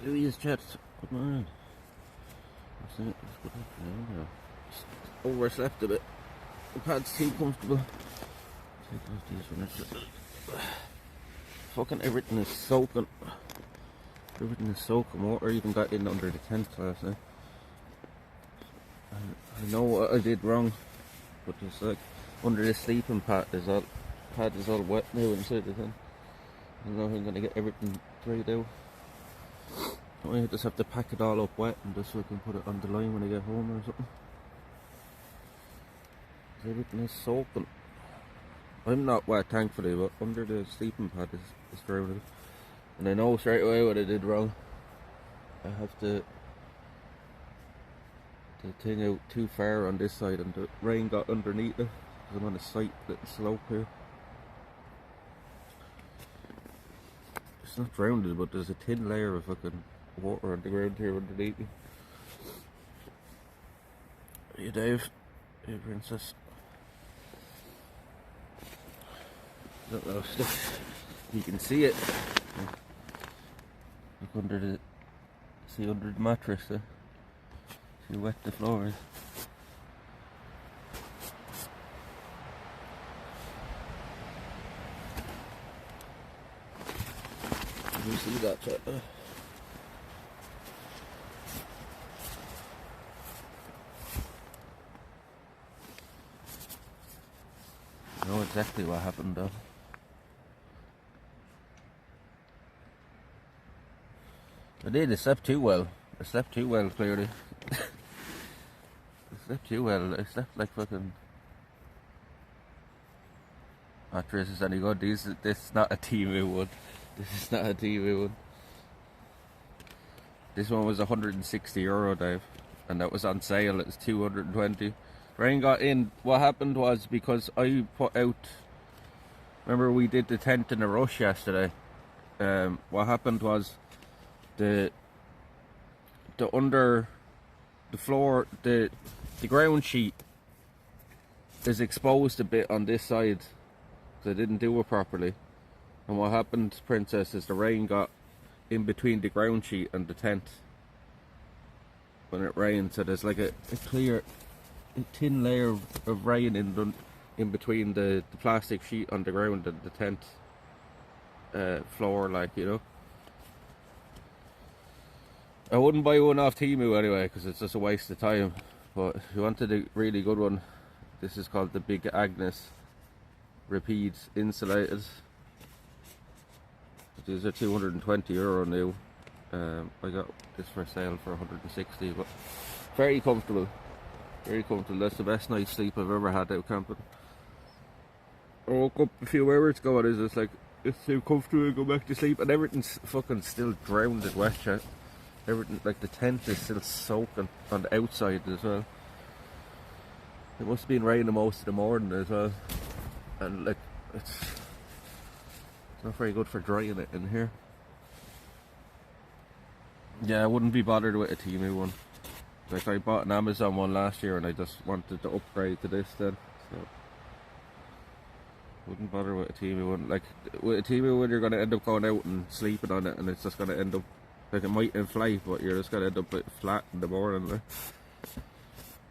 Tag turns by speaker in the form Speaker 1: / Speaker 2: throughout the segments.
Speaker 1: Louise chat. Good morning. That's it. Let's put that down there. Just overslept a bit. The pad's too comfortable. Take off these ones. Fucking everything is soaking. Everything is soaking water. Even got in under the tent last night. I know what I did wrong, but it's like under the sleeping pad is all wet now inside the tent. I don't know if I'm gonna get everything dried out. I just have to pack it all up wet and just so I can put it on the line when I get home or something. Everything is soaking. I'm not wet thankfully, but under the sleeping pad is drowning. And I know straight away what I did wrong. I have the thing out too far on this side and the rain got underneath it. I'm on a slight little slope here. It's not drowned, but there's a thin layer of fucking water on the ground here underneath me. Hey Dave. Hey Princess. Don't know if you can see it. Look under the mattress there. See how wet the floor is. Can you see that chat there? I know exactly what happened though. I slept too well. I slept too well, clearly. I slept too well. I slept like fucking... Mattress is any good. This is not a TV one. This is not a TV one. This one was €160, Dave. And that was on sale. It was 220. Rain got in. What happened was because I put out... Remember we did the tent in a rush yesterday. What happened was... The under the floor, the ground sheet is exposed a bit on this side because I didn't do it properly. And what happened, Princess, is the rain got in between the ground sheet and the tent when it rained. So there's like a thin layer of rain in between the plastic sheet on the ground and the tent floor, like, you know. I wouldn't buy one off Temu anyway because it's just a waste of time, but if you wanted a really good one, this is called the Big Agnes Repeat Insulated. These are €220 new. I got this for sale for 160, but very comfortable. Very comfortable. That's the best night's sleep I've ever had out camping. I woke up a few hours ago and it's like, it's too comfortable to go back to sleep, and everything's fucking still drowned in wet chat. Everything, like the tent is still soaking on the outside as well. It must have been raining most of the morning as well. And like, it's not very good for drying it in here. Yeah, I wouldn't be bothered with a Temu one. Like I bought an Amazon one last year and I just wanted to upgrade to this then. So wouldn't bother with a Temu one. Like with a Temu one you're going to end up going out and sleeping on it and it's just going to end up... Like it might inflate, but you're just gonna end up flat in the morning. Like.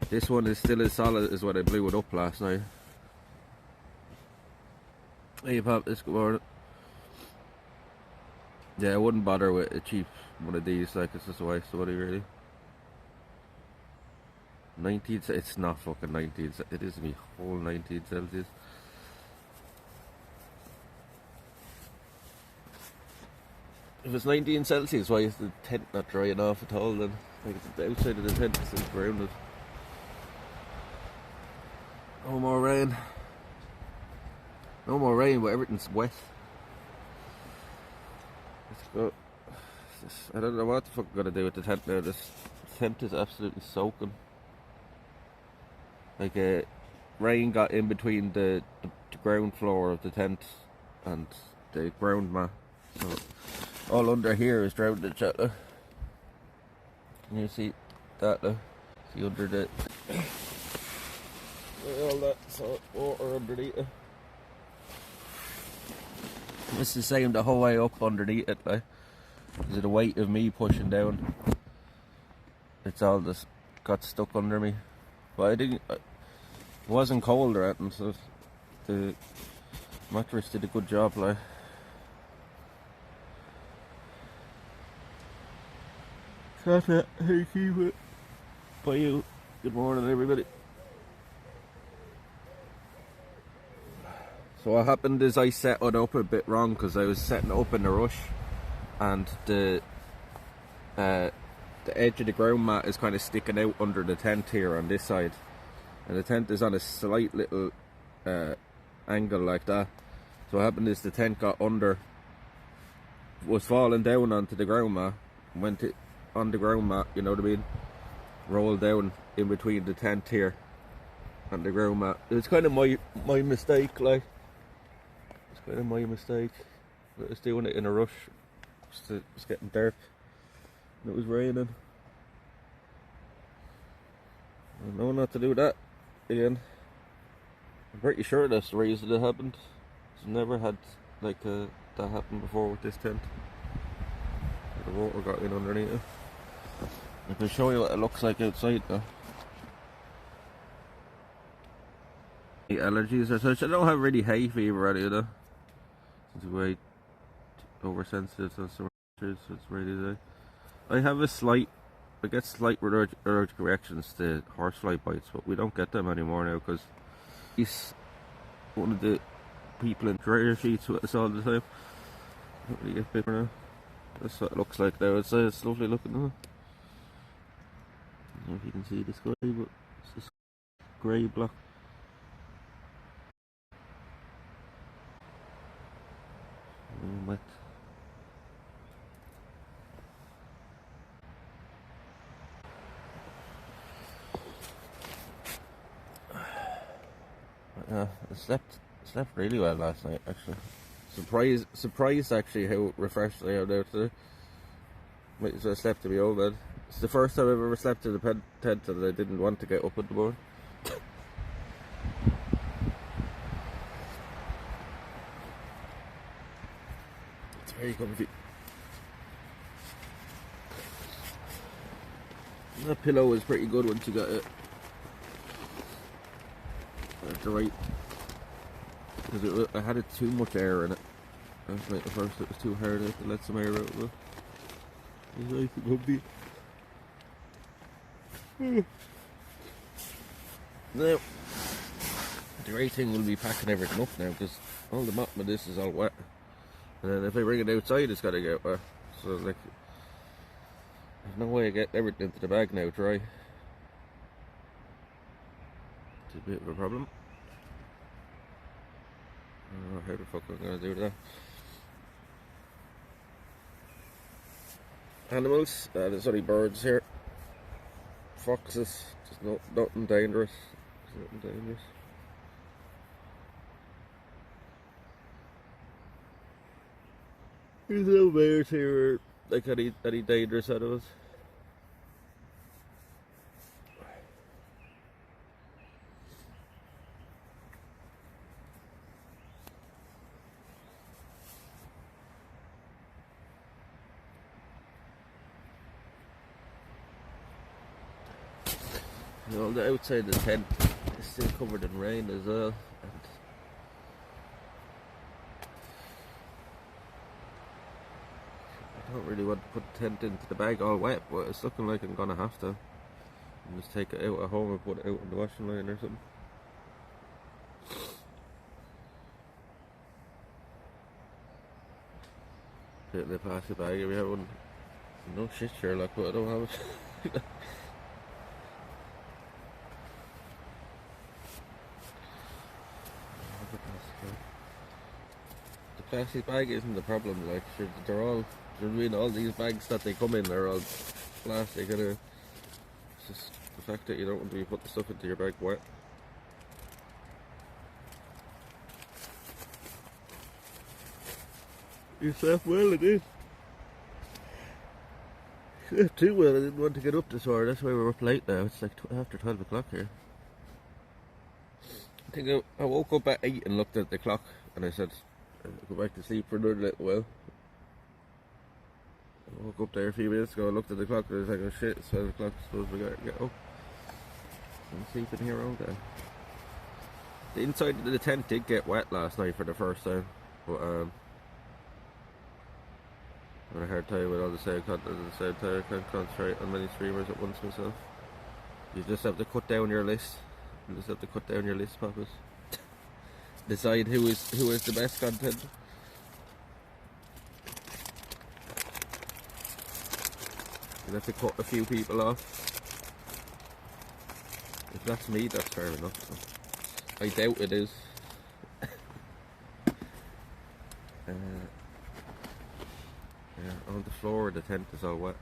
Speaker 1: This one is still as solid as when I blew it up last night. Hey Pop, this good morning. Yeah, I wouldn't bother with a cheap one of these, like it's just a waste of money really. 19, it's not fucking 19, it is me whole 19 Celsius. If it's 19 Celsius, why is the tent not drying off at all then? Like the outside of the tent is still grounded. No more rain. No more rain, but everything's wet. Let's go. I don't know what the fuck I'm gonna do with the tent now. This tent is absolutely soaking. Like rain got in between the ground floor of the tent and the ground mat. So all under here is drowned in chat. Can you see that though? See under the all that salt water underneath it. It's the same the whole way up underneath it, like. because of the weight of me pushing down. It's all just got stuck under me. But I didn't. It wasn't cold or anything, so the mattress did a good job, like. That's it. Hey, keep it. Bye you. Good morning, everybody. So what happened is I set it up a bit wrong because I was setting it up in a rush, and the edge of the ground mat is kind of sticking out under the tent here on this side, and the tent is on a slight little angle like that. So what happened is the tent got under, was falling down onto the ground mat, went it on the ground mat, you know what I mean, rolled down in between the tent here and the ground mat. It's kind of my mistake, like. It's kind of my mistake. I was doing it in a rush. It was getting dark and it was raining. I know not to do that again. I'm pretty sure that's the reason it happened. I've never had like that happen before with this tent. The water got in underneath it. I can show you what it looks like outside now. The allergies or such. I don't have really hay fever or anything though. It's way oversensitive to some so it's really there. I have a slight, I get slight allergic reactions to horsefly bites, but we don't get them anymore now because he's one of the people in dryer sheets with us all the time. Don't really get bit now. That's what it looks like now. It's lovely looking now. I don't know if you can see the sky, but it's this grey block. Wet. I slept really well last night, actually. Surprised actually how refreshed I am now today. So I slept in my own bed. It's the first time I've ever slept in a tent and I didn't want to get up in the morning. It's very comfy. That pillow is pretty good once you got it at the right, because I had it too much air in it. I was like, at first it was too hard. I had to let some air out of it. It's nice and comfy. Now, the great thing will be packing everything up now, because all the bottom of this is all wet. And then if I bring it outside, it's got to get wet. So, like, there's no way I get everything into the bag now dry. It's a bit of a problem. I don't know how the fuck I'm going to do that. Animals, there's only birds here. Foxes, just nothing dangerous. Nothing dangerous. There's no bears here, like any dangerous animals. You know, the outside of the tent is still covered in rain as well. And I don't really want to put the tent into the bag all wet, but it's looking like I'm gonna have to. And just take it out at home and put it out on the washing line or something. Put it in the plastic bag if you have one. No shit, Sherlock, but I don't have it. The plastic bag isn't the problem, like, they're all, you know what I mean, all these bags that they come in are all plastic, and it's just the fact that you don't want to be putting stuff into your bag wet. You slept well, it is. You slept too well, I didn't want to get up this hour, that's why we're up late now. It's like after 12 o'clock here. I think I woke up at 8 and looked at the clock and I said I'll go back to sleep for another little while. I woke up there a few minutes ago, I looked at the clock, and I was like, oh shit, it's 12 o'clock, I suppose we gotta get up. I'm sleeping here all day. The inside of the tent did get wet last night for the first time, but I had a hard time with all the sound content at the same time. I can't concentrate on many streamers at once myself. You just have to cut down your list. You just have to cut down your list, Papas. Decide who is the best content. You have to cut a few people off. If that's me, that's fair enough. I doubt it is. Yeah, on the floor the tent is all wet.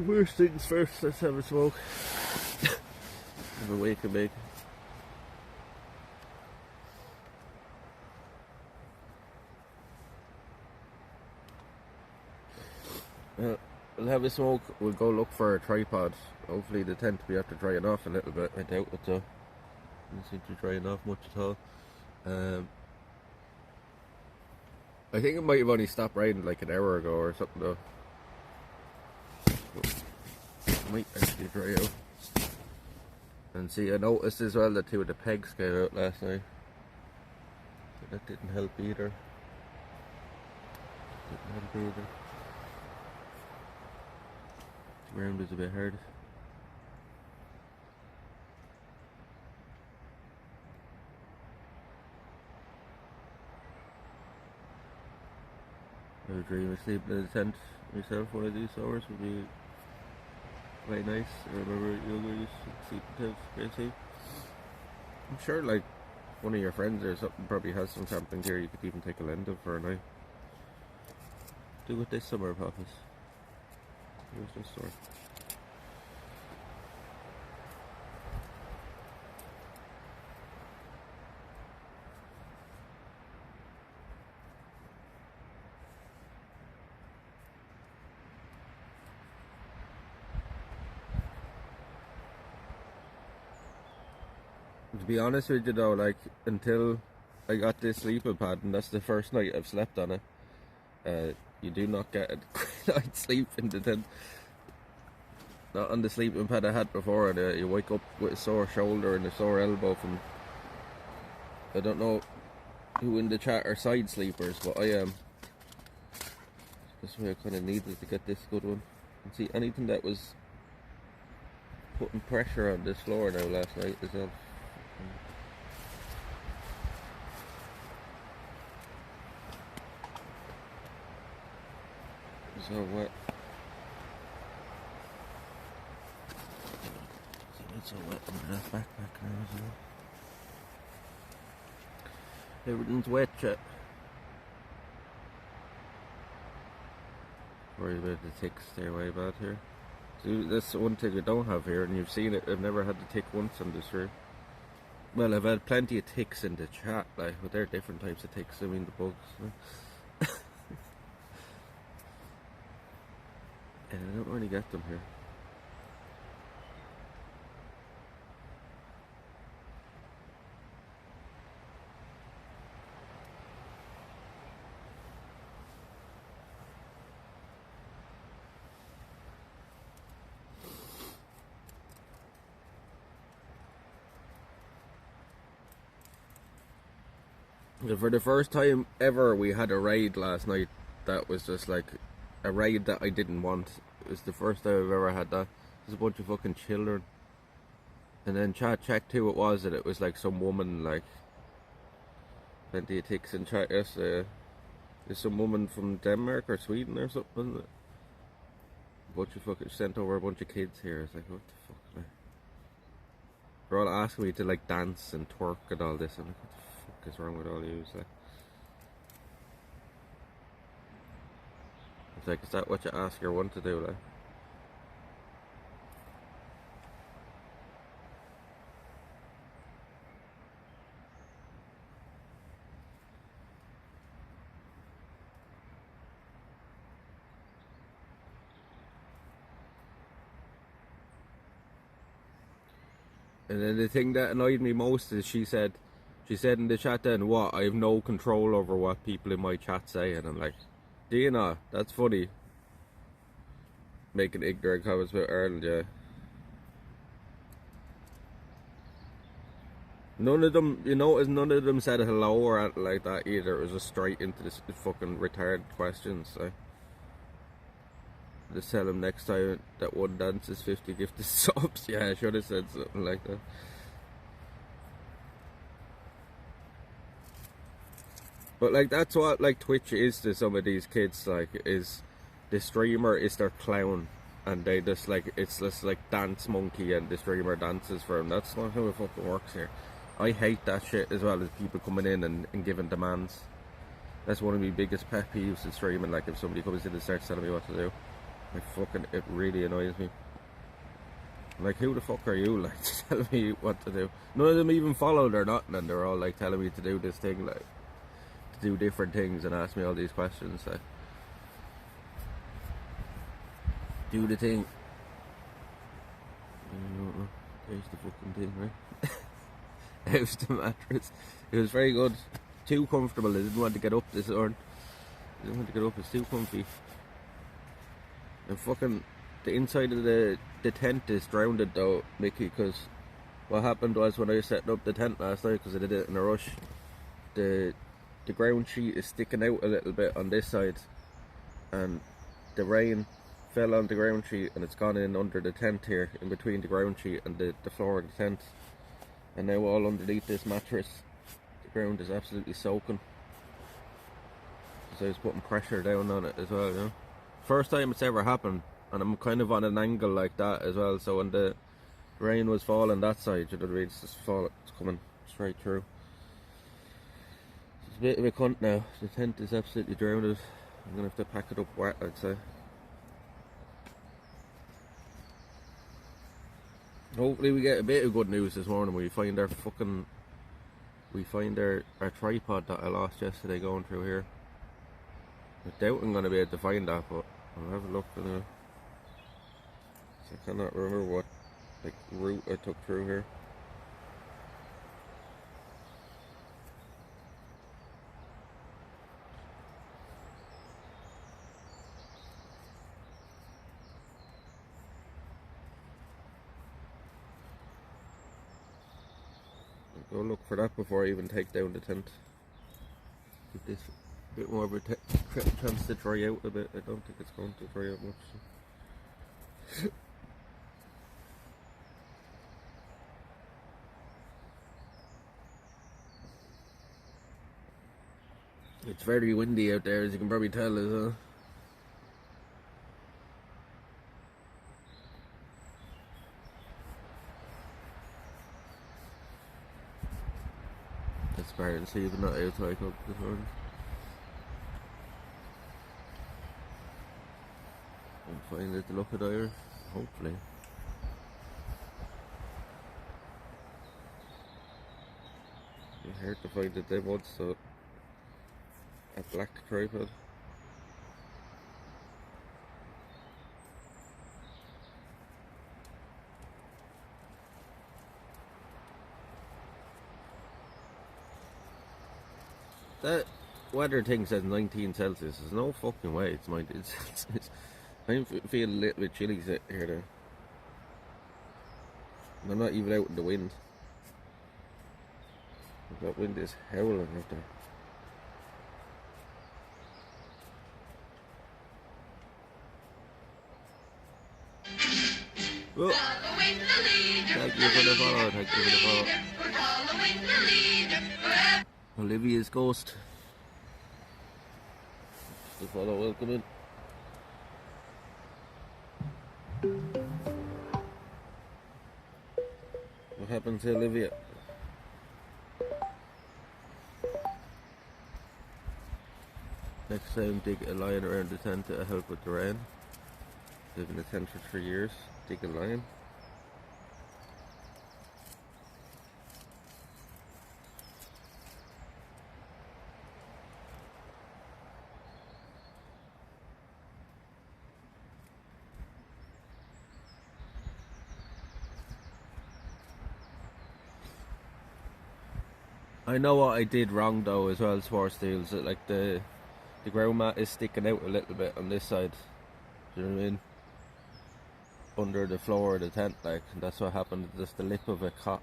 Speaker 1: First things first, let's have a smoke. Have a wake and bake. We'll have a smoke, we'll go look for a tripod. Hopefully the tent we have to dry it off a little bit. I doubt it though. Doesn't seem to be drying off much at all. I think it might have only stopped raining like an hour ago or something though. It might actually dry out. And see, I noticed as well that two of the pegs came out last night. So that didn't help either. The ground is a bit hard. I would dream of sleeping in a tent myself one of these summers would be quite nice. I remember younger used to sleep in tents, great sleep. I'm sure like one of your friends or something probably has some camping gear you could even take a lend of for a night. Do it this summer, Papas. Here's this store. To be honest with you though, like until I got this sleeping pad, and that's the first night I've slept on it, you do not get a great night's sleep in the tent. Not on the sleeping pad I had before, and you wake up with a sore shoulder and a sore elbow from, I don't know who in the chat are side sleepers, but I am. That's why I kind of needed to get this good one. And see, anything that was putting pressure on this floor now last night is on. It's all wet. It's all wet in my backpack now as well. Everything's wet, chat. Worried about the ticks, stay away bad here. See, that's one thing I don't have here, and you've seen it. I've never had the tick once on this room. Well, I've had plenty of ticks in the chat, like, but they're different types of ticks. I mean, the bugs. And I don't really get them here. For the first time ever, we had a raid last night that was just like a raid that I didn't want. It was the first time I've ever had that. There's a bunch of fucking children. And then chat checked who it was, and it was like some woman, like, plenty of ticks in chat yesterday. There's some woman from Denmark or Sweden or something, isn't it? A bunch of fucking, sent over a bunch of kids here. It's like, what the fuck, man? They're all asking me to like dance and twerk and all this. I'm like, what the fuck is wrong with all you? It's like, is that what you ask your one to do, like? And then the thing that annoyed me most is she said in the chat then, what, I have no control over what people in my chat say. And I'm like, do you not? That's funny. Making ignorant comments about Ireland, yeah. None of them, you notice none of them said hello or anything like that either. It was just straight into this fucking retarded questions. So just tell them next time that one dance is 50 gifted subs. Yeah, I should have said something like that. But like that's what like Twitch is to some of these kids, like, is the streamer is their clown, and they just like, it's just like dance monkey and the streamer dances for them. That's not how it fucking works here. I hate that shit as well, as people coming in and giving demands. That's one of my biggest pet peeves in streaming, like if somebody comes in and starts telling me what to do. Like fucking, it really annoys me. Like, who the fuck are you, like, to tell me what to do? None of them even followed or nothing, and they're all like telling me to do this thing, like, to do different things and ask me all these questions, like, do the thing. There's the fucking thing, right? How's the mattress? It was very good. Too comfortable. I didn't want to get up this morning. I didn't want to get up. It's too comfy. And fucking the inside of the tent is drowned though, Mickey, because what happened was when I was setting up the tent last night, because I did it in a rush, the ground sheet is sticking out a little bit on this side, and the rain fell on the ground sheet and it's gone in under the tent here, in between the ground sheet and the floor of the tent. And now all underneath this mattress, the ground is absolutely soaking. So I was putting pressure down on it as well, you know. First time it's ever happened, and I'm kind of on an angle like that as well, so when the rain was falling that side, you know what I mean, it's coming straight through. It's a bit of a cunt now. The tent is absolutely drowned. I'm gonna have to pack it up wet, I'd say. Hopefully we get a bit of good news this morning. We find our tripod that I lost yesterday going through here. I doubt I'm gonna be able to find that, but I'll have a look anyway. I cannot remember what like route I took through here. I'll go look for that before I even take down the tent. Give this a bit more of a chance to dry out a bit. I don't think it's going to dry out much. It's very windy out there, as you can probably tell as well. It's better to see even not outside up this morning. I'll find it to look at there, hopefully. It's hard to find it there once, so a black tripod. That weather thing says 19 Celsius. There's no fucking way it's 19 Celsius. I'm feeling a little bit chilly here now. And I'm not even out in the wind. That wind is howling out there. Oh. Thank you for the follow, thank you for the follow. Olivia's ghost. The follow, welcome in. What happened to Olivia? Next time, dig a line around the tent to help with the rain. Live in a tent for 3 years. Dig a line. I know what I did wrong though as well, sports deals. Like the ground mat is sticking out a little bit on this side. Do you know what I mean? Under the floor of the tent, like, and that's what happened. Just the lip of it caught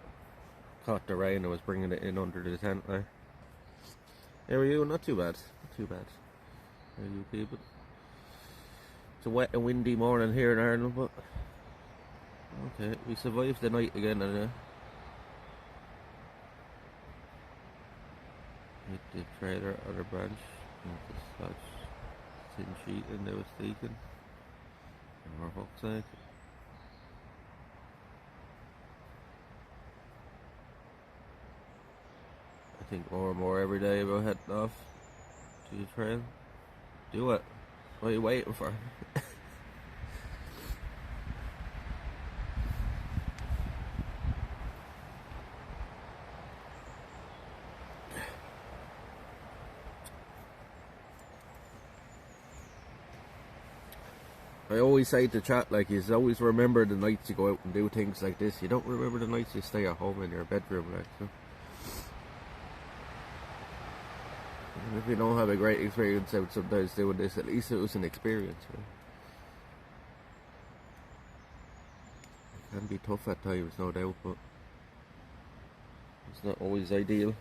Speaker 1: the rain and was bringing it in under the tent there. How are you? Not too bad. Not too bad. How are you people? It's a wet and windy morning here in Ireland, but okay, we survived the night again anyway. Hit the trailer on a branch, and the sludge tin sheet and they was leaking. And for fuck's sake. I think more and more every day about heading off to the trail. Do it. What are you waiting for? I always say to chat, like, you always remember the nights you go out and do things like this. You don't remember the nights you stay at home in your bedroom, like, so. And if you don't have a great experience out sometimes doing this, at least it was an experience, right? It can be tough at times, no doubt, but it's not always ideal.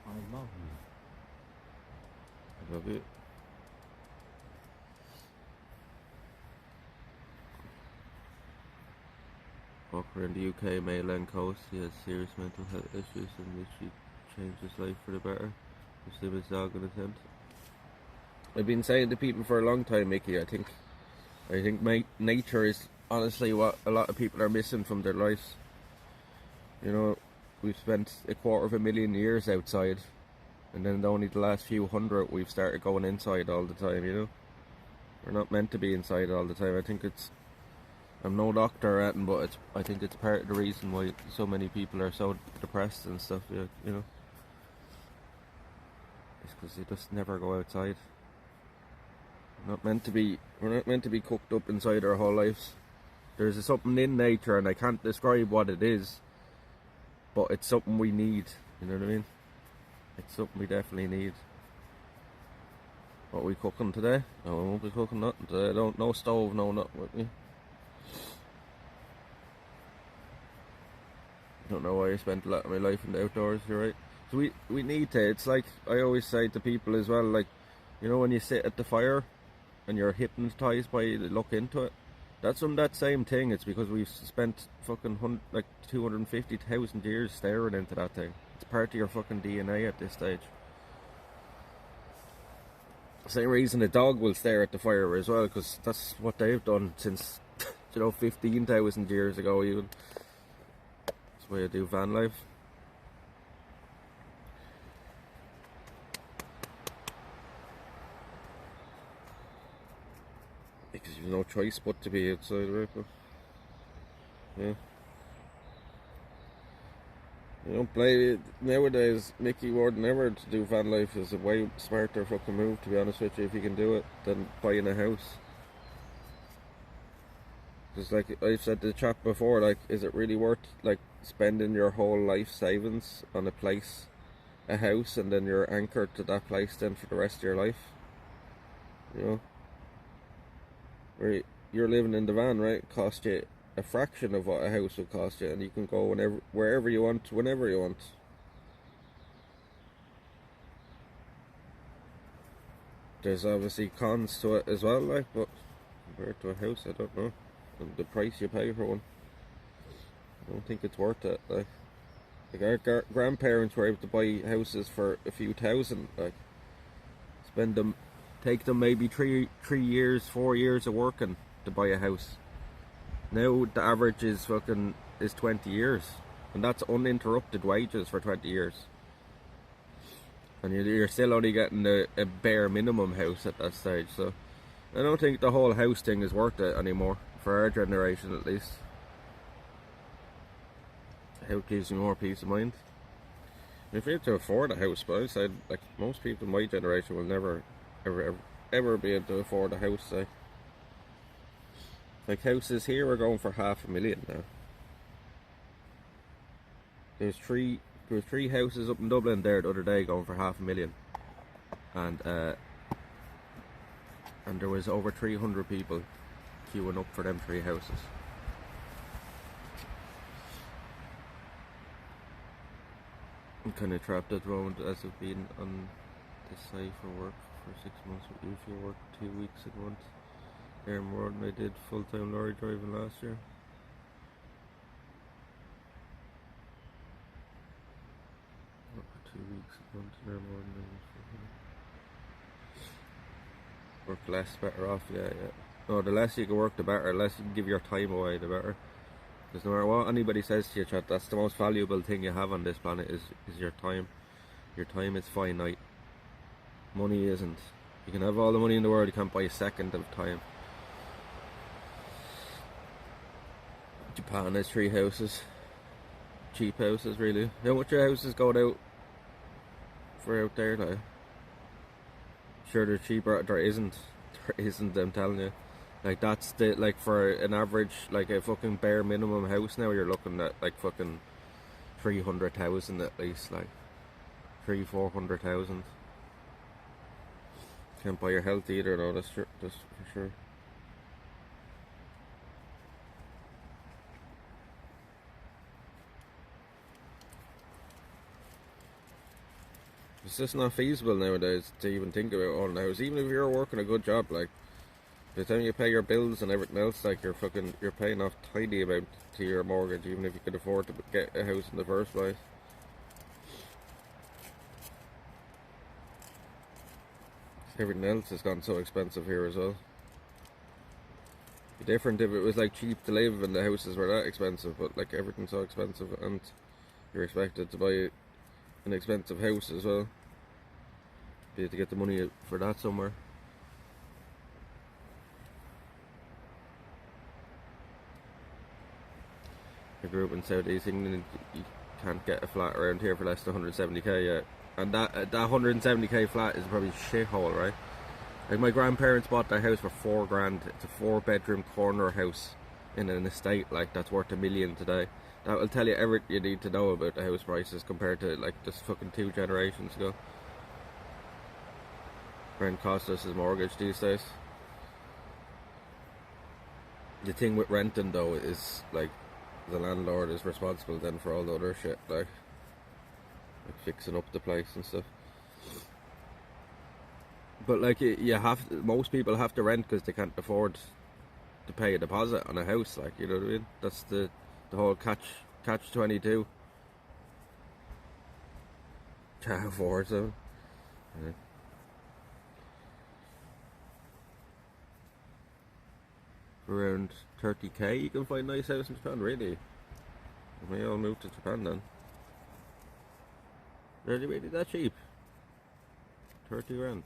Speaker 2: I love you.
Speaker 1: I love it. Walker in the UK mainland coast, he has serious mental health issues and literally changed his life for the better. Just leave his dog in a tent. I've been saying to people for a long time, Mickey, I think nature is honestly what a lot of people are missing from their lives. You know, we've spent 250,000 years outside, and then only the last few hundred we've started going inside all the time, you know. We're not meant to be inside all the time. I think I'm no doctor or anything, but I think it's part of the reason why so many people are so depressed and stuff, you know. It's because they just never go outside. We're not meant to be cooked up inside our whole lives. There's something in nature, and I can't describe what it is, but it's something we need, you know what I mean? It's something we definitely need. What are we cooking today? No, I won't be cooking nothing today. No stove, no nothing with me. I don't know why I spent a lot of my life in the outdoors, you're right. So we need to, it's like I always say to people as well, like, you know, when you sit at the fire and you're hypnotized by the look into it, that's from that same thing. It's because we've spent fucking 250,000 years staring into that thing. It's part of your fucking DNA at this stage. Same reason a dog will stare at the fire as well, because that's what they've done since, 15,000 years ago even. That's the way I do van life. Because there's no choice but to be outside, right? But yeah. You don't play nowadays. Mickey more than ever to do van life is a way smarter fucking move, to be honest with you, if you can do it, than buying a house. Because like I've said to the chap before, like, is it really worth like spending your whole life savings on a place, a house, and then you're anchored to that place then for the rest of your life? You know, where you're living in the van, right? It cost you a fraction of what a house would cost you, and you can go wherever you want, whenever you want. There's obviously cons to it as well, like, but compared to a house, I don't know. And the price you pay for one, I don't think it's worth it. Like our grandparents were able to buy houses for a few thousand, like, take them maybe 3 years, 4 years of working to buy a house. Now the average is 20 years, and that's uninterrupted wages for 20 years. And you're still only getting a bare minimum house at that stage, so I don't think the whole house thing is worth it anymore, for our generation at least. A house gives you more peace of mind. If you have to afford a house, but I said, like, most people in my generation will never ever be able to afford a house, say. Like houses here are going for $500,000 now. There's three houses up in Dublin there the other day going for $500,000, and there was over 300 people queuing up for them three houses. I'm kind of trapped at the moment as I've been on this site for work for 6 months. We usually work 2 weeks a month. There more than I did full-time lorry driving last year. Work for 2 weeks a month, there more than I work less, better off, yeah. No, the less you can work, the better. The less you can give your time away, the better. Because no matter what anybody says to you, chat, that's the most valuable thing you have on this planet is your time. Your time is finite. Money isn't. You can have all the money in the world, you can't buy a second of time. Japan has 3 houses. Cheap houses, really. How much your houses going out for out there now? Sure, they're cheaper. There isn't, I'm telling you. Like, that's the, like, for an average, like a fucking bare minimum house now, you're looking at like fucking 300,000 at least, like 400,000. Can't buy your health either, though, that's for sure. It's just not feasible nowadays to even think about owning a house, even if you're working a good job. Like, by the time you pay your bills and everything else, like, you're paying off tiny amount to your mortgage, even if you could afford to get a house in the first place. Everything else has gone so expensive here as well. It'd be different if it was like cheap to live and the houses were that expensive, but like everything's so expensive and you're expected to buy an expensive house as well. You have to get the money for that somewhere. I grew up in South East England. You can't get a flat around here for less than 170k yet, and that 170k flat is probably a shithole, right? Like, my grandparents bought their house for $4,000. It's a 4-bedroom corner house in an estate like that's worth $1 million today. That will tell you everything you need to know about the house prices compared to like just fucking 2 generations ago. Rent costs us as mortgage these days. The thing with renting though is like the landlord is responsible then for all the other shit, like fixing up the place and stuff. But like, most people have to rent because they can't afford to pay a deposit on a house, like, you know what I mean? That's the whole catch 22. Can't afford them. Yeah. For around 30k you can find a nice house in Japan, really. We all moved to Japan then. Really that cheap? 30 grand.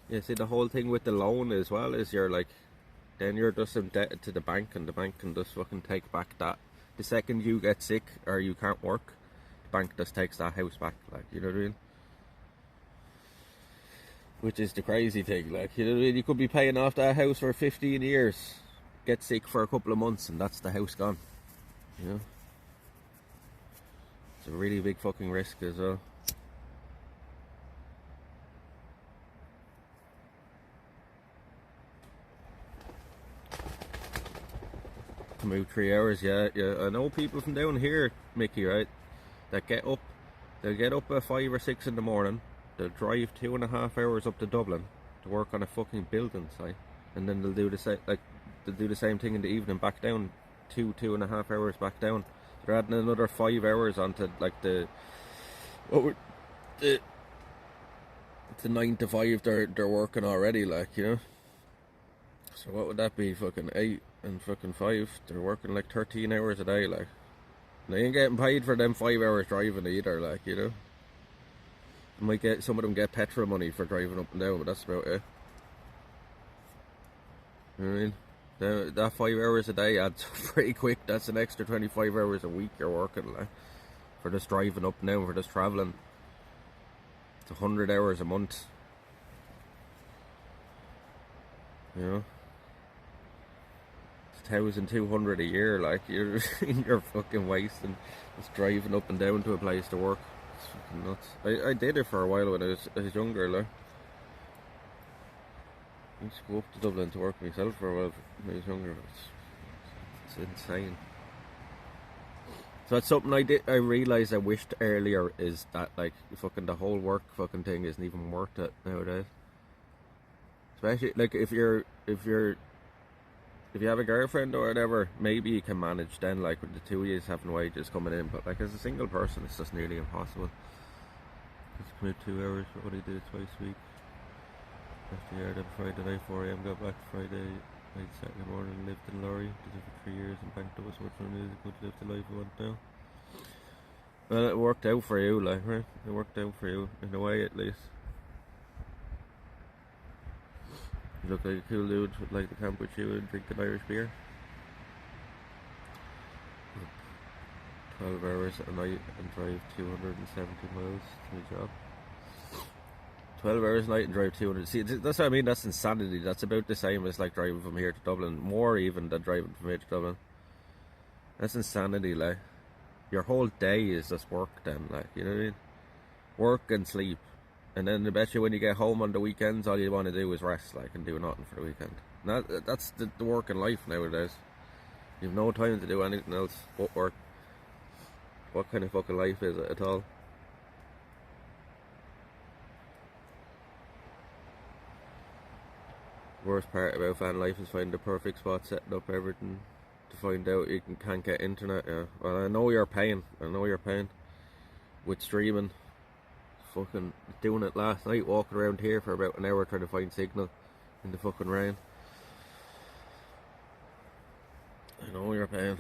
Speaker 1: Yeah, see, the whole thing with the loan as well is you're like, then you're just indebted to the bank, and the bank can just fucking take back that. The second you get sick or you can't work, the bank just takes that house back, like, you know what I mean? Which is the crazy thing, like, you know what I mean? You could be paying off that house for 15 years, get sick for a couple of months, and that's the house gone, you know? It's a really big fucking risk as well. Commute 3 hours, yeah. I know people from down here, Mickey, right, that they'll get up at 5 or 6 in the morning, they'll drive 2.5 hours up to Dublin to work on a fucking building site, and then they'll do the same thing in the evening, back down 2.5 hours back down. They're adding another 5 hours onto like the 9 to 5 they're working already, like, you know. So what would that be? Fucking 8 and fucking 5. They're working like 13 hours a day, like. They ain't getting paid for them 5 hours driving either, like, you know. Might get some of them get petrol money for driving up and down, but that's about it. You know what I mean? That 5 hours a day adds up pretty quick. That's an extra 25 hours a week you're working, like, for just driving up and down, for just travelling. It's 100 hours a month. You know? It's 1,200 a year, like, you're fucking wasting just driving up and down to a place to work. It's fucking nuts. I did it for a while when I was younger, like. I used to go up to Dublin to work myself for a while when I was younger. It's insane. So that's something I realised I wished earlier, is that, like, fucking the whole work fucking thing isn't even worth it nowadays. Especially, like, if you have a girlfriend or whatever, maybe you can manage then, like, with the two of you having wages coming in. But, like, as a single person, it's just nearly impossible. Just commute 2 hours for what I do twice a week. After yard on Friday night, 4 AM, got back Friday night, Saturday morning, lived in Lorry, did it for 3 years and banked up as much money as I could live the life I want now. Well, it worked out for you, like, right? It worked out for you, in a way at least. You look like a cool dude, would like to camp with you and drink an Irish beer. 12 hours a night and drive 270 miles to my job. 12 hours a night and drive 200. See, that's what I mean. That's insanity. That's about the same as, like, driving from here to Dublin. More even than driving from here to Dublin. That's insanity, like. Your whole day is just work then, like, you know what I mean? Work and sleep. And then I bet you when you get home on the weekends, all you want to do is rest, like, and do nothing for the weekend. And that's the working life nowadays. You have no time to do anything else but work. What kind of fucking life is it at all? Worst part about van life is finding the perfect spot, setting up everything to find out you can't get internet. Yeah, well, I know you're paying. With streaming. Fucking doing it last night, walking around here for about an hour trying to find signal in the fucking rain. I know you're paying.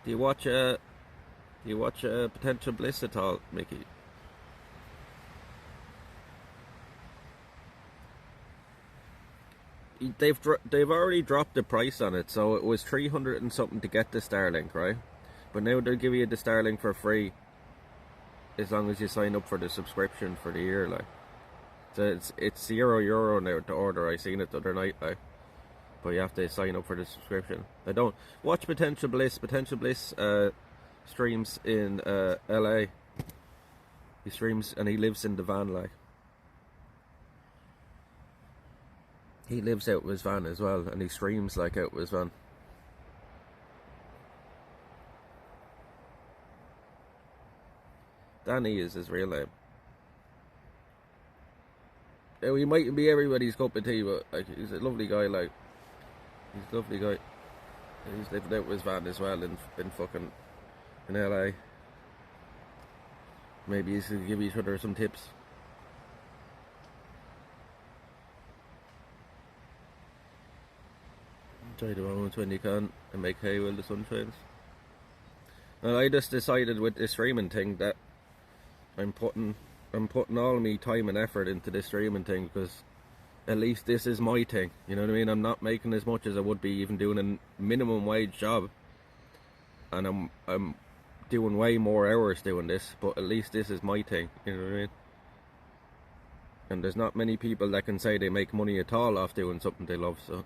Speaker 1: Do you watch Potential Bliss at all, Mickey? They've already dropped the price on it, so it was 300 and something to get the Starlink, right? But now they'll give you the Starlink for free, as long as you sign up for the subscription for the year, like. So it's €0 now to order. I seen it the other night, like. But you have to sign up for the subscription. I don't watch Potential Bliss. Potential Bliss streams in LA. He streams and he lives in the van, like. He lives out with his van as well, and he streams like out with his van. Danny is his real name. Now, he mightn't be everybody's cup of tea, but, like, he's a lovely guy, like. He's a lovely guy. And he's living out with his van as well in fucking in LA. Maybe he's gonna give each other some tips. Enjoy the moments when you can and make hay while the sun shines. And I just decided with this streaming thing that I'm putting all of my time and effort into this streaming thing, because at least this is my thing, you know what I mean? I'm not making as much as I would be even doing a minimum wage job, and I'm doing way more hours doing this, but at least this is my thing, you know what I mean? And there's not many people that can say they make money at all off doing something they love, so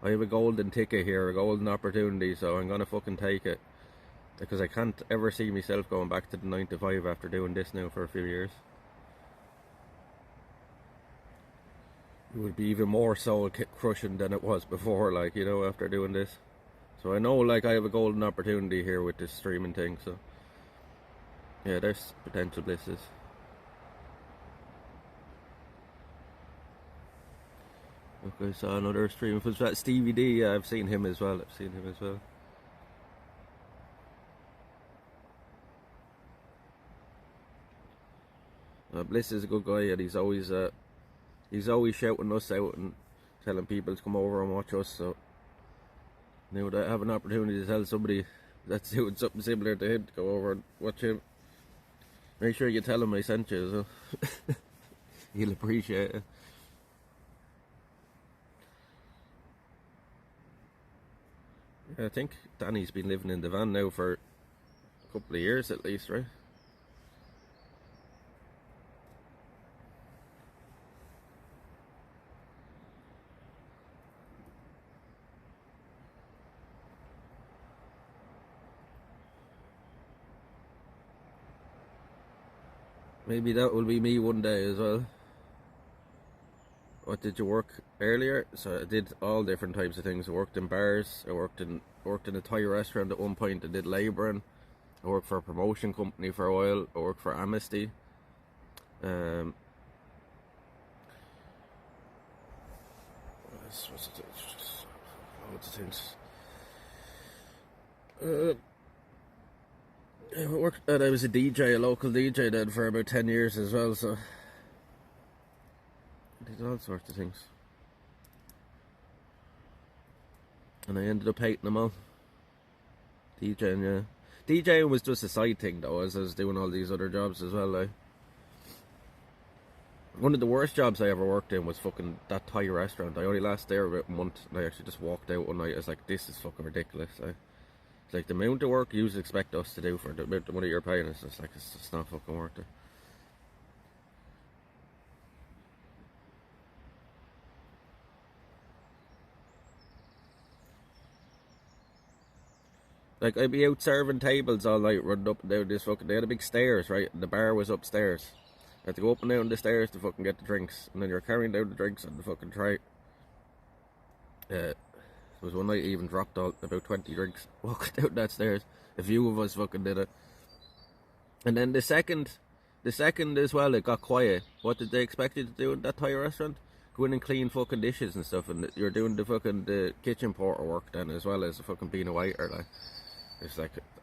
Speaker 1: I have a golden ticket here, a golden opportunity, so I'm gonna fucking take it, because I can't ever see myself going back to the 9 to 5 after doing this now for a few years. It would be even more soul crushing than it was before, like, you know, after doing this. So I know, like, I have a golden opportunity here with this streaming thing, so yeah, there's Potential Blisses. Okay, I saw another stream. Was that Stevie D? Yeah, I've seen him as well. Bliss is a good guy, and he's always shouting us out and telling people to come over and watch us. So Now that I have an opportunity to tell somebody that's doing something similar to him to go over and watch him, make sure you tell him I sent you, so he'll appreciate it. Yeah, I think Danny's been living in the van now for a couple of years at least, right? Maybe that will be me one day as well. What did you work earlier? So I did all different types of things. I worked in bars. I worked in a Thai restaurant at one point. I did labouring. I worked for a promotion company for a while. I worked for Amnesty. What's it? Loads of things. I was a DJ, a local DJ then for about 10 years as well, so I did all sorts of things. And I ended up hating them all. DJing, yeah. DJing was just a side thing though, as I was doing all these other jobs as well. Like, one of the worst jobs I ever worked in was fucking that Thai restaurant. I only lasted there about a month, and I actually just walked out one night. I was like, this is fucking ridiculous. It's like the amount of work you expect us to do for the amount of money you're paying us. It's like, it's just not fucking worth it. Like, I'd be out serving tables all night, running up and down this fucking... They had a big stairs, right? And the bar was upstairs. I had to go up and down the stairs to fucking get the drinks. And then you're carrying down the drinks on the fucking tray. There was one night I even dropped about 20 drinks walking down that stairs. A few of us fucking did it. And then the second as well, it got quiet. What did they expect you to do in that Thai restaurant? Go in and clean fucking dishes and stuff. And you're doing the kitchen porter work then, as well as fucking being a waiter, like. I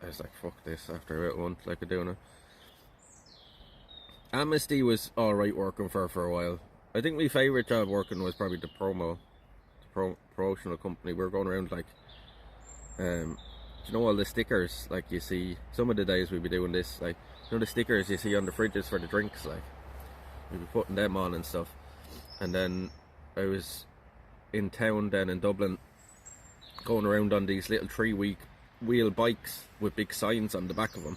Speaker 1: was like, fuck this after about a month, like, doing it. Amnesty was alright working for a while. I think my favourite job working was probably the promotional company. We were going around, like, do you know all the stickers, like, you see, some of the days we'd be doing this, like, you know the stickers you see on the fridges for the drinks, like, we'd be putting them on and stuff. And then I was in town then in Dublin, going around on these little 3-week wheel bikes with big signs on the back of them.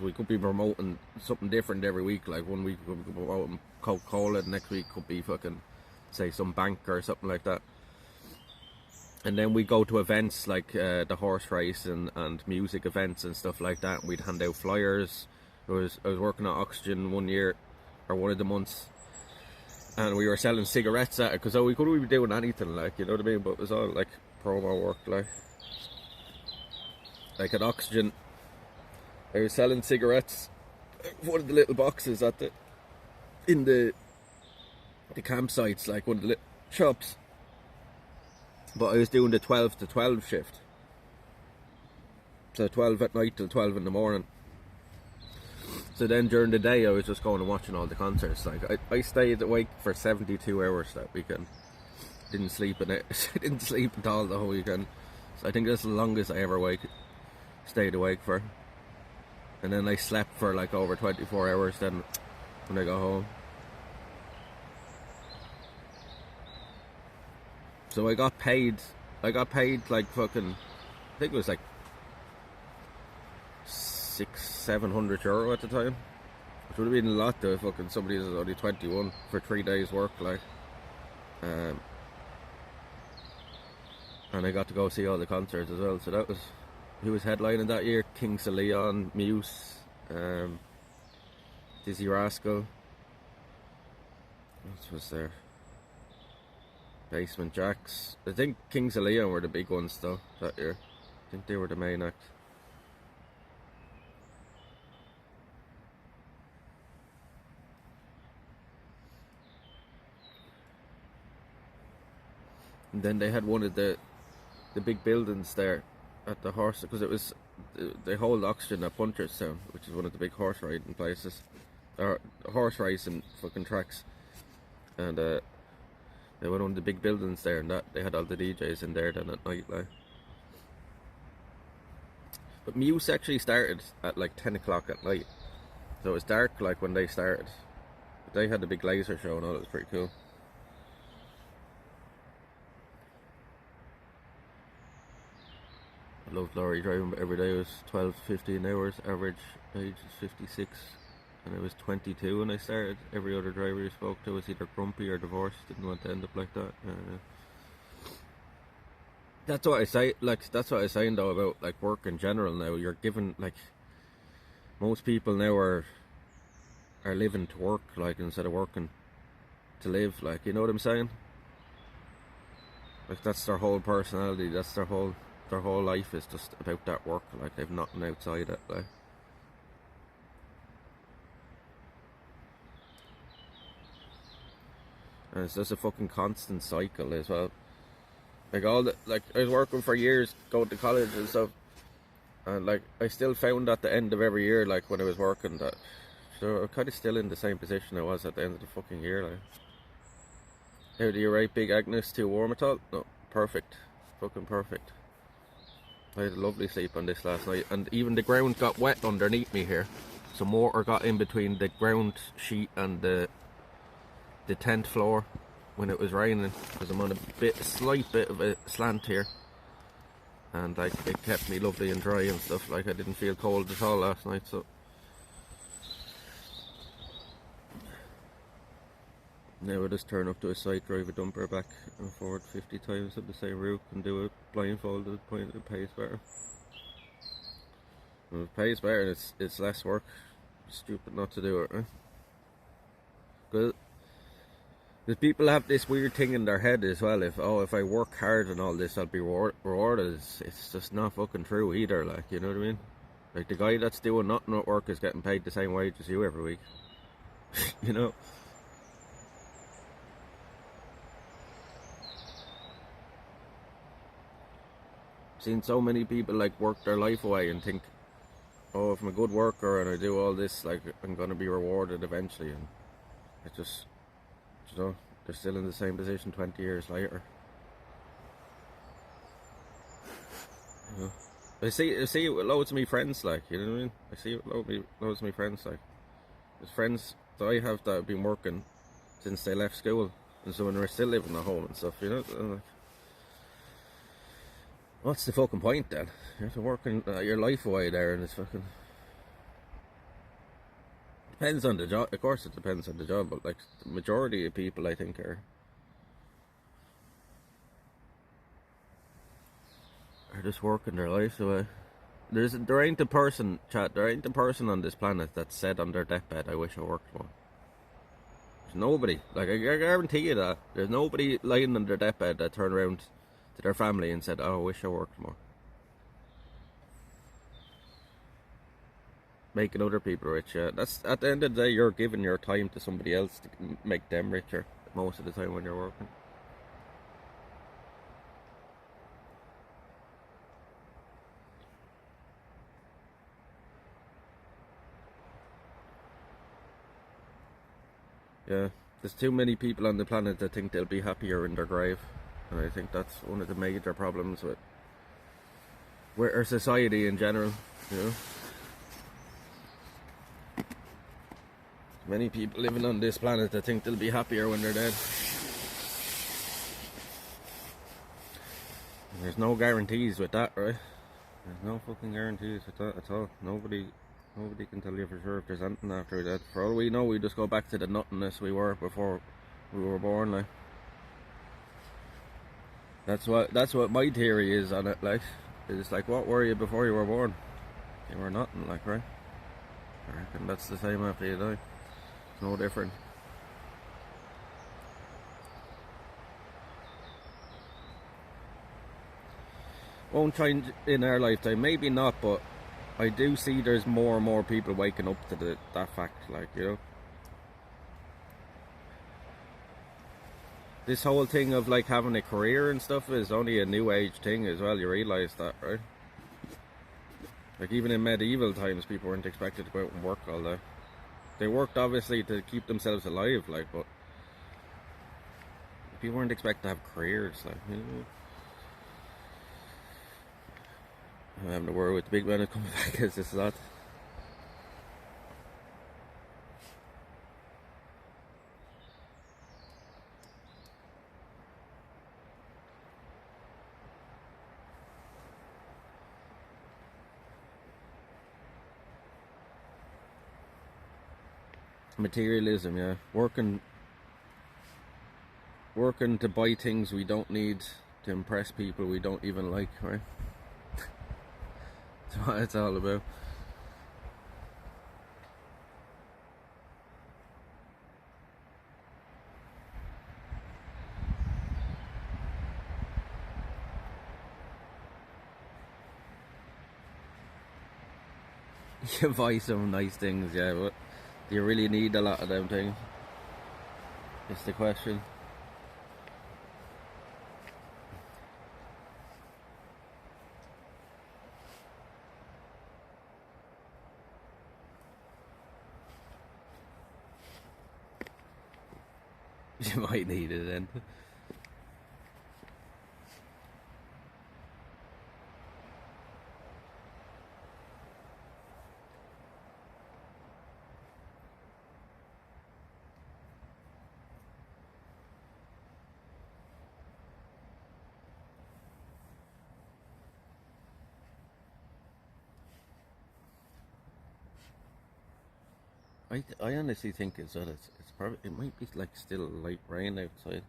Speaker 1: We could be promoting something different every week. Like, one week we could be promoting Coca-Cola, the next week could be fucking, say, some bank or something like that. And then we go to events like the horse race and music events and stuff like that, and we'd hand out flyers. I was working at Oxygen one year, or one of the months, and we were selling cigarettes at it, because we couldn't be doing anything, like, you know what I mean, but it was all like promo work, like at Oxygen, I was selling cigarettes, one of the little boxes in the campsites, like one of the little shops. But I was doing the 12 to 12 shift. So 12 at night till 12 in the morning. So then during the day I was just going and watching all the concerts. Like, I stayed awake for 72 hours that weekend. Didn't sleep in it. I didn't sleep at all the whole weekend. So I think that's the longest I ever stayed awake for. And then I slept for like over 24 hours then when I got home. So I got paid like fucking, I think it was like 600-700 euro at the time, which would have been a lot to fucking somebody who's only 21 for 3 days work, like. And I got to go see all the concerts as well, so that was, who was headlining that year? Kings of Leon, Muse, Dizzy Rascal. What was there? Basement Jacks. I think Kings of Leon were the big ones though that year. I think they were the main act. And then they had one of the big buildings there at the horse, because it was, they hold Oxygen at Punchestown, which is one of the big horse riding places, or horse racing fucking tracks. And they went on the big buildings there, and that they had all the DJs in there then at night, like. But Muse actually started at like 10 o'clock at night. So it was dark like when they started. But they had a big laser show and all, it was pretty cool. I loved lorry driving, but every day was 12 to 15 hours. Average age is 56. And I was 22 when I started. Every other driver you spoke to was either grumpy or divorced. Didn't want to end up like that. That's what I say. Like, that's what I was saying though about like work in general. Now you're given, like, most people now are living to work, like, instead of working to live. Like, you know what I'm saying? Like, that's their whole personality. That's their whole life is just about that work. Like, they've nothing outside it. Like. And it's just a fucking constant cycle as well. Like like I was working for years, going to college and stuff, and like I still found at the end of every year, like when I was working, that so I'm kind of still in the same position I was at the end of the fucking year. Like, how do you rate Big Agnes too warm at all? No, perfect, fucking perfect. I had a lovely sleep on this last night, and even the ground got wet underneath me here. Some water got in between the ground sheet and the tent floor when it was raining, because I'm on a slight bit of a slant here, and like it kept me lovely and dry and stuff. Like, I didn't feel cold at all last night. So now I just turn up to a site, drive a dumper back and forward 50 times up the same route, and do it blindfolded. The point it pays better. And it pays better, and it's less work. It's stupid not to do it, right? Because people have this weird thing in their head as well. If I work hard and all this, I'll be rewarded. It's just not fucking true either. Like, you know what I mean? Like, the guy that's doing nothing at work is getting paid the same wage as you every week. You know? Seen so many people like work their life away and think, oh, if I'm a good worker and I do all this, like, I'm gonna be rewarded eventually. And it just, you know, they're still in the same position 20 years later. You know? I see it with loads of my friends, like, you know what I mean? I see it with loads of my friends, like, there's friends that I have that have been working since they left school, and so when they're still living at home and stuff, you know. And like, what's the fucking point then? You have to work your life away there, and it's fucking. Depends on the job, of course it depends on the job, but like the majority of people, I think, are just working their lives away. There ain't a person on this planet that said on their deathbed, I wish I worked more. There's nobody. Like, I guarantee you that. There's nobody lying on their deathbed that turned around to their family and said, oh, I wish I worked more. Making other people rich, yeah. That's, at the end of the day, you're giving your time to somebody else to make them richer most of the time when you're working. Yeah, there's too many people on the planet that think they'll be happier in their grave, and I think that's one of the major problems with our society in general, you know. Many people living on this planet that think they'll be happier when they're dead. And there's no guarantees with that, right? There's no fucking guarantees with that at all. Nobody can tell you for sure if there's anything after that. For all we know, we just go back to the nothingness we were before we were born, like. That's what my theory is on it, like. It's like, what were you before you were born? You were nothing, like, right? I reckon that's the same after you die. It's no different. Won't change in our lifetime, maybe not, but I do see there's more and more people waking up to that fact, like, you know. This whole thing of like having a career and stuff is only a new age thing as well, you realise that, right? Like, even in medieval times, people weren't expected to go out and work all day. They worked obviously to keep themselves alive, like, but people weren't expected to have careers, like, you know. I'm having to worry with the big man coming back as this lot. Materialism, yeah. Working to buy things we don't need to impress people we don't even like, right? That's what it's all about. You buy some nice things, yeah, but do you really need a lot of them things? It's the question. You might need it then. I honestly think it's that it's probably, it might be like still light rain outside.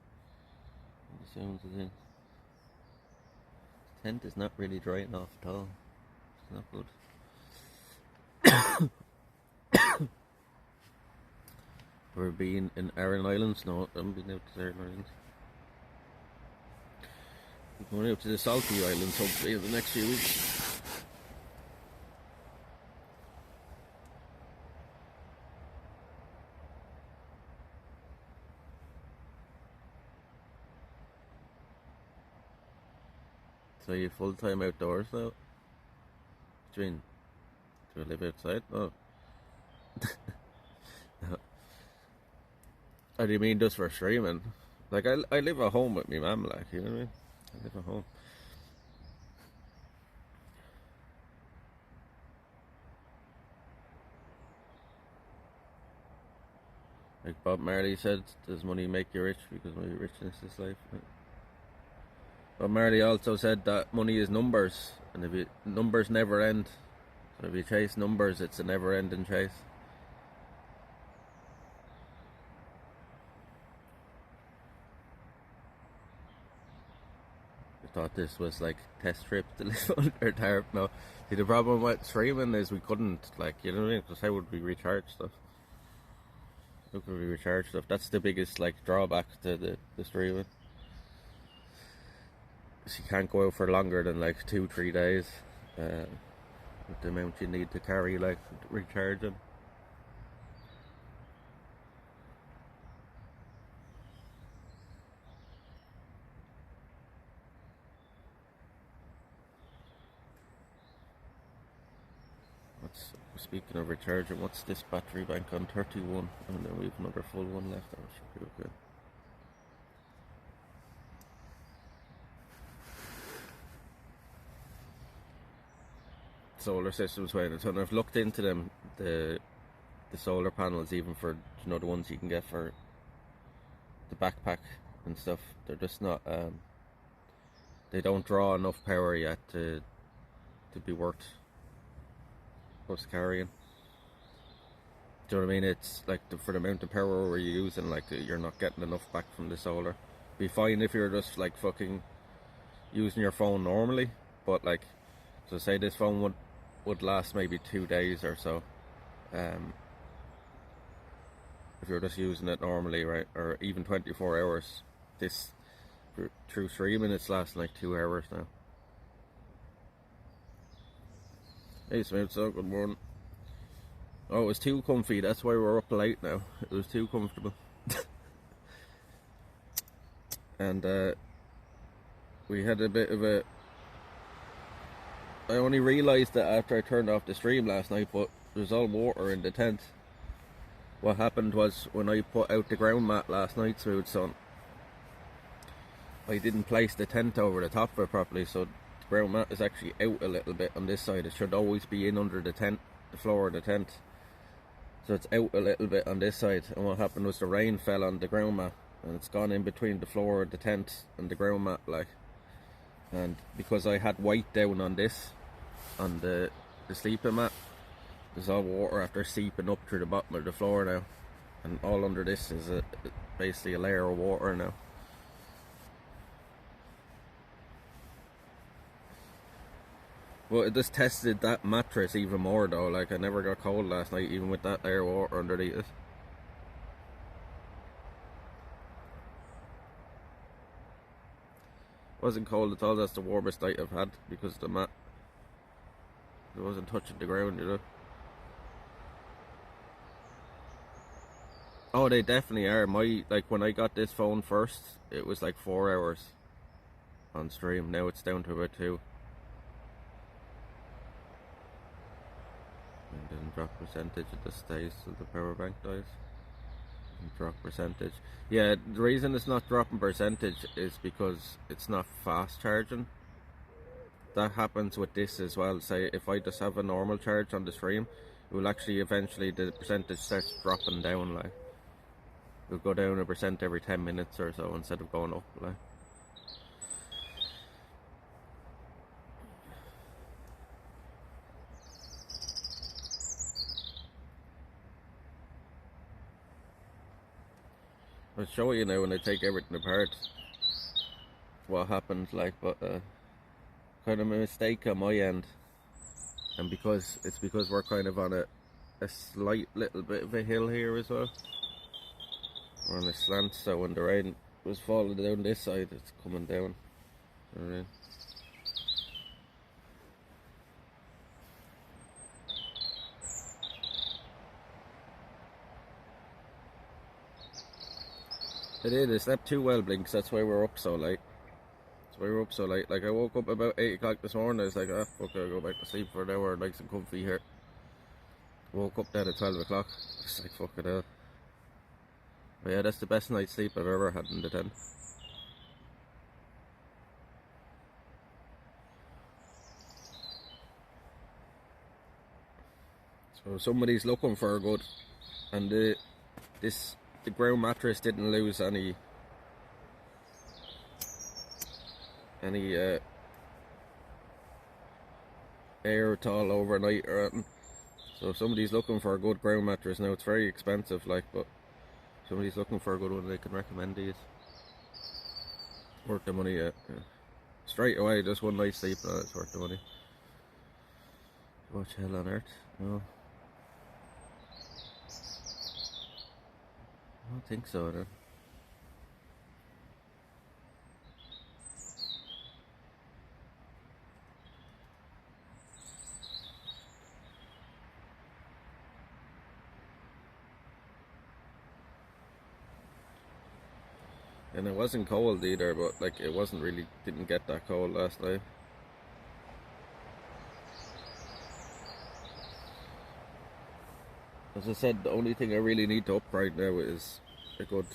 Speaker 1: The sounds is in. The tent is not really drying off at all. It's not good. We're being in Aran Islands. No, I'm being out to Aran Islands. We're going out to the Salty Islands hopefully in the next few weeks. So you full time outdoors now? What do you mean? Do you live outside? Oh. No. Or do you mean just for streaming? Like I live at home with me mum, like, you know what I mean? I live at home. Like Bob Marley said, does money make you rich? Because my richness is life. Bob Marley also said that money is numbers, and if numbers never end. So if you chase numbers, it's a never-ending chase. I thought this was like test trip to live under tarp. No, see the problem with streaming is we couldn't, like, you know what I mean? Because how would we recharge stuff? How could we recharge stuff? That's the biggest like drawback to the streaming. So you can't go out for longer than like 2-3 days. With the amount you need to carry, like, recharging. Speaking of recharging, what's this battery bank on? 31, and then we have another full one left. That should be okay. Solar systems weighing a ton. I've looked into them, the solar panels, even for, you know, the ones you can get for the backpack and stuff. They're just not they don't draw enough power yet to be worth us carrying. Do you know what I mean? It's like for the amount of power we're using, like, you're not getting enough back from the solar. Be fine if you're just like fucking using your phone normally, but like, so say this phone would last maybe 2 days or so. If you're just using it normally, right, or even 24 hours. This, through streaming, it's lasting like 2 hours now. Hey Smith, so good morning. Oh, it was too comfy, that's why we're up late now. It was too comfortable. And we had a bit of a... I only realised that after I turned off the stream last night, but there was all water in the tent. What happened was, when I put out the ground mat last night, Smooth Sun, I didn't place the tent over the top of it properly, so ground mat is actually out a little bit on this side. It should always be in under the tent, the floor of the tent. So it's out a little bit on this side, and what happened was the rain fell on the ground mat, and it's gone in between the floor of the tent and the ground mat, like. And because I had white down on this, on the sleeping mat, there's all water after seeping up through the bottom of the floor now, and all under this is basically a layer of water now. Well, it just tested that mattress even more though, like I never got cold last night even with that layer of water underneath it. Wasn't cold at all, that's the warmest night I've had because the mat, it wasn't touching the ground, you know. Oh, they definitely are. Like when I got this phone first, it was like 4 hours on stream. Now it's down to about 2. And then drop percentage, it just stays till the power bank dies. And drop percentage. Yeah, the reason it's not dropping percentage is because it's not fast charging. That happens with this as well. Say if I just have a normal charge on the stream, it will actually eventually, the percentage starts dropping down, like. It'll go down 1% every 10 minutes or so instead of going up, like. I'll show you now when I take everything apart what happened, like, but kind of a mistake on my end, and because we're kind of on a slight little bit of a hill here as well. We're on a slant, so when the rain was falling down this side, it's coming down. You know what I mean? I did. I slept too well, Blinks. That's why we're up so late. That's why we're up so late. Like I woke up about 8 o'clock this morning. I was like, ah, fuck, I'll go back to sleep for an hour, nice and comfy here. Woke up then at 12 o'clock. It's like, fuck it out. But yeah, that's the best night's sleep I've ever had in the tent. So somebody's looking for a good, and the ground mattress didn't lose any air at all overnight or anything. So if somebody's looking for a good ground mattress, now it's very expensive, like, but if somebody's looking for a good one, they can recommend these. Worth the money, yeah. Straight away, just one night's sleep, it's worth the money. Watch Hell on Earth, no. I don't think so, no. And it wasn't cold either, but like it wasn't really, didn't get that cold last night. As I said, the only thing I really need to upgrade now is a good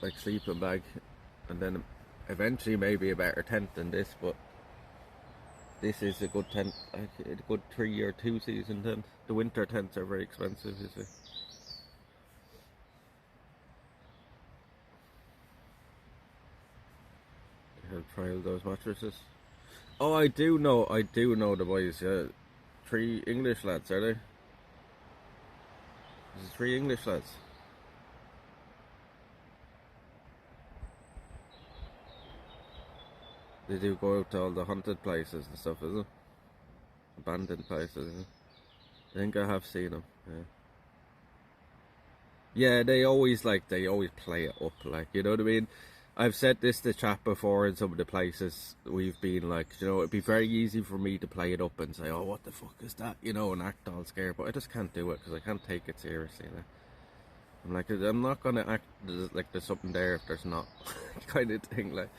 Speaker 1: like sleeping bag, and then eventually maybe a better tent than this, but this is a good tent, like a good 3 or 2 season tent. The winter tents are very expensive, you see. I'll trial those mattresses. Oh, I do know the boys, yeah. 3 English lads, are they? Is it 3 English lads? They do go out to all the haunted places and stuff, is it? Abandoned places, is it? I think I have seen them, yeah. Yeah, they always play it up, like, you know what I mean? I've said this to chat before in some of the places we've been, like, you know, it'd be very easy for me to play it up and say, oh, what the fuck is that, you know, and act all scared, but I just can't do it because I can't take it seriously, you know? I'm like, I'm not gonna act like there's something there if there's not, kind of thing, like.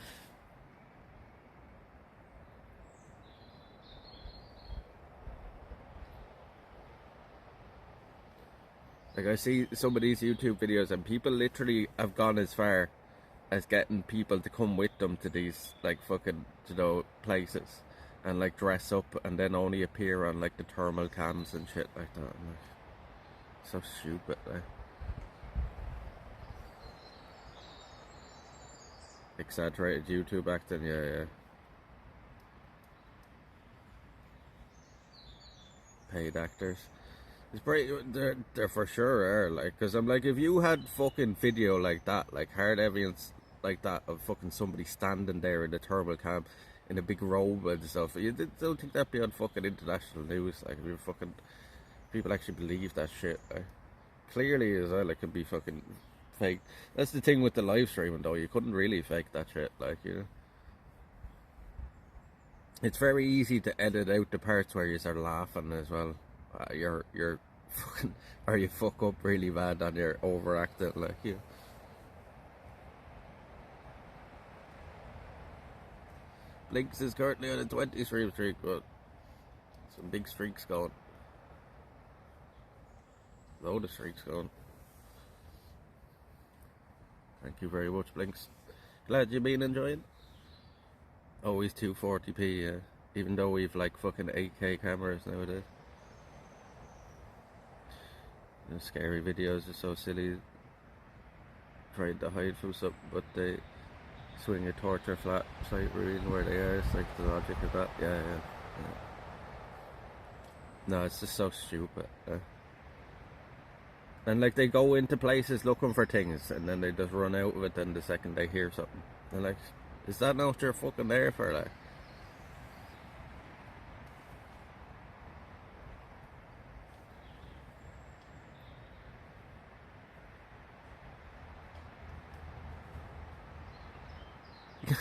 Speaker 1: Like, I see some of these YouTube videos and people literally have gone as far as getting people to come with them to these, like, fucking, you know, places. and like dress up and then only appear on like the thermal cams and shit like that. I'm like, so stupid. Like, exaggerated YouTube acting, yeah. Paid actors. It's pretty. They're for sure are like, because I'm like, if you had fucking video like that, like hard evidence like that of fucking somebody standing there in the thermal cam in a big robe and stuff, you don't think that'd be on fucking international news? Like, if you fucking people actually believe that shit. Like, clearly as well, it can be fucking fake. That's the thing with the live streaming though. You couldn't really fake that shit. Like, you know. It's very easy to edit out the parts where you start laughing as well. You're fucking, or you fuck up really bad and you're overacting, like, you. Blinks is currently on a 20 streak, but some big streaks going. Load of streaks going. Thank you very much, Blinks. Glad you've been enjoying. Always 240p, yeah. Even though we've like fucking 8K cameras nowadays. You know, scary videos are so silly. Trying to hide from something, but they swing a torch or flat sight reveal where they are. It's like the logic of that. Yeah. No, it's just so stupid. And like, they go into places looking for things and then they just run out of it then the second they hear something. And like, is that not what you're fucking there for, like?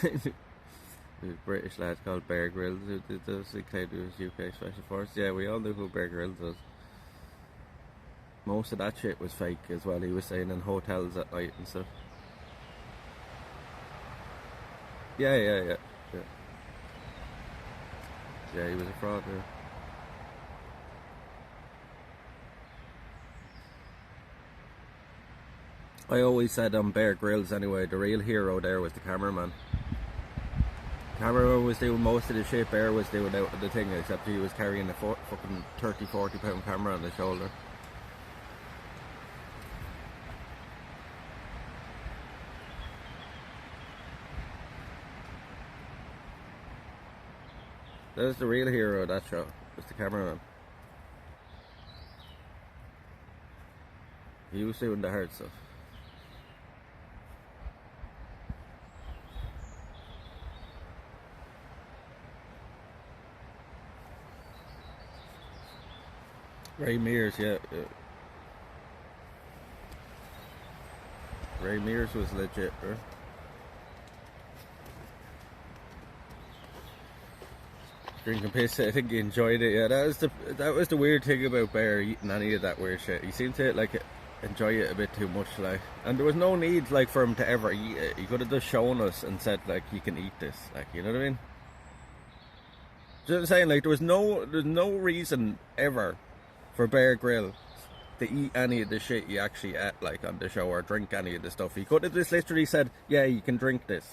Speaker 1: There's a British lad called Bear Grylls who does he claim he was UK Special Force. Yeah, we all knew who Bear Grylls was. Most of that shit was fake as well. He was staying in hotels at night and stuff. Yeah. Yeah, he was a fraud, yeah. I always said on Bear Grylls anyway, the real hero there was the cameraman. Cameraman was doing most of the shit, Bear was doing out of the thing, except he was carrying a fucking 30-40 pound camera on his shoulder. That was the real hero of that show, was the cameraman. He was doing the hard stuff. Ray Mears, yeah. Ray Mears was legit, right? Drinking piss, I think he enjoyed it. Yeah, that was the weird thing about Bear eating any of that weird shit. He seemed to like enjoy it a bit too much, like, and there was no need like for him to ever eat it. He could have just shown us and said like, you can eat this, like, you know what I mean? Just saying, like, there's no reason ever for Bear Grylls to eat any of the shit he actually ate, like, on the show, or drink any of the stuff. He could have just literally said, yeah, you can drink this,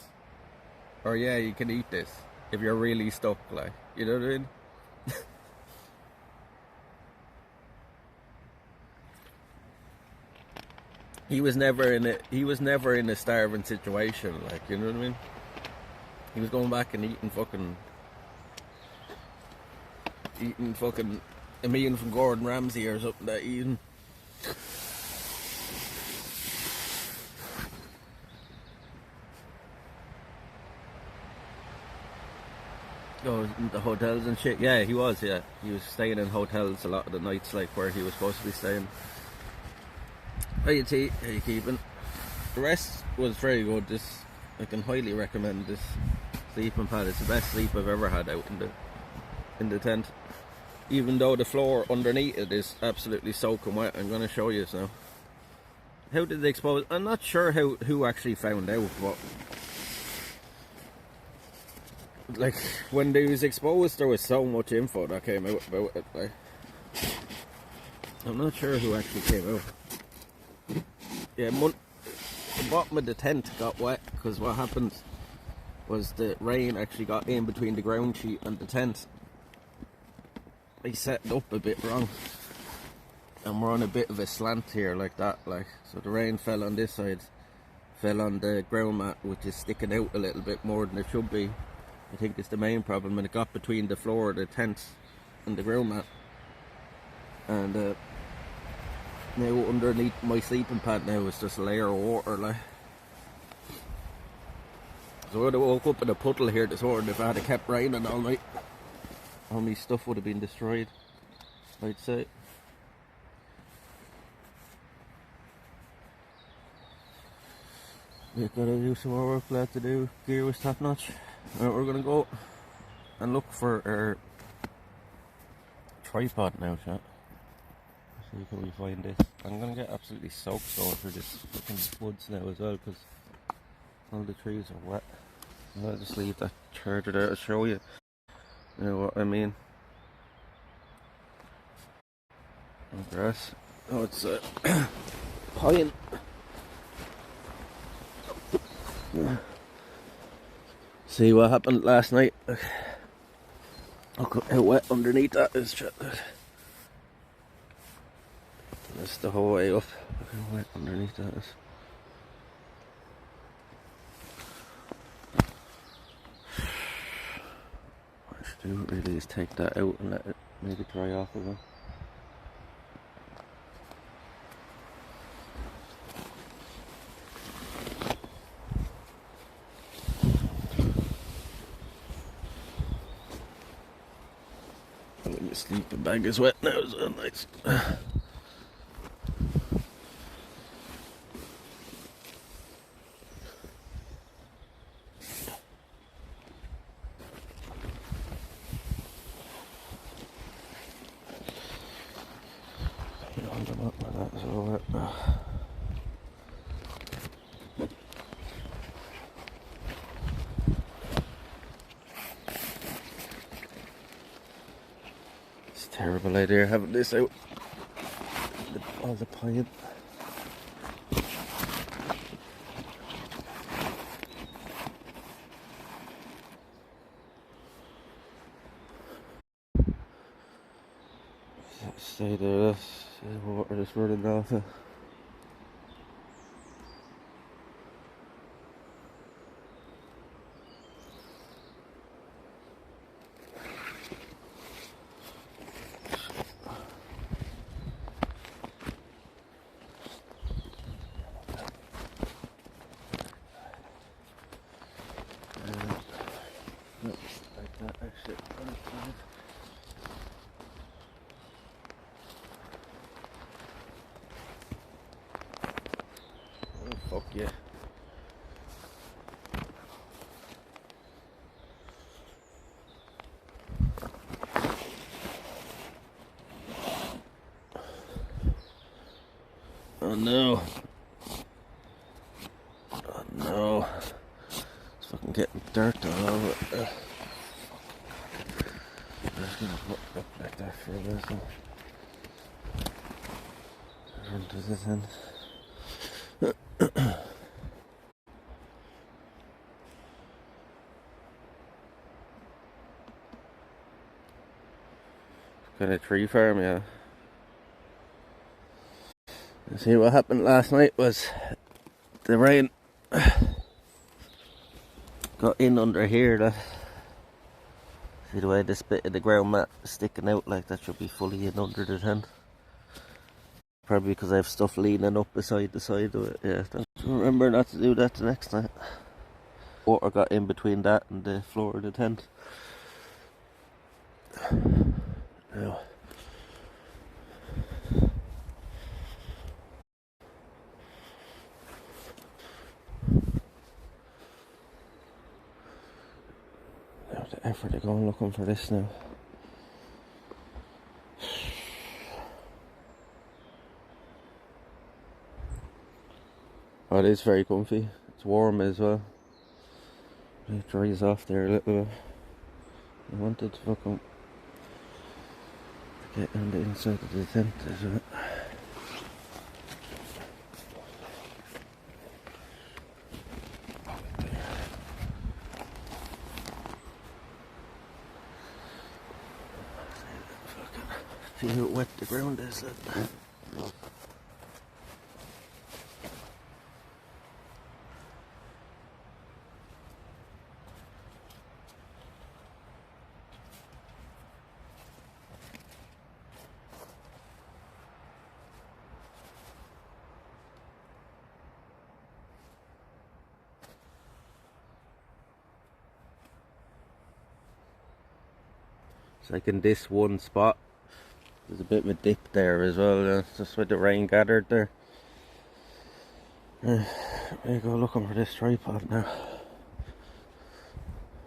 Speaker 1: or yeah, you can eat this if you're really stuck, like, you know what I mean? He was never in a starving situation, like, you know what I mean? He was going back and eating fucking a meal from Gordon Ramsay or something that eating. Oh, the hotels and shit. Yeah, he was. Yeah, he was staying in hotels a lot of the nights, like where he was supposed to be staying. How you tea? How you keeping? The rest was very good. I can highly recommend this sleeping pad. It's the best sleep I've ever had out in the tent. Even though the floor underneath it is absolutely soaking wet. I'm going to show you now. How did they expose? I'm not sure who actually found out, but like, when they was exposed, there was so much info that came out about it. Like, I'm not sure who actually came out. Yeah, the bottom of the tent got wet because what happens was the rain actually got in between the ground sheet and the tent. I set it up a bit wrong, and we're on a bit of a slant here like that, like, so the rain fell on this side, fell on the ground mat, which is sticking out a little bit more than it should be. I think it's the main problem, and it got between the floor of the tent and the ground mat. And now underneath my sleeping pad now is just a layer of water, like. So I would have woke up in a puddle here this morning if it had kept raining all night. All my stuff would have been destroyed, I'd say. We've got to do some more work, glad to do. Gear was top notch. We're going to go and look for our tripod now, chat. See can we find this. I'm going to get absolutely soaked going through this fucking woods now as well, because all the trees are wet. I'll just leave that charger there to show you. You know what I mean? And grass. Oh, it's pine. See what happened last night. Look how wet underneath that is. That's the whole way up. Look how wet underneath that is. What I should do really is take that out and let it maybe dry off a bit. The sleeping bag is wet now, so nice. Terrible idea having this out. All the pine. Stay there, that's the water just running off it. Like that, actually. Oh, fuck yeah. Oh no. Oh no. It's fucking getting dirt all over it. I'm just gonna put it up like that for a bit. So run to this end. Kind of tree farm, yeah. You see what happened last night was the rain got in under here. That, see the way this bit of the ground mat is sticking out, like that should be fully in under the tent. Probably because I have stuff leaning up beside the side of it. Yeah, remember not to do that the next night. Water got in between that and the floor of the tent. Now, the effort to go and looking for this now. Oh, it is very comfy. It's warm as well. It dries off there a little bit. I wanted to fucking get on the inside of the tent as well. See how wet the ground is. It's like in this one spot, there's a bit of a dip there as well, just where the rain gathered there. There you go, looking for this tripod now.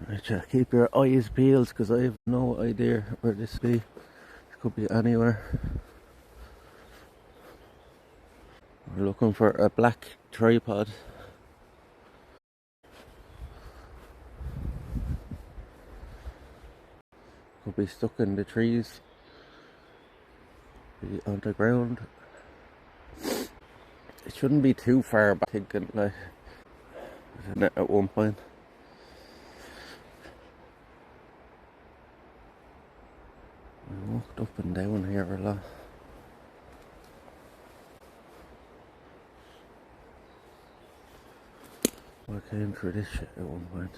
Speaker 1: Right, keep your eyes peeled because I have no idea where this be. It could be anywhere. We're looking for a black tripod. Could be stuck in the trees. Be on the ground. It shouldn't be too far back, thinking like at one point. I walked up and down here a lot. I came through this shit at one point.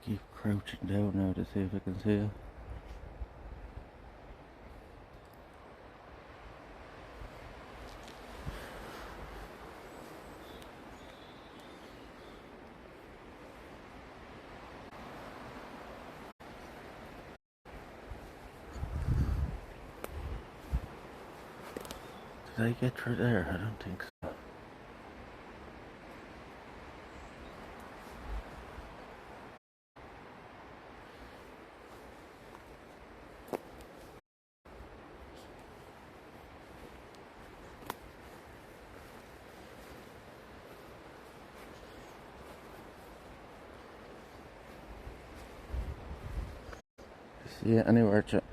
Speaker 1: Keep crouching down now to see if I can see it. Did I get through there? I don't think so. See it anywhere, chat.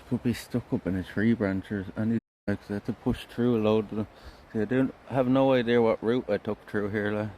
Speaker 1: Could be stuck up in a tree branch or anything, like I had to push through a load of them. See, I have no idea what route I took through here, like.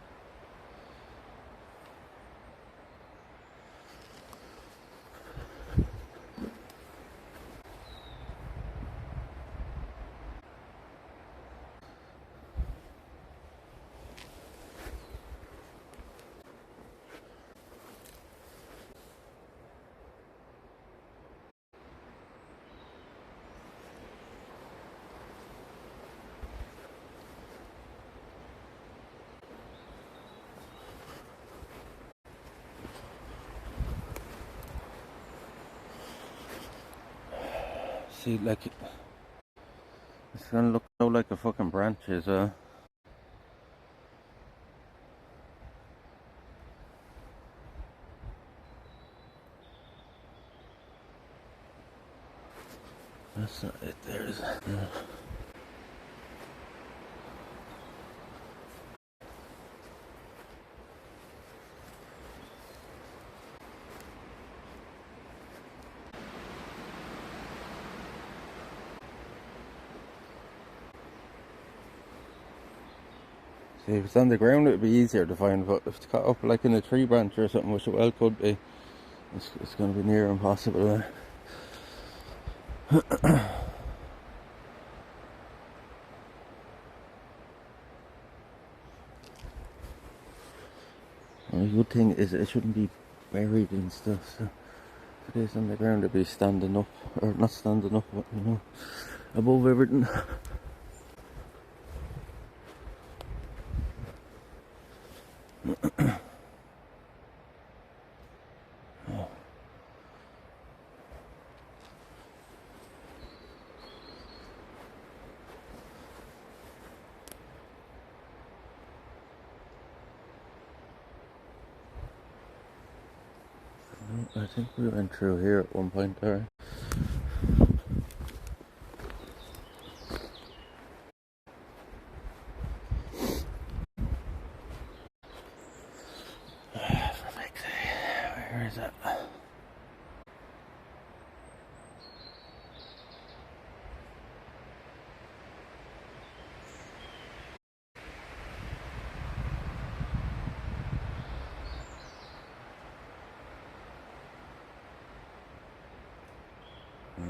Speaker 1: See, like, it's gonna look so like a fucking branch as well. That's not it, there's... Yeah. See, if it's on the ground, it would be easier to find, but if it's caught up like in a tree branch or something, which it well could be, it's going to be near impossible. The good thing is it shouldn't be buried and stuff, so if it is on the ground it'll be standing up, or not standing up, but you know, above everything. I think we went through here at one point there. For fuck's sake, where is it?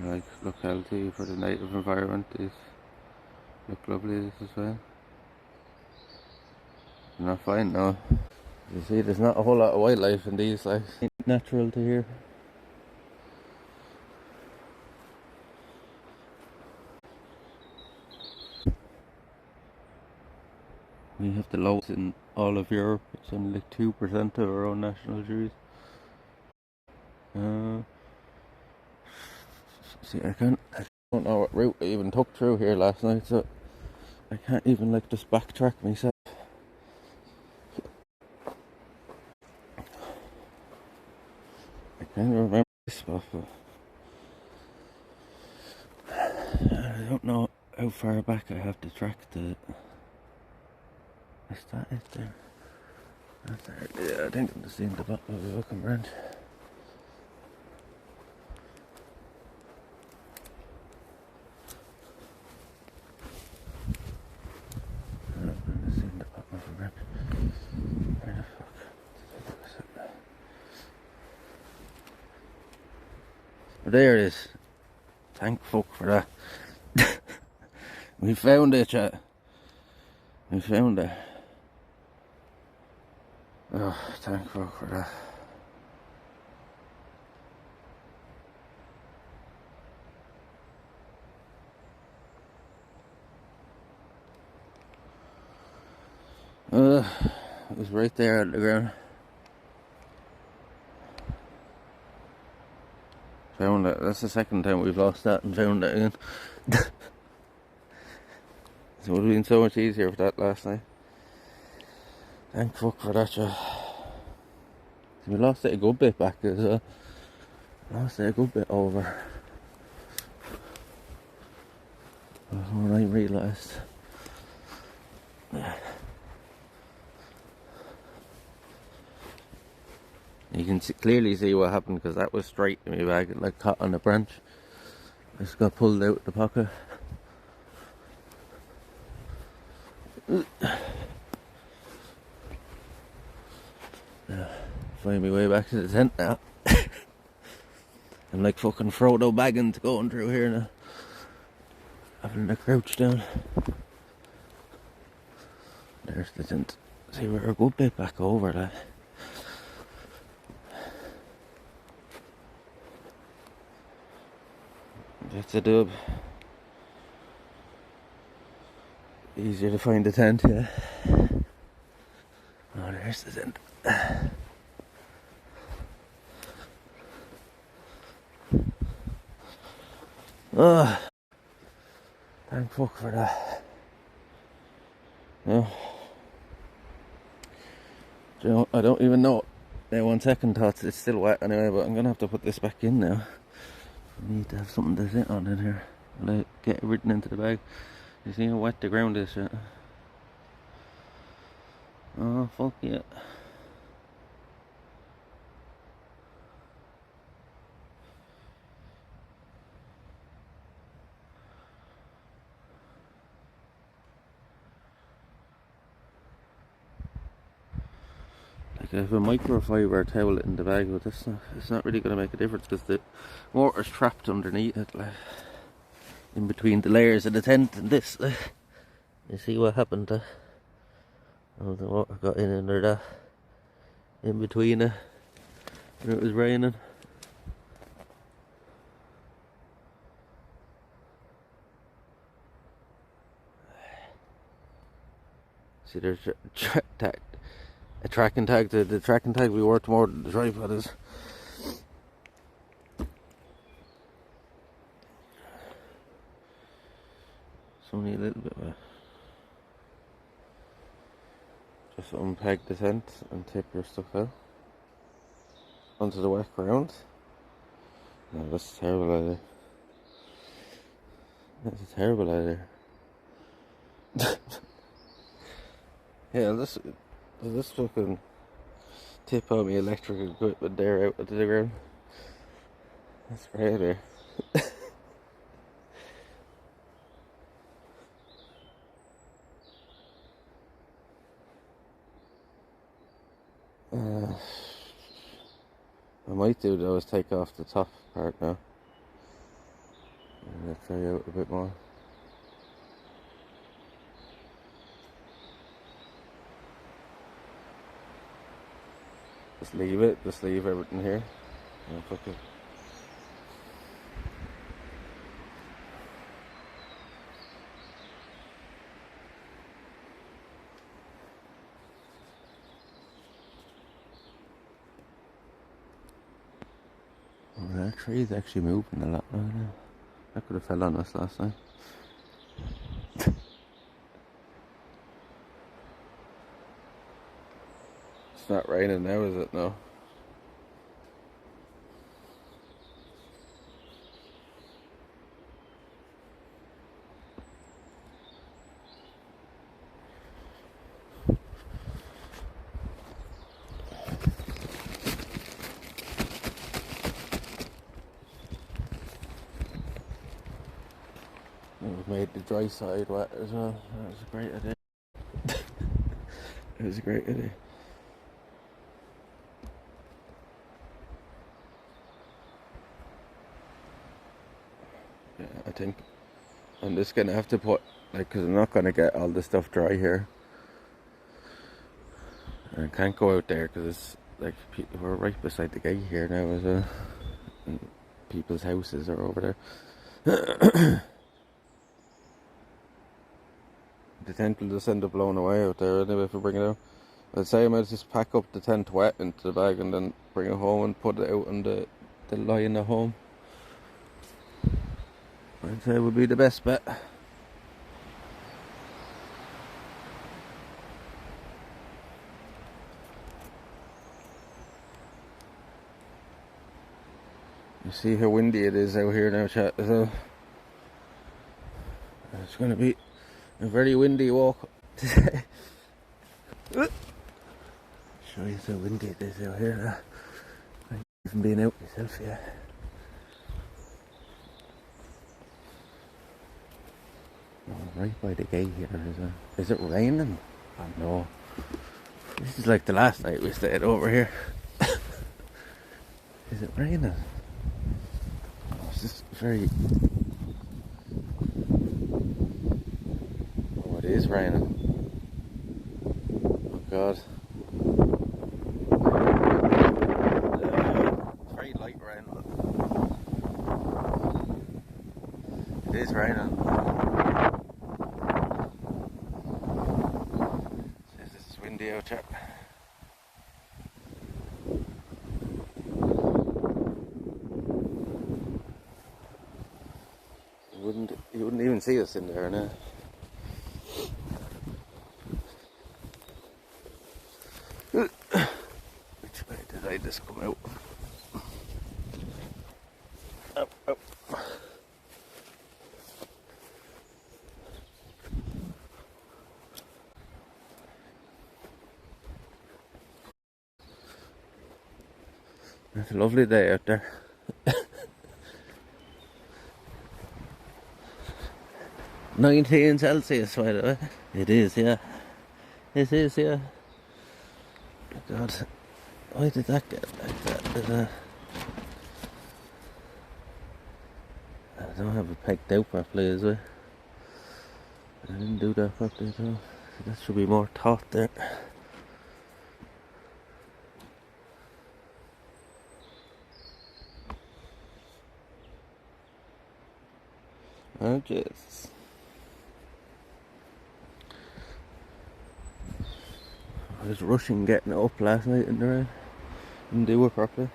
Speaker 1: Like locality for the native environment is look lovely this as well. Not fine now. You see, there's not a whole lot of wildlife in these, like natural to here. We have the lowest in all of Europe. It's only like 2% of our own national trees. See, I don't know what route I even took through here last night, so I can't even like just backtrack myself. I can't remember this spot, but I don't know how far back I have to track to. Is that it there? That's there. Yeah, I think I'm just seeing the bottom of the fucking branch. There it is. Thank fuck for that. We found it, chat. We found it. Oh, thank fuck for that. It was right there on the ground. Found it. That's the second time we've lost that and found it again. It would have been so much easier for that last night. Thank fuck for that, yeah. We lost it a good bit back as well. Lost it a good bit over. That's when I realised. You can clearly see what happened because that was straight in my bag, like caught on a branch. I just got pulled out of the pocket. Find my way back to the tent now. I'm like fucking Frodo Baggins going through here now. Having to crouch down. There's the tent. See, we're a good bit back over that. That's a dub. Easier to find the tent, yeah. Oh, there's the tent. Oh, thank fuck for that. Yeah. Do you know, I don't even know. Now, on second thoughts, it's still wet anyway, but I'm gonna have to put this back in now. I need to have something to sit on in here. I'll get everything into the bag. You see how wet the ground is yet? Oh, fuck yeah. Like I have a microfiber towel in the bag, but it's not really going to make a difference because the water's trapped underneath it, like, in between the layers of the tent and this. Like, you see what happened? Oh, the water got in under that. in between it when it was raining. See, there's a tracking tag. The tracking tag will be worth more than the tripod is. It's only a little bit wet. Just unpeg the tent and tip your stuff out onto the wet ground. No, that's a terrible idea. That's a terrible idea. Yeah, I'll just fucking tip all my electric equipment there out into the ground. That's great there. I might do though is take off the top part now. And try out a bit more. Just leave it, just leave everything here. And fuck it. Oh, that tree's actually moving a lot now. I could have fell on us last time. It's not raining now, is it? No. We've made the dry side wet as well. That was a great idea. It was a great idea. Yeah, I think I'm just gonna have to put, like, because I'm not gonna get all the stuff dry here. And I can't go out there because it's like we're right beside the gate here now as well. And people's houses are over there. The tent will just end up blowing away out there anyway if we bring it out. I'd say I might just pack up the tent wet into the bag and then bring it home and put it out on the line at home. I'd say would be the best bet. You see how windy it is out here now, chat, as well. It's going to be a very windy walk today. Show you how windy it is out here now. I haven't been out myself yet. Oh, right by the gate here as well. Is it raining? Oh no. This is like the last night we stayed over here. Is it raining? Oh, it's just very... Oh, it is raining. Oh god. It's very light rain, but it is raining. This is windy out here. You wouldn't even see us in there now. Which way did I just come out? Up, up. It's a lovely day out there. 19 Celsius, by the way. It is, yeah. It is, yeah. God, why did that get like that? I don't have it pegged out properly as well. I didn't do that properly at all. So that should be more taut there. Oh, Jesus. I was rushing getting it up last night in the rain. Didn't do it properly.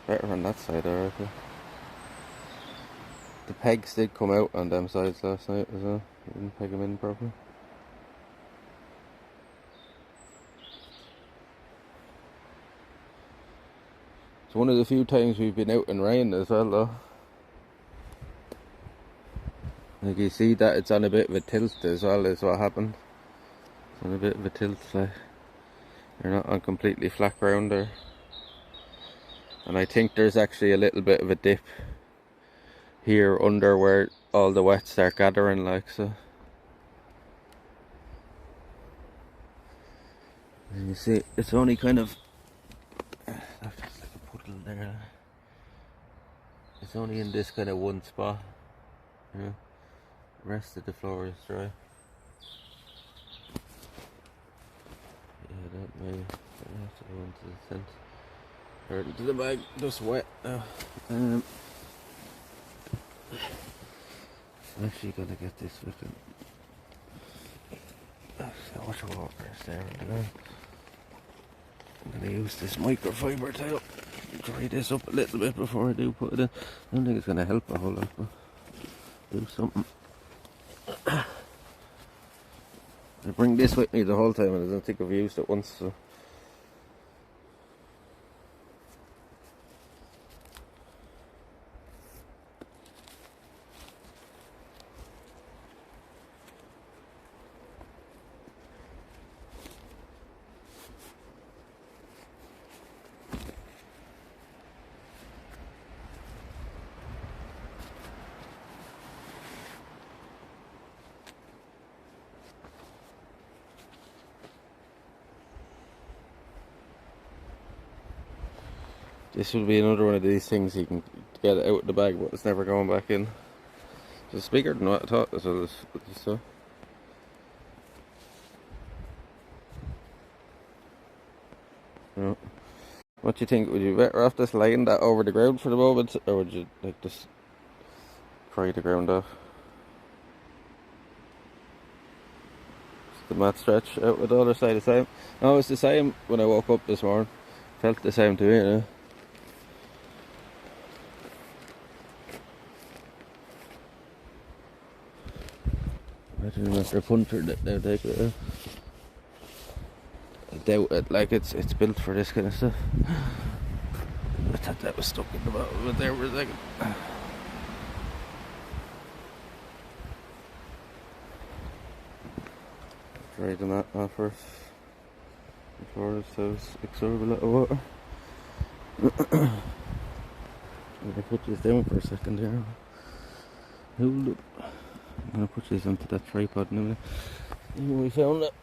Speaker 1: Better on that side, I reckon. The pegs did come out on them sides last night as well. Didn't peg them in properly. It's one of the few times we've been out in rain as well, though. Like you see that it's on a bit of a tilt as well, is what happened. It's on a bit of a tilt, like you're not on completely flat ground there. And I think there's actually a little bit of a dip here under where all the wet start gathering, like so. And you see, it's only kind of that's just like a puddle there. It's only in this kind of one spot, you know. The rest of the floor is dry. Yeah, that may have to go into the tent or into the bag. Just wet now. I'm actually gonna get this fucking water there. I'm gonna use this microfiber towel. Dry this up a little bit before I do put it in. I don't think it's gonna help a whole lot, but do something. I bring this with me the whole time and I don't think I've used it once, so. This will be another one of these things you can get it out of the bag, but it's never going back in. It's bigger than what I thought as well. So. Yeah. What do you think? Would you be better off just laying that over the ground for the moment, or would you like just pry the ground off? Is the mat stretch out with the other side the same? No, it's the same when I woke up this morning. Felt the same to me, you know. I don't know if they're puntered it now, take it. I doubt it, like it's built for this kind of stuff. I thought that was stuck in the bottom of it there for a second. Dry the mat off first before it absorb a lot of water. I'm gonna put this down for a second here. Hold up. I'm gonna put this onto that tripod now. We found it.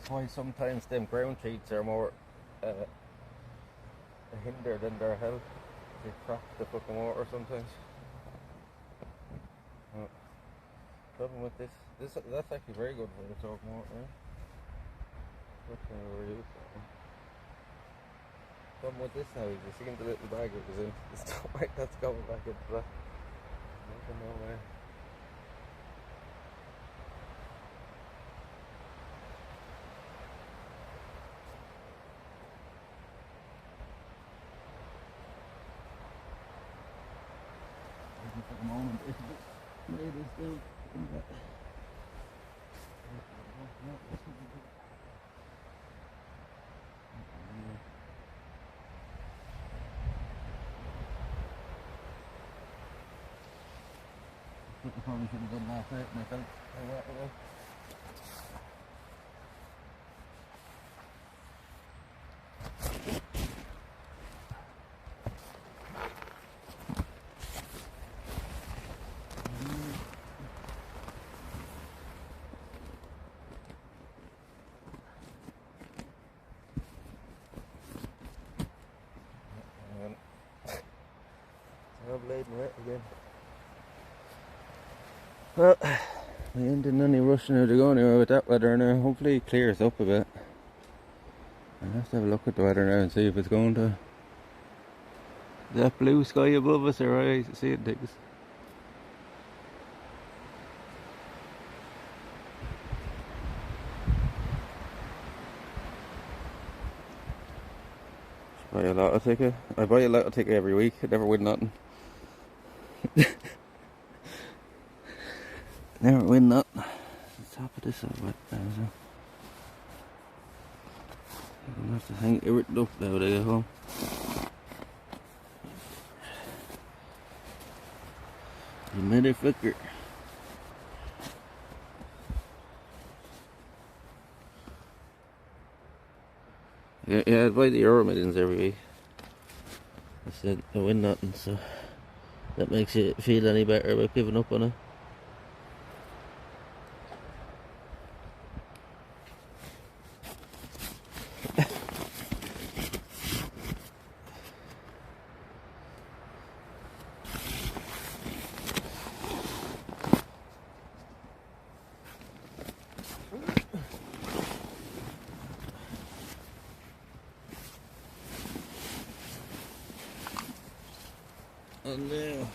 Speaker 1: That's why sometimes them ground sheets are more a hinder than their help. They crack the fucking water sometimes. Problem with that's actually very good for the soaking water. Right? That's kind of overused. Problem with this now is you see the little bag it was in. It's not like that's going back into that. Nothing nowhere. For the moment, it's a bit laid this down. I probably should have done last night myself. I'm laden wet again. Well, we ain't in any rush now to go anywhere with that weather now. Hopefully it clears up a bit. I'll have to have a look at the weather now and see if it's going to that blue sky above us or I see it things. Buy a lotto ticket. I buy a lotto ticket every week. I never win nothing. Never win nothing. The top of this is wet now, so I'm gonna have to hang it up now when I get home. You motherfucker. Yeah, I buy the Euro Millions every week. I said I win nothing, so that makes you feel any better about giving up on it. And now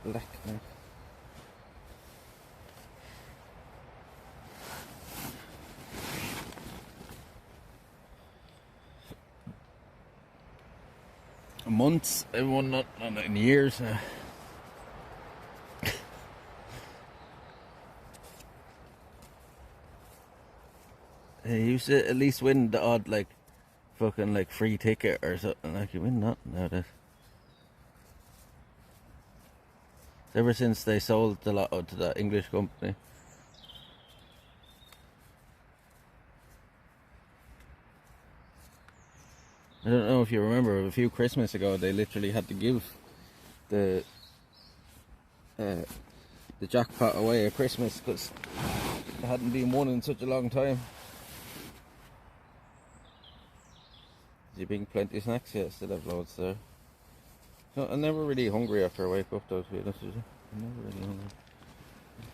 Speaker 1: black now. Months, everyone not in years. They used to at least win the odd like fucking like free ticket or something. Like you win nothing nowadays. Ever since they sold the lotto to that English company. I don't know if you remember, a few Christmas ago they literally had to give the jackpot away at Christmas because it hadn't been won in such a long time. Did you bring plenty of snacks? Yeah, still have loads there. So I'm never really hungry after I wake up though, to be honest with you. I'm never really hungry.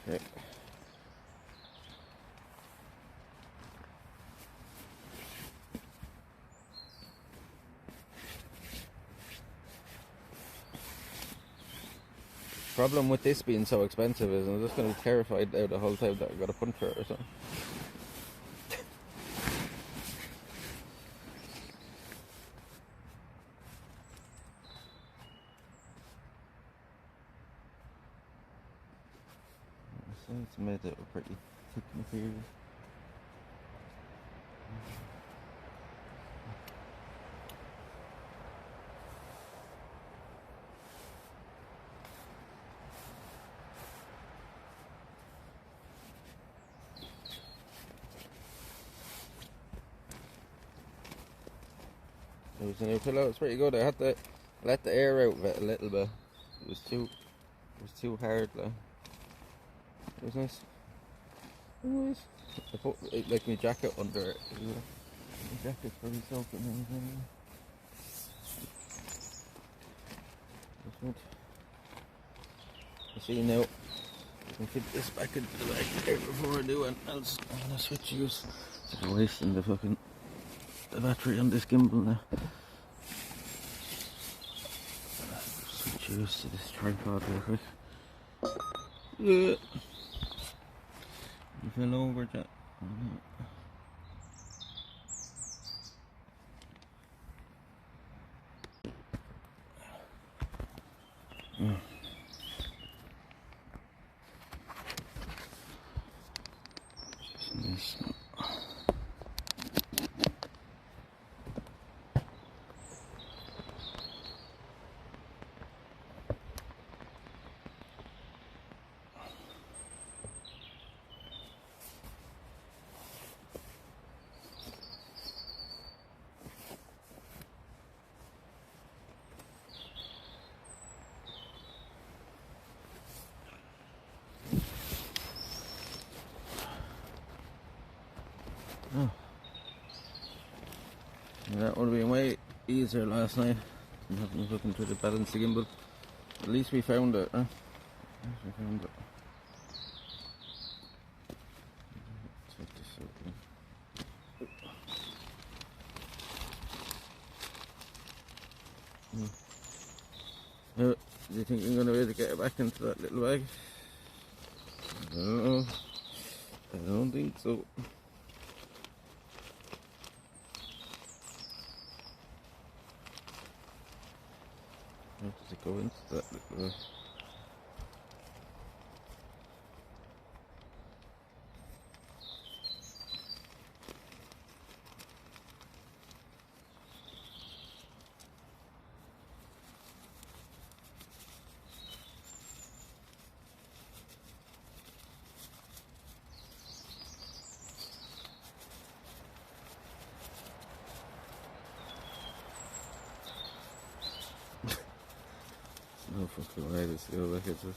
Speaker 1: Okay. Problem with this being so expensive is I'm just going to be terrified out the whole time that I've got to punch for it or something. So it's made out of pretty thick material. It was a new pillow. It's pretty good. I had to let the air out of it a little bit. It was too hard. Like. It was nice. It was. I put like my jacket under it. My jacket's pretty soaking and everything. That's good. I see now. I can fit this back into the bag there before I do anything else. I'm gonna switch use. I'm wasting the battery on this gimbal now. Switch use to this tripod real quick. Yeah. You fell over, Jack. Oh. That would have been way easier last night than having to look into the balance the gimbal. At least we found it, huh? At least we found it. Take this out. Now, do you think I'm going to be able to get it back into that little bag? I don't know. I don't think so. How does it go into that little... No fucking way to see all that hits us.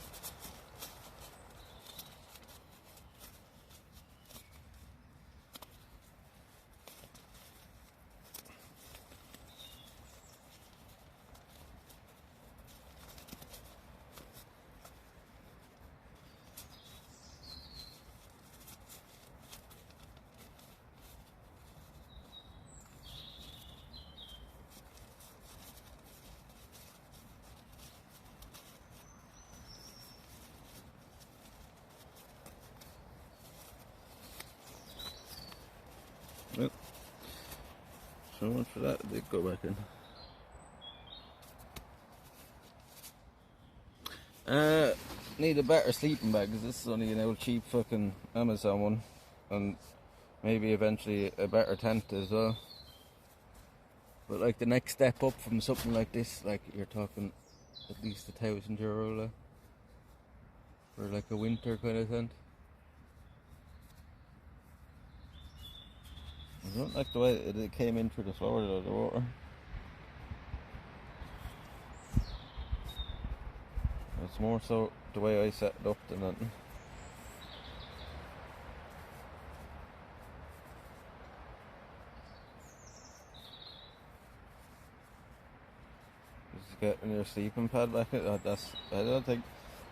Speaker 1: Well, so much for that. It did go back in. Need a better sleeping bag because this is only an old cheap fucking Amazon one, and maybe eventually a better tent as well. But like the next step up from something like this, like you're talking at least €1,000 like, for like a winter kind of tent. I don't like the way it came in through the floor of the water. It's more so the way I set it up than nothing. Just getting your sleeping pad back. I don't think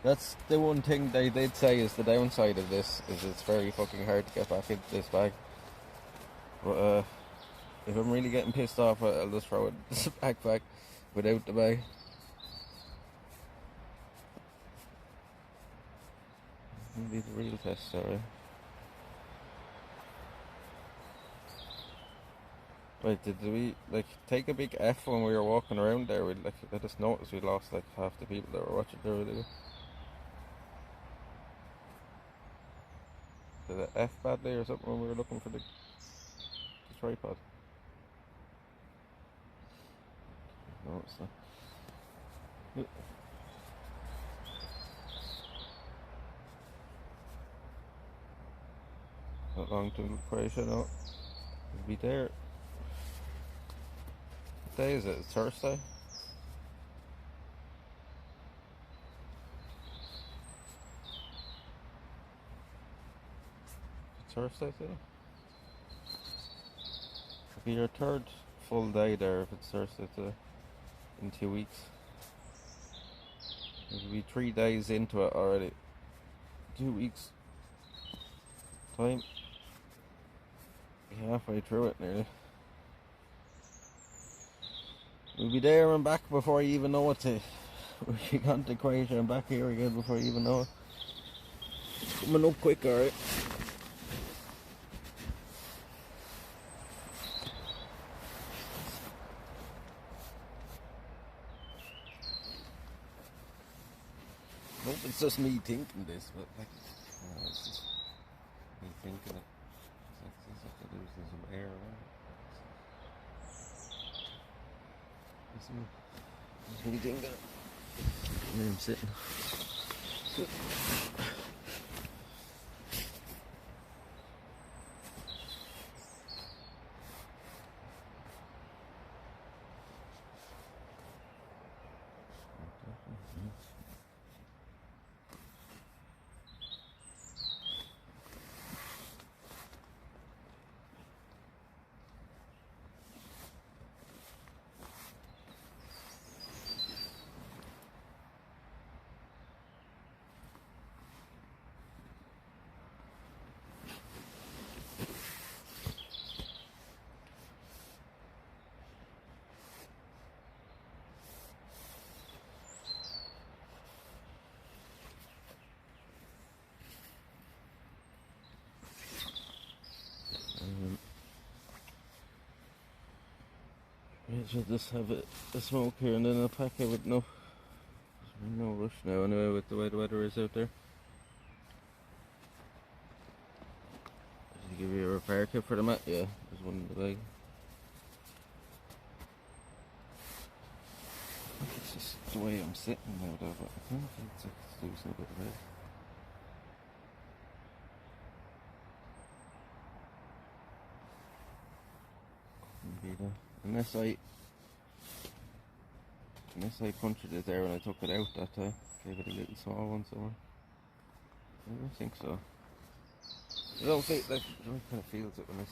Speaker 1: that's the one thing they did say is the downside of this is it's very fucking hard to get back into this bag. But if I'm really getting pissed off, I'll just throw it in the backpack without the bag. Maybe the real test, sorry. Wait, did we like take a big F when we were walking around there? I just noticed we lost like half the people that were watching the video. Did it F badly or something when we were looking for the tripod? No, it's not. Not long to Croatia, no. We'll be there. What day is it? It's Thursday? It's Thursday today? It'll be your third full day there if it's Thursday today. In 2 weeks. It'll be 3 days into it already. 2 weeks. Time. Halfway through it nearly. We'll be there and back before you even know it. We'll be gone to Croatia and back here again before you even know it. It's coming up quick, alright. Nope, it's just me thinking this, but like, it's just me thinking it. It's like they're losing some air around. It's me thinking it. Where I'm sitting. I should just have a smoke here and then I'll pack it with no rush now anyway with the way the weather is out there. Did I give you a repair kit for the mat? Yeah, there's one in the bag. I think it's just the way I'm sitting now though, but I don't think it's losing a bit of it. Couldn't be there. Unless I punctured it there when I took it out that time. Gave it a little small one somewhere. I don't think so. I don't think like it kind of feels it when I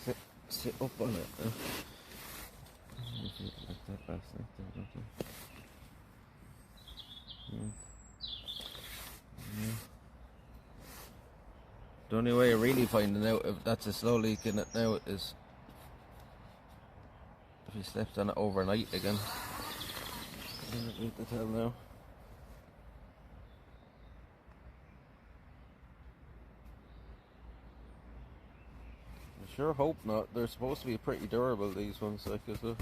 Speaker 1: sit up on it. I don't feel it like that last night though, don't I? Yeah. The only way of really finding out if that's a slow leak in it now is if you slept on it overnight again. I don't know what to tell now. I sure hope not. They're supposed to be pretty durable, these ones, like as well.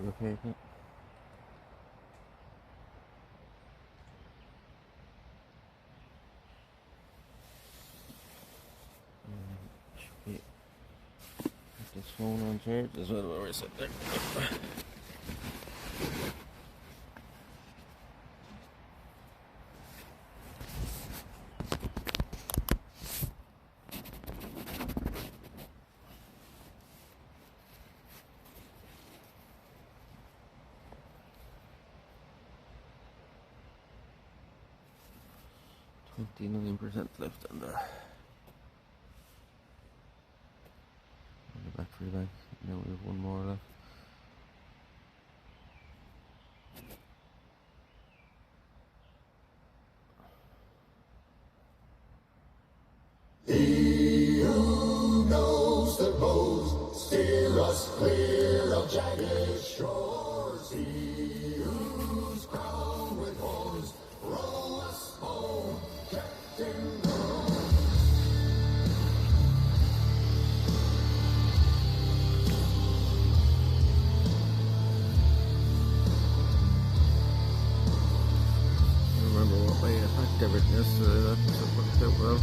Speaker 1: Repair it. Should be put this phone on charge as well while we're sitting there. %29 left on the battery bank. Now we have one more left.
Speaker 2: He who knows the roads steer us clear of jagged shores. He
Speaker 1: So that's worked out well.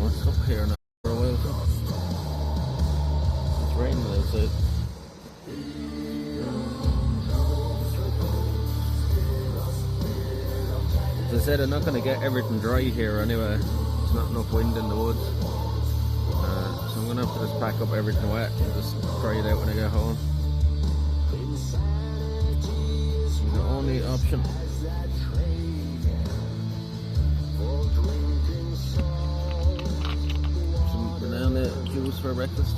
Speaker 1: What's up here now for a while? It's raining outside. As I said, I'm not going to get everything dry here anyway. There's not enough wind in the woods. So I'm going to have to just pack up everything wet and just dry it out when I get home. The only option. Some banana juice for breakfast.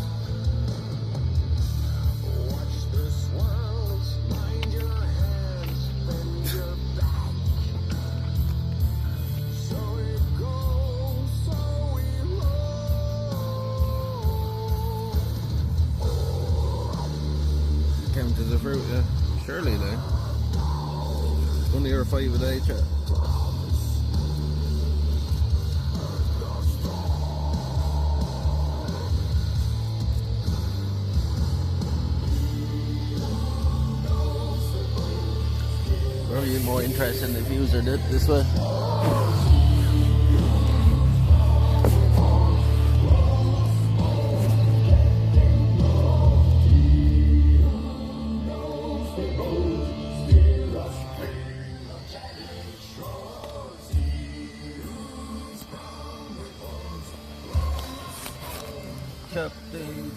Speaker 1: Count as a fruit, yeah. Surely, like. Only or 5 a day, chat. Probably more interesting if you did it this way. Captain.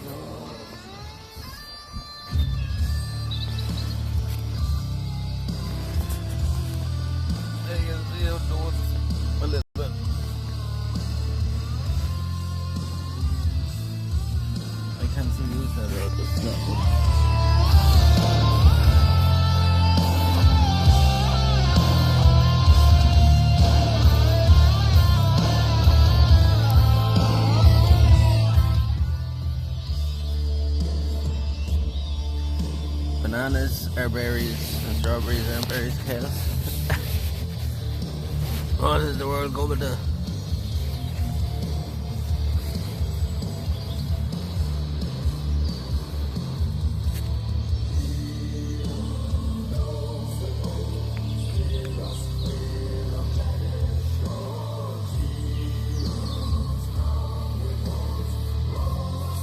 Speaker 1: There you can see outdoors a little bit. I can't see you there, but it's not good. Bananas are berries and strawberries aren't berries, chaos. What is the world going to?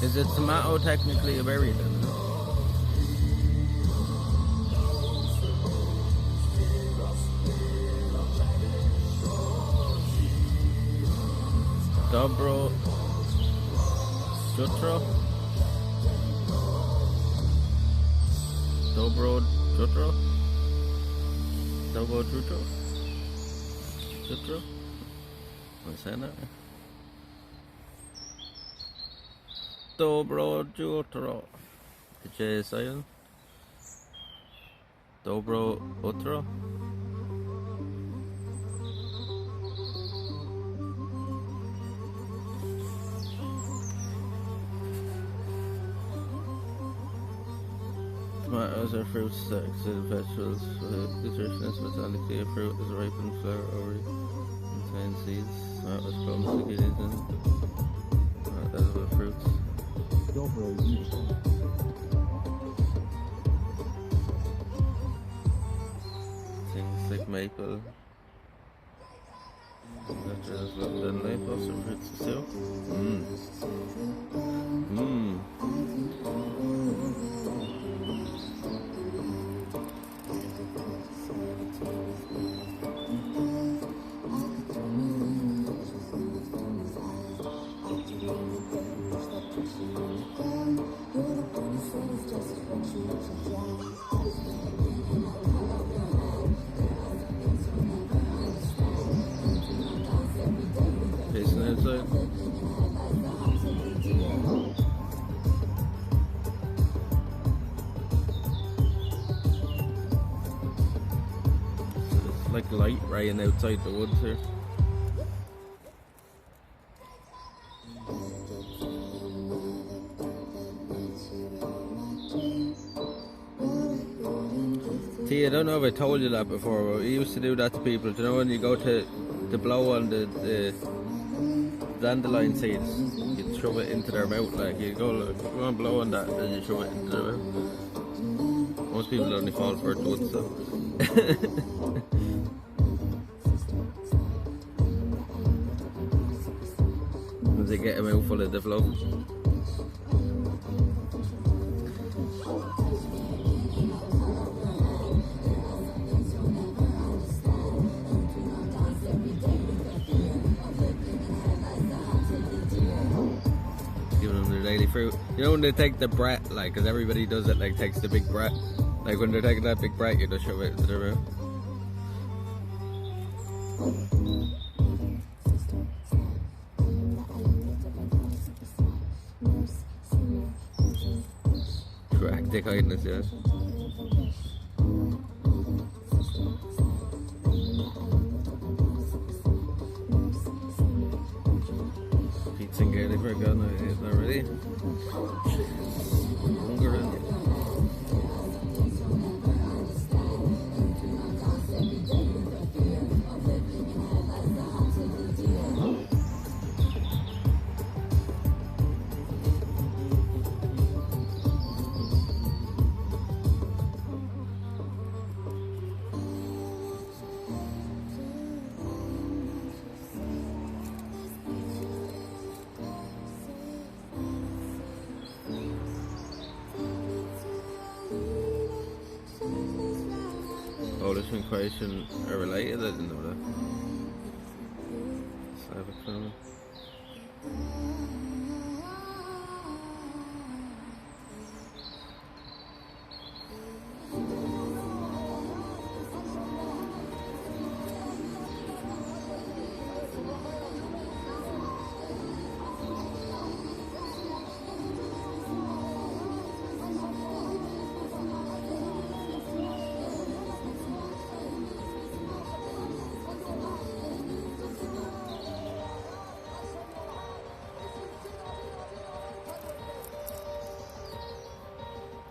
Speaker 1: Is it tomato technically a berry then? Dobro jutro. Dobro jutro. Dobro jutro. Jutro. Am I saying that? Dobro jutro. The J is silent. Dobro utro. Tomatoes are fruits that exhibit vegetables. Nutrition and speciality of fruit is ripened flower or contains seeds. Tomatoes, plums, zucchinis, and edible fruits. Things like maple. That is then maple, some fruits too.
Speaker 2: You're the one who's just what you
Speaker 1: like light rain outside the woods here. See, I don't know if I told you that before, but we used to do that to people. Do you know when you go to blow on the dandelion seeds, you shove it into their mouth, like you go and blow on that, and you shove it into their mouth. Most people only fall for it once, so. Once they get a mouthful of the flow. Daily fruit. You know when they take the brat, like, cause everybody does it, like takes the big brat. Like when they're taking that big brat, you just shove it into their mouth. Practic kindness, yeah. Pizza and Gaelic for God, it's not ready. Hunger in. Polish and Croatian are related, I didn't know that. Slavic family.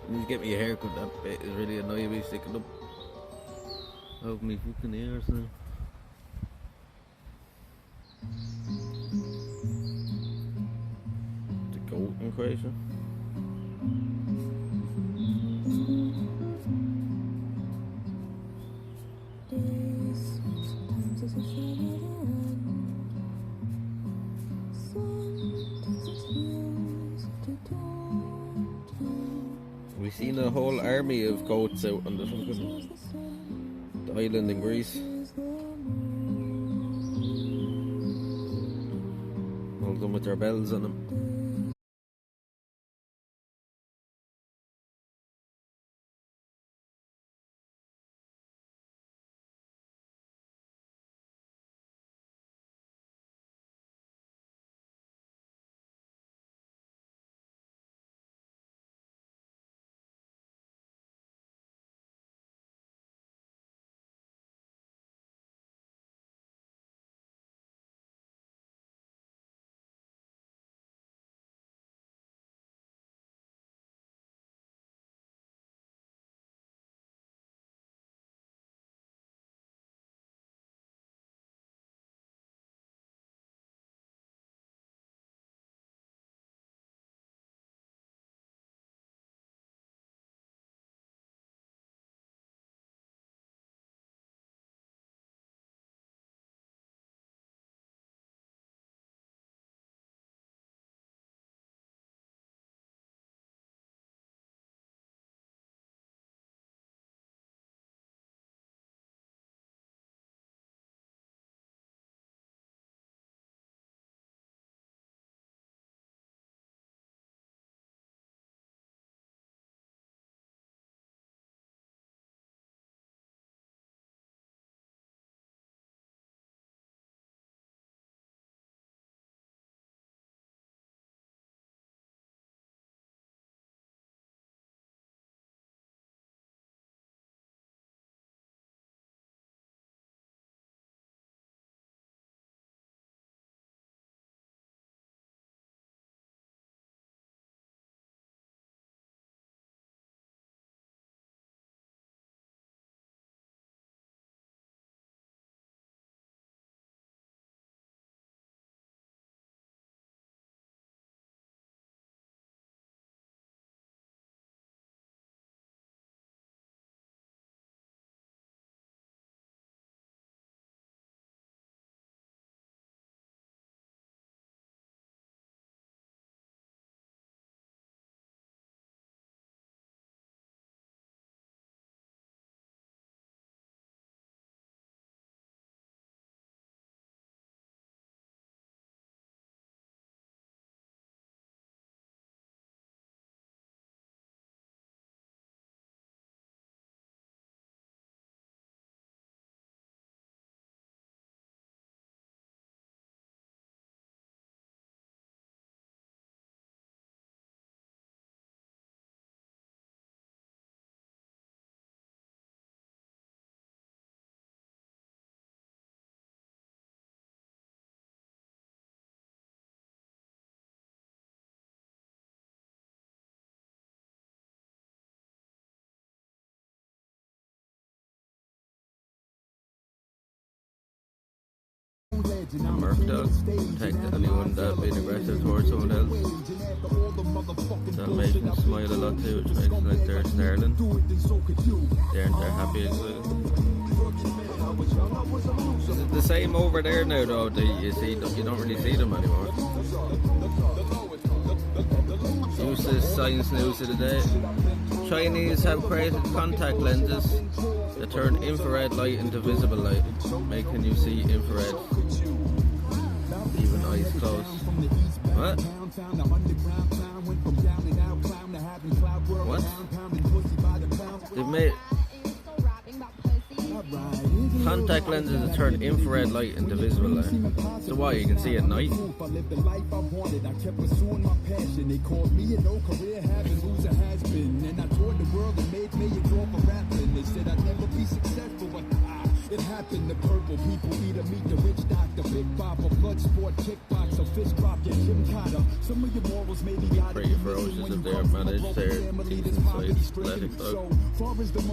Speaker 1: I need to get me a haircut. That bit is really annoying me sticking up over me fucking ears now. The goat in Croatia. We've seen a whole army of goats out on the fucking island in Greece. All done with their bells on them. a merc dog. Protect anyone that being aggressive towards someone else. Dalmatians smile a lot too, which makes it like they're snarling. They're happy and excited. Is it the same over there now though? You don't really see them anymore. Useless science news of the day. Chinese have created contact lenses that turn infrared light into visible light, making you see infrared even eyes closed. What? What? They've made contact lenses that turn infrared light into visible light. So why? You can see at night?
Speaker 2: It happened to purple people, eater, meet the witch doctor, big bopper, blood sport, kickboxer, fist drop, get Jim Cotter. Some of your morals may be
Speaker 1: pretty ferocious if they are managed their decent sized athletic dog.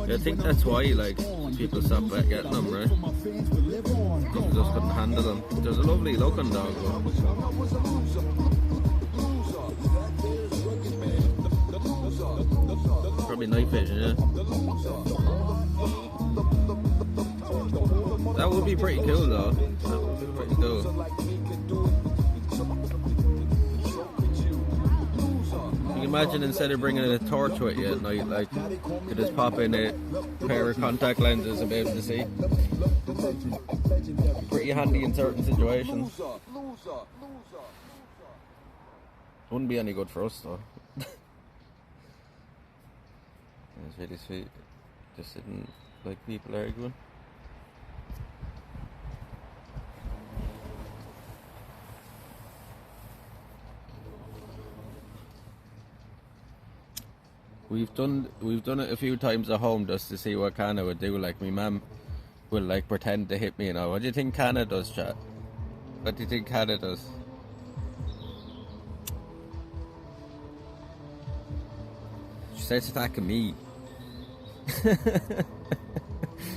Speaker 1: Yeah, I think that's why like people stopped getting them, right? People just couldn't handle them. There's a lovely looking dog though. Probably night vision, yeah. That would be pretty cool though. That would be pretty cool. You can imagine instead of bringing a torch with you at night, like you just pop in a pair of contact lenses and be able to see. Pretty handy in certain situations. Wouldn't be any good for us though. It's really sweet. Just sitting like people arguing. We've done it a few times at home just to see what Kana would do. Like my mum will like pretend to hit me, you know. What do you think Kana does, chat? What do you think Kana does? She starts attacking me.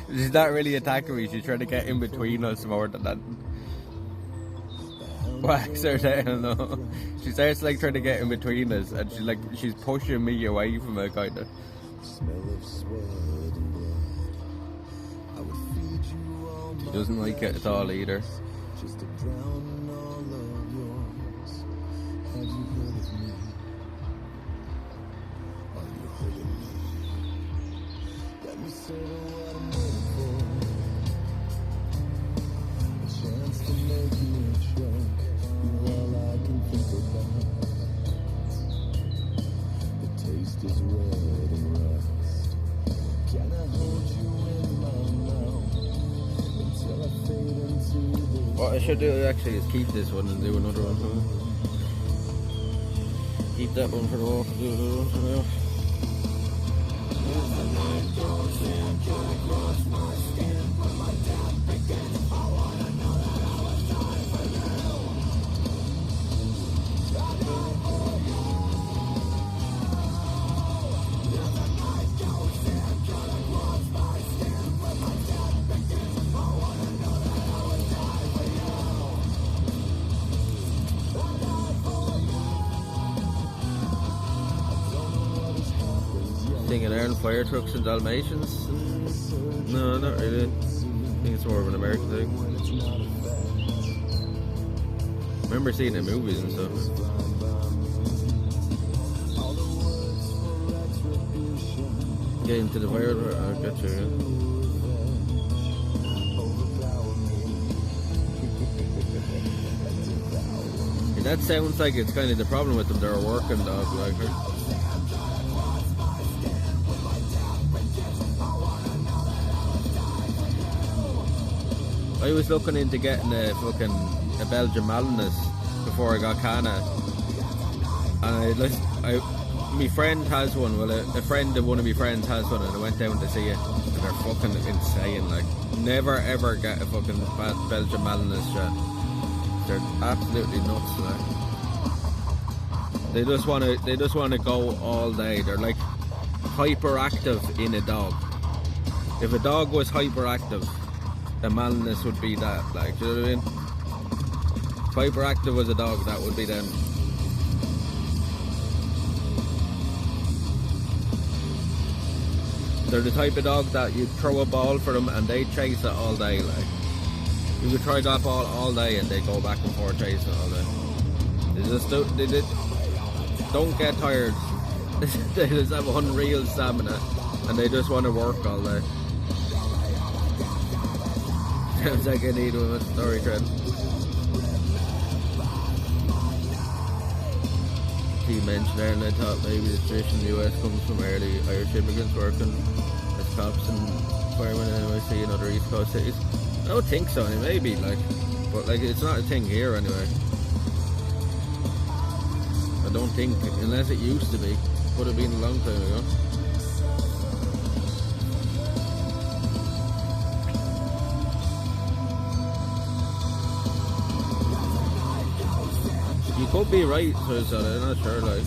Speaker 1: She's not really attacking me, she's trying to get in between us more than that. Wax her down, no. She starts like trying to get in between us and she's pushing me away from her kinda. She doesn't like it at all either. What I should do actually is keep this one and do another one. Keep that one for the walk and do another one for now. Thinking Iron fire trucks and Dalmatians? No, not really. I think it's more of an American thing. I remember seeing it in movies and stuff. Get into the fire, I'll get you. Yeah, that sounds like it's kind of the problem with them. They're a working dog, like her. I was looking into getting a Belgian Malinois before I got Kana, and my friend has one. Well, a friend of one of my friends has one, and I went down to see it. And they're fucking insane. Like, never ever get a fucking Belgian Malinois shot. They're absolutely nuts. Like, they just want to go all day. They're like hyperactive in a dog. If a dog was hyperactive, the Malinois would be that, like, do you know what I mean? hyperactive was a dog, that would be them. They're the type of dog that you throw a ball for them and they chase it all day. Like, you could try that ball all day and they go back and forth chasing it all day. They don't get tired. They just have unreal stamina and they just want to work all day. Sounds like I need one with a story trend. He mentioned there, and I thought maybe the tradition in the US comes from early Irish immigrants working as cops and firemen in NYC and other East Coast cities. I don't think so, maybe, like, but like it's not a thing here anyway. I don't think, unless it used to be, could have been a long time ago. You could be right, so I'm not sure, like.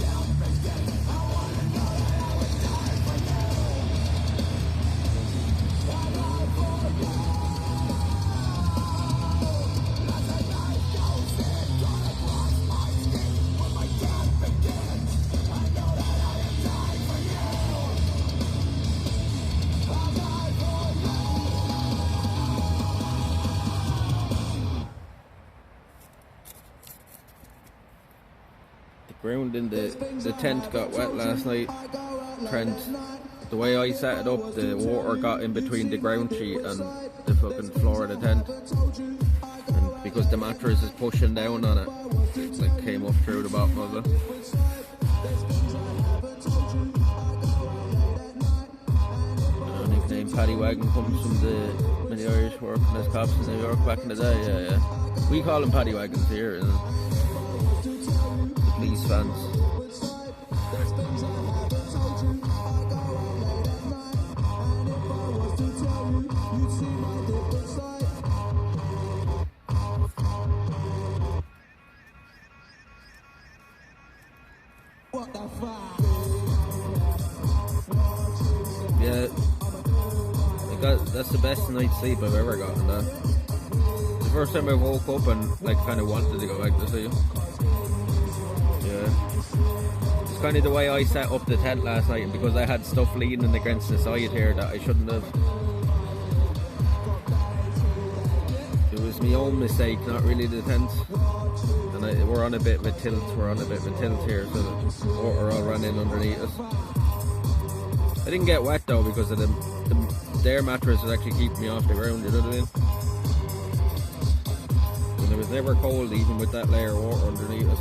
Speaker 1: Ground in the tent got wet last night. Trent, the way I set it up, the water got in between the ground sheet and the fucking floor of the tent, and because the mattress is pushing down on it, it like came up through the bottom of it. A nickname Paddy Wagon comes from when the Irish working as cops in New York back in the day. Yeah. We call them Paddy Wagons here. Police fans. Yeah, that's the best night's sleep I've ever gotten. The first time I woke up and like kind of wanted to go back to sleep. It's kind of the way I set up the tent last night, because I had stuff leaning against the side here that I shouldn't have. It was my own mistake, not really the tent. And we're on a bit of a tilt. Here, so the water all ran in underneath us. I didn't get wet though, because of their mattress was actually keeping me off the ground. You know what I mean? And it was never cold, even with that layer of water underneath us.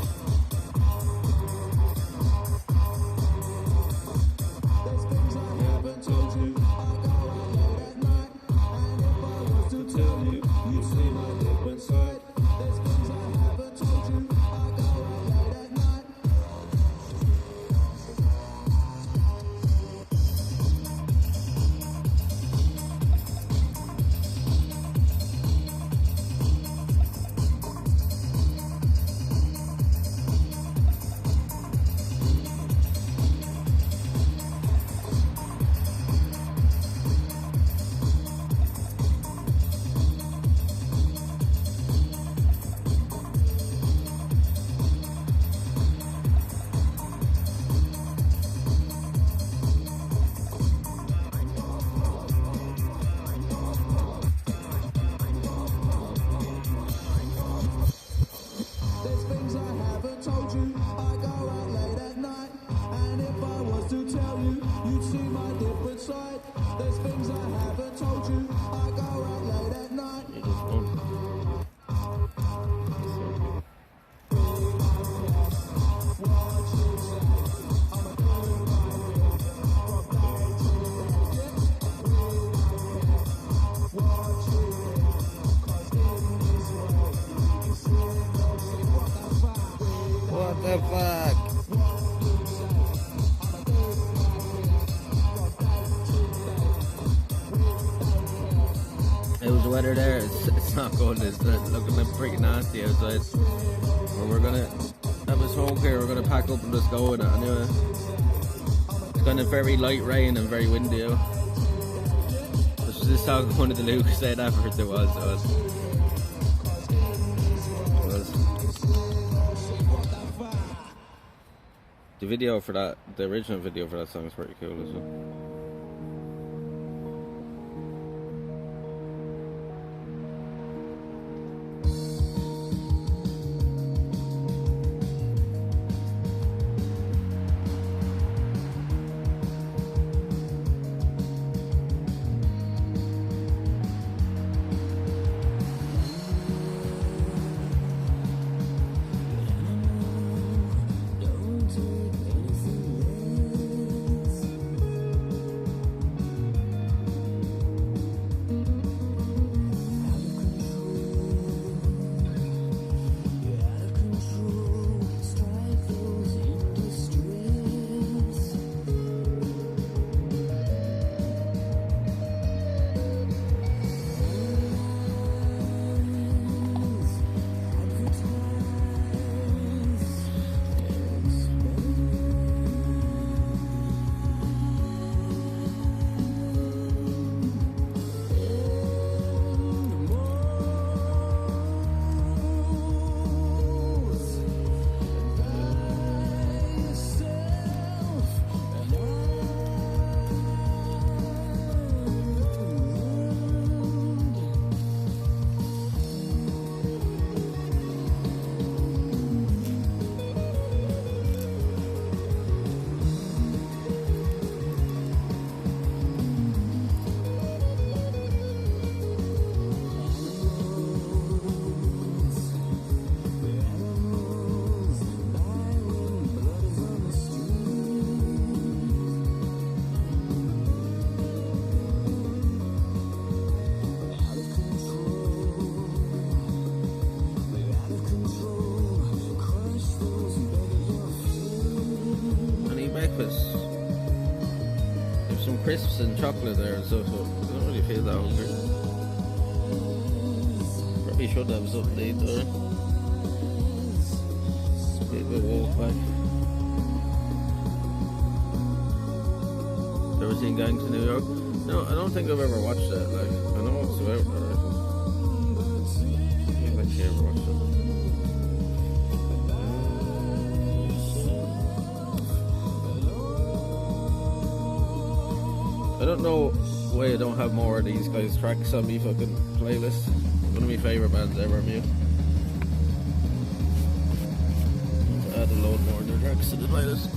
Speaker 1: the fuck? It was the weather there. It's not good. It's looking pretty nasty outside. But we're gonna have a smoke here. We're gonna pack up and just go with it anyway. It's kind of very light rain and very windy out. This was just how one of the Luke said afterwards it was. The video for that, the original video for that song is pretty cool as well. There's some crisps and chocolate there and stuff, so I don't really feel that hungry. Probably should have something to eat there. Take a bit walk back. Ever seen Gangs of New York? No, I don't think I've ever watched that. Like, I know it's about there. I think I've actually ever watched it. I don't know why I don't have more of these guys' tracks on me fucking playlist. One of my favourite bands ever, Mew. Add a load more of their tracks to the playlist.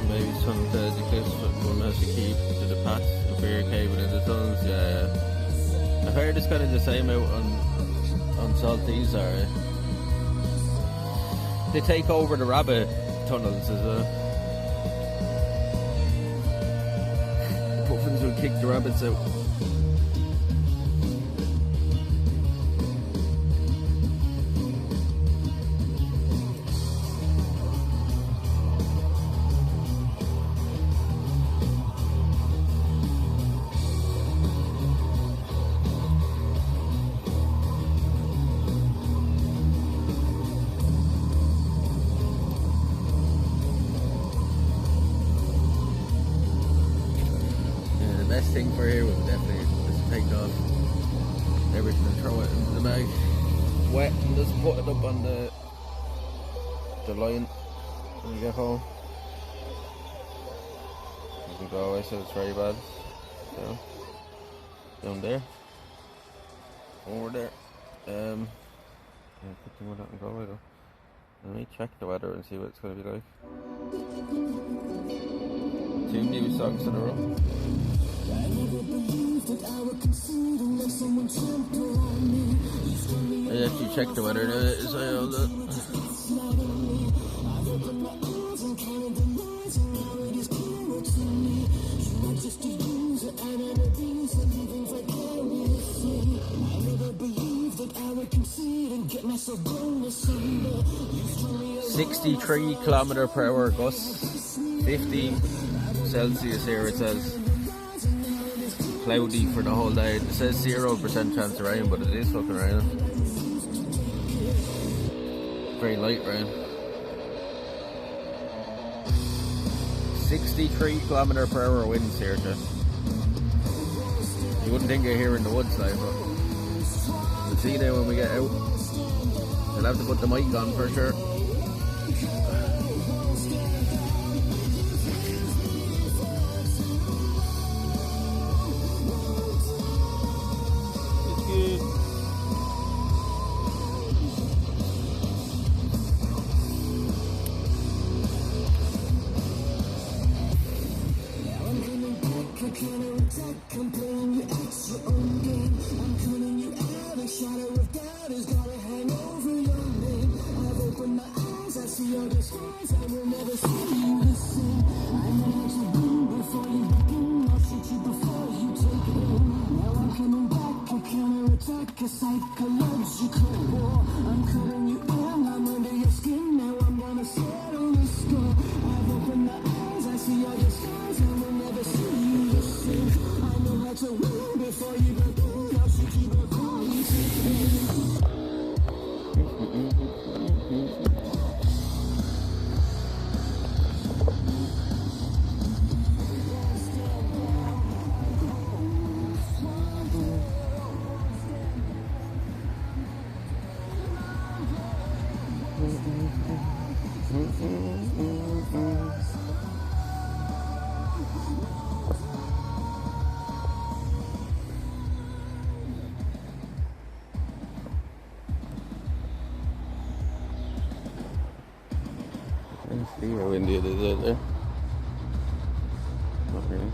Speaker 1: Maybe some dedicates one has to keep to the path of fear caving in the tunnels. Yeah, I've heard it's kind of the same out on Saltese. They take over the rabbit tunnels as well. The puffins will kick the rabbits out. Best thing for here would definitely just take off everything and throw it into the bag wet and just put it up on the line when you get home. You can go away, so it's very bad. So down there, over there. Yeah, put them that and go away though. Let me check the weather and see what it's going to be like. 2 new songs in a row. I actually checked the weather now, so I know that. ...63 km/h gusts, 50 Celsius here it says. cloudy for the whole day. It says 0% chance of rain, but it is fucking raining. Very light rain. 63km/h winds here, too. You wouldn't think you're here in the woods, like, but we'll see now when we get out. We'll have to put the mic on for sure.
Speaker 2: I'm playing you at your own game. I'm calling you out. A shadow of doubt has got a hang over your name. I've opened my eyes. I see your disguise. I will never see you the same. I know what you do before you begin. I'll shoot you before you take it in. Now I'm coming back. A counterattack. A psychological war. I'm cutting you in. I'm under your skin. Now I'm gonna settle the score. I've opened my eyes. I see your disguise. I will never see you the same. I know how to win before you begin. I'll shoot you before you take it.
Speaker 1: Let's see how windy it is out there. Not really.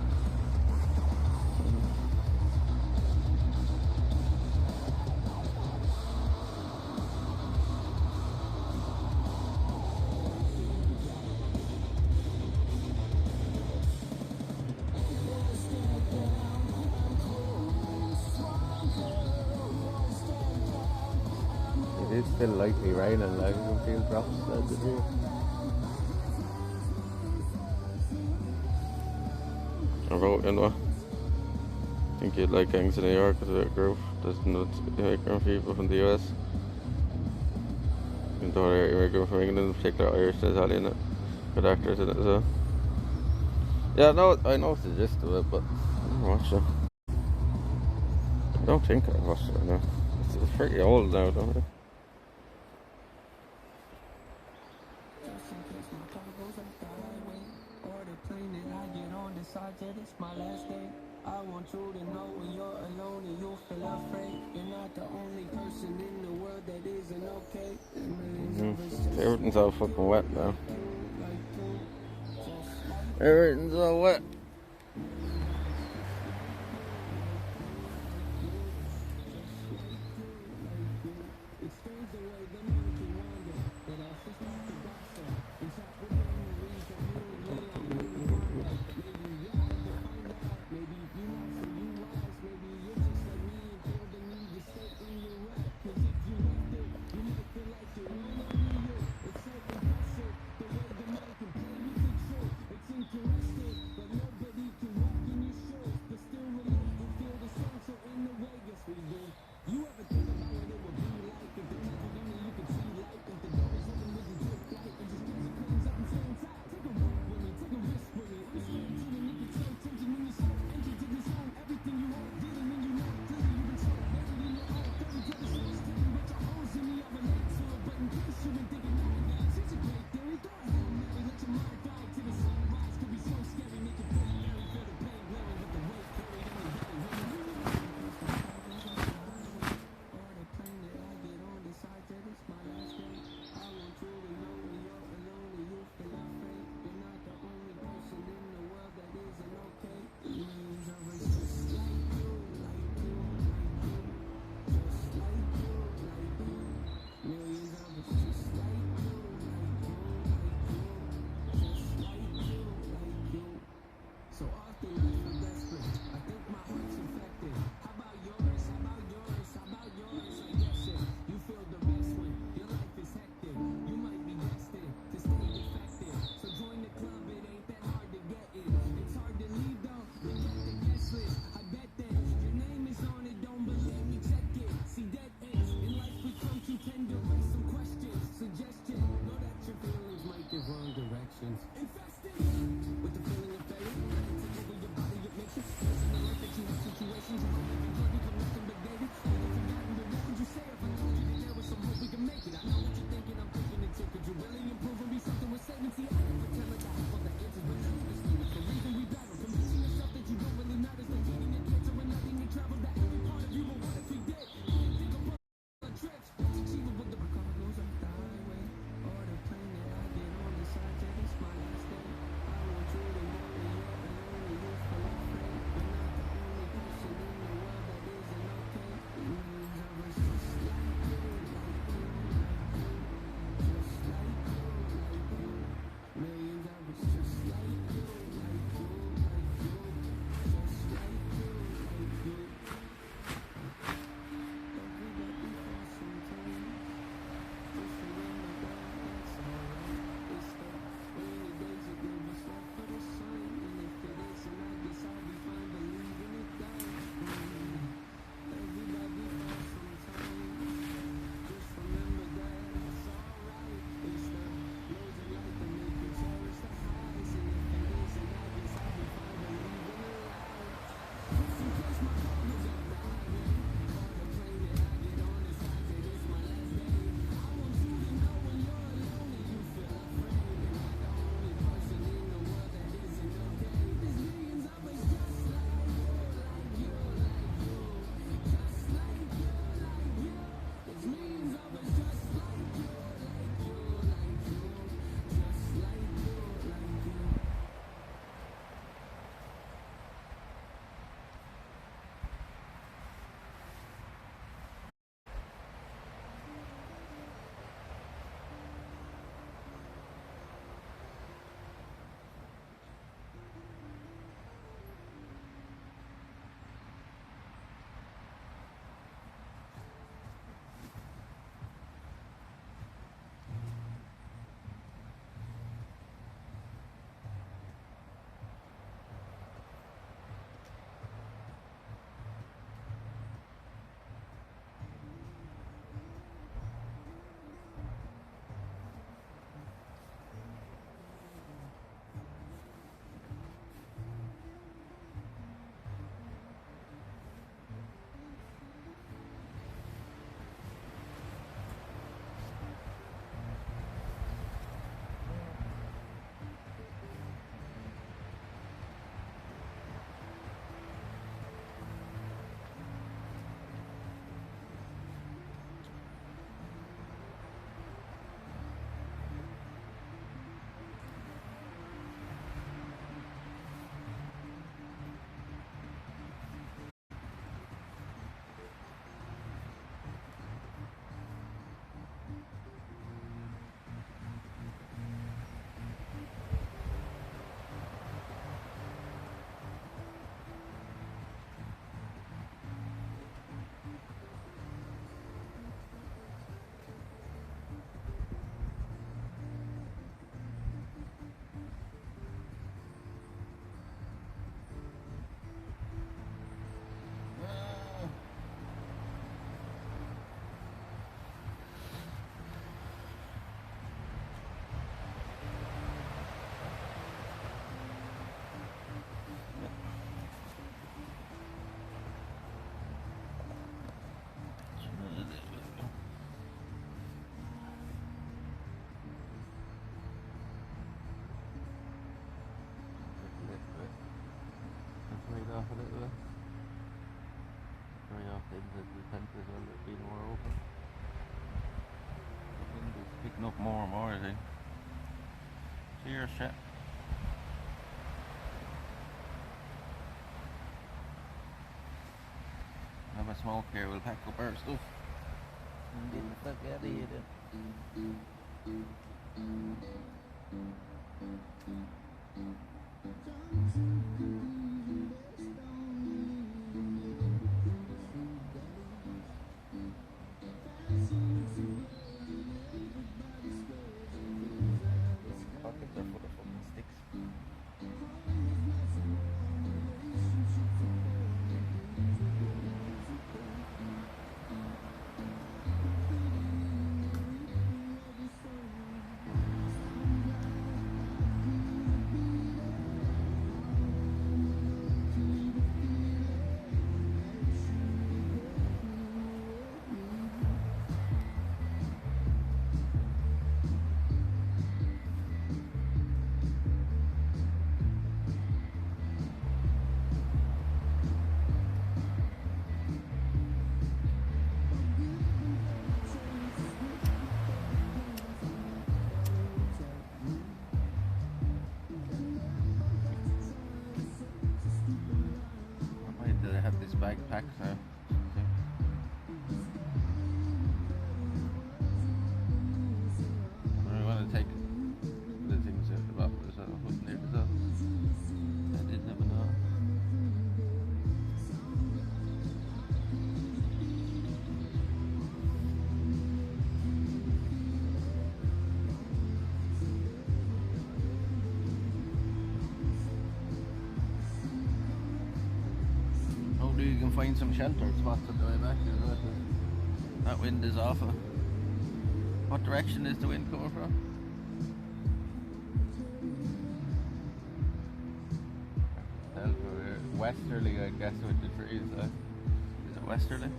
Speaker 1: It is still lightly raining, like you can feel drops out the here. I wrote, you know, I think you'd like gangs in New York with a bit of groove. There's no immigrant people from the US. Even though they're immigrant from England, in particular Irish and Italian, good actors in it as well. Yeah, no, I know the gist of it, but I never watched it. I don't think I watched it now. It's pretty old now, don't it?
Speaker 2: It's my last day. I want you to know when you're alone and you feel afraid. You're not the only person in the world that isn't okay.
Speaker 1: Everything's all fucking wet now. Everything's all wet.
Speaker 2: Interested, but nobody
Speaker 1: up more and more, I think. Cheers, chat. Have a smoke here, we'll pack up our stuff and get the fuck out of here then. Pockets are full of fucking sticks. Why do they have this backpack now? I want to take the things out the bottom as well, put near the top. I didn't have enough. Hopefully you can find some sheltered spots on the way back as well. That wind is awful. What direction is the wind coming from? Westerly, I guess, with the trees. Is it westerly?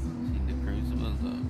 Speaker 1: Seen the crucibles though.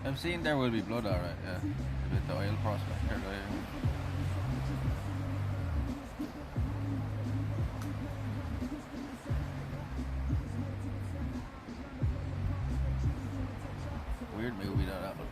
Speaker 1: I've seen there will be blood, alright, yeah. With the oil prospector there. Weird movie that one.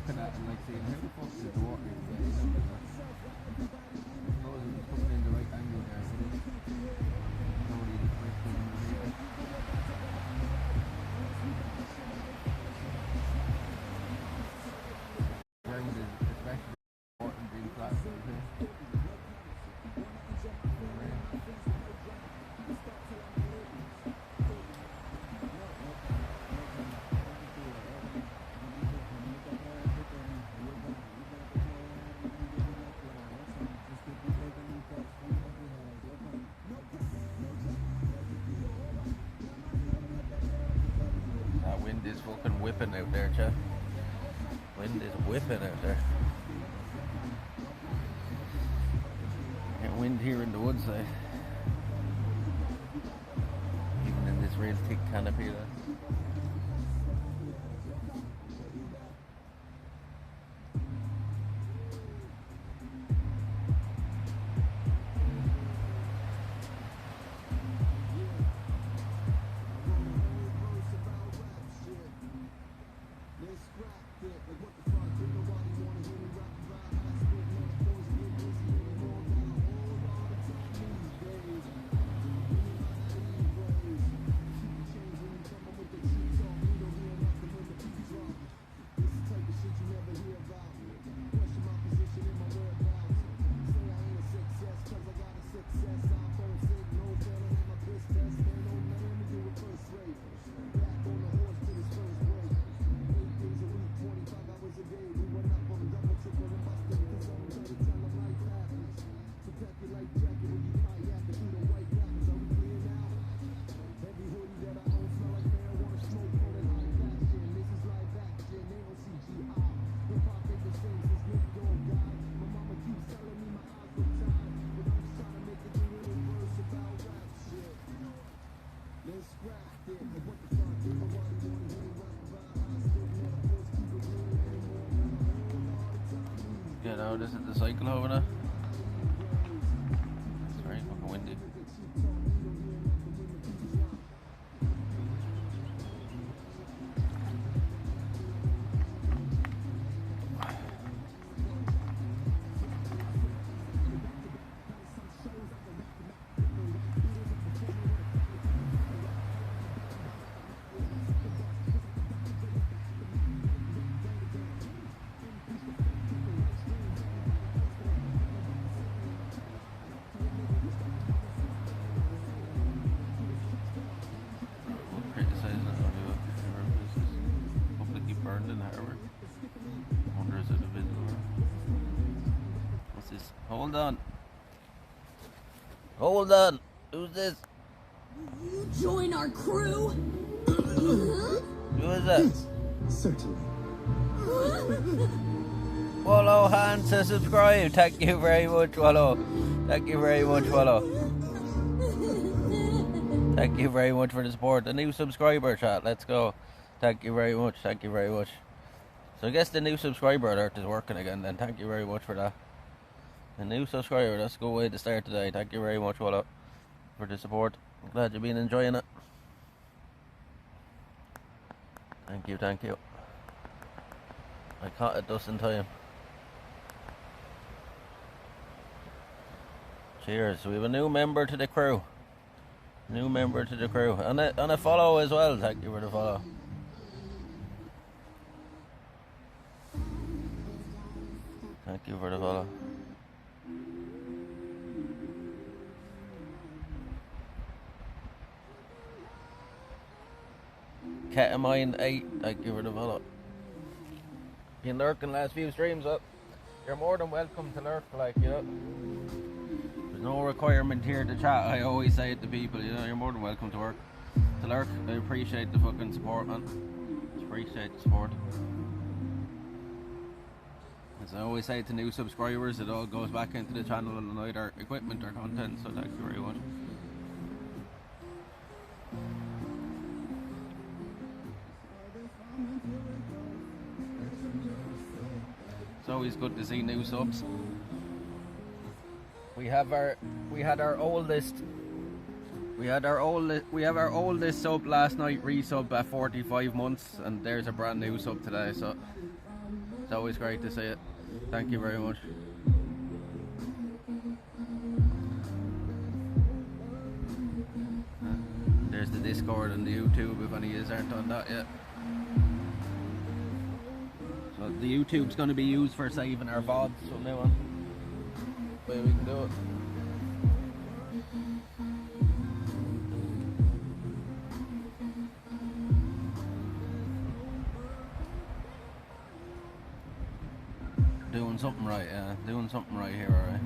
Speaker 1: looking at and like saying, how the fuck did the water get in there? I suppose it was coming in the right angle there, but it nobody was breaking underneath it. Ground is especially important being flat. That wind is fucking whipping out there, chat. Wind is whipping out there. Get wind here in the woodside. Even in this real thick canopy there. You know, this is the cycle over there. It's very fucking windy. Hold on. Hold on. Who's this?
Speaker 3: You join our crew?
Speaker 1: Who is that?
Speaker 2: Yes, certainly.
Speaker 1: Follow hand to subscribe. Thank you very much, follow. Thank you very much, follow. Thank you very much for the support. The new subscriber chat. Let's go. Thank you very much. Thank you very much. So I guess the new subscriber alert is working again then. Thank you very much for that. A new subscriber, that's a good way to start today. Thank you very much, Walla, for the support. I'm glad you've been enjoying it. Thank you, thank you. I caught it just in time. Cheers. We have a new member to the crew. New member to the crew. And a follow as well. Thank you for the follow. Thank you for the follow. Ketamine 8, thank you for the follow. Been lurking last few streams up. You're more than welcome to lurk, like, you know. There's no requirement here to chat. I always say it to people, you know, you're more than welcome to lurk. I appreciate the fucking support, man. Appreciate the support. As I always say to new subscribers, it all goes back into the channel and either equipment or content, so thank you very much. It's always good to see new subs. We have our oldest sub last night, resub at 45 months, and there's a brand new sub today, so It's always great to see it. Thank you very much. There's the Discord and the YouTube if any of you aren't on that yet. So the YouTube's going to be used for saving our VODs from now on. Way we can do it. Doing something right, yeah. Doing something right here, alright.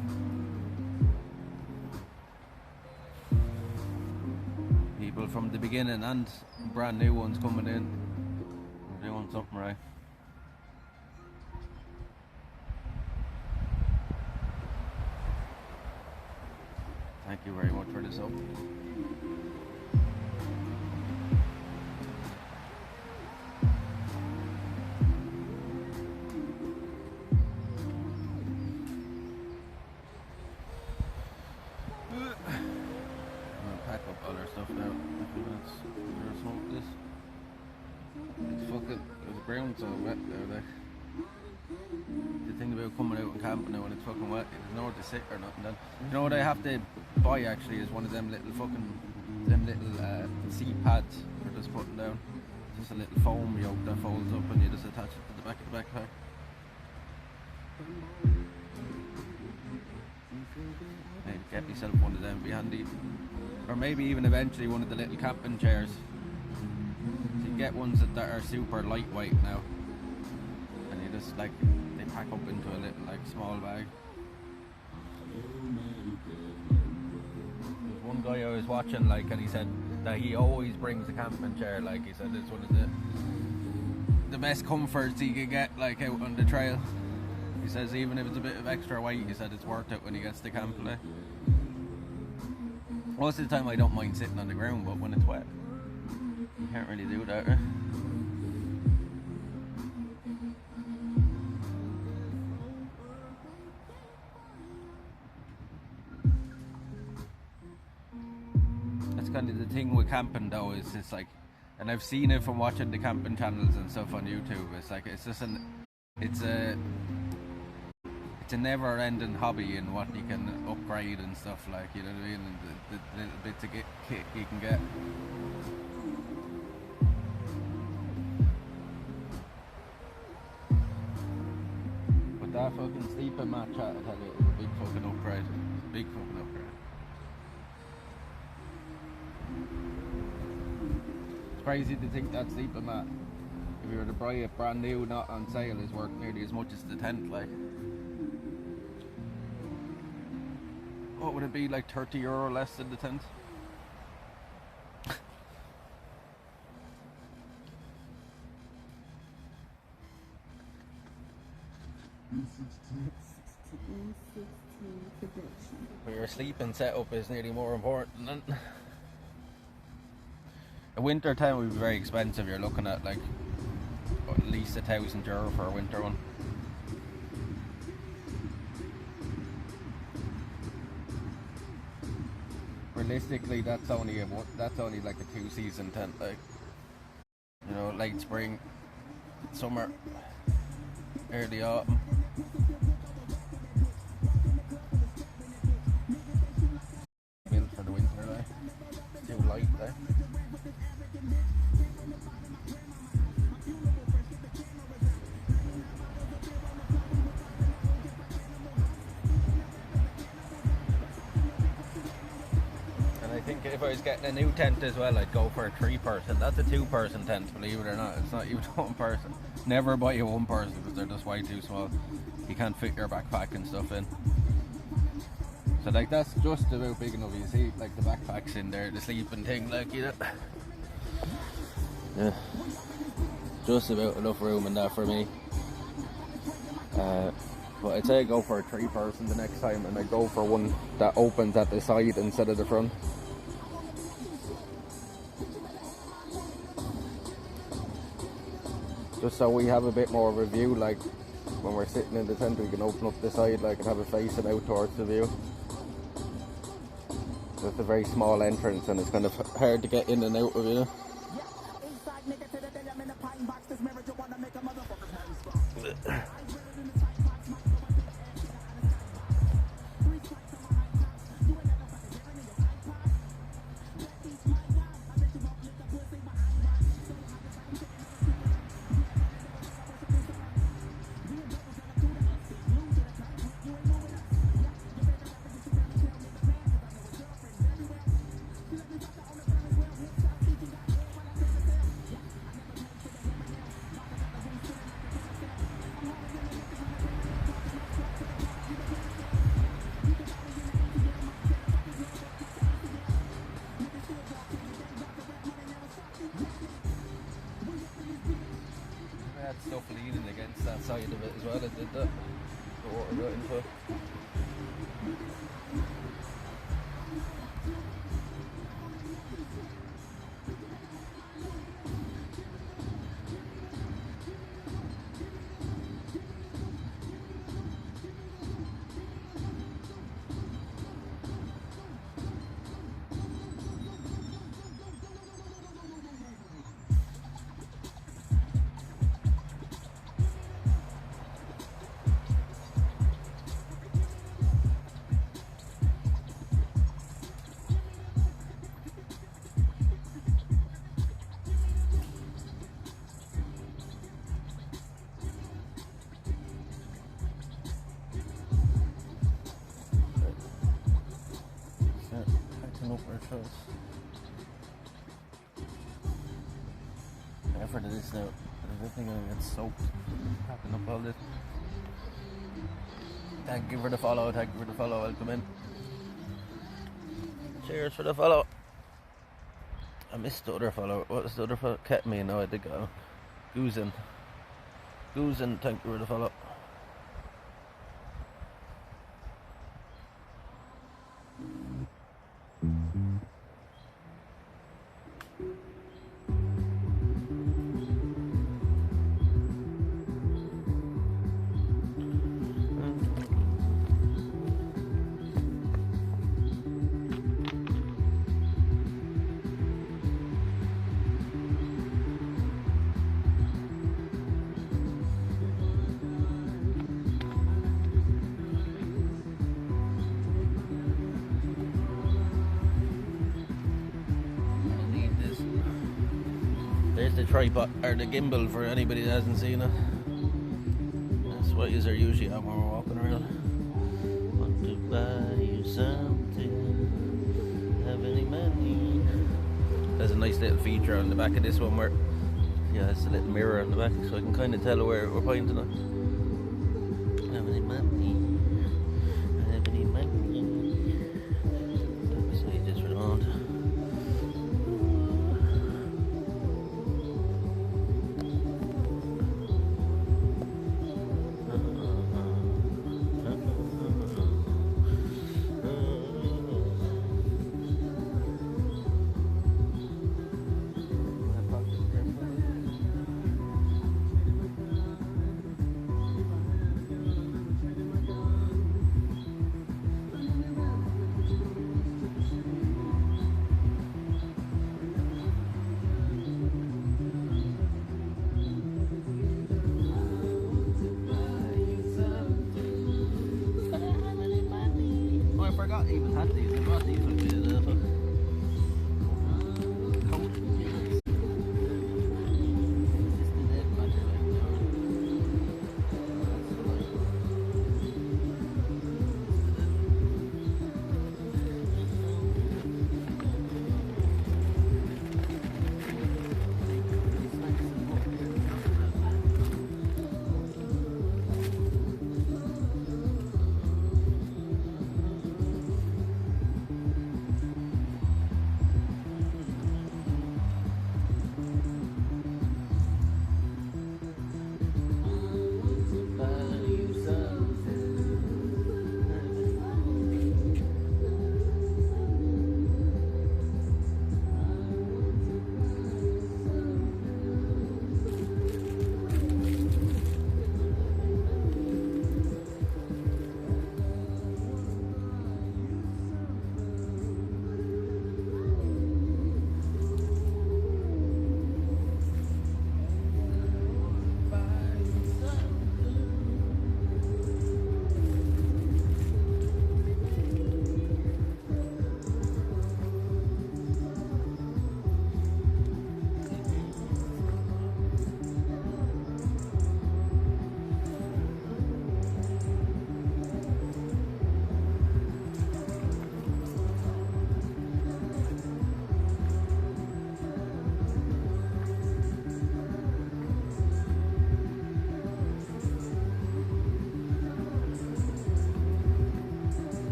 Speaker 1: People from the beginning and brand new ones coming in. We're doing something right. Thank you very much for this up. Pack up other stuff now. There's smoke this. It's fucking, the ground's so wet now, like. The thing about coming out and camping now when it's fucking wet, there's nowhere to sit or nothing then. You know what I have to buy actually is one of them little seat pads for just putting down. Just a little foam yoke that folds up and you just attach it to the back of the backpack. Maybe get myself one of them, be handy. Or maybe even eventually one of the little camping chairs. You can get ones that are super lightweight now. And you just like, they pack up into a little like small bag. There's one guy I was watching like, and he said that he always brings a camping chair. Like he said it's one of the best comforts he could get like out on the trail. He says even if it's a bit of extra weight, he said it's worth it when he gets to camp. Like. Most of the time I don't mind sitting on the ground, but when it's wet, you can't really do that. Right? That's kind of the thing with camping though, is it's like, and I've seen it from watching the camping channels and stuff on YouTube, it's like, it's just it's a never-ending hobby in what you can upgrade and stuff, like, you know what I mean, and the little bits of kit you can get. But that fucking sleeping mat chat, I tell you, is a big fucking upgrade. Big fucking upgrade. It's crazy to think that sleeping mat, if you were to buy it brand new, not on sale, is worth nearly as much as the tent, like. What would it be, like €30 less than the tent? But your sleeping setup is nearly more important than a winter tent would be very expensive. You're looking at like at least €1,000 for a winter one. Realistically, that's only like a 2-season tent, like, you know, late spring, summer, early autumn. Built for the winter, like, too light, like. If I was getting a new tent as well, I'd go for a 3-person. That's a 2-person tent, believe it or not. It's not even 1 person. Never buy a 1-person because they're just way too small. You can't fit your backpack and stuff in. So like that's just about big enough. You see, like the backpack's in there, the sleeping thing, like, you know. Yeah, just about enough room in that for me. But I'd say I go for a 3-person the next time, and I go for one that opens at the side instead of the front. Just so we have a bit more of a view, like when we're sitting in the tent we can open up the side, like, and have it facing out towards the view. So it's a very small entrance and it's kind of hard to get in and out of, you know. of it as well. It did that. The water got into it. Up our shows. Effort of this now. Everything gonna get soaked. Packing up all this. Thank you for the follow. Thank you for the follow. Welcome in. Cheers for the follow. I missed the other follow. What was the other follow? Kept me. No, I did go. Goozin. Thank you for the follow. There's the tripod, or the gimbal for anybody that hasn't seen it. That's what you're usually at when we're walking around. Want to buy you something? Have any money? There's a nice little feature on the back of this one where, yeah, it's a little mirror on the back, so I can kind of tell where we're pointing at. Have any money? Have any money? Let's see this for the moment. I forgot I even had these. I brought these with me today.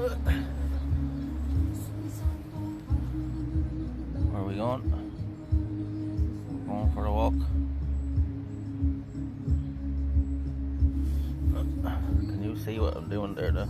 Speaker 1: Where are we going? Going for a walk. Can you see what I'm doing there though?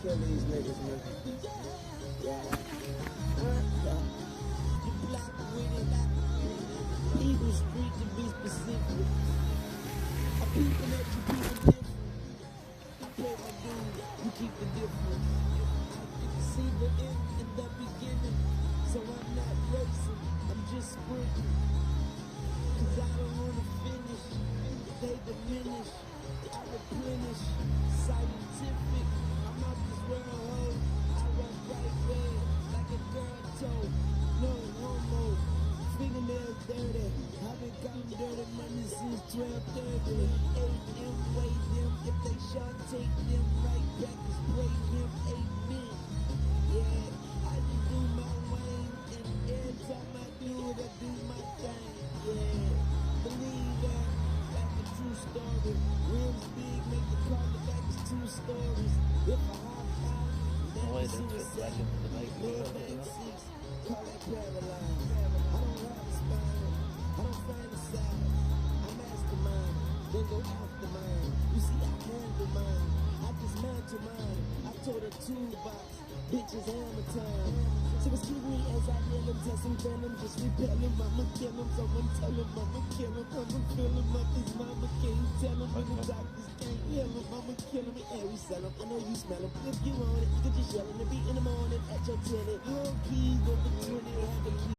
Speaker 2: Kill these niggas, man. Yeah. You block with it. Eagle Street to be specific. I people that you people different. I play my dude, you keep the difference. You can see the end in the beginning. So I'm not racing, I'm just sprinting. Cause I don't wanna finish. They diminish, I replenish. Scientific, I'm out this world, ho. I run bright red, like a girl toe. No homo, fingernails dirty. I've been counting dirty money since 12:30. 8M, weigh them, if they short, take them right back and spray him. Amen. Yeah, I just do my way, and every time I do it, I do my thing. Yeah, believe that, like a true story. Rims big, make the car look like it's 2 stories. If I hop out, that's suicide. Little back seats, call that paralyzed. I don't have a spine, I don't fantasize. I mastermind, then go after mine. You see, I handle mine, I dismantle mine. I told her toolbox, bitches hammer time. So excuse me as I yell him, test him, venom, just repel him. I'ma kill him, someone tell him I'ma kill him. I'ma fill him up, his mama can't tell him. And the doctors can't heal him, I'ma kill him. And we sell him, I know you smell him. If you want it, you can just yell it. And be in the morning at your tenant. Whole keys over 20, have the key.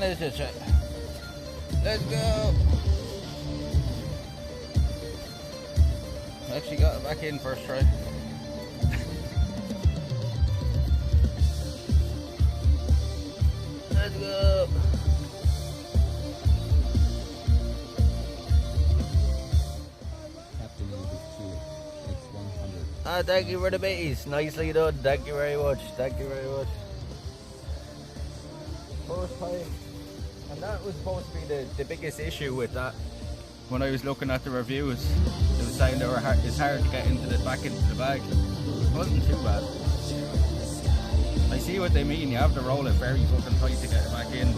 Speaker 1: is it? Let's go. Actually got it back in first try. Let's go.
Speaker 4: Captain English 2, it's 100.
Speaker 1: Ah, thank you for the bees. Nicely done. Thank you very much. Thank you very much. First time. And that was supposed to be the biggest issue with that. When I was looking at the reviews, it was saying it's hard to get back into the bag. It wasn't too bad. I see what they mean. You have to roll it very fucking tight to get it back in,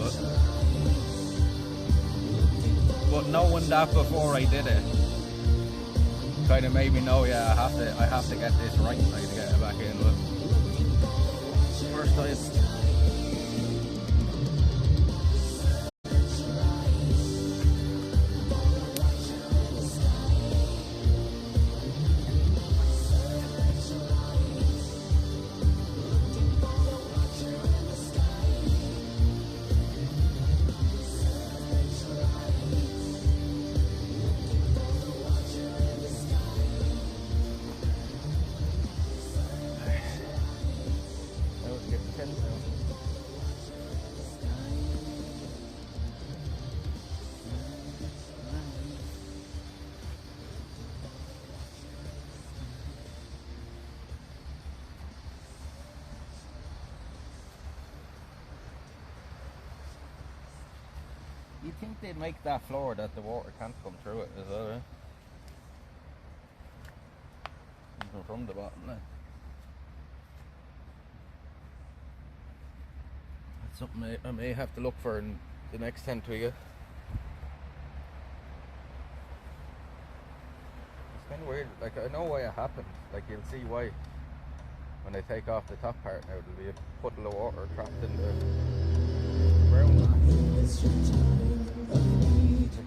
Speaker 1: but knowing that before I did it kind of made me know, yeah, I have to get this right to get it back in. But first time. You'd think they'd make that floor that the water can't come through it as well, right? Even from the bottom there. That's something I may have to look for in the next tent we get. It's kind of weird, like I know why it happened, like you'll see why. When they take off the top part now, there'll be a puddle of water trapped in the ground. Like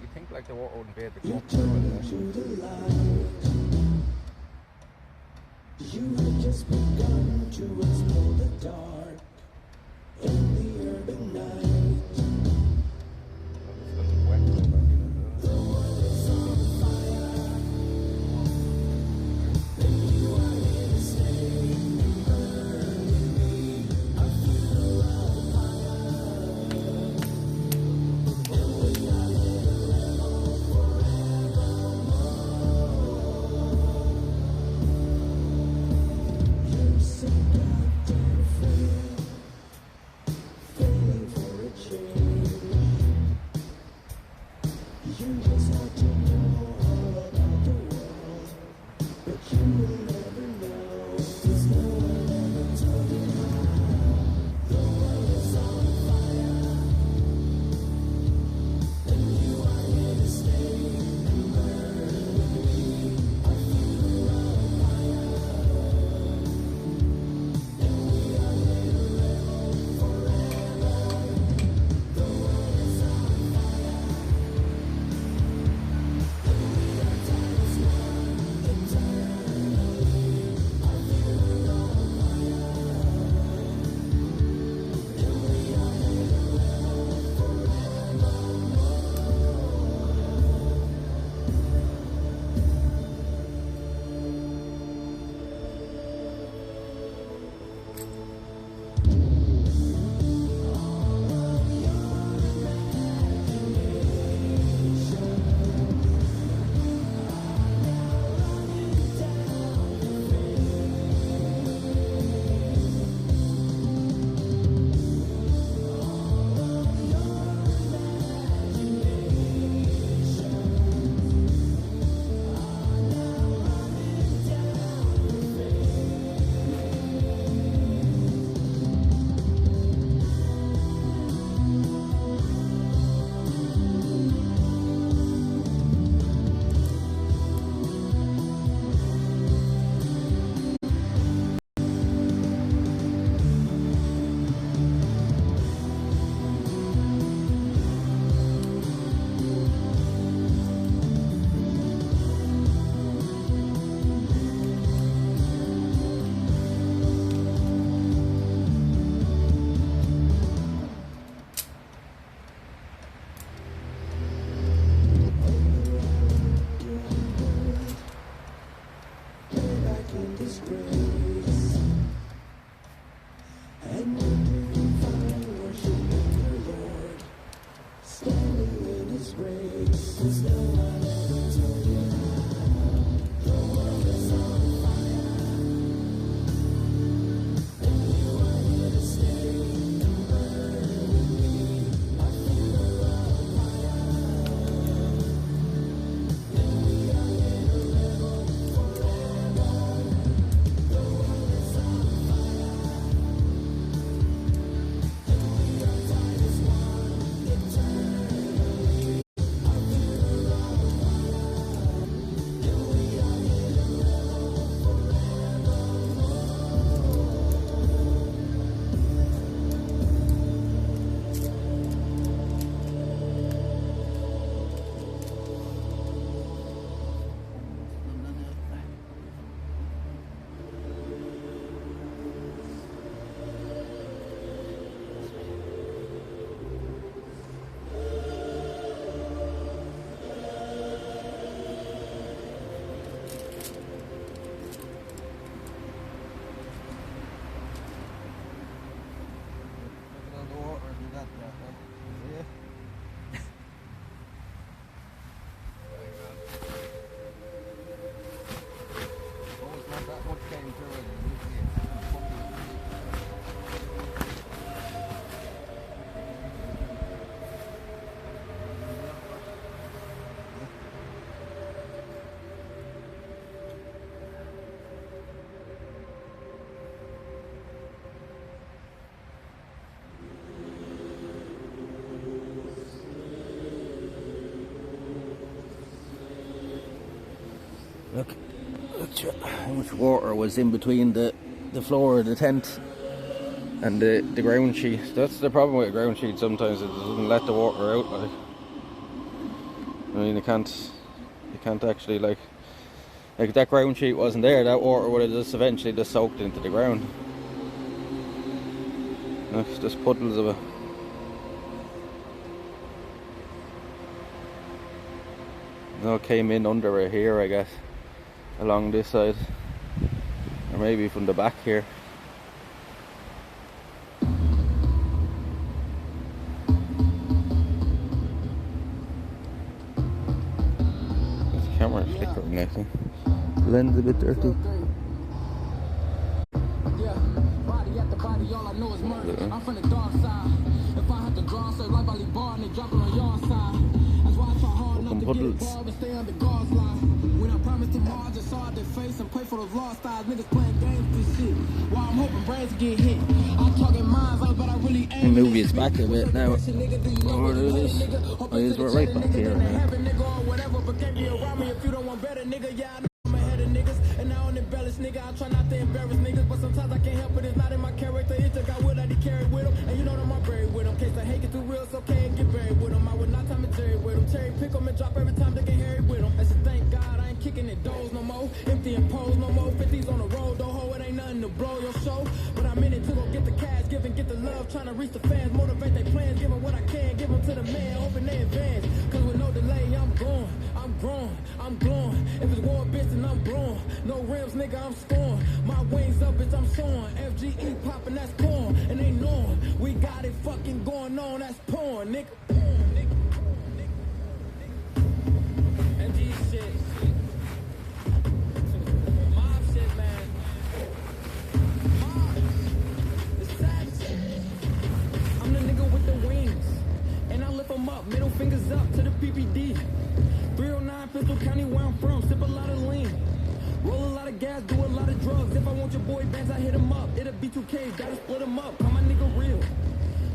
Speaker 1: you think like the water wouldn't be able to come through it.
Speaker 2: You had just begun to explore the dark in the urban night.
Speaker 1: It's gonna be wet though, back in it,
Speaker 2: The world is on fire, and you are here to stay and burn with me. A funeral fire, and we are here to live on forevermore. You're so goddamn afraid, failing for a change. You just have to know all about the world, but you will never know, 'cause no one ever told you how. The world is on fire, and you are here to stay and burn with me. A funeral fire, and we are here to live on forever. The world is on fire, and we are talisman eternally. disgrace. And when find worship the Lord, standing in His grace. 'Cause no one ever told you how the world is on fire, and you are here to stay and burn with me. I feel the love fire, and we are here to rebel forever. The world is on fire, and we are tied as one eternally. I feel the love fire, and we are here to rebel forevermore.
Speaker 1: Look at all the water you got there, huh? See it? Always not that much came through it. You see it. Look how much water was in between the floor of the tent and the ground sheet. That's the problem with a ground sheet. Sometimes it doesn't let the water out. Like, I mean, you can't actually like if that ground sheet wasn't there, that water would have just eventually just soaked into the ground. Look, it's just puddles of it. No, it came in under it here, I guess, along this side, or maybe from the back here. This camera is flickering, I think. The lens a bit dirty.
Speaker 2: Yeah, body at the body, all I know is murder. I'm from the dark side. If I had to draw, say like volleyball and they drop it on your side. That's why I try hard not to get involved and stay under God's line. When I promised tomorrow, I just saw their face and pray for those lost eyes. Niggas playing games with this shit. While I'm hoping brains get hit. I'm talking minds, but I really ain't.
Speaker 1: The movie is back a bit now. Oh, there it is. Oh, he's right back here.
Speaker 2: Whatever, but can't be around me if you don't want better, nigga. Yeah, I know I'm ahead of niggas, and I don't embellish, nigga. I try not to embarrass niggas, but sometimes I can't help it. It's not in my character. It just got will that he carry with him, and you know that I'm buried with him. Case the hate get too real, so can't get buried with him. I would not time to Jerry with him. Cherry pick him and drop every time they get hairy with him. I said, thank God I ain't kicking it doors no more. Empty and pose no more. 50s on the road, don't hold it ain't nothing to blow your show. But I'm in it to go get the cash, give and get the love. Trying to reach the fans, motivate their plans, give them what I can, give them to the man, hoping they advance. Cause with no delay, I'm going, I'm growing, I'm glowing. If it's war, bitch, then I'm blowing. No rims, nigga, I'm scoring. My wings up, bitch, I'm soaring. FGE popping, that's corn. And they knowing we got it fucking going on, that's porn, nigga. MG shit. Mob shit, man. Mob. It's savage. I'm the nigga with the wings. And I lift them up, middle fingers up to the PPD. 309 Pistol County, where I'm from, sip a lot of lean. Roll a lot of gas, do a lot of drugs. If I want your boy bands, I hit him up. It'll be 2K, gotta split him up. Call my nigga real.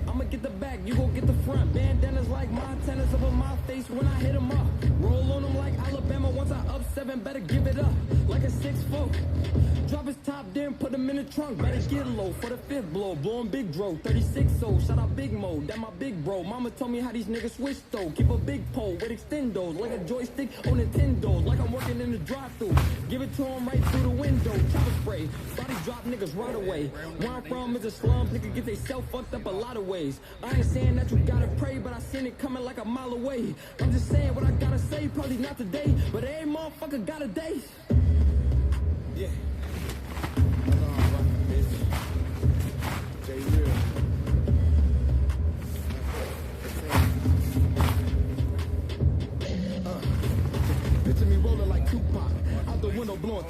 Speaker 2: I'ma get the back, you gon' get the front. Bandanas like Montanas over my face when I hit him up. Roll on him like Alabama, once I up 7, better give it up. Like a 6'4". Drop his top, then put him in the trunk. Better get low for the 5th blow. Blowing big dro, 36-0. Shout out Big Mo, that my big bro. Mama told me how these niggas switch though. Keep a big pole with extendos, like a joystick on Nintendos. Like I'm working in the drive-thru. Give it to him right through the window. Chopper spray, body drop niggas right away. Where I'm from is a slum, nigga get they self fucked up a lot of ways. I ain't saying that you gotta pray, but I seen it coming like a mile away. I'm just saying what I gotta say, probably not today, but every motherfucker got a day. Yeah.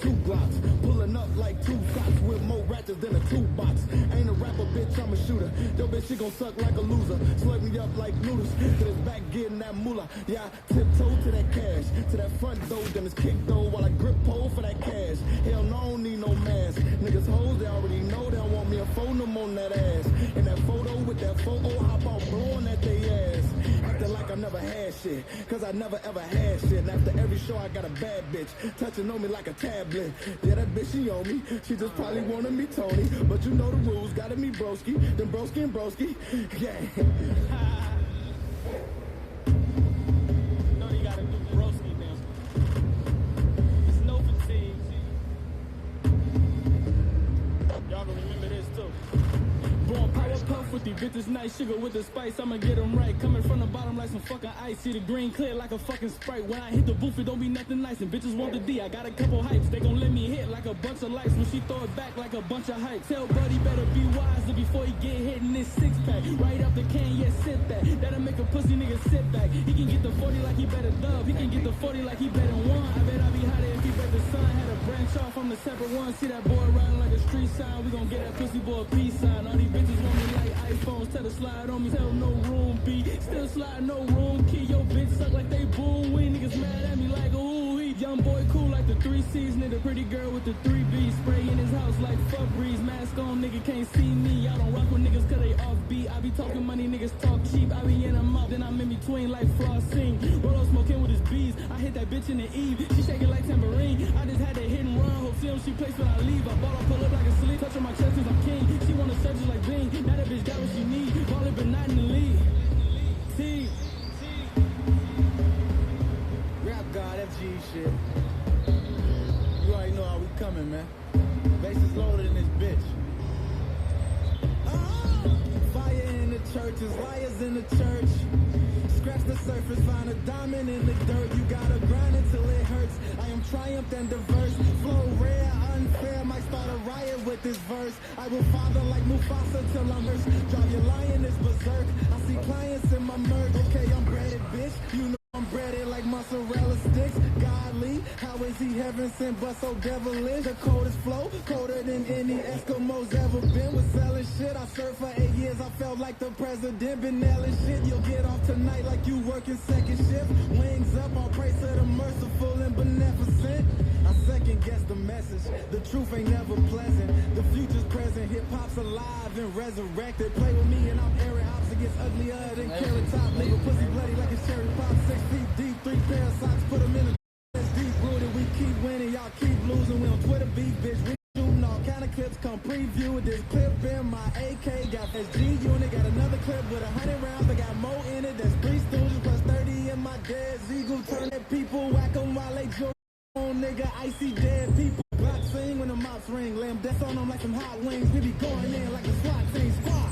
Speaker 2: 2 Glocks. Pulling up like 2 cops with more ratchets than a toolbox. Ain't a rapper, bitch, I'm a shooter. Yo, bitch, she gon' suck like a loser. Slug me up like noodles. To this back getting that moolah. Yeah, I tiptoe to that cash. To that front door, then it's kick though while I grip pole for that cash. Hell no, I don't need no mask. Niggas hoes, they already know they don't want me a phone on that ass. And that photo with that photo, hop out blowing at they ass. Acting like I never had shit, cause I never ever had shit. And after every show I got a bad bitch, touching on me like a tablet. Yeah, that bitch, she on me, she just probably wanted me Tony. But you know the rules, gotta me broski, then broski and broski. Yeah.
Speaker 5: No, you gotta do broski now. It's no fatigue. Y'all gonna remember this too. Born power puff with the bitches, nice sugar with the spice. I'ma get them right. Coming from the bottom like some fucking ice. See the green clear like a fucking Sprite. When I hit the booth, it don't be nothing nice. And bitches want the D. I got a couple hypes. They gon' let me hit like a bunch of lights. When she throw it back like a bunch of hype. Tell buddy better be wiser before he get hit in this 6-pack. Right out the can, yeah, sit that. That'll make a pussy nigga sit back. He can get the 40 like he better dub. He can get the 40 like he better one. I bet I be hotter if he bet the sun. Had a branch off from the separate one. See that boy riding like a street sign. We gon' get that pussy boy a peace sign. All these bitches want me like iPhones. Tell the slide on me, tell no room B. Still slide, no room key. Yo, bitch suck like they boom. We niggas mad at me like a ooh. Young boy cool like the 3 C's. Nigga pretty girl with the 3 B's. Spray in his house like fuck breeze. Mask on, nigga can't see me. I don't rock with niggas cause they off beat. I be talking money, niggas talk cheap. I be in them up, then I'm in between like flossing. Rolo smoking with his bees. I hit that bitch in the eve. She shaking like tambourine. I just had that hit and run. Hope see she place when I leave. I ball, I pull up like a sleep. Touch on my chest cause I'm king. She wanna search just like Bing. Now that bitch got what she need. Ballin' but not in the league. T.
Speaker 2: Rap God, FG shit. You already know how we coming, man. Bass is loaded in this bitch. Fire in the churches, liars in the church. Scratch the surface, find a diamond in the dirt. You gotta grind until it hurts. I am triumphed and diverse. Flow rare, unfair. Might start a riot with this verse. I will father like Mufasa till I'm hurt. Drive your lioness berserk. I see clients in my merch. Okay, I'm breaded, bitch. You know I'm breaded like mozzarella sticks. Godly, how is he heaven sent but so devilish? The coldest flow, colder than any Eskimo's ever been. Was selling shit, I served for 8 years. I felt like the president, been nailing shit. You'll get off tonight like you working second shift. Wings up, all praise to the merciful and beneficent. I second guess the message. The truth ain't never pleasant. The future's present. Hip hop's alive and resurrected. Play with me and I'm airing ops. It gets uglier than carrot top. Leave a pussy bloody like a cherry pop. 6 feet deep, 3 pair of socks. Put them in a deep rooted. We keep winning, y'all keep losing. We on Twitter beef, bitch. We shooting all kind of clips. Come preview with this clip in my AK. Got SG unit. Got another clip with 100 rounds. I got more in it. That's 3 stooges plus 30 in my dead Eagle. Turn at people, whack them while they joke. Nigga, I see dead people. Block sing when the mops ring. Lay 'em death on them like some hot wings. We be going in like a SWAT team. Squad.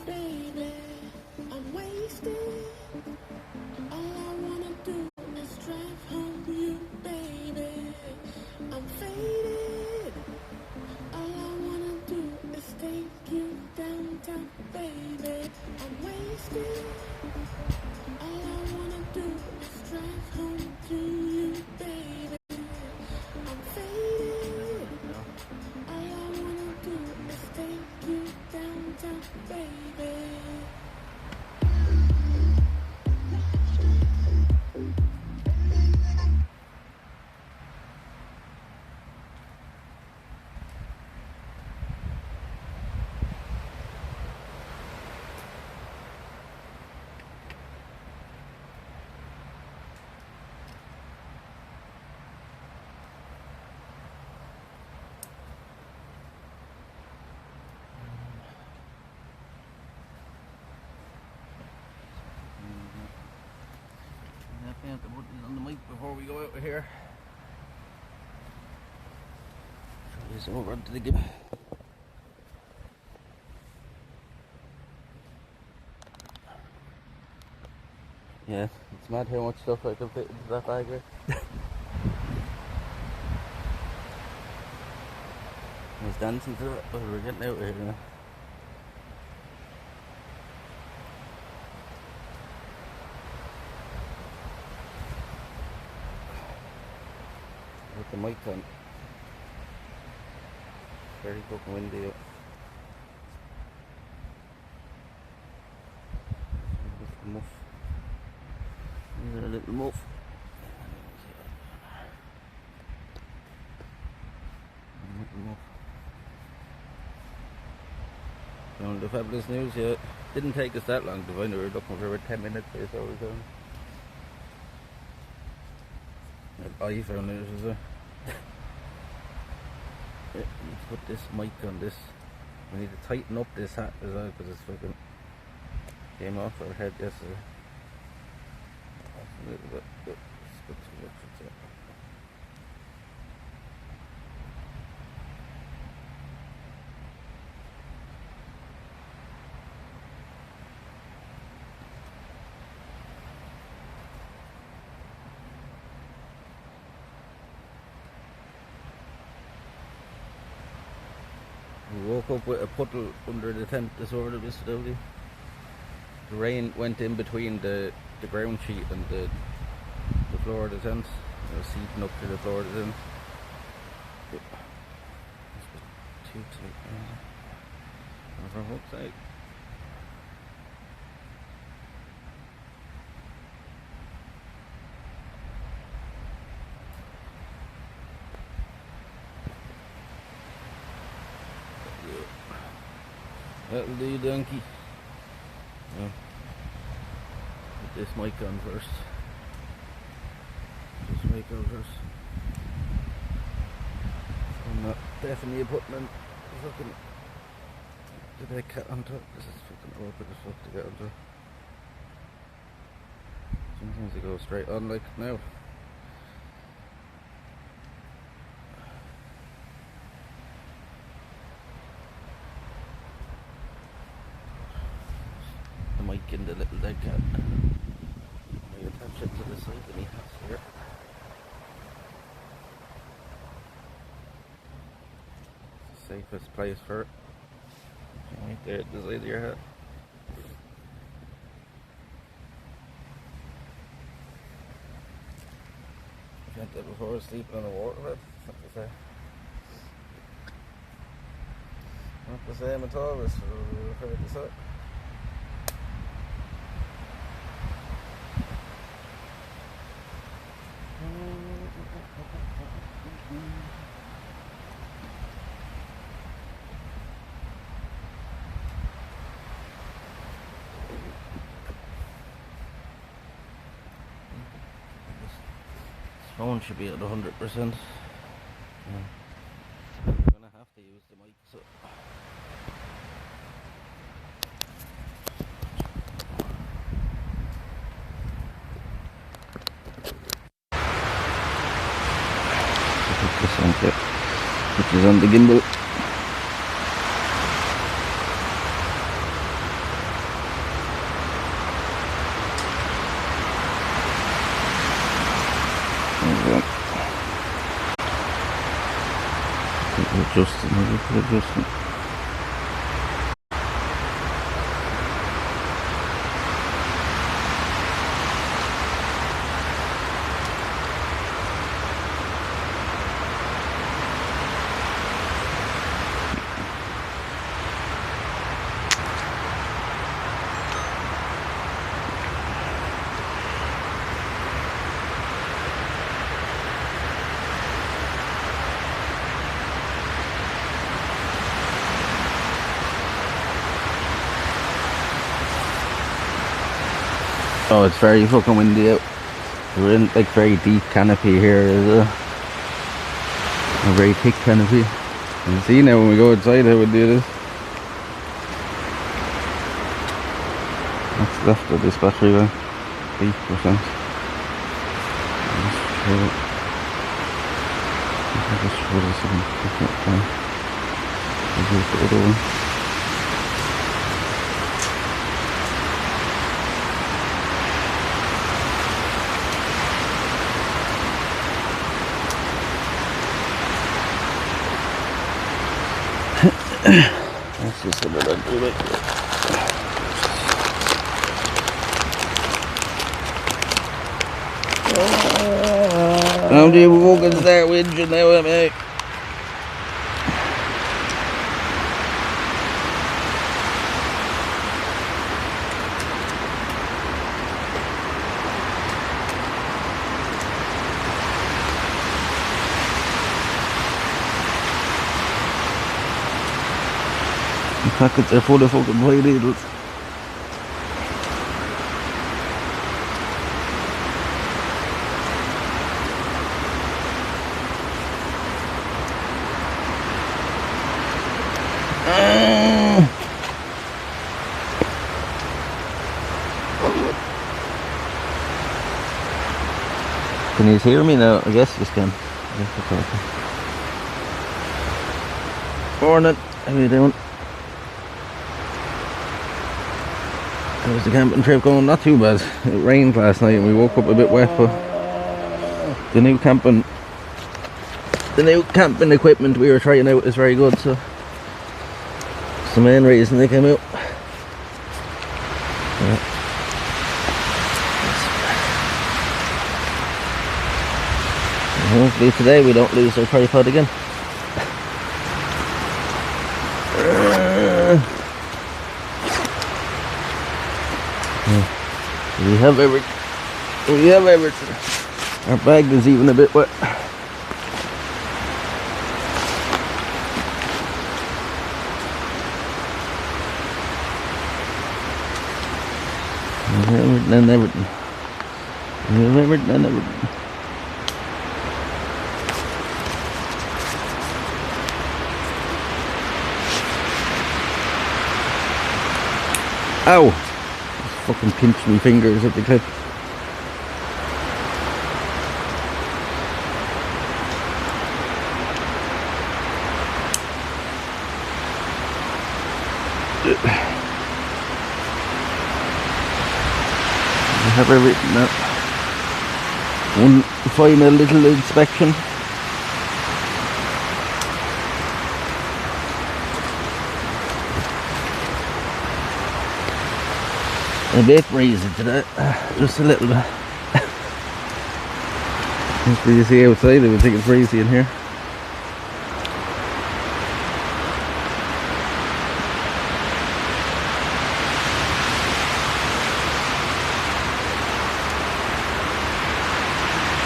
Speaker 2: Baby, I'm wasted. All I wanna do is drive home to you, baby. I'm faded. All I wanna do is take you downtown, baby. I'm wasted. All I wanna do is drive home to you, baby. I'm faded. All I wanna do is take you downtown, baby.
Speaker 1: Have to put it on the mic before we go out of here. Try this over onto the gib. Yeah, it's mad how much stuff I can fit into that bag here. I was dancing to it, but we're getting out of here now. With the mic on. Very fucking windy out. Little muff. Here's a little muff. Little muff. Found the fabulous news yet. Didn't take us that long to find it. We were looking for about 10 minutes or so. I found it as well. Yeah, let's put this mic on this. We need to tighten up this hat as well because it's fucking came off our head yesterday. That's a little bit. It's got too much. It's it. We woke up with a puddle under the tent disorder yesterday. The rain went in between the ground sheet and the floor of the tent. It was seeping up to the floor of the tent. It's a bit too tight. For fuck's sake. That'll do, donkey. Yeah. Put this mic on first. This mic on first. I'm not definitely putting on the fucking the dead cat on top. This is fucking awkward as fuck to get on top. Sometimes they go straight on like now. Mic in the little dead cat. We attach it to the side of me house here. It's the safest place for it. Right there at the side of your head. I've had that before, sleeping on a waterbed. What to say? the same at all, it's fair to say. Phone should be at 100%. I'm gonna have to use the mic, so. Put this on here, which is on the gimbal. Adjusting. Oh, it's very fucking windy out. We're in like very deep canopy here. There's a very thick canopy. You can see now when we go outside how we do this. What's left of this battery then? 8%. Just show this in different time. Here's the other one. That's just a bit ugly. How do you walk into that window now, mate? The packets are full of fucking white needles. Can you hear me now? I guess you can. Morning, how are you doing? How's the camping trip going? Not too bad. It rained last night and we woke up a bit wet, but the new camping equipment we were trying out is very good, so it's the main reason they came out. Yeah. Hopefully today we don't lose our tripod again. We have everything. Our bag is even a bit wet. Everything and everything. We have everything and everything. Ow! Fucking pinched my fingers at the clip. We have everything now. One final little inspection. A bit breezy today, just a little bit. As you see outside, I would think it's breezy in here.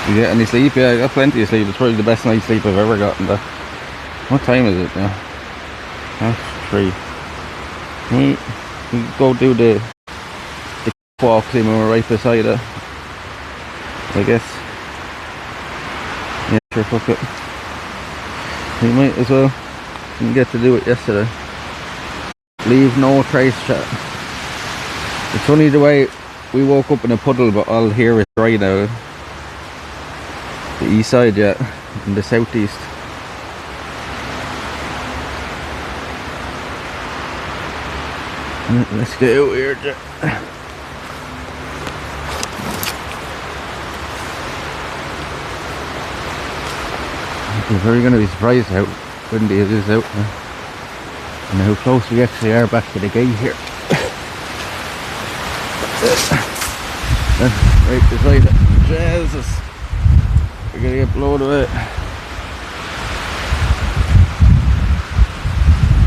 Speaker 1: You get any sleep? Yeah, I got plenty of sleep. It's probably the best night's sleep I've ever gotten. What time is it now? Half 3. We go do the walk thing when we're right beside it, I guess. Yeah, sure, fuck it. We might as well. Didn't get to do it yesterday. Leave no trace chat. It's funny the way we woke up in a puddle, but all here is dry now. The east side, yeah, and the southeast. Let's get out here, Jack. You're very going to be surprised how windy it is out there, and how close we actually are back to the gate here. Right beside it. Jesus, we're going to get blown away.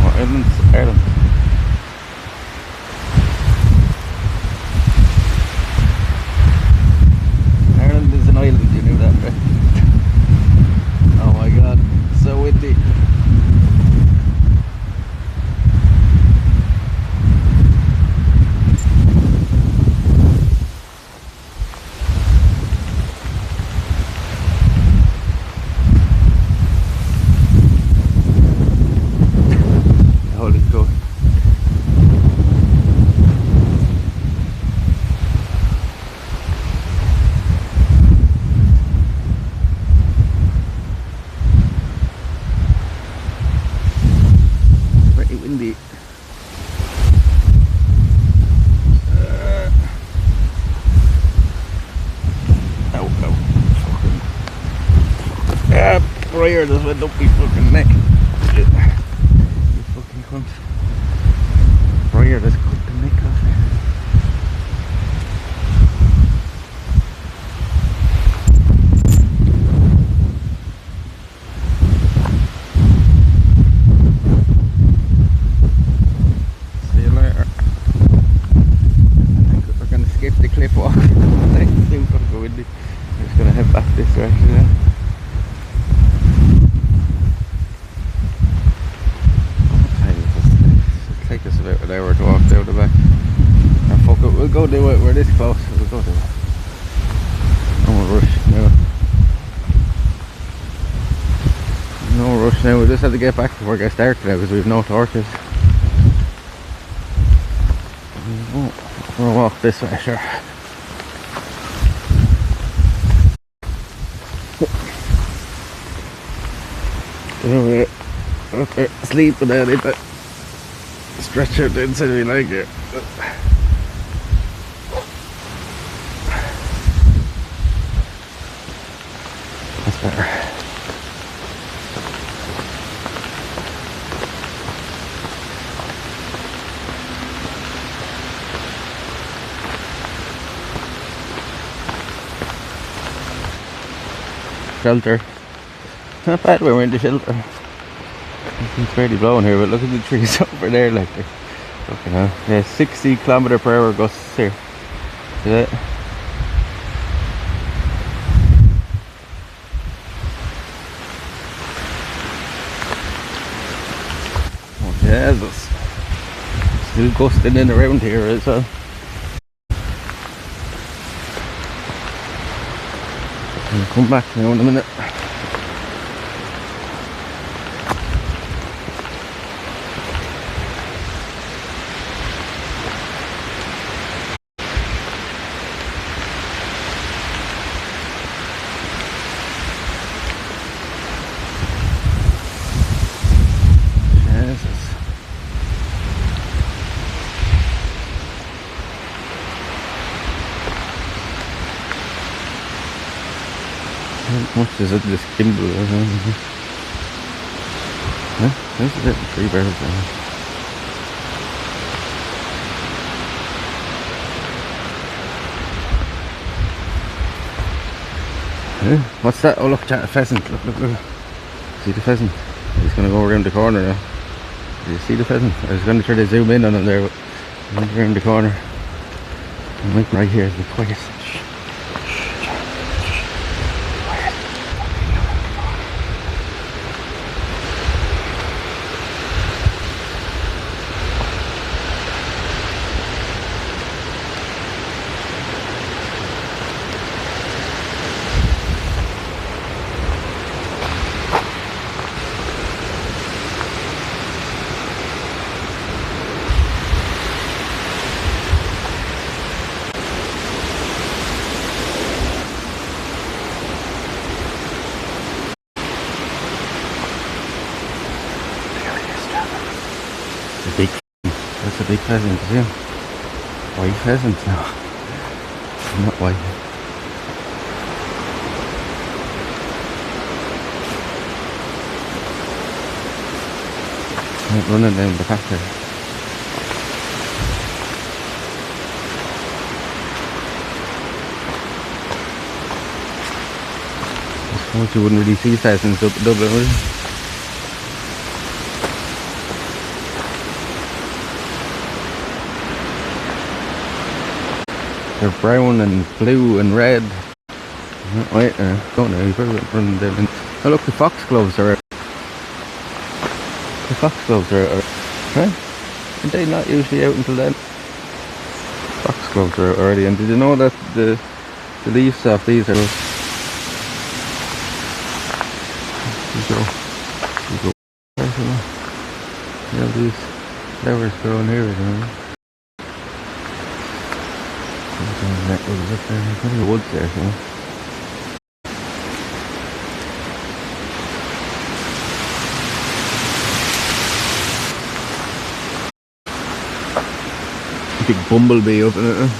Speaker 1: What island's Ireland? Ireland is an island, you knew that, right? Oh my god, so windy. Holy cow. Pretty windy. Ow, ow. Fucking. Ah, Briar just went up my fucking neck. Shit. You fucking cunt. Briar just cut the neck off me. See you later. I think we're gonna skip the cliff walk. It's still gonna go windy. We're just gonna head back this direction now. It'll take us about an hour to walk down the back. Oh, fuck it, we'll go do it. We're this close. We'll go do it. No rush now. No rush now. We just have to get back before we get started now because we have no torches. We'll walk this way, sure. Okay, sleep and then it stretch out the inside of my leg here. That's better. Shelter. Not bad when we're in the shelter. It's fairly blowing here, but look at the trees over there, like they're fucking hell. Yeah, 60 km/h gusts here. See that? Oh Jesus. Still gusting in around here as well. I'll come back now in a minute. How much is it, this gimbal? Huh? This is it, 3 barrels. Huh? What's that? Oh look, a pheasant. Look, look, look. See the pheasant? He's going to go around the corner now. Do you see the pheasant? I was going to try to zoom in on him there, but he went around the corner. I'm like right here, the quiet. big pheasant, see? White pheasant now. Not white. Running down the path there. I suppose you wouldn't really see pheasants up in Dublin, would you? They're brown and blue and red. Wait, don't know, you're running down. Oh look, the foxgloves are out. The foxgloves are out. Huh? Are they not usually out until then? Foxgloves are out already, and did you know that the leaves off these are... There you go. Yeah, these flowers growing here, you know. There's plenty of woods there, you know. Big bumblebee up in it.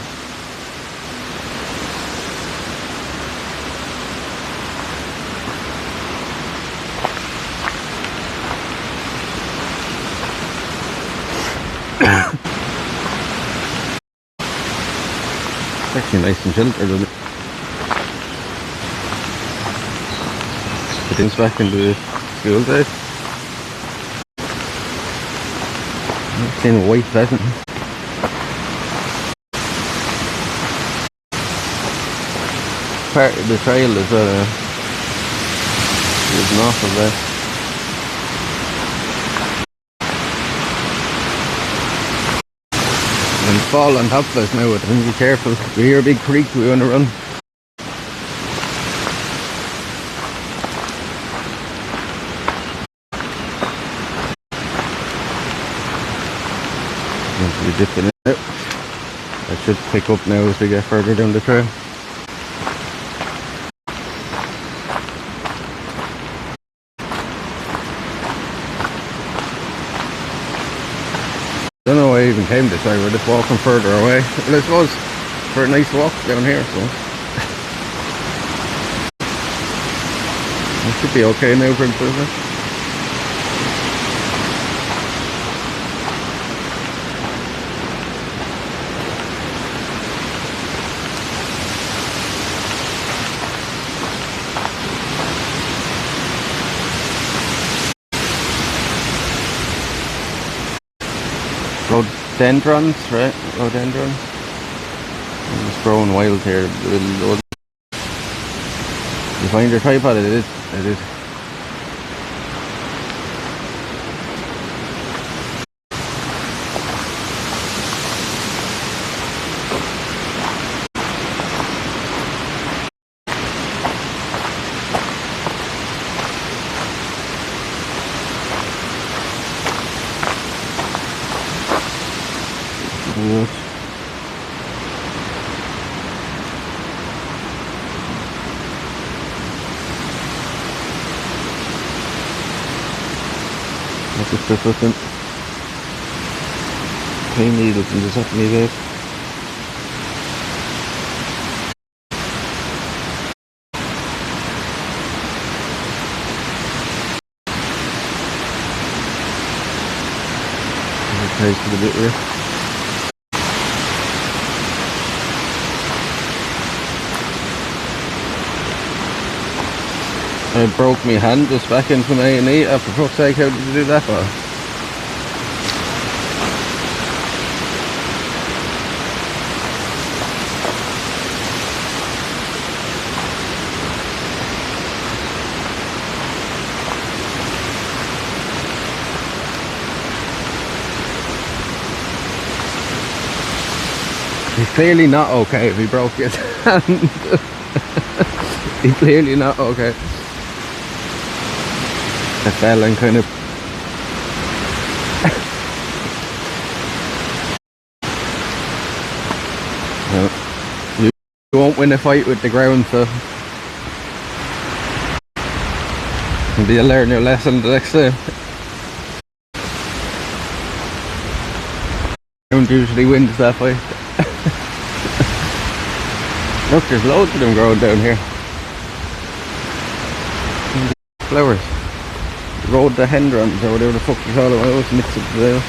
Speaker 1: It's actually nice and sheltered, isn't it? Put things back into the school days. I've seen a white pheasant. Part of the trail as well. There's an awful there. And fall on top of us now, but be careful. We hear a big creek, we want to run. We're dipping it out. That should pick up now as we get further down the trail. Don't know why I even came this way, we're just walking further away. Well, I suppose for a nice walk down here, so it should be okay now for improvement. Rhododendrons, right? Rhododendron. It's growing wild here. You find your tripod? It is. It is. Yes. Look at the fucking pain needles in the top of my head. Taste it a bit here. I broke my hand just back into an A&E. For fuck's sake, how did you do that for? He's clearly not okay if he broke his hand. He's clearly not okay. I fell and kind of you won't win a fight with the ground, so maybe you'll learn your lesson the next time. Don't usually winds that way. Look, there's loads of them growing down here. Flowers. Rhododendrons or whatever the fuck you call them. I always mix it today.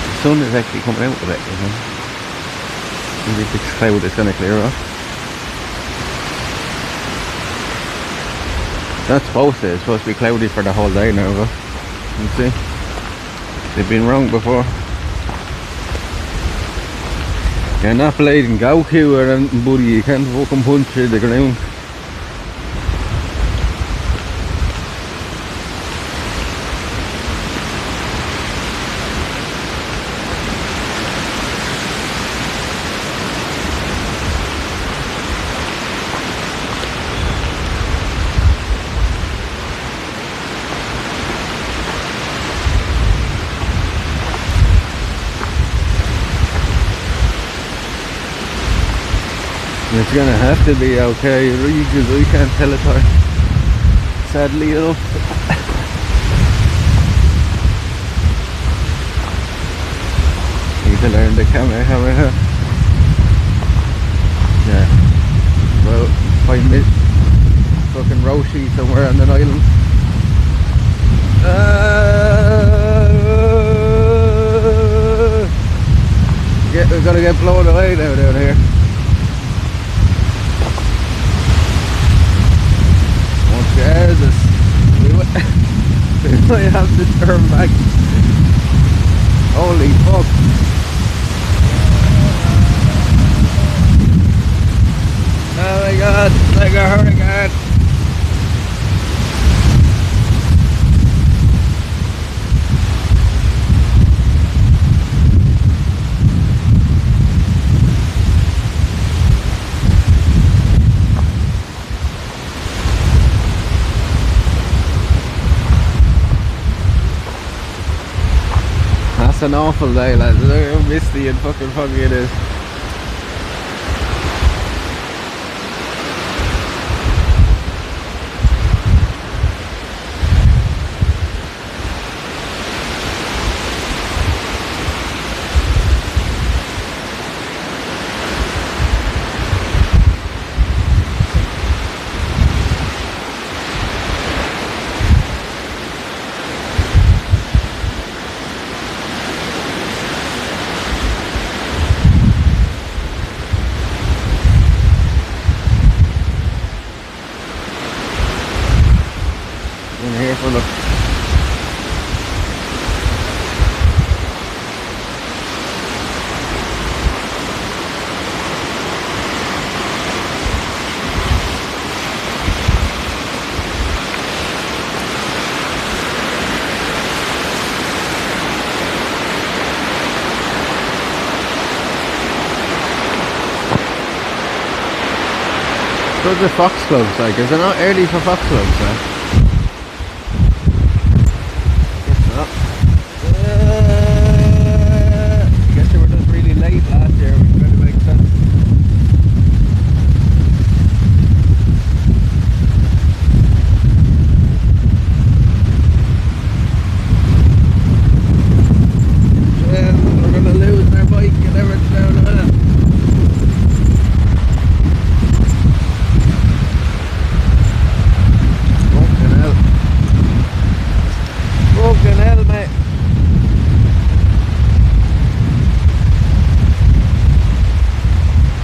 Speaker 1: The sun is actually coming out a bit, you know. Maybe the cloud is going to clear off. That's it's supposed to be cloudy for the whole day now, but you see, they've been wrong before. You're not playing Goku or anything, buddy, you can't fucking punch through the ground. It's gonna have to be okay, because we can't tell it apart. Sadly enough. Need to learn the camera. Yeah. Well, find this fucking Roshi somewhere on an island. We're gonna get blown away now down here. Jesus, we might have to turn back. Holy fuck. Oh my god, it's like a hurricane. That's an awful day, lads. Look how misty and fucking foggy it is. Here for the those are foxgloves, like, is it not early for foxgloves, eh? Guess they were just really late last year, which kind of makes sense. And we're gonna lose our bike and everything down a minute. Fucking hell, mate.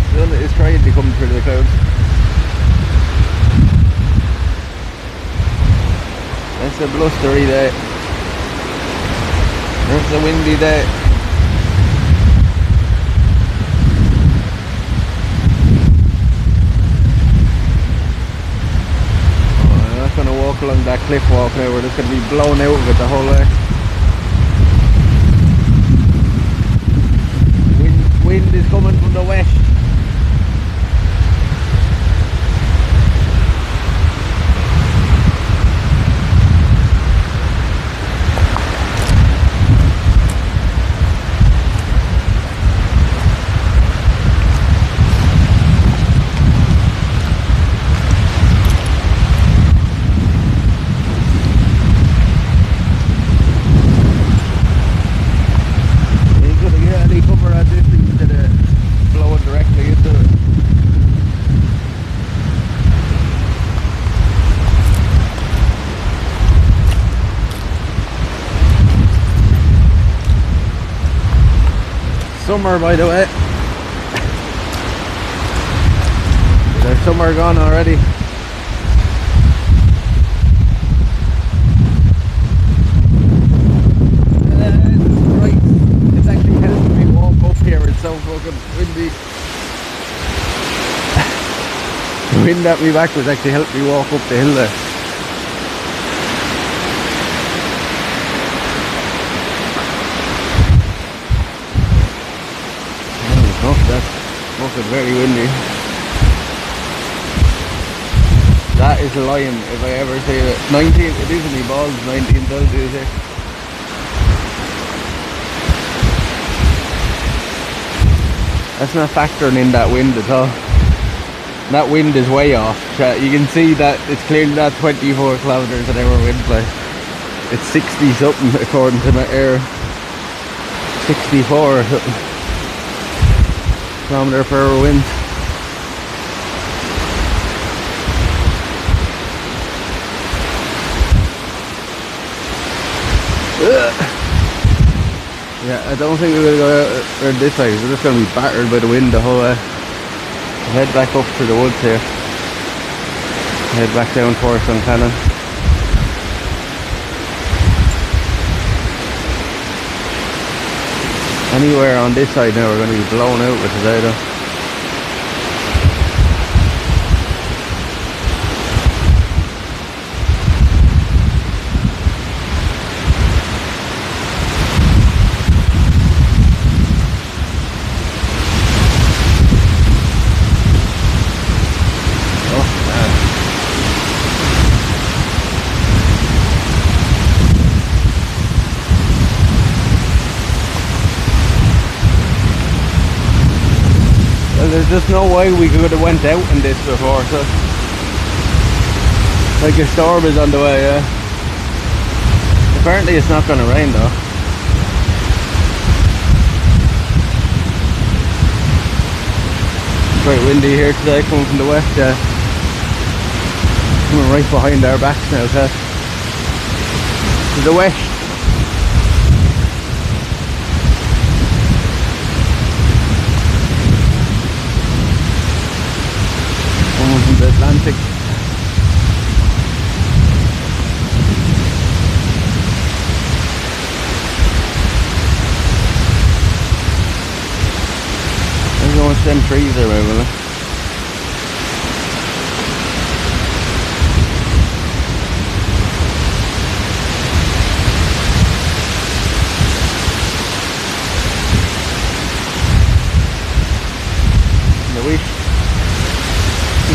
Speaker 1: Still is trying to come through the clouds. That's a blustery day. That's a windy day. Gonna walk along that cliff walk now, we're just gonna be blown out of it the whole way. Wind is coming from the west. summer, by the way. There's summer gone already. Right, it's actually helping me walk up here. It's so fucking windy. The wind at me back was actually helping me walk up the hill there. Oh, that's fucking very windy. That is a lion if I ever see it. 19, it isn't me balls, 19 Celsius here. That's not factoring in that wind at all. That wind is way off. You can see that it's clearly not 24 kilometers an hour wind play. It's 60 something according to my air. 64 or something. Kilometer per hour wind. Yeah, I don't think we're going to go around this side. We're just going to be battered by the wind the whole way. We'll head back up to the woods here. Head back down towards Cannon. Anywhere on this side now we're going to be blown out with today though. There's just no way we could have went out in this before, so like a storm is on the way, yeah. Apparently it's not going to rain though. It's quite windy here today, coming from the west, yeah. Coming right behind our backs now, so to the west. The Atlantic. There's no them trees there, maybe.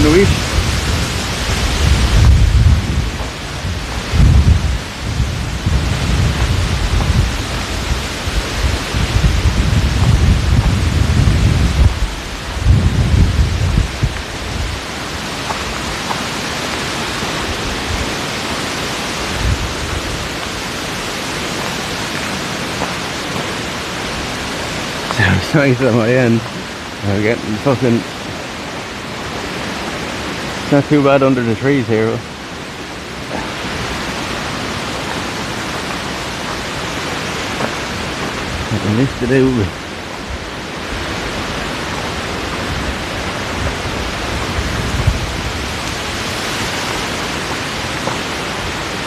Speaker 1: Luis. Sounds nice on my end. I'm getting fucking. It's not too bad under the trees here. I can lift it out.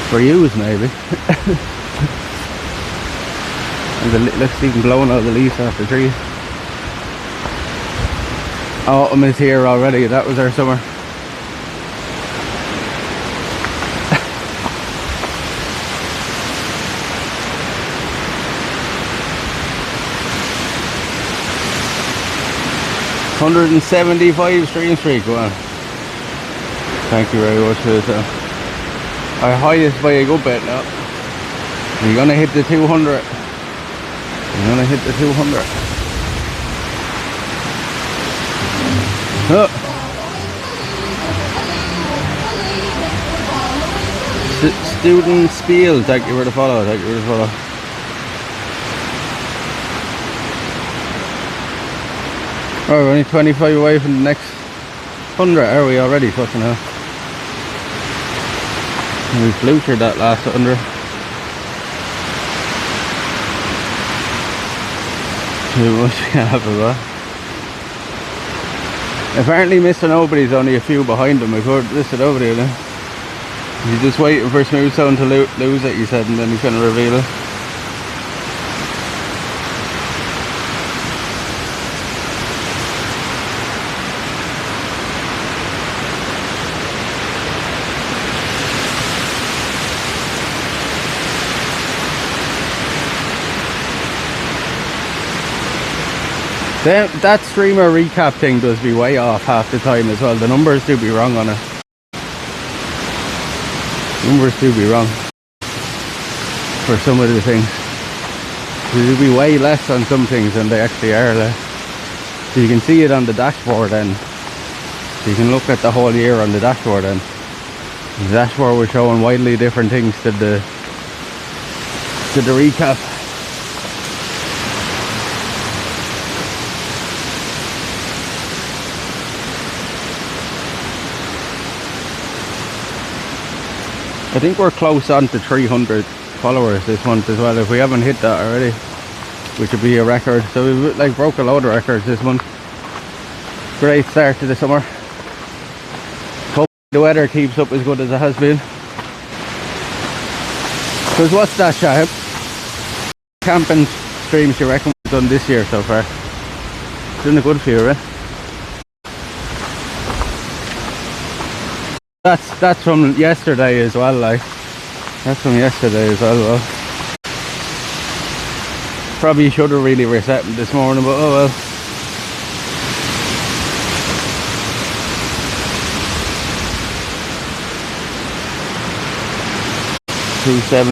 Speaker 1: For use maybe. And the looks even blowing out the leaves off the trees. Autumn is here already. That was our summer. $175 Stream Street, go on. Thank you very much for this. Our highest by a good bit now. You're gonna hit the 200. You're gonna hit the 200. Student Spiel, thank you for the follow, thank you for the follow. Oh, we're only 25 away from the next 100, are we already? Fucking hell. And we blutered that last 100.
Speaker 6: It must be happening. Apparently Mr. Nobody's only a few behind him. I've heard this at over there now. He's just waiting for Smooth Sound to lose it, he said, and then he's going to reveal it. That streamer recap thing does be way off half the time as well. The numbers do be wrong on it. Numbers do be wrong for some of the things. There will be way less on some things than they actually are. So you can see it on the dashboard, and you can look at the whole year on the dashboard, and the dashboard was showing widely different things to the recap. I think we're close on to 300 followers this month as well, if we haven't hit that already, which would be a record. So we've like broke a load of records this month. Great start to the summer. Hope the weather keeps up as good as it has been. Because what's that, Shahib? Camping streams you reckon we've done this year so far? Doing a good few, right? That's from yesterday as well, like. That's from yesterday as well. Probably should have really reset this morning, but oh well. .270.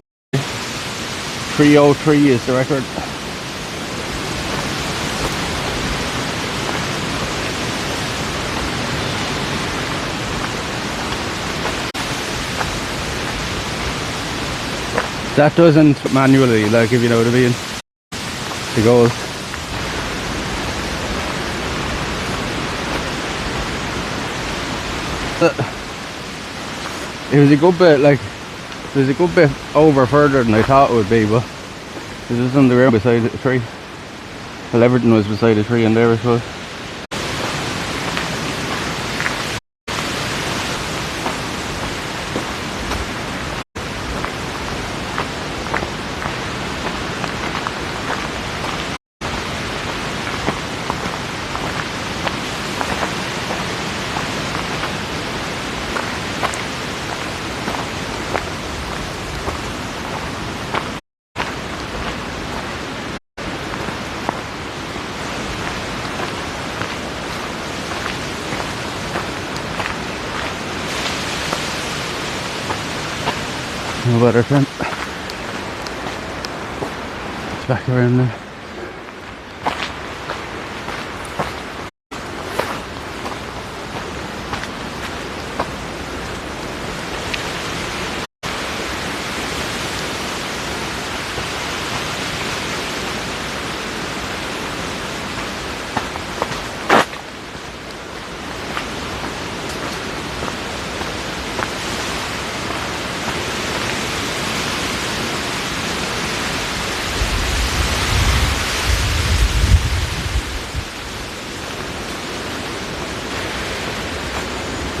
Speaker 6: 303 is the record. That doesn't manually, like, if you know what I mean. It goes. It was a good bit, like, it was a good bit over further than I thought it would be, but it was on the ground beside the tree. Well, everything was beside the tree and there, I suppose. No better front. It's back around there.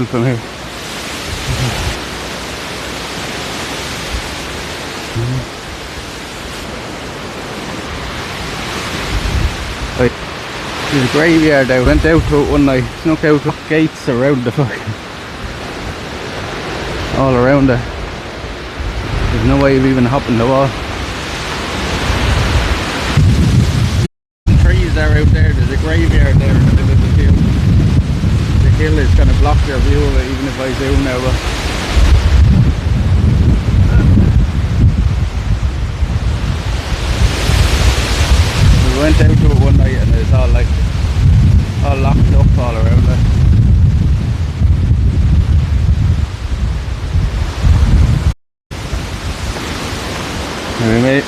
Speaker 6: From here. Right. There's a graveyard. I went out to it one night, snuck out with gates around the fucking, all around there. There's no way of even hopping the wall. Trees are out there. There's a graveyard there in the middle of the field. The hill is going to block your view of it, even if I zoom now. But we went out to it one night and it's all like all locked up all around there. We may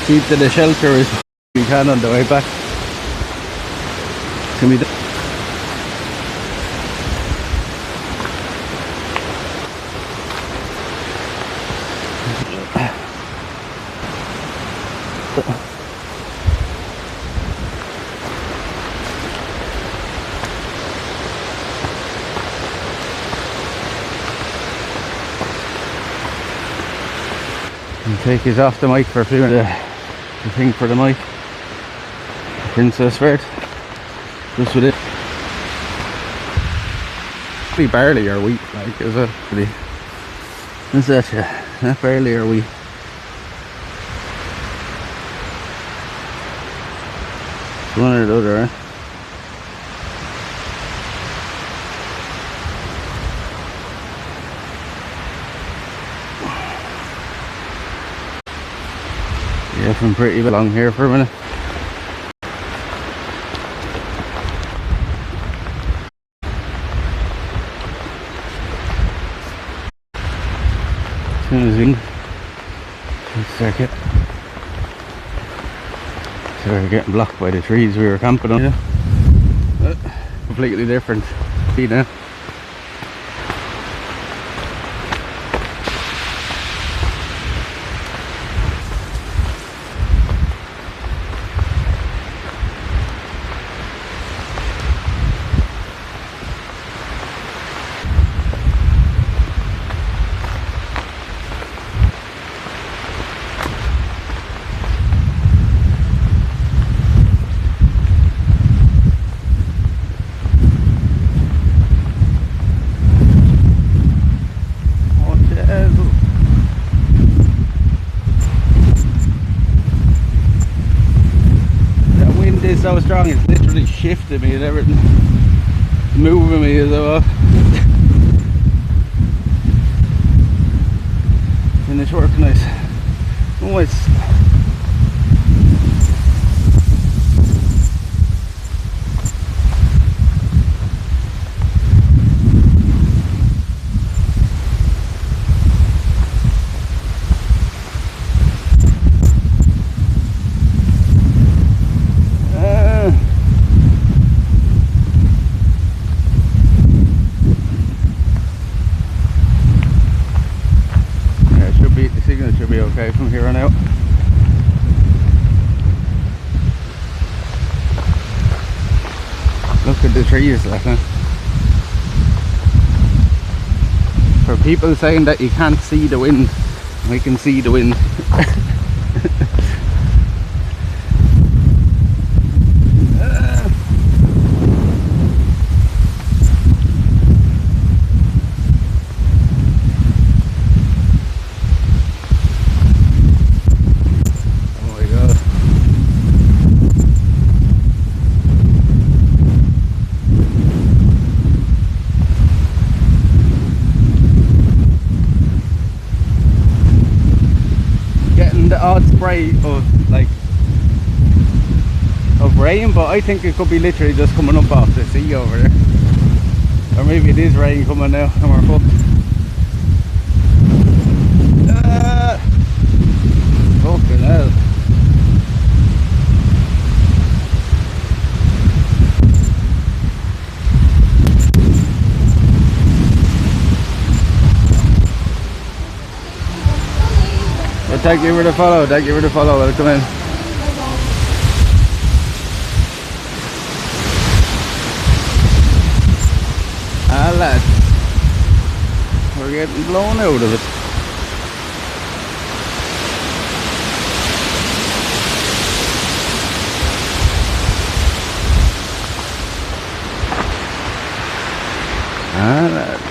Speaker 6: keep to the shelter as we can on the way back. Can we do? I'll take his off the mic for a few minutes. The thing for the mic. The Princess Bird. Just with it. Pretty barley or wheat, like, is it? Pretty. Is that not barley or wheat? It's one or the other, eh? Yeah, from pretty long here for a minute. As soon as we start getting, so we're getting blocked by the trees we were camping on. Completely different. See now. So strong, it's literally shifted me and everything, moving me as well. Finish work nice. Oh, it's should be okay from here on out. Look at the trees, like, huh? For people saying that you can't see the wind, we can see the wind. Odd spray of rain, but I think it could be literally just coming up off the sea over there, or maybe it is rain coming now and we're fucked. Fucking hell. Thank you for the follow, welcome in. Ah lad, we're getting blown out of it. Ah lads.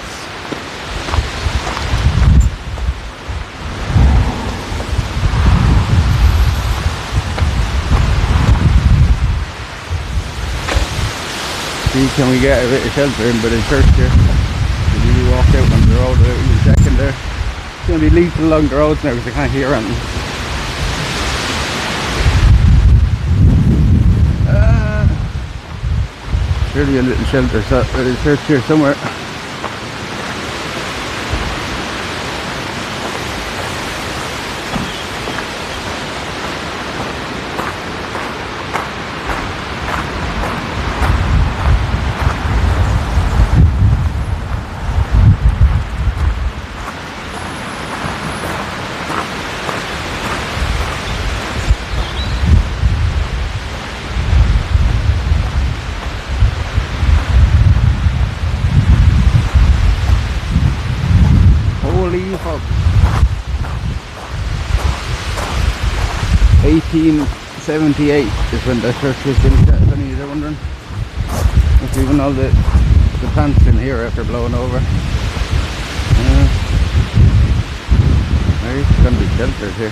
Speaker 6: See, can we get a bit of shelter in by the church here? We really walked out on the road without even checking there. It's going to be lethal along the roads now because I can't hear anything. Surely a little shelter set by the church here somewhere. 1978 is when the church was built. If any of you are wondering, there's even all the plants in here after blowing over. It's gonna be sheltered here.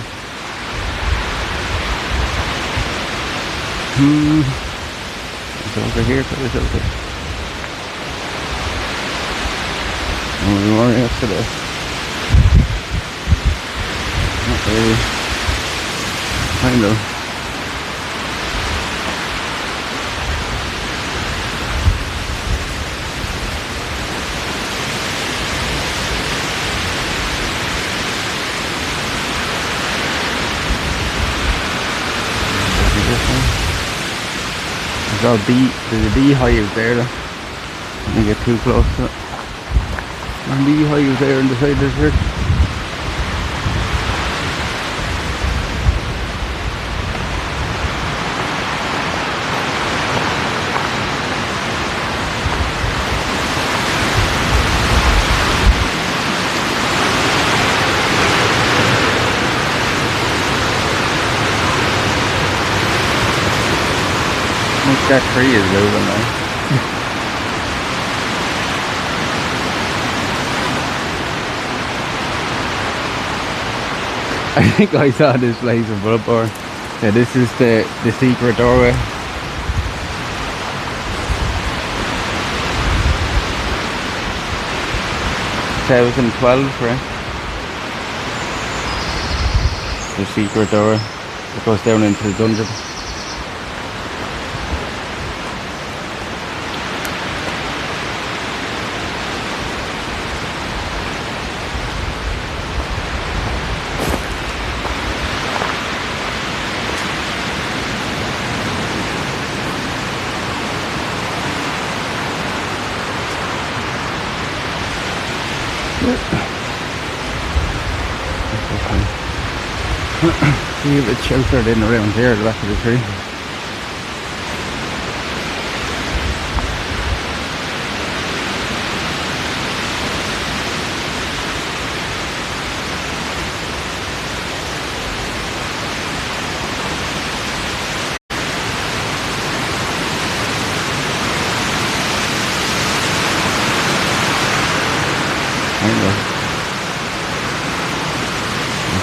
Speaker 6: It's over here for the shelter. And we were yesterday. Not really. Kind of. There's a beehive there. Don't get too close to it. And beehives there on the side of the church. That tree is moving now. I think I saw this place before. Yeah, this is the secret doorway. 2012, right? The secret door that goes down into the dungeon. See if it's sheltered in around here at the back of the tree.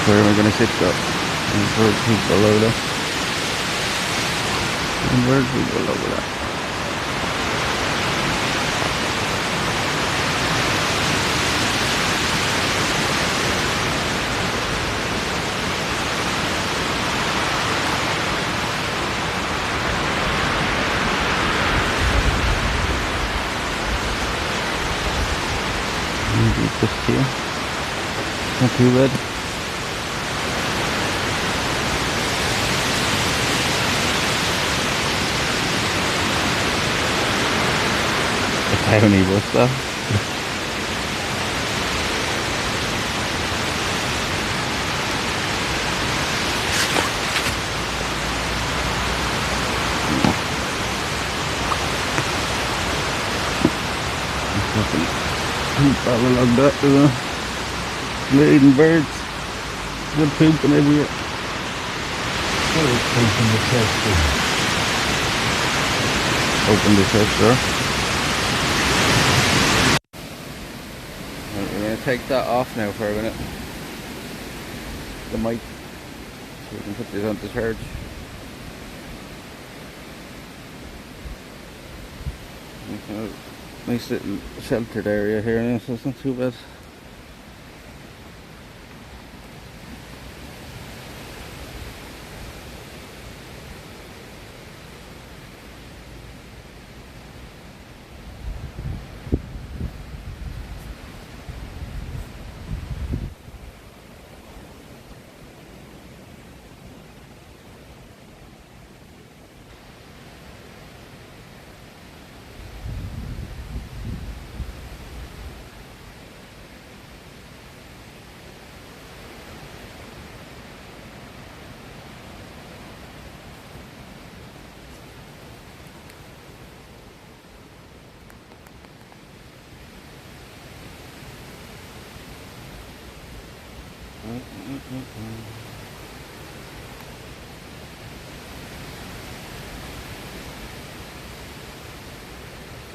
Speaker 6: Where am I going to sit though? And bird people over there. And bird people over there. Maybe just here. Not too bad. Tiny bus though. All along that, bleeding birds, good pooping everywhere. Open the chest door. We're going to take that off now for a minute. The mic, so we can put this on to charge. Nice little sheltered area here now, so it's not too bad.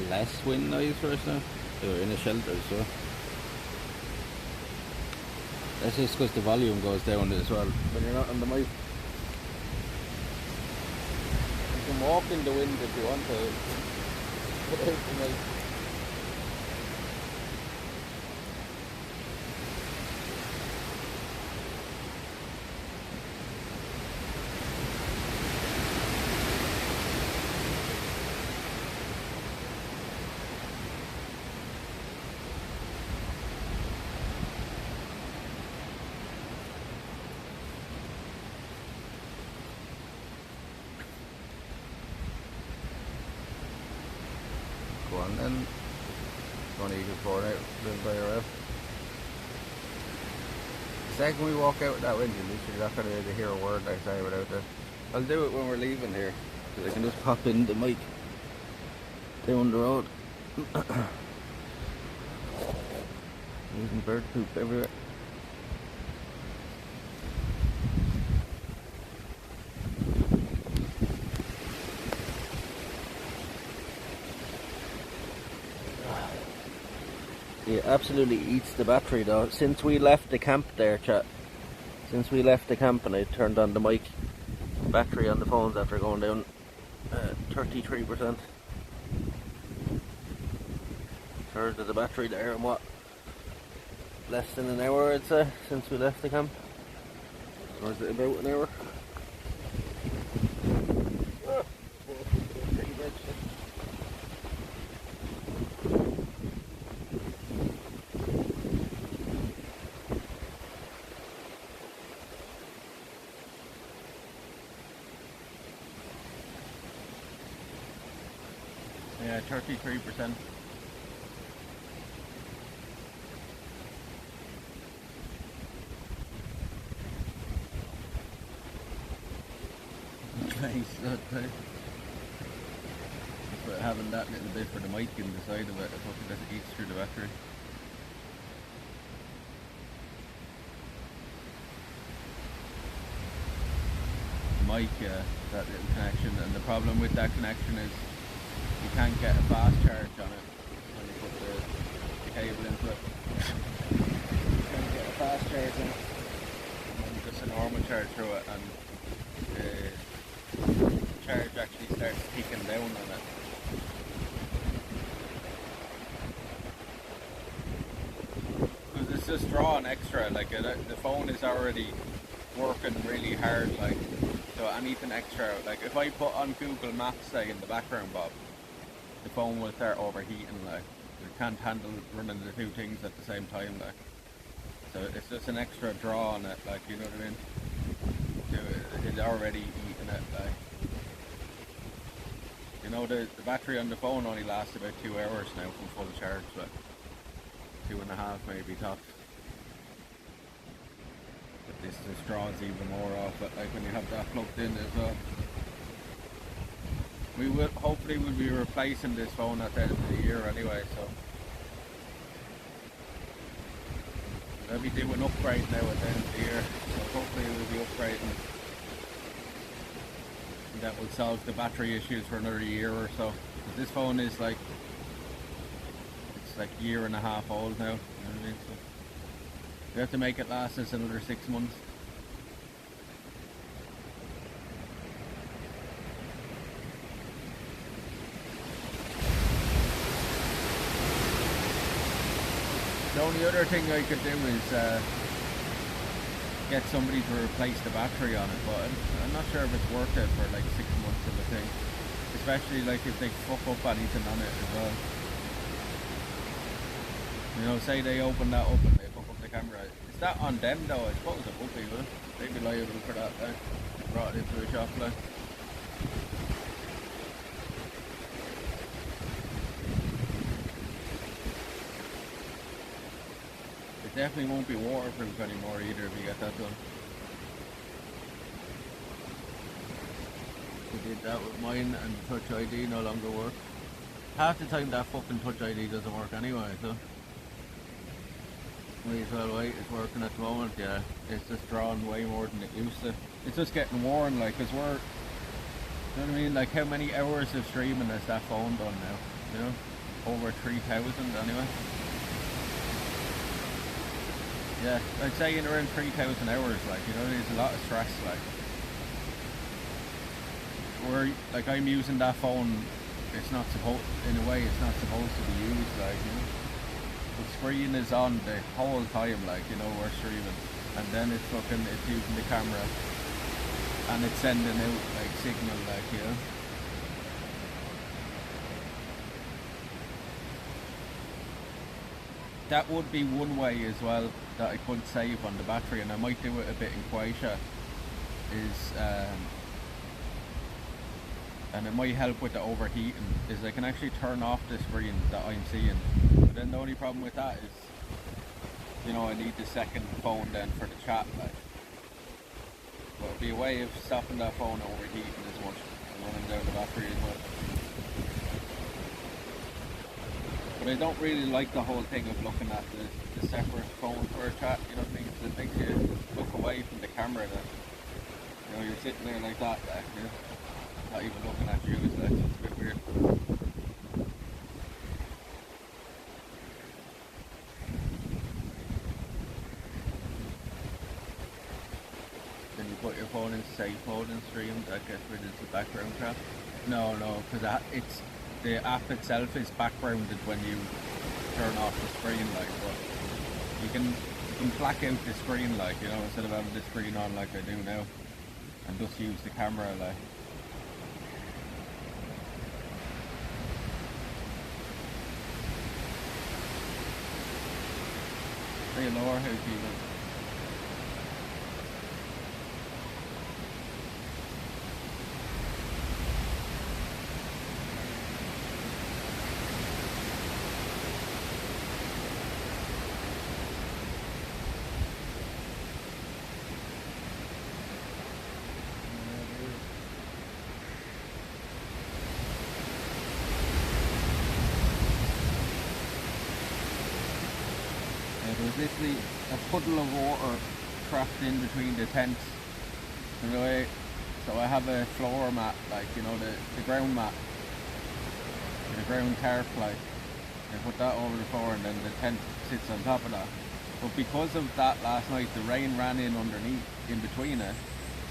Speaker 1: less wind noise for us now. We're in a shelter, so that's just because the volume goes down as well when you're not on the mic. You can walk in the wind if you want to. Without the mic. Go on then. Only you can pour out little IRL. The second we walk out that window, you're not going to be able to hear a word I say without that. I'll do it when we're leaving here, because I can just pop in the mic down the road. Using bird poop everywhere. It absolutely eats the battery though. Since we left the camp there, chat. Since we left the camp and I turned on the mic, battery on the phones after going down 33%. Third of the battery there in what? Less than an hour I'd say, since we left the camp. Or is it about an hour? Yeah, 33%. Nice, but having that little bit for the mic in the side of it, I fucking as it eats through the battery. Mic, that little connection, and the problem with that connection is you can't get a fast charge on it when you put the cable into it. You can't get a fast charge on it, and just a normal charge through it, and the charge actually starts peaking down on it. Because it's just drawing extra, like the phone is already working really hard, like, so anything extra, like if I put on Google Maps say in the background, Bob, the phone will start overheating, like it can't handle running the two things at the same time, like, so it's just an extra draw on it, like, you know what I mean? It's already eating it, like, you know, the battery on the phone only lasts about 2 hours now from full charge, like 2.5 maybe tops. But this just draws even more off it, like when you have that plugged in as well. We will hopefully we'll be replacing this phone at the end of the year anyway, so we'll be doing upgrade now at the end of the year, so hopefully we'll be upgrading. And that will solve the battery issues for another year or so. Because this phone is like, it's like 1.5 years old now, you know what I mean? So we have to make it last us another 6 months. The only other thing I could do is get somebody to replace the battery on it, but I'm not sure if it's worth it for like 6 months of a thing. Especially like if they fuck up anything on it as well. You know, say they open that up and they fuck up the camera. Is that on them though? I suppose it would be, will it? They'd be liable for that, like, brought it into a shop, like. Definitely won't be waterproof anymore either if you get that done. We did that with mine and Touch ID no longer works. Half the time that fucking Touch ID doesn't work anyway, so might as well wait. It's working at the moment, yeah. It's just drawing way more than it used to. It's just getting worn, like, cause we're, you know what I mean, like how many hours of streaming has that phone done now? you know, over 3,000 anyway. Yeah, I'd say in around 3,000 hours, like, you know, there's a lot of stress, like. Where, like, I'm using that phone, it's not supposed, in a way, it's not supposed to be used, like, you know. The screen is on the whole time, like, you know, we're streaming. And then it's using the camera. And it's sending out, like, signal, like, you know. That would be one way as well that I could save on the battery, and I might do it a bit in Croatia, is and it might help with the overheating, is I can actually turn off the screen that I'm seeing. But then the only problem with that is, you know, I need the second phone then for the chat, like. But it'd be a way of stopping that phone overheating as much and running down the battery as well. But I don't really like the whole thing of looking at the separate phone for a chat, you know what I mean? 'Cause it makes you look away from the camera then. You know, you're sitting there like that, like, you know, not even looking at you, it's like, it's a bit weird. Then you put your phone in safe mode and stream, that gets rid of the background crap. No, because it's, the app itself is backgrounded when you turn off the screen, like, but you can black out the screen, like, you know, instead of having the screen on like I do now, and just use the camera, like. Hey Laura, how's you doing? There was literally a puddle of water trapped in between the tents. Anyway, so I have a floor mat, like, you know, the ground mat, the ground tarp, like. I put that over the floor and then the tent sits on top of that. But because of that last night, the rain ran in underneath, in between it,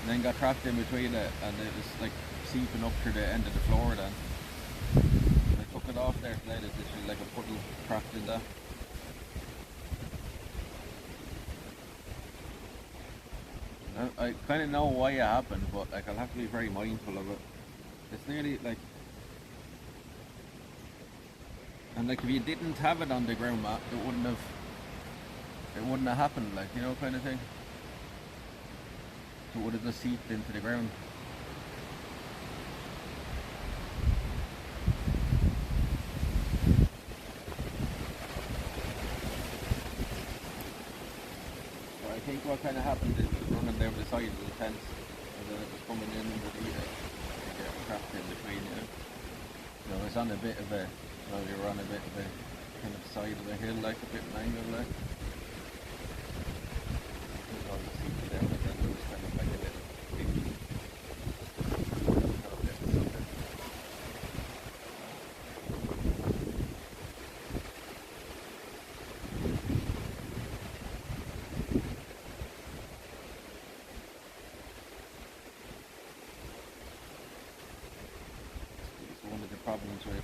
Speaker 1: and then got trapped in between it, and it was like seeping up to the end of the floor then. I took it off there today, there's literally like a puddle trapped in that. I kind of know why it happened, but like I'll have to be very mindful of it. It's nearly like, and like if you didn't have it on the ground mat, it wouldn't have happened, like, you know, kind of thing. It would have just seeped into the ground. So I think what kind of happened is it was running down the side of the tent, and then it was coming in underneath it, and getting trapped in between, you know. So it was on a bit of a, well, you were on a bit of a kind of side of a hill, like a bit of an angle, like. All the seats down, and then there was kind of like a little thing. One of the problems with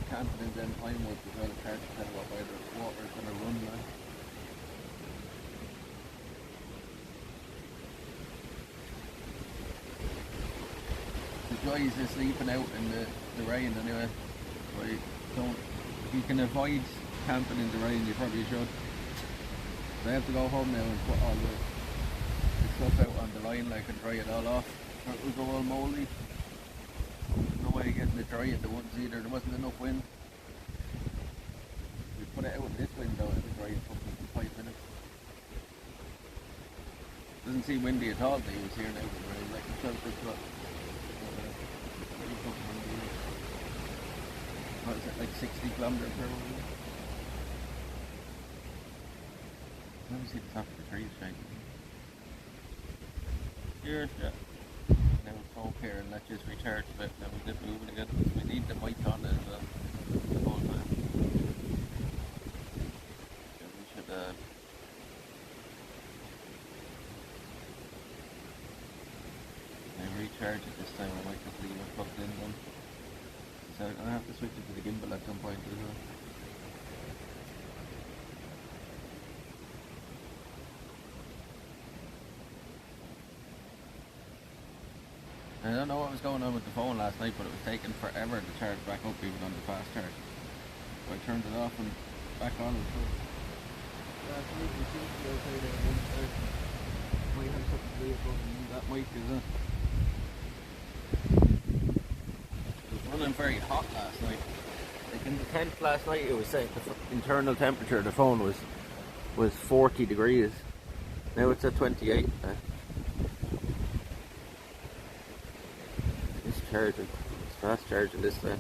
Speaker 1: camping in them pine woods as well, it's hard to tell what way the water is going to run, like. The joys of sleeping out in the rain anyway. So you don't, if you can avoid camping in the rain, you probably should. So I have to go home now and put all the stuff out on the line, like, and dry it all off, or it will go all mouldy. No way of getting it dry in the woods either, there wasn't enough wind. We put it out in this window, it will dry in fucking 5 minutes. Doesn't seem windy at all, it was here now, like it felt this what. What is it, like 60 kilometers per hour? Let me see the top of the trees, right? Here, yeah. Now we'll talk here and let's just recharge a bit, then we'll get moving again. We need the mic on it as well. so I'm gonna have to switch it to the gimbal at some point as well. I don't know what was going on with the phone last night, but it was taking forever to charge back up even on the fast charge. So I turned it off and back on and so last night we seemed to be okay there. Might have something to do with that mic, is it? It was running very hot last night. Like in the tent last night it was saying the internal temperature of the phone was 40 degrees. Now it's at 28. Charging. It's fast charging this time.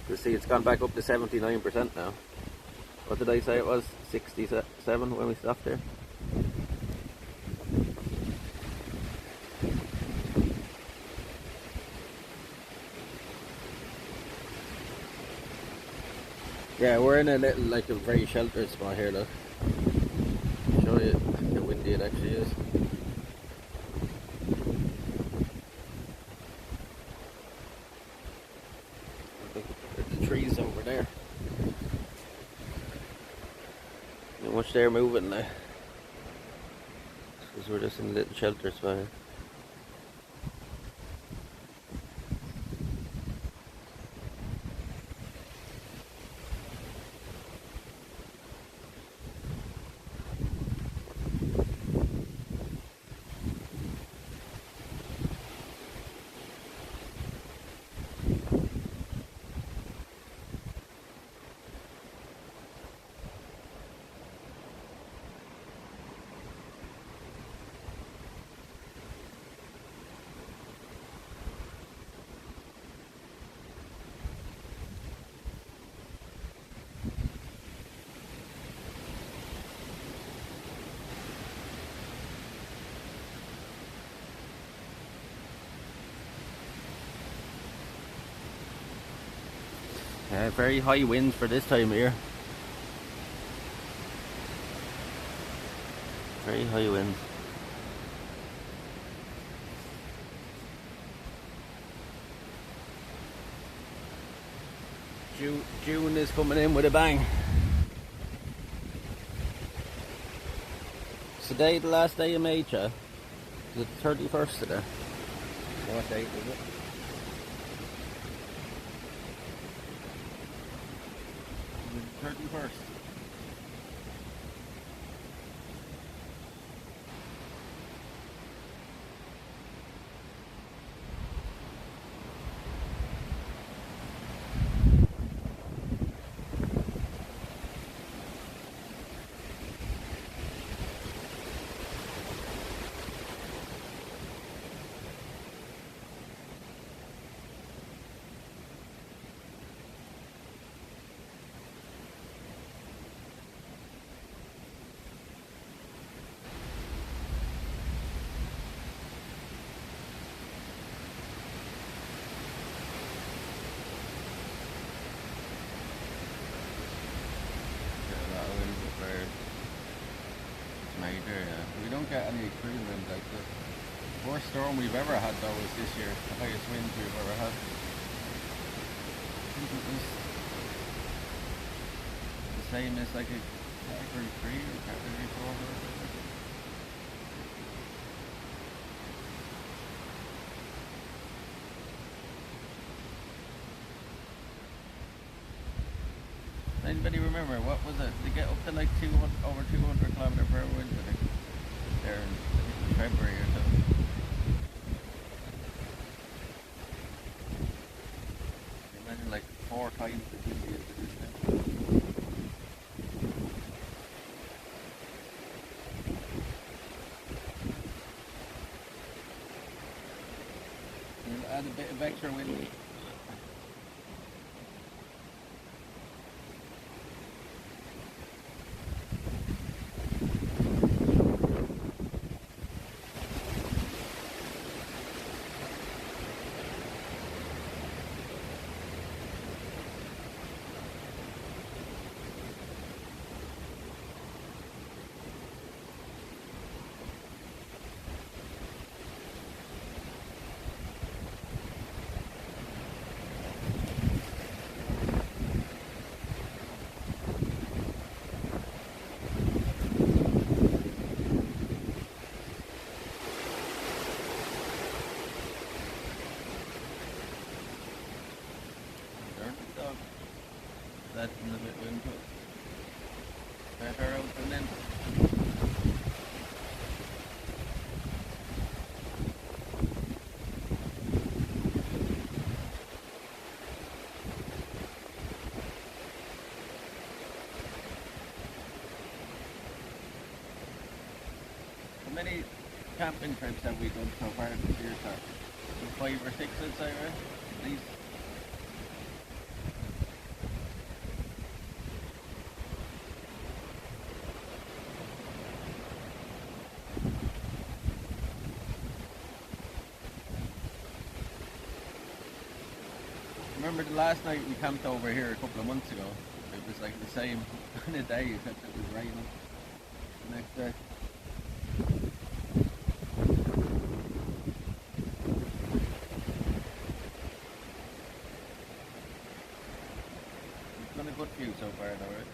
Speaker 1: You see it's gone back up to 79% now. What did I say it was? 67 when we stopped there? Yeah, we're in a little, like a very sheltered spot here, look. I'll show you how windy it actually is. Trees over there. Not much there moving now. Because we're just in a little shelter spot here. Very high winds for this time of year. Very high winds. June is coming in with a bang. It's today the last day of May, Cha. Is it the 31st today? What date is it? The 31st. We don't get any extreme wind like this. The worst storm we've ever had though is this year, the highest winds we've ever had. I think it was the same as like a category 3 or category 4 or whatever. Anybody remember what was it? They get up to like over 200 km/h winds, I think. There in February or so. Imagine like 4 times the windy as it is now. You'll add a bit of extra wind. That's a bit wind to it. Better out than in. How many camping trips have we done so far this year, sir? 5 or 6, I'd say, right? At least. Remember the last night we camped over here a couple of months ago? It was like the same kind of day, except it was raining the next day. We've done a good few so far though, right?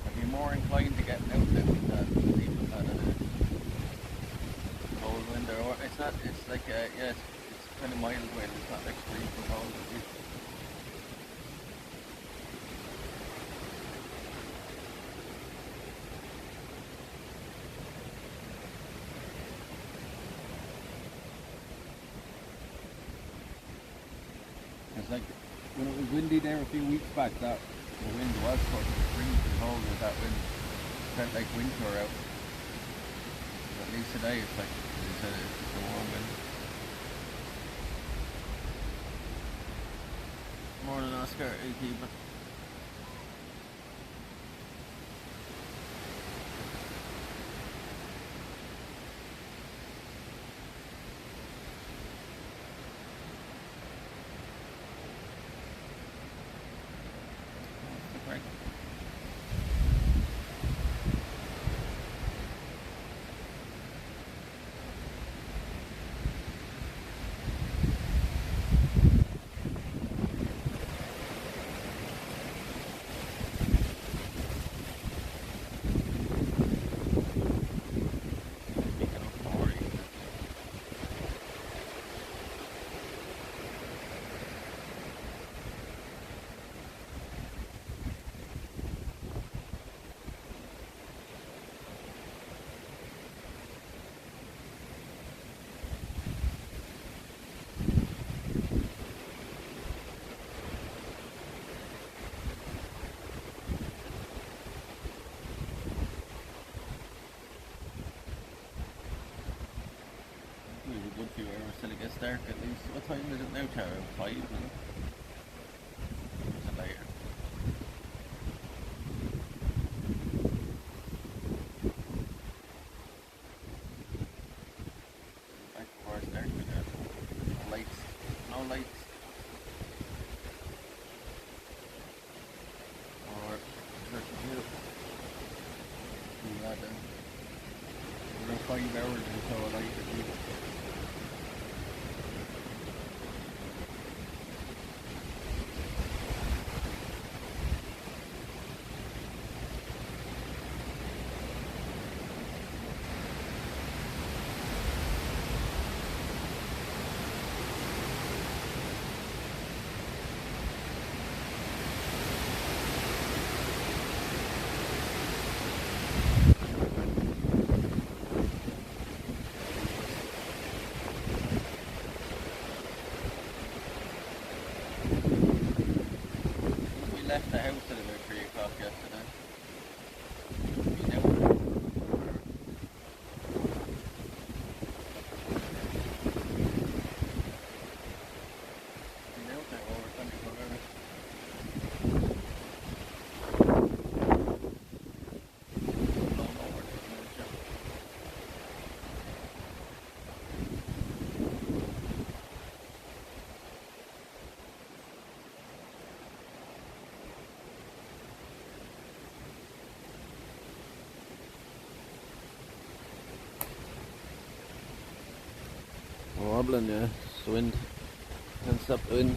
Speaker 1: I'd be more inclined to get out there with that even had a cold wind or it's not, it's like yeah, it's kind of mild wind, it's not like freezing cold at least. It's like when it was windy there a few weeks back, that the wind was fucking freezing cold with that wind. It felt like winter out. But at least today it's like it's just a warm wind. Morning, Oscar. How you keeping? Right. Speaking of boring, we have a good few hours till it gets dark at least. What time is it now, Tara? 5, is it? Or is it later? Back before it's dark again. No lights. No lights. Or searching here. Do that then. We're 5 hours until a light at least. We left the house at about 3 o'clock yesterday. You know, they're over 24 hours. Blown over there, you know, Joe. Wobbling, yeah. It's the wind. Can't stop the wind.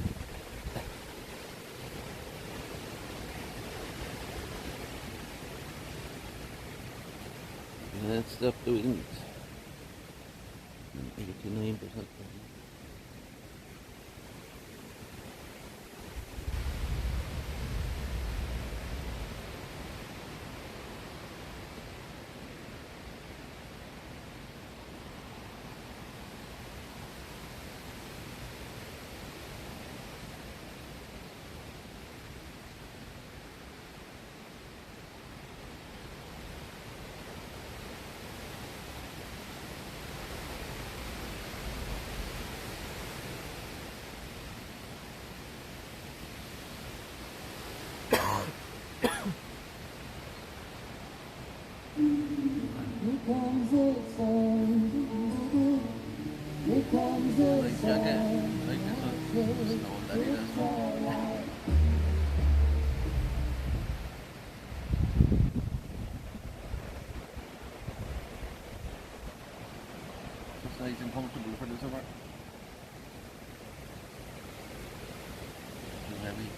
Speaker 1: Can't stop the wind. 99%. Nice jacket. Like this one. Snow daddy, this one. It's nice and comfortable for the summer. Too heavy.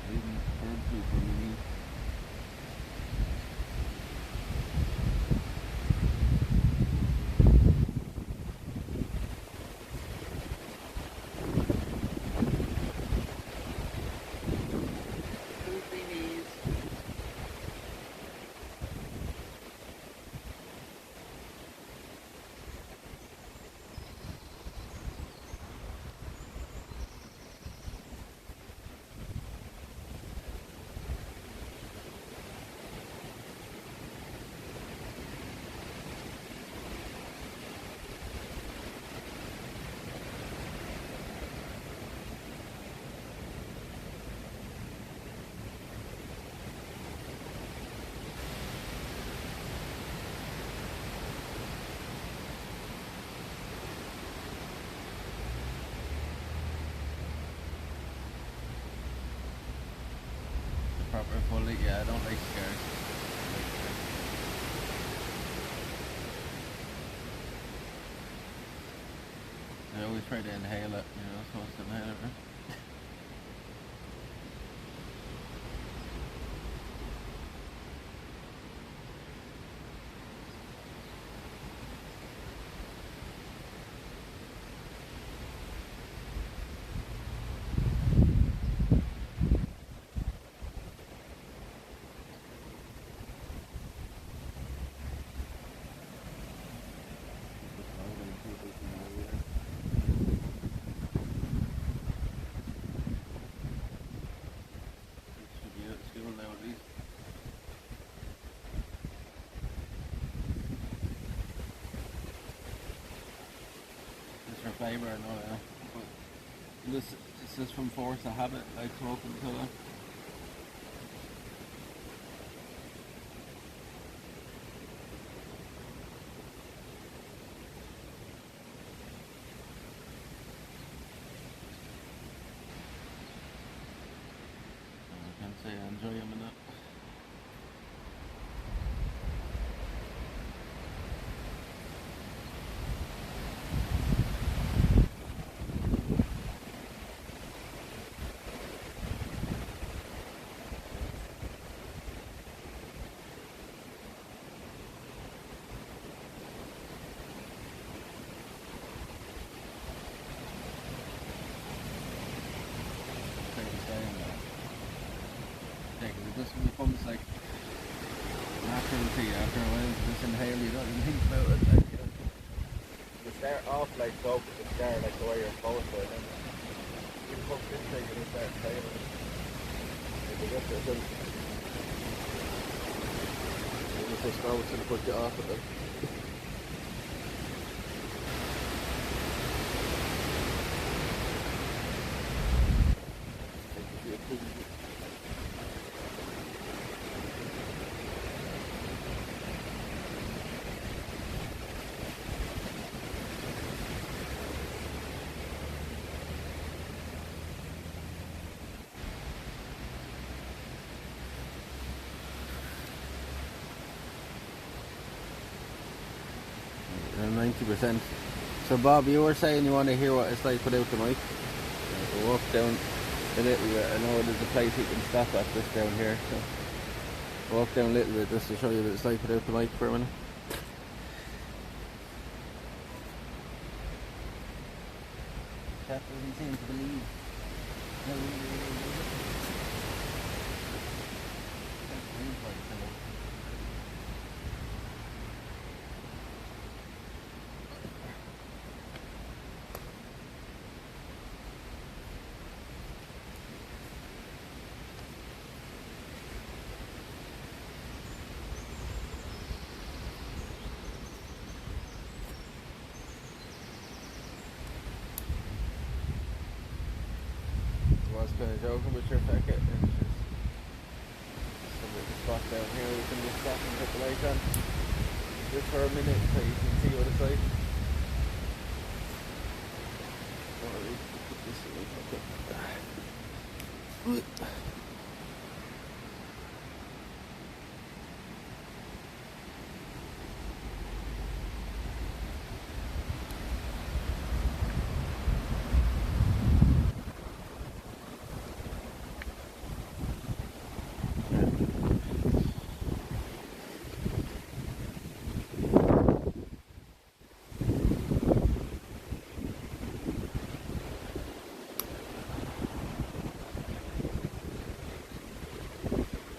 Speaker 1: Even bird food for me. Proper fully, yeah, I don't like scars. I always try to inhale it, you know, supposed to inhale it. Should be at school now at least. Just for flavour and all that. But this is from force of habit, like smoking colour. I can't say I enjoy them enough. Yeah, 'cause it just becomes like natural to you after a while. You just inhale, you don't even think about it. Like, you start off like smoking the cigar like the way you're supposed to, and then you come this thing and you start inhaling it. Like, you just know it's going to put you off with it. And 90%. So Bob, you were saying you want to hear what it's like without the mic. We'll walk down a little bit. I know there's a place you can stop at just down here, so walk down a little bit just to show you what it's like without the mic for a minute. Chap doesn't seem to believe. I was kind of joking with your packet. It's just a little spot down here we can just stop and put the light on just for a minute so you can see what it's like. Or we can put this in the pocket.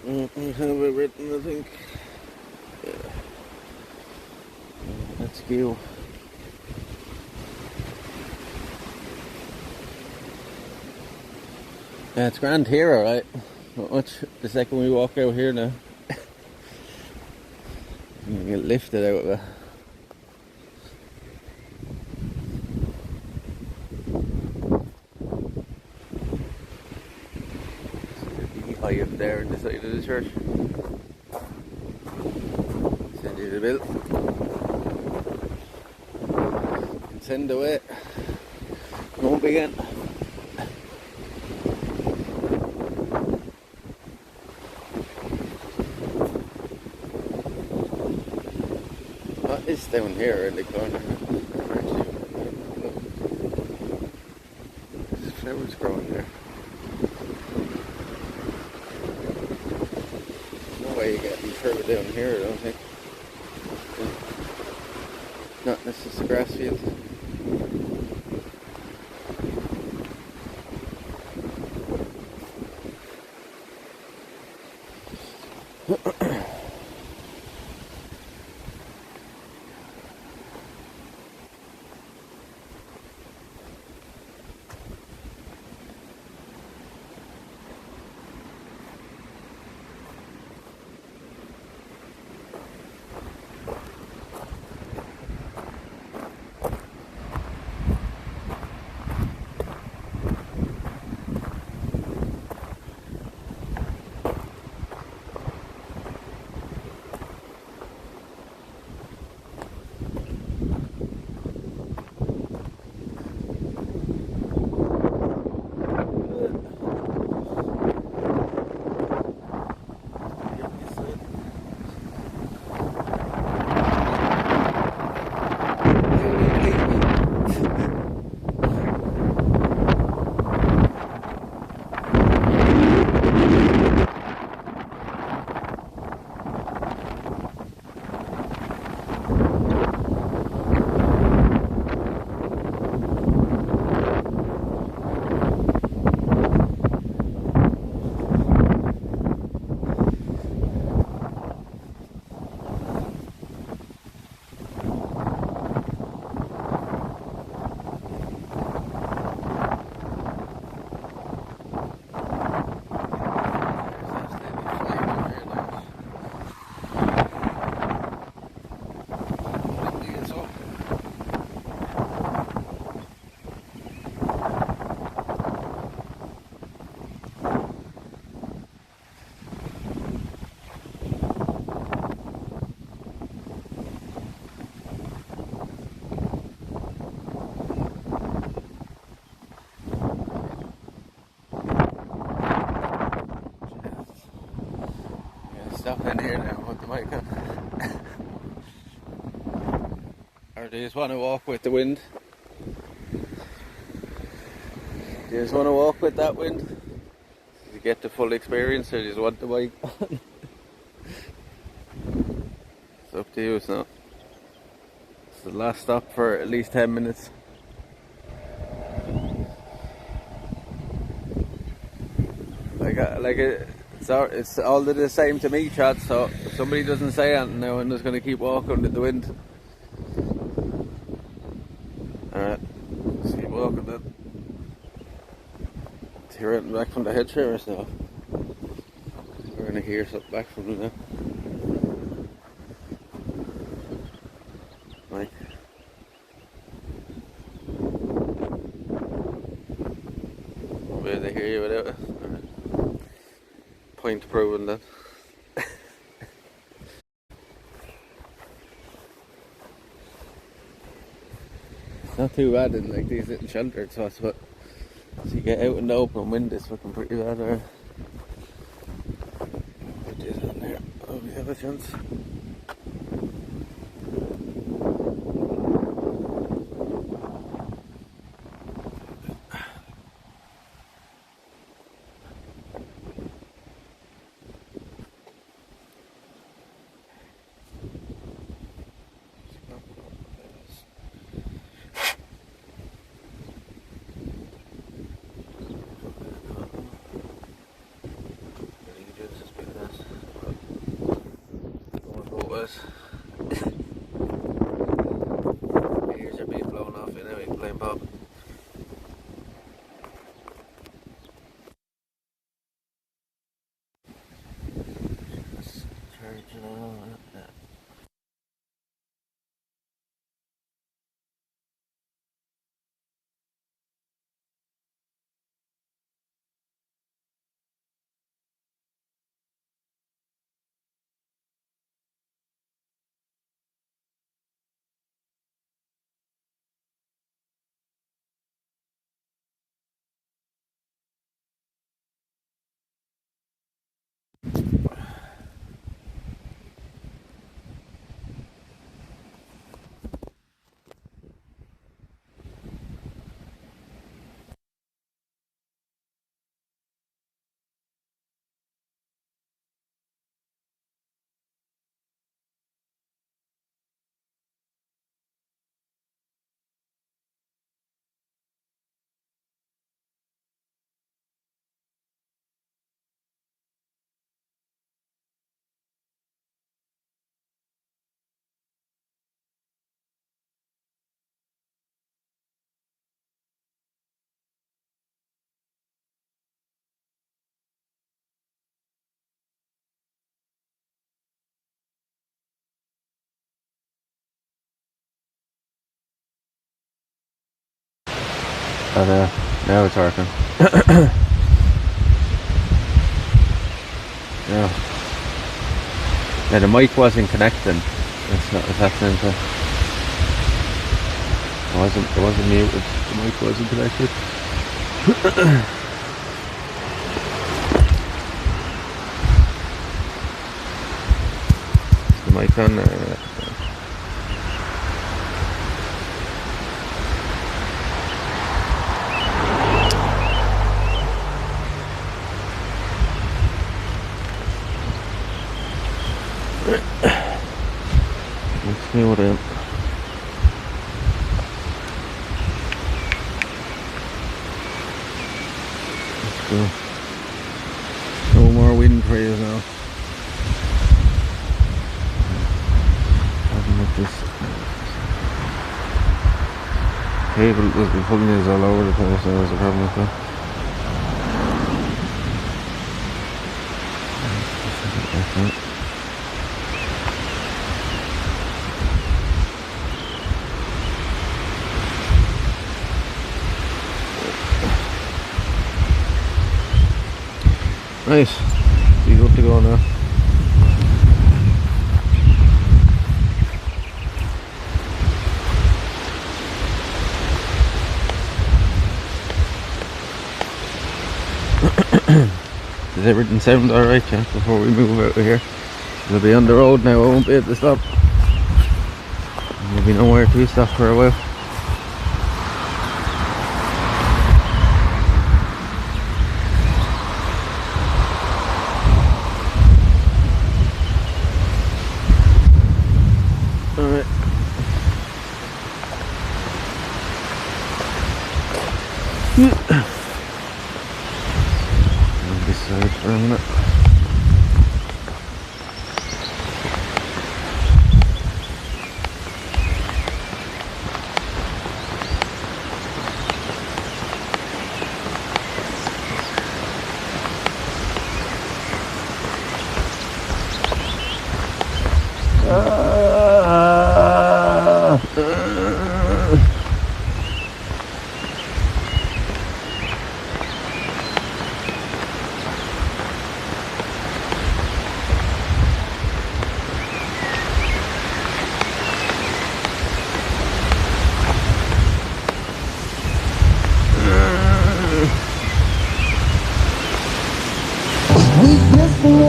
Speaker 1: I have it written, I think. Yeah. That's cool. Yeah, it's grand here, alright. Not much the second we walk out here now. You get lifted out of it. High up there in the side of the church. Send you the bill. And send away. Won't begin. What is down here in the corner? There's flowers growing there. You get any further down here, I don't think. Yeah. Not this is a grass field. Stop in here now, put the mic on. Or do you just want to walk with the wind? Do you just want to walk with that wind? get the full experience or just want the bike. It's up to you, so it's the last stop for at least 10 minutes. It's all the same to me, Chad, so if somebody doesn't say anything now, I'm just going to keep walking in the wind. Alright, let's keep walking then. Hear it back from the head shearers now. We're going to hear something back from them now. Right. Won't be able to hear you without it. Alright. Point proven then. It's not too bad in like these little sheltered spots, but as you get out in the open wind, it's looking pretty bad there. Put this in there. Oh, we have a chance. Ears are being blown off anyway, playing pop. Charge it all up there. But now it's working. Yeah. Yeah, the mic wasn't connecting. That's not what's happening. So it wasn't muted. The mic wasn't connected. Is the mic on there? Let's see what it. Let's go. No more wind trails now. Having with this cable that we're pulling is all over the place. There's a problem with that. Nice. You good to go now. Does everything sound alright, yeah, before we move out of here? We'll be on the road now, I won't be able to stop. There'll be nowhere to stop for a while. side for a minute.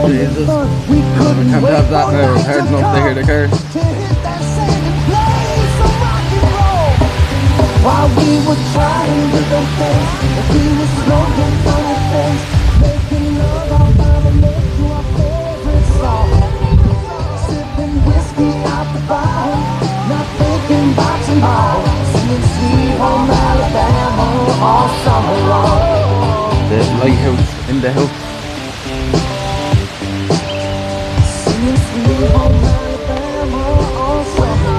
Speaker 1: Jesus,
Speaker 2: We couldn't
Speaker 1: can't
Speaker 2: wait
Speaker 1: have that
Speaker 2: for
Speaker 1: now. It's
Speaker 2: night
Speaker 1: hard
Speaker 2: to
Speaker 1: enough to hear the cars.
Speaker 2: to hit that saving place of rock and roll. While we were trying different things, we were smoking funny things, making love all by the lake to our favorite song. Sipping whiskey out the bottle, not thinking about tomorrow. Singing Sweet Home Alabama all summer long.
Speaker 1: The lighthouse in the house.
Speaker 2: Singing Sweet Home Alabama all summer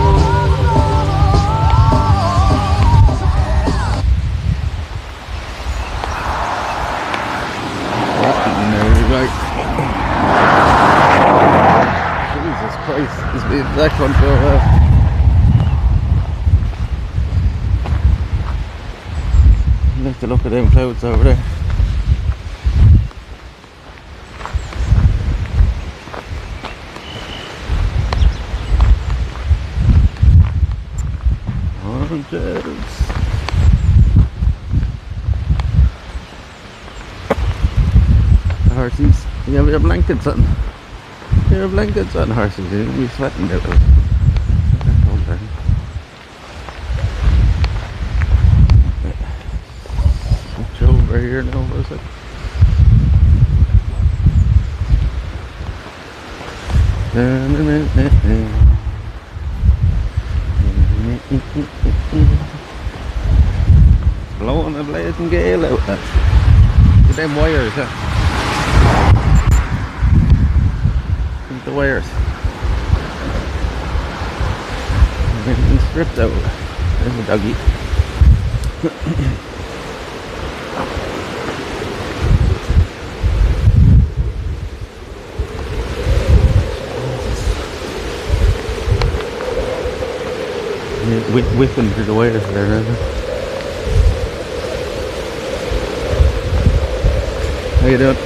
Speaker 1: Right. Jesus Christ, it's the exact one for I like to look at them clouds over there. Oranges. Horses, you have your blankets on. Your blankets on, horses. You'll be sweating out of it. Switch over here now for a sec. Blowing a blazing gale out there. Look at them wires, huh? Look at the wires. They've been stripped out. There's a doggy. Whipping through the wires there. How you doing?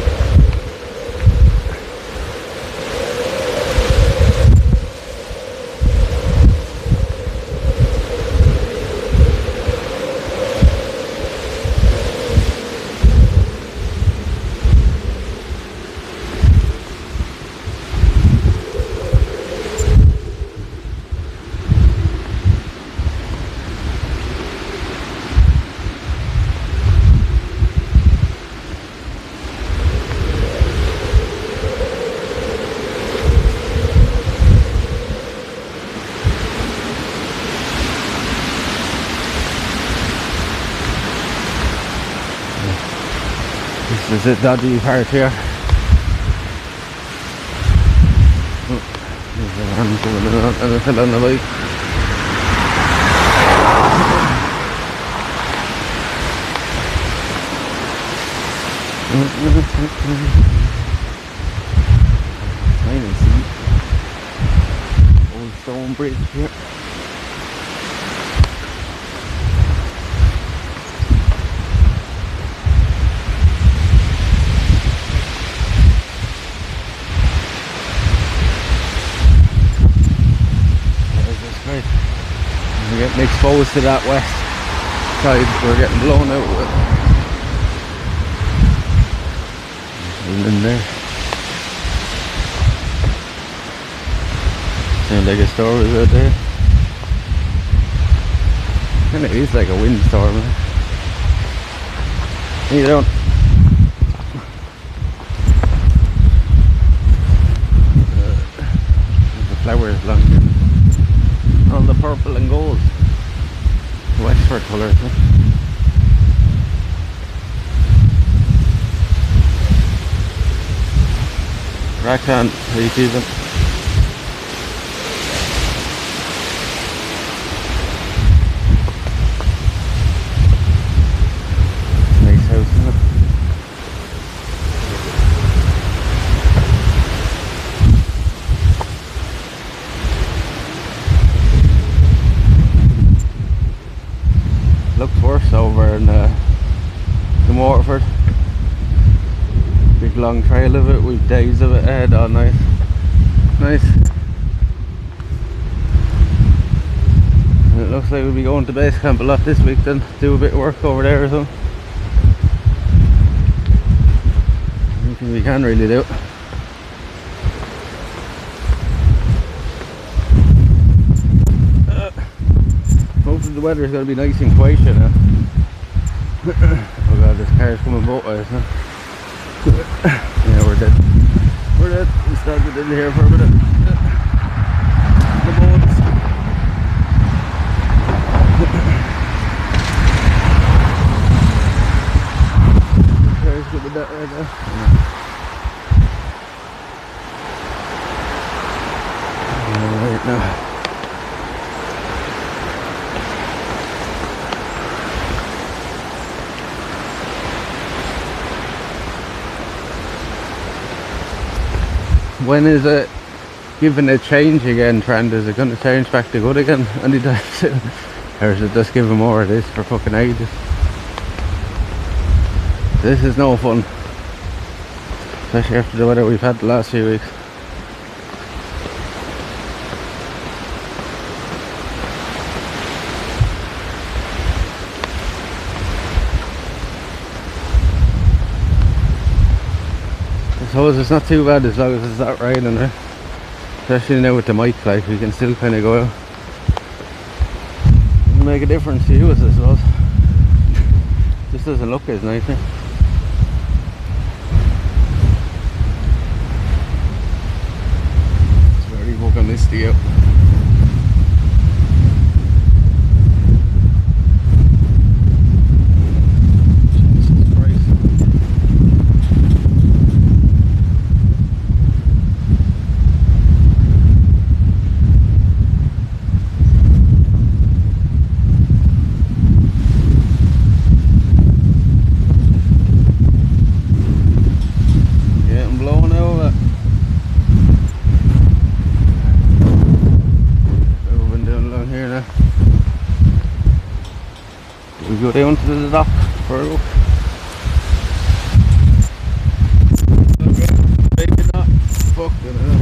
Speaker 1: This is a dodgy part here. Oh, there's a man coming on and a fella on the bike. I can see old stone bridge here. We're getting exposed to that west side, we're getting blown out with it. In there. Sounds like a storm is out there. And it is like a windstorm. You don't. The flowers along here. All the purple and gold. Wexford colours. Huh? Rack on, how you keeping? Nice house, isn't it? Looks worse over in Waterford. Big long trail of it, we've days of it ahead. Oh, nice. Nice. And it looks like we'll be going to base camp a lot this week then, do a bit of work over there or something. Anything we can really do. Hopefully the weather's going to be nice in Croatia now. Oh god, this car's coming both ways now. Yeah, we're dead. We're dead. We started in here for a minute. The boats. The car's coming that right now. Alright now. When is it giving a change again, Trent? Is it going to change back to good again anytime soon? Or is it just giving more of this for fucking ages? This is no fun. Especially after the weather we've had the last few weeks. I suppose it's not too bad as long as it's not raining, right? Especially now with the mic, like we can still kind of go out. It'll make a difference to you, I suppose. Just doesn't look as nice, eh? It's very fucking misty out. We go down to the dock for a look. Okay, maybe not. Fucking hell.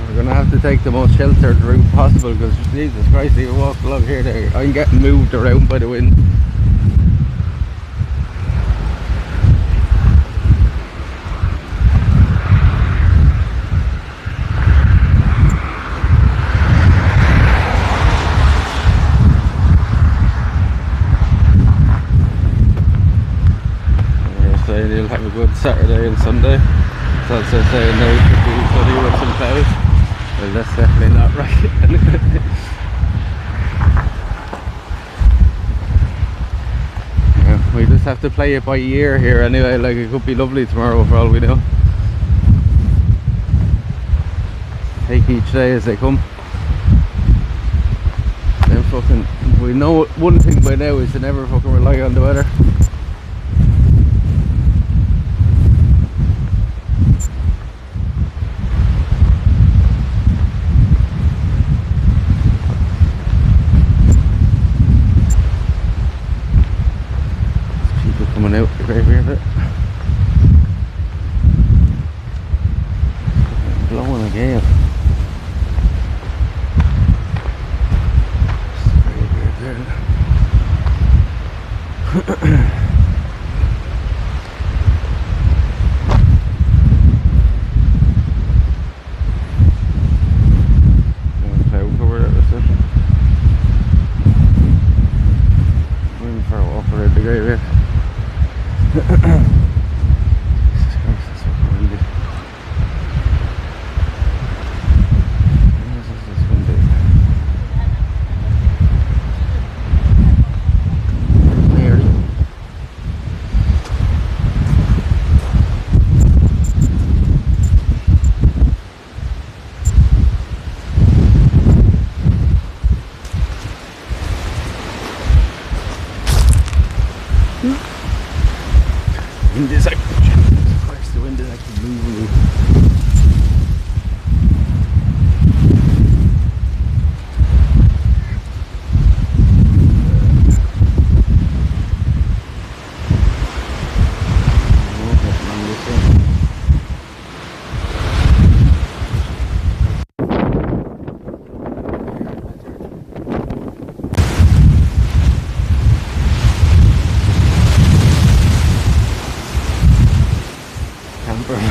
Speaker 1: We're gonna have to take the most sheltered route possible because Jesus Christ, you walk along here, I'm getting moved around by the wind. You'll have a good Saturday and Sunday. It's also saying now it could be sunny with some clouds. Well, that's definitely not right. Yeah, we just have to play it by ear here anyway. Like, it could be lovely tomorrow for all we know. Take each day as they come. Then fucking, we know one thing by now is to never fucking rely on the weather. Coming out right here, bit blowing a gale. It's very weird there.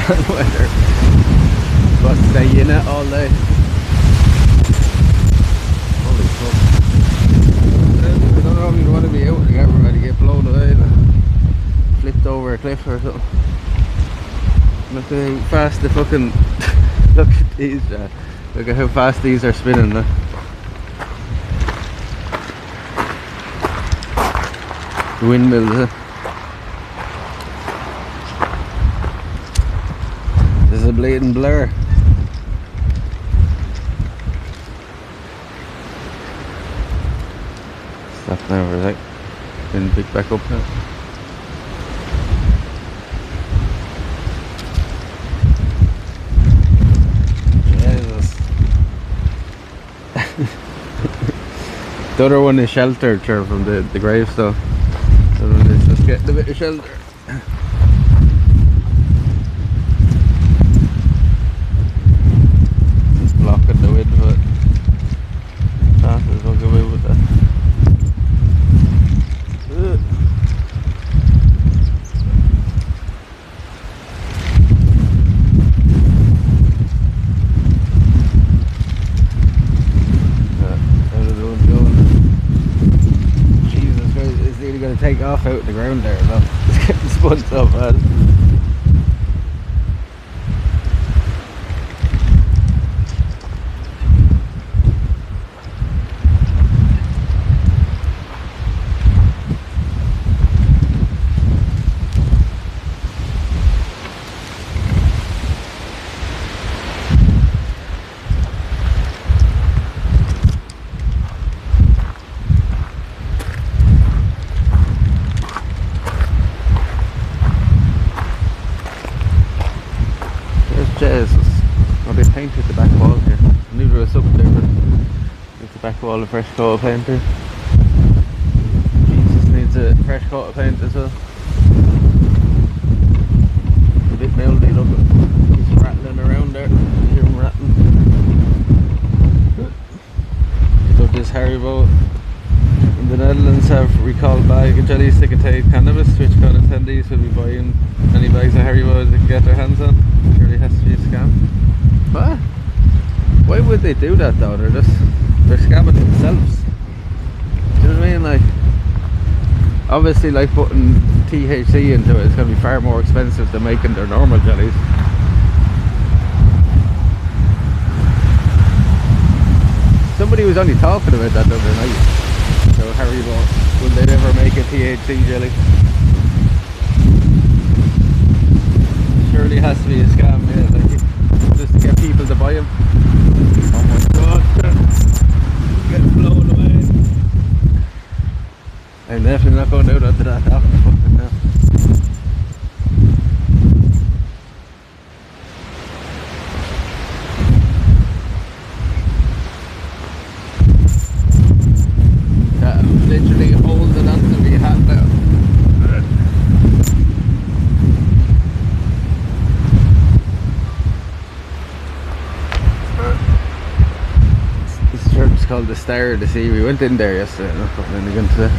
Speaker 6: bad weather. But stay in it all day. Holy fuck. I don't know if you want to be out and everybody get blown away, like, flipped over a cliff or something. Look at how fast the fucking look at these look at how fast these are spinning now. The windmills, There's a bleeding blur. Stop now for a sec. Then pick back up now. The other one is sheltered from the gravestone. The other one is just getting a bit of shelter. Just blocking the wind, but fast as fucking move with that. Going to take off out the ground there, though. It's getting spun so bad. Oh, they painted the back wall here. I knew there was something there, but it's the back wall of fresh coat of paint here. Jesus needs a fresh coat of paint as well. It's a bit mouldy looking. He's rattling around there. You hear him rattling. So this Haribo in the Netherlands have recalled bag of jellies to contain cannabis, which kind of attendees will be buying any bags of Haribo they can get their hands on. Surely has to be a scam. What? Why would they do that though? They're scamming themselves. Do you know what I mean? Like, obviously, like putting THC into it is going to be far more expensive than making their normal jellies. Somebody was only talking about that the other night. So Haribo, will they ever make a THC jelly? Surely has to be a scam, yeah, like, just to get people to buy them. Oh my god, get blown away. I'm definitely not going out onto that fucking now. Yeah, I'm literally holding on to my hat now. It's called the Star of the Sea. We went in there yesterday, and then again today.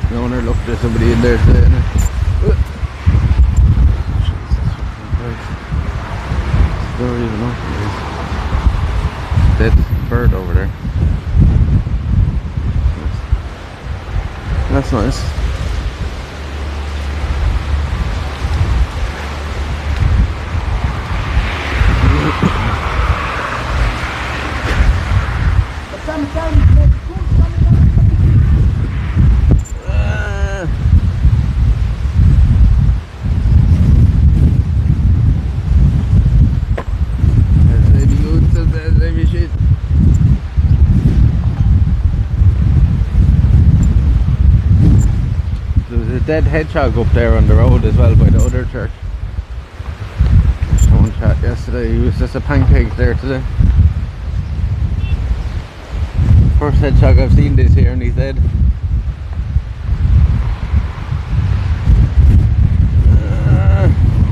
Speaker 6: The owner looked at somebody in there today. Don't even know. Dead bird over there. That's nice. Dead hedgehog up there on the road as well by the other church. Someone chat yesterday, he was just a pancake there today. First hedgehog I've seen this year and he's dead.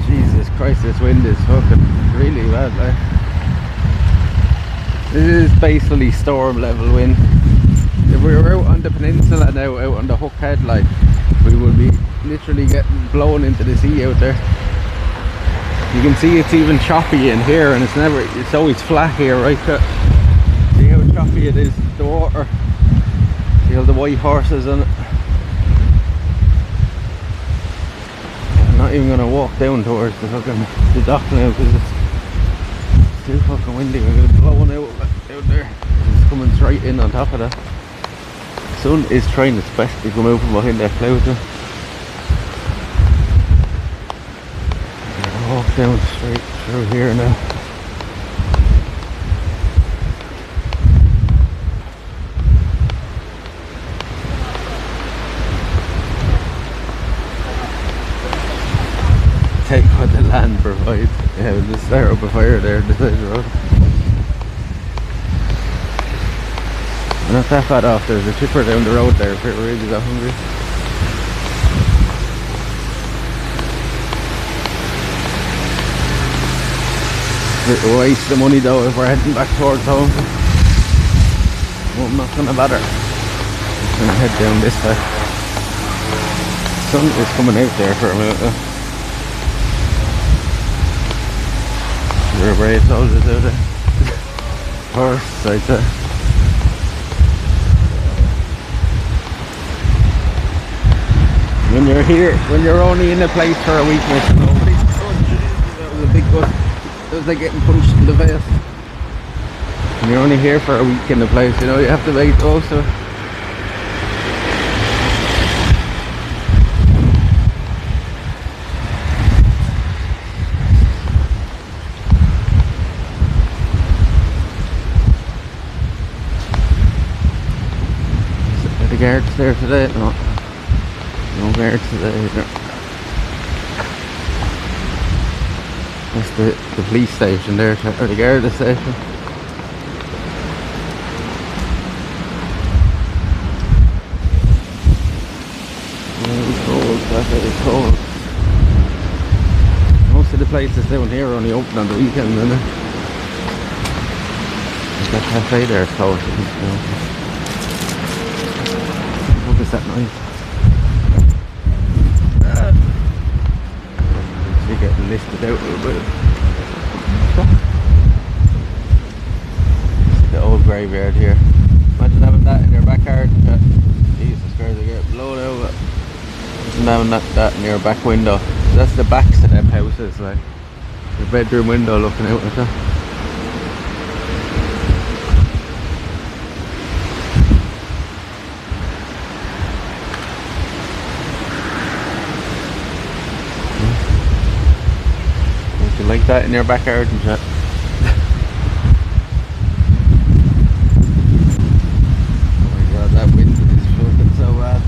Speaker 6: Jesus Christ, this wind is fucking really bad, like. This is basically storm level wind. If we were out on the peninsula now, out on the Hook Head, like, we would be literally getting blown into the sea out there. You can see it's even choppy in here, and it's always flat here, right? See how choppy it is, the water. See all the white horses on it. I'm not even gonna walk down towards the dock now because it's too fucking windy. We're gonna blow one out there. It's coming straight in on top of that. The sun is trying its best to come out from behind that cloud there. I'll walk down straight through here now. Take what the land provides. Yeah, we'll just start up a fire there at the side of the road. We're not that far off, there's a chipper down the road there if it really got hungry. Bit of a waste of money though if we're heading back towards home. Well, I'm not gonna bother. Just gonna head down this way. The sun is coming out there for a minute though. There are brave soldiers out there. Horse, I'd say. When you're here, when you're only in a place for a week, mate, nobody. Oh Jesus, that was a big bus. It was like getting punched in the face. When you're only here for a week in the place, you know, you have to make the most of it. Are the guards there today? No. No guards today either. That's the police station there, or the guard station. It's cold, it's cold. Most of the places down here are only open on the weekend, isn't it? That cafe there is closed. What is that noise? Getting listed out a little bit. The old graveyard here. Imagine having that in your backyard. Jesus Christ, I get blown out. Imagine having that in your back window. That's the backs of them houses, like your bedroom window looking out at that. Like that in your backyard and shit. Oh my god, that wind is fucking so bad.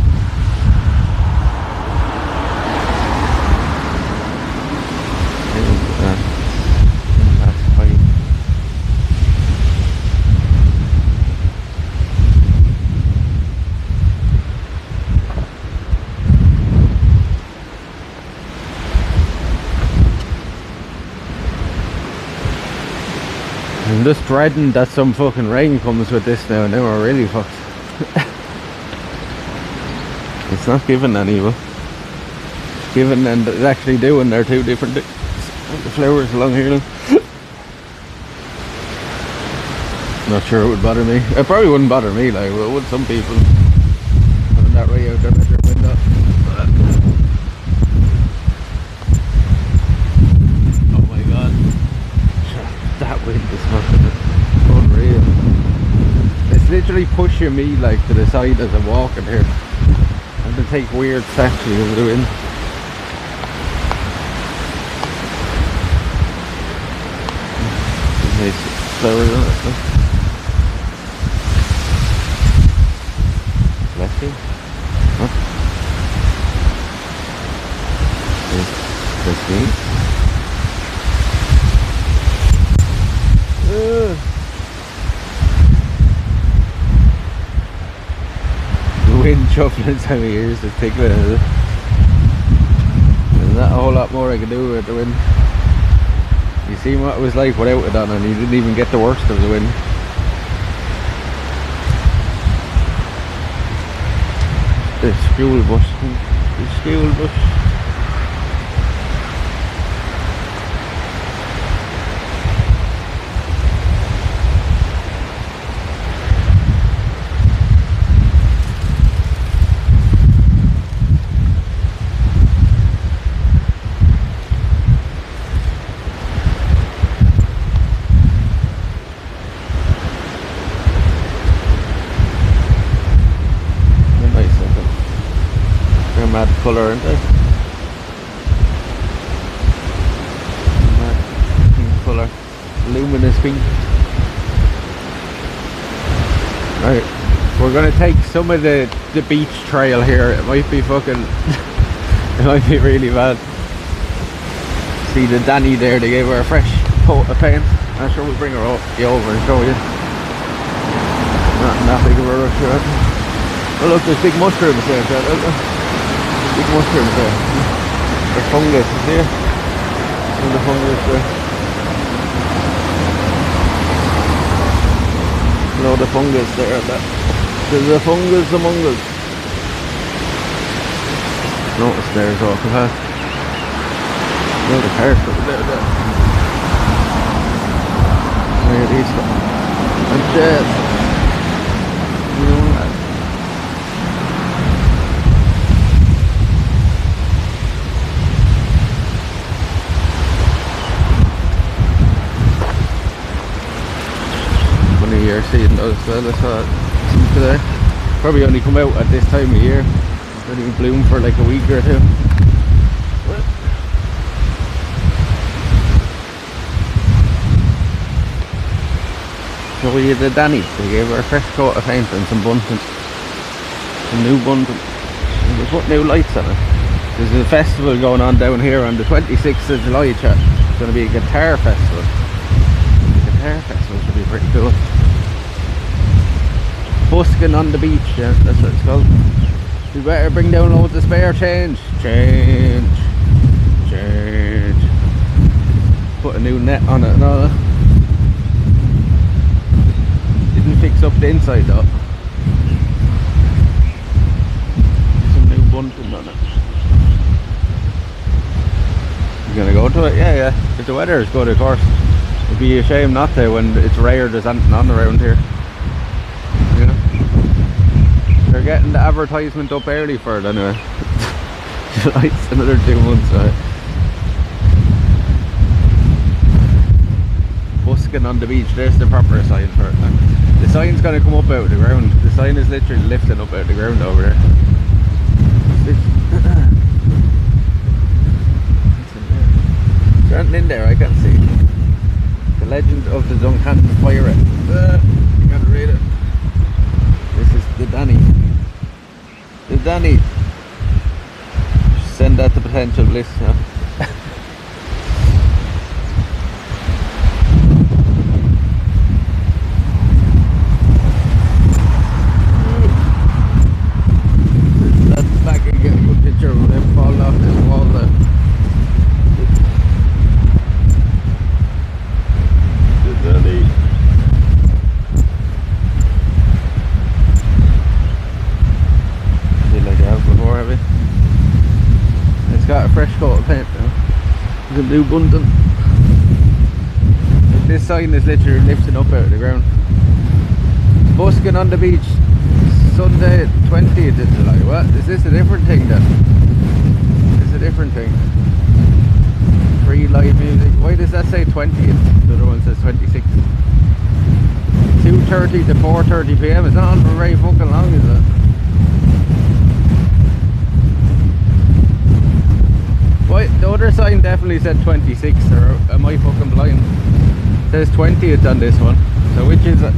Speaker 6: That's fine. I'm just dreading that some fucking rain comes with this now, and then we're really fucked. It's not giving any, but giving and it's actually doing, they're two different things. The flowers along here. Not sure it would bother me. It probably wouldn't bother me, like, well, would some people having that right out their bedroom window. Oh my god. That wind is fucking unreal. It's literally pushing me like to the side as I'm walking here. I have to take weird steps with the wind. Nice flowers on it. Bless you. Huh? That's me. The wind shuffling some of ears is tickling. There's not a whole lot more I can do with the wind. You seen what it was like without it on, and you didn't even get the worst of the wind. The school bus. The school bus.
Speaker 1: mad colour, aren't they? Mad pink colour. Luminous pink. Right. We're gonna take some of the beach trail here. It might be fucking it might be really bad. See the Danny there, they gave her a fresh coat of paint. I'm sure we'll bring her over and show you. Not that big of a rush here. Oh look, there's big mushrooms there. Big mushrooms there. There's fungus, you see it? And the fungus there. No, the fungus there. There's a fungus among us. Notice there's all the path. No, the cars over there. Look at these guys. And dead. Funny year seeing those fellas today. Probably only come out at this time of year. Don't even bloom for like a week or two. So we had the Danny. They gave her a fresh coat of paint and some bunting. Some new bunting. And they put new lights on it. There's a festival going on down here on the 26th of July, chat. It's going to be a guitar festival. The guitar festival should be pretty cool. Busking on the beach, yeah, that's what it's called. We better bring down loads of spare change. Change. Put a new net on it and all that. Didn't fix up the inside though. Some new bunting on it. You gonna go to it? Yeah. If the weather is good, of course. It'd be a shame not to when it's rare there's anything on around here. You know? They're getting the advertisement up early for it anyway. July's another 2 months, right? Busking on the beach, there's the proper sign for it. The sign's gonna come up out of the ground. The sign is literally lifting up out of the ground over there. There's nothing in there, I can't see. The Legend of the Duncan Pirate. You gotta read it. This is the Danny. The Danny. Send that to potential list now. That's back and get a good picture of them falling off this wall there. The Danny. Before, have you? It's got a fresh coat of paint now. There's a new bunting. This sign is literally lifting up out of the ground. Busking on the beach, Sunday 20th of July. What? Is this a different thing then? This is a different thing. Free live music. Why does that say 20th? The other one says 26th. 2:30 to 4:30 PM. It's not on for very fucking long, is it? Why, the other sign definitely said 26, or am I fucking blind? It says 20th on this one. So which is it?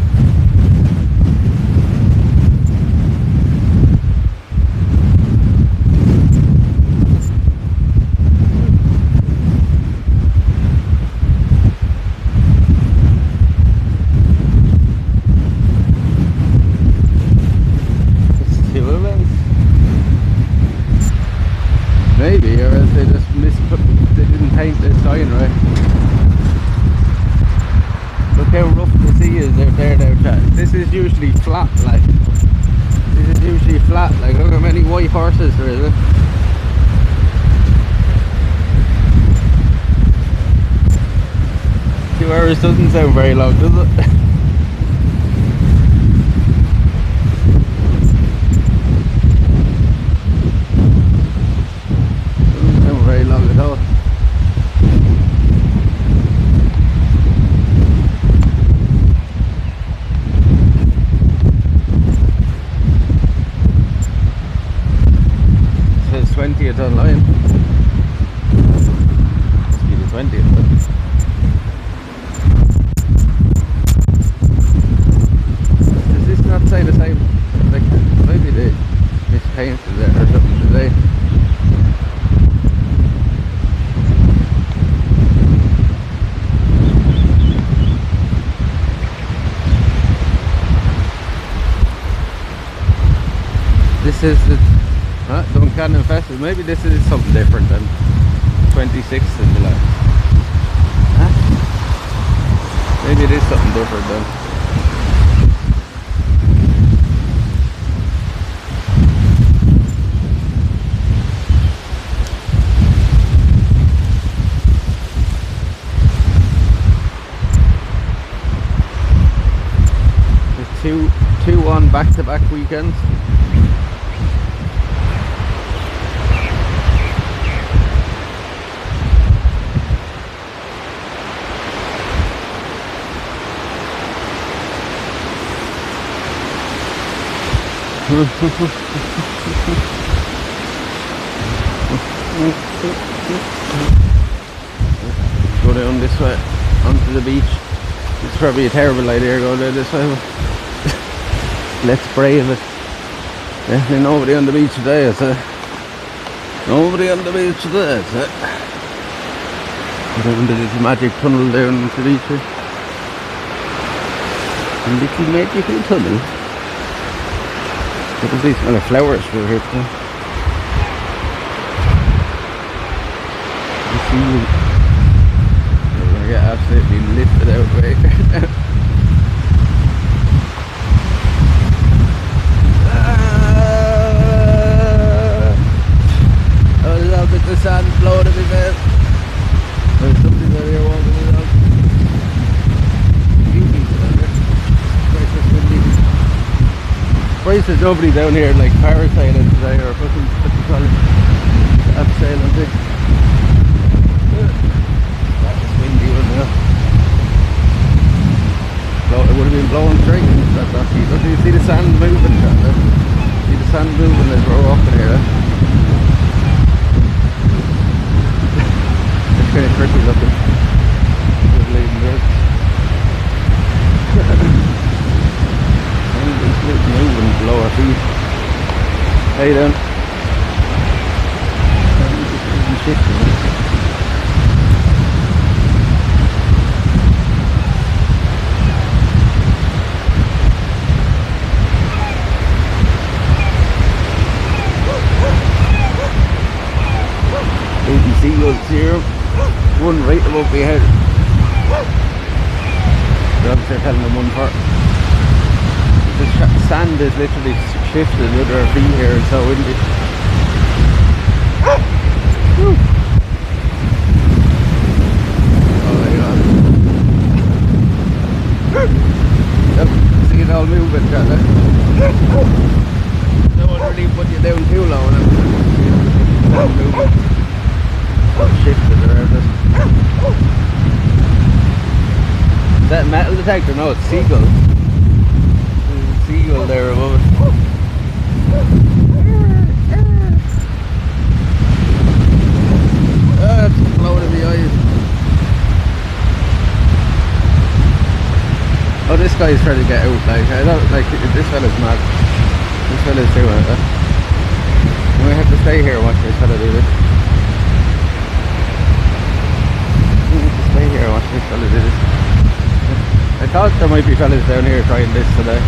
Speaker 1: Maybe, or else they just they didn't paint this sign right. Look how rough the sea is out there now, chat. This is usually flat, like. This is usually flat, like. Look how many white horses there is. 2 hours doesn't sound very long, does it? Very long at all. It says
Speaker 6: 20th online. Must be the 20th. But does this not say the same? Like, maybe they mispainted it or something today. This is the Duncannon Festival. Maybe this is something different than 26th of July. Huh? Maybe it is something different then. There's two on back-to-back weekends. Go down this way onto the beach. It's probably a terrible idea going down this way, but let's brave it. Definitely nobody on the beach today, I'd say. Nobody on the beach today, I'd say. Go down to this magic tunnel down into the beach here. A little magical tunnel. Look at these kind of flowers through here too. You see, we're gonna get absolutely lifted out right now. I love it, the sand blowing at me, man. There's something out here walking around. Few people out there. Quite just windy. Surprised there's nobody down here like parasailing today or fucking what do you call it? Abseiling thing. That was windy, wasn't it? It would have been blowing straight into that docky. Look, you see the sand moving, see the sand moving as we're walking here. It's kind of pretty looking. Good leading there. Moving below our feet. Hey then. Baby seagulls here. One right above my head. Dogs are telling them one part. The sand is literally shifted under our feet here, it's so windy. Oh my god. Yep, see it all moving, can't I? No one really put you down too low now. All moving. All shifted around us. Is that a metal detector? No, it's seagulls. Seagull there above it. Ah, it's blowing in my eyes. Oh, this guy's trying to get out, like, I don't, like, this fella's mad. This fella's doing it. We have to stay here and watch this fella do this. We have to stay here and watch this fella do this. I thought there might be fellas down here trying this today.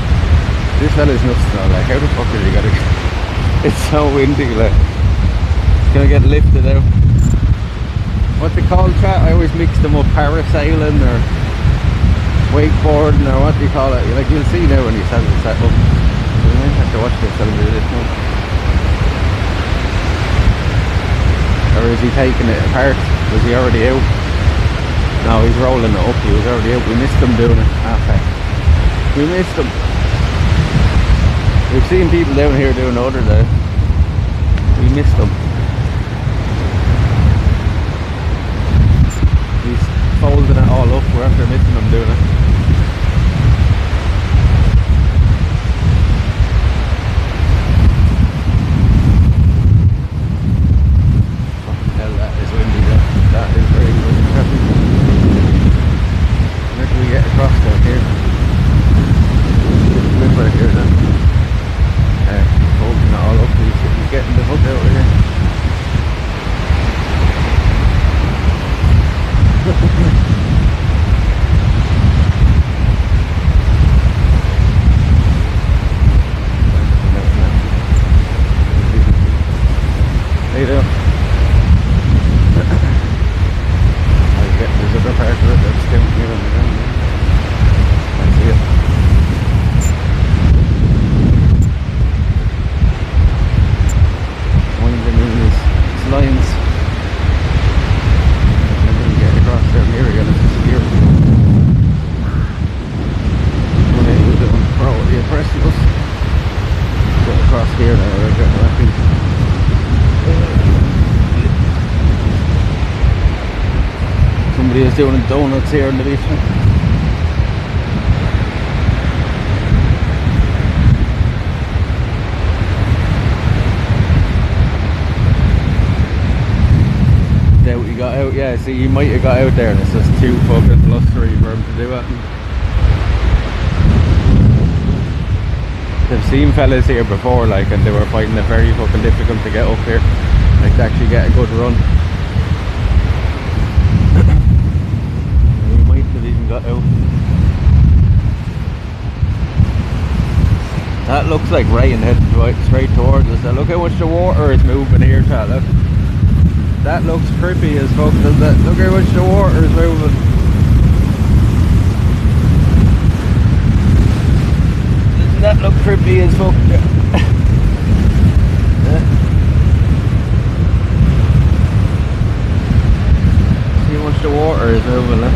Speaker 6: This fella's nuts now, like, how the fuck are you gonna... It's so windy, like. It's gonna get lifted out. What's it called, chat? I always mix them up, parasailing or wakeboarding or what do you call it? Like, you'll see now when he's having it set up. So we might have to watch this fella do this now. Or is he taking it apart? Was he already out? No, he's rolling it up, he was already out. We missed him doing it. Okay. We missed him. We've seen people down here doing the other day. We missed them. He's folding it all up. We're after missing him doing it. us. Go across here now, I reckon. Somebody is doing donuts here in the basement. Doubt he got out, yeah, see, he might have got out there and it's just too fucking blustery for him to do it. They've seen fellas here before, like, and they were finding it very fucking difficult to get up here, like to actually get a good run. He might have even got out. That looks like rain heading straight towards us. Now look how much the water is moving here, chat. Look. That looks creepy as fuck, doesn't it? Look how much the water is moving. Doesn't that look creepy as fuck? Yeah. See how much the water is moving, eh?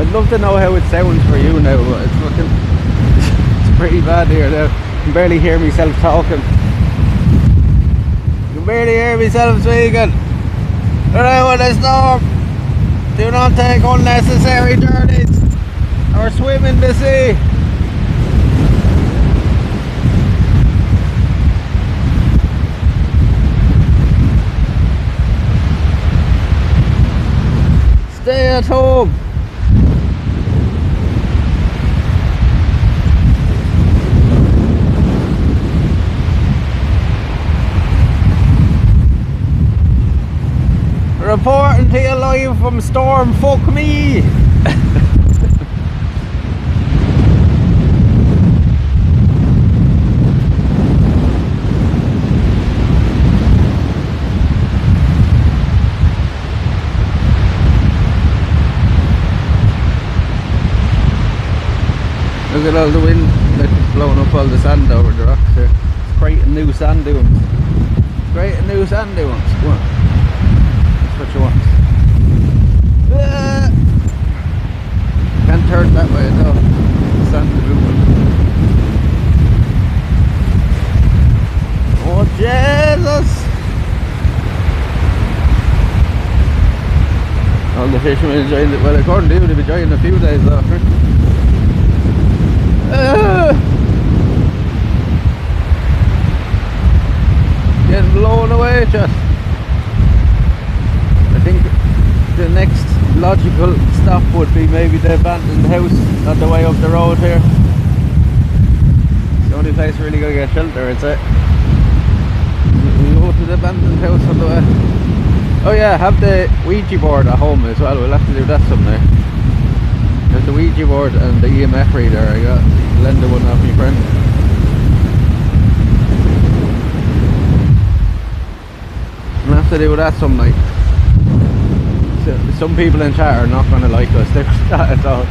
Speaker 6: I'd love to know how it sounds for you now, but it's fucking it's pretty bad here now. I can barely hear myself talking. I can barely hear myself speaking. Alright, with a storm, do not take unnecessary journeys or swim in the sea. Stay at home. Reporting to you live from Storm Fuck Me. Look at all the wind that's blowing up all the sand over the rocks here. It's creating new sand dunes. It's creating new sand dunes. Come on. What you want. Can't turn that way at all. Sand moving. Oh Jesus! All the fishermen enjoying it. Well, according to you, they've been enjoying a few days after. Getting blown away, chat. I think the next logical stop would be maybe the abandoned house on the way up the road here. It's the only place really gonna get shelter, I'd say. We'll go to the abandoned house on the way. Oh yeah, have the Ouija board at home as well. We'll have to do that someday. There's the Ouija board and the EMF reader. I got lend one off my friend. We'll have to do that some night. Some people in chat are not going to like us doing that at all.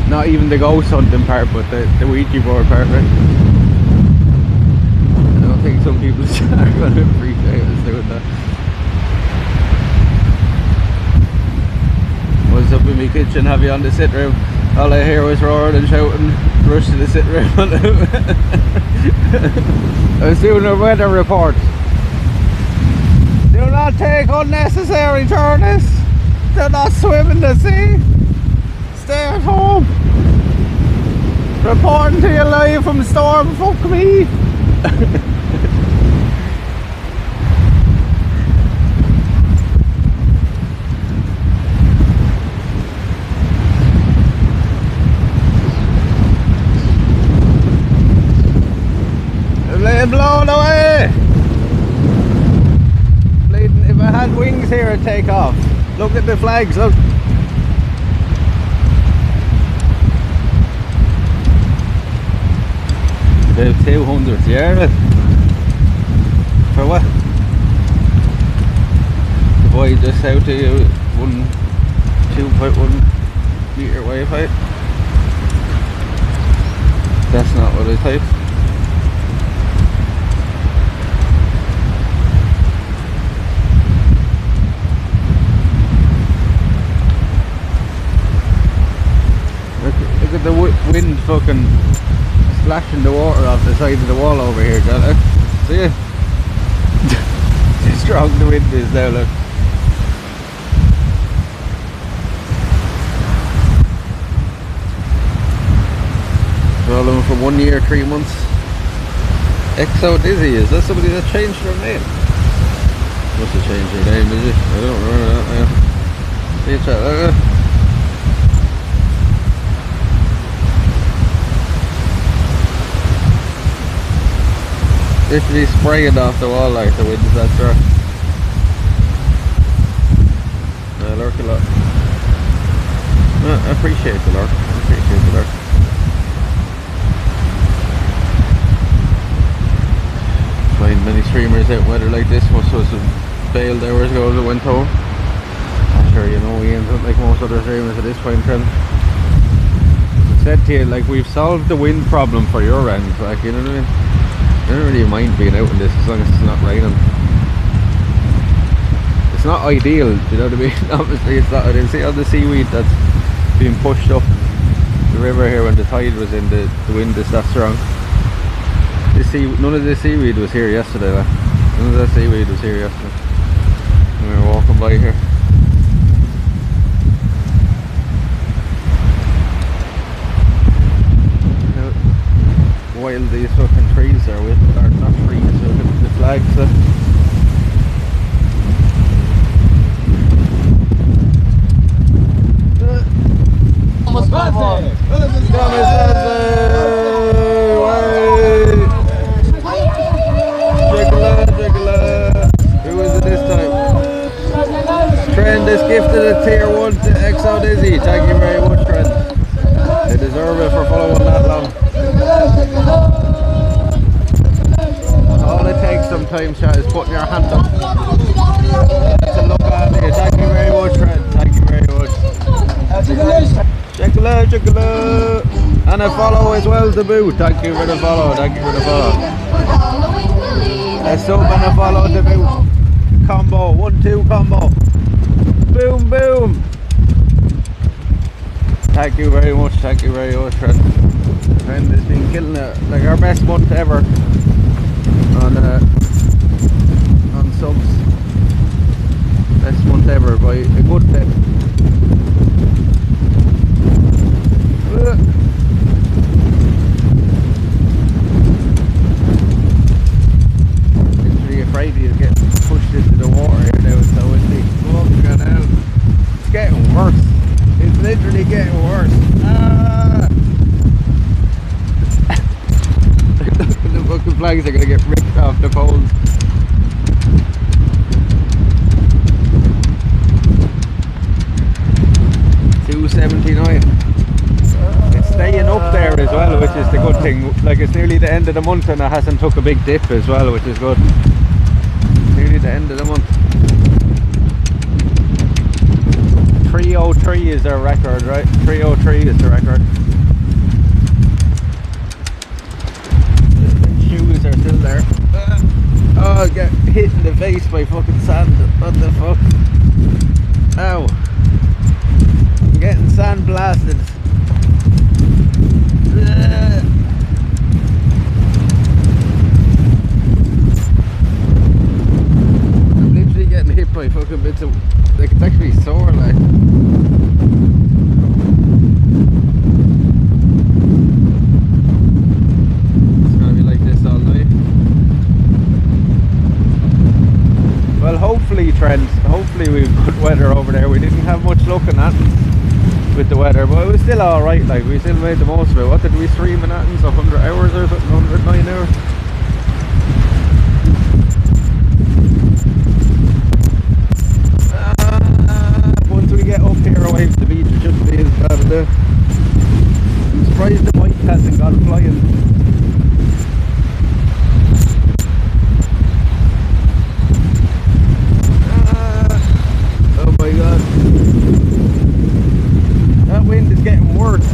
Speaker 6: Not even the ghost hunting part, but the Ouija board part, right? I don't think some people in chat are going to appreciate us doing that. What's up in my kitchen? Have you on the sit room? All I hear was roaring and shouting, rush to the sitting room. I was doing a weather report. Do not take unnecessary turns. Do not swim in the sea. Stay at home. Reporting to you live from Storm Fuck Me. I'm blown away. If I had wings here, I'd take off. Look at the flags, look. About 200, yeah. For what? The boy just out to you, 2.1 meter Wi-Fi. That's not what I typed. Look at the wind fucking splashing the water off the side of the wall over here, got it? See it? How strong the wind is now, look. Rolling for 1 year, 3 months. Exo Dizzy, is that somebody that changed their name? Must have changed their name, did you? I don't remember that now. See you chat, look. Literally spraying off the wall like the wind, that's right. I lurk a lot. No, I appreciate the lurk. I appreciate the lurk. Find many streamers out in weather like this. Most of us have bailed hours ago that went home. I'm sure you know Ian doesn't like most other streamers at this point, Trent. I said to you, like, we've solved the wind problem for your end, like, you know what I mean? I don't really mind being out in this as long as it's not raining. It's not ideal, do you know what I mean? Obviously it's not. I didn't see all the seaweed that's being pushed up the river here when the tide was in, the wind is that strong. None of the seaweed was here yesterday, like. None of the seaweed was here yesterday. We were walking by here. Wild these fucking trees are with, or not trees, the flags. Who is it this time? Trend is gifted a tier 1 to Exo Dizzy. Thank you very much, Trend. They deserve it for following that long. All it takes sometimes, chat, is putting your hand up. That's a look at you. Thank you very much, Fred. Thank you very much. Chocolate, chocolate. And a follow as well to boot. Thank you for the follow. Thank you for the follow. A sub and a follow to boot. Combo. 1-2 combo. Boom, boom. Thank you very much. Thank you very much, Fred. Friend has been killing it, like our best month ever on subs. Best month ever by a good bit. Literally afraid you get pushed into the water here now, it's so windy. Fucking hell. It's getting worse. It's literally getting worse. The fucking flags are gonna get ripped off the poles. $2.79. It's staying up there as well, which is the good thing. Like, it's nearly the end of the month and it hasn't took a big dip as well, which is good. It's nearly the end of the month. 303 is their record, right? 303 is the record. Shoes are still there. Oh, I get hit in the face by fucking sand. What the fuck? Ow. I'm getting sand blasted. hopefully we've good weather over there. We didn't have much luck in Athens with the weather, but it was still alright. Like, we still made the most of it. What did we stream in Athens? 100 hours or something? 109 hours? Once we get up here away from the beach, it shouldn't be as bad as that. I'm surprised the mic hasn't gone flying. Oh my god. That wind is getting worse.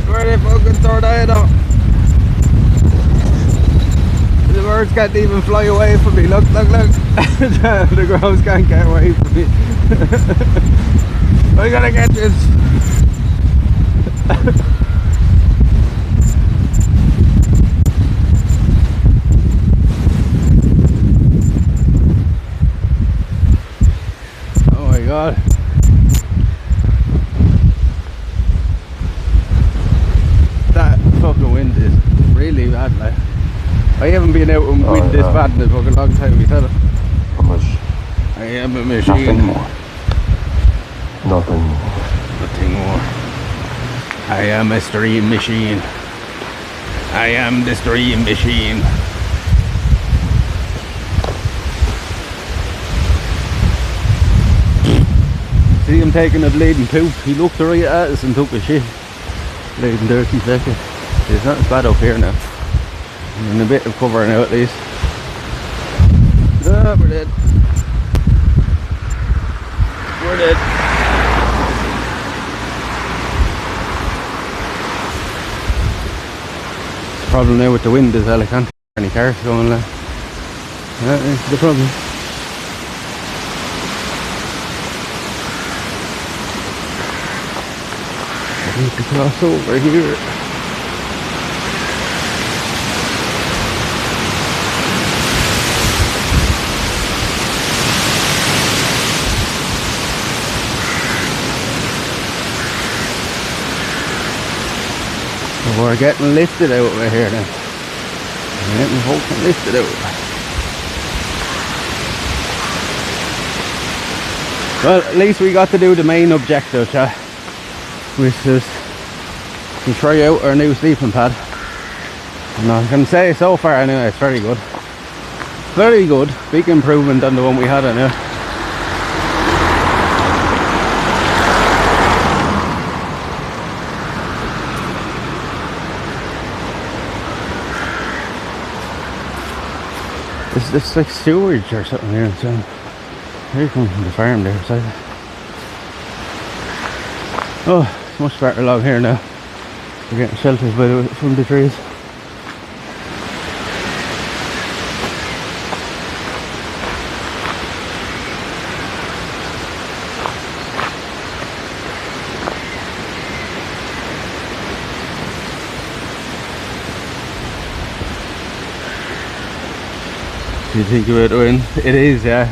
Speaker 6: Where the fucking tornado? The birds can't even fly away from me. Look, look, look. The crows can't get away from me. I gotta get this. Oh my god. That fucking wind is really bad, like. I haven't been out in wind this bad in a fucking long time, you tell it.
Speaker 7: How much?
Speaker 6: I am a machine.
Speaker 7: Nothing more. Nothing more.
Speaker 6: Nothing more. I am a stream machine. I am the stream machine. See him taking a bleeding poop. He looked right at us and took a shit. Bleeding dirty second. It's not as bad up here now. I'm in a bit of cover now at least. Ah, we're dead. We're dead. The problem now with the wind is that I can't hear any cars going like. That is the problem. I need to cross over here. We're getting lifted out over here then. We're getting fucking lifted out. Well, at least we got to do the main objective, chat, which is to try out our new sleeping pad. And I can say so far anyway, it's very good. Very good. Big improvement on the one we had on it. It's like sewage or something here. So here comes from the farm there beside it. Oh, it's much better along here now. We're getting shelters from the trees. You think about the wind? It is, yeah.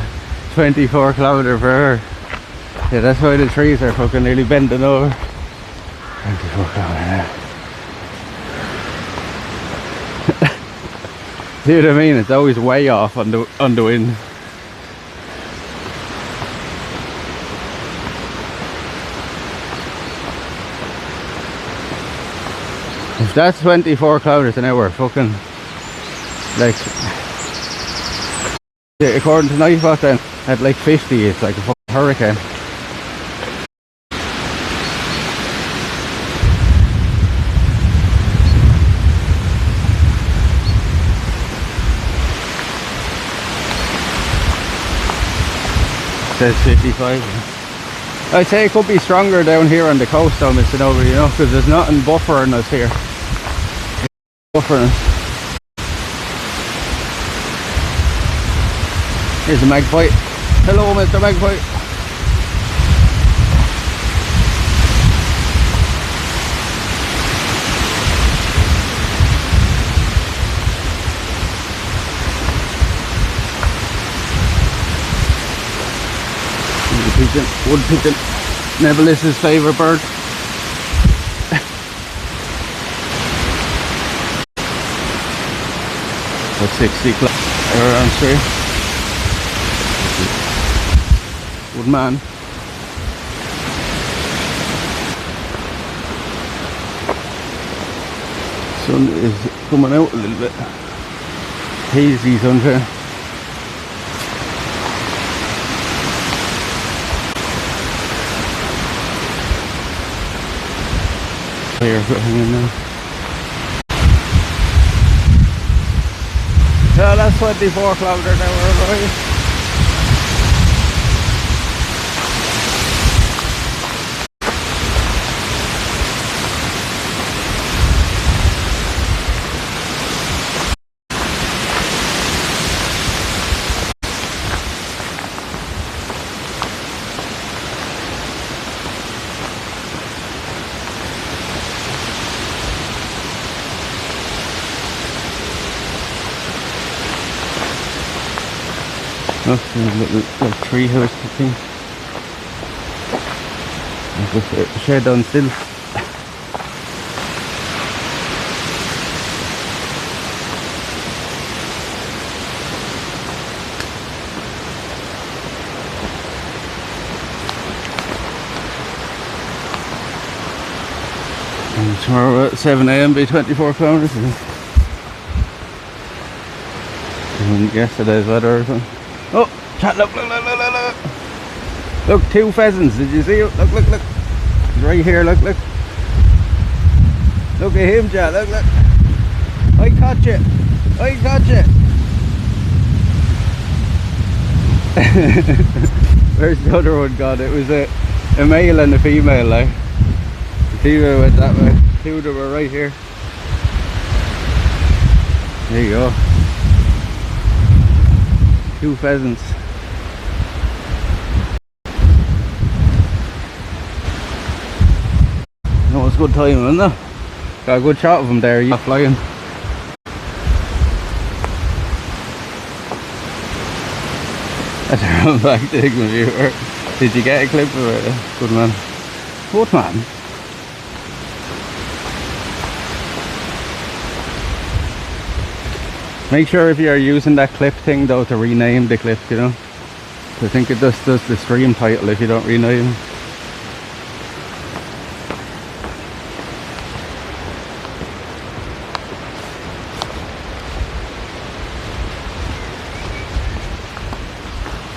Speaker 6: 24 kilometers per hour. Yeah, that's why the trees are fucking nearly bending over. 24 kilometers. See what I mean? It's always way off on the wind. If that's 24 kilometers an hour, fucking like. Yeah, according to Nightbot then, at like 50 it's like a fucking hurricane. It says 55. I'd say it could be stronger down here on the coast though, missing over, you know, because there's nothing buffering us here. Buffering us. Here's a magpie. Hello, Mr. Magpie. Pigeon, wood pigeon. Nebulis's favourite bird. About 60 around here. Good man. Sun is coming out a little bit. Hazy sunshine. Clear hanging now. So that's 24 kilometers an hour, right? Look, there's a little tree house thing. There's a shed on stilts. And tomorrow at 7 AM be 24 kilometers. And yesterday's weather or something. Oh, chat, look. Look, 2 pheasants, did you see it? Look. He's right here, look. Look at him, chat, look. I caught you. Where's the other one gone? It was a male and a female, like. The female went that way. 2 of them were right here. There you go. 2 pheasants. No, it's good timing, isn't it? Got a good shot of them there, you're flying. That's around back to the viewer. Did you get a clip of it? Good man. Good man. Make sure if you're using that clip thing though to rename the clip, you know. I think it just does the stream title if you don't rename.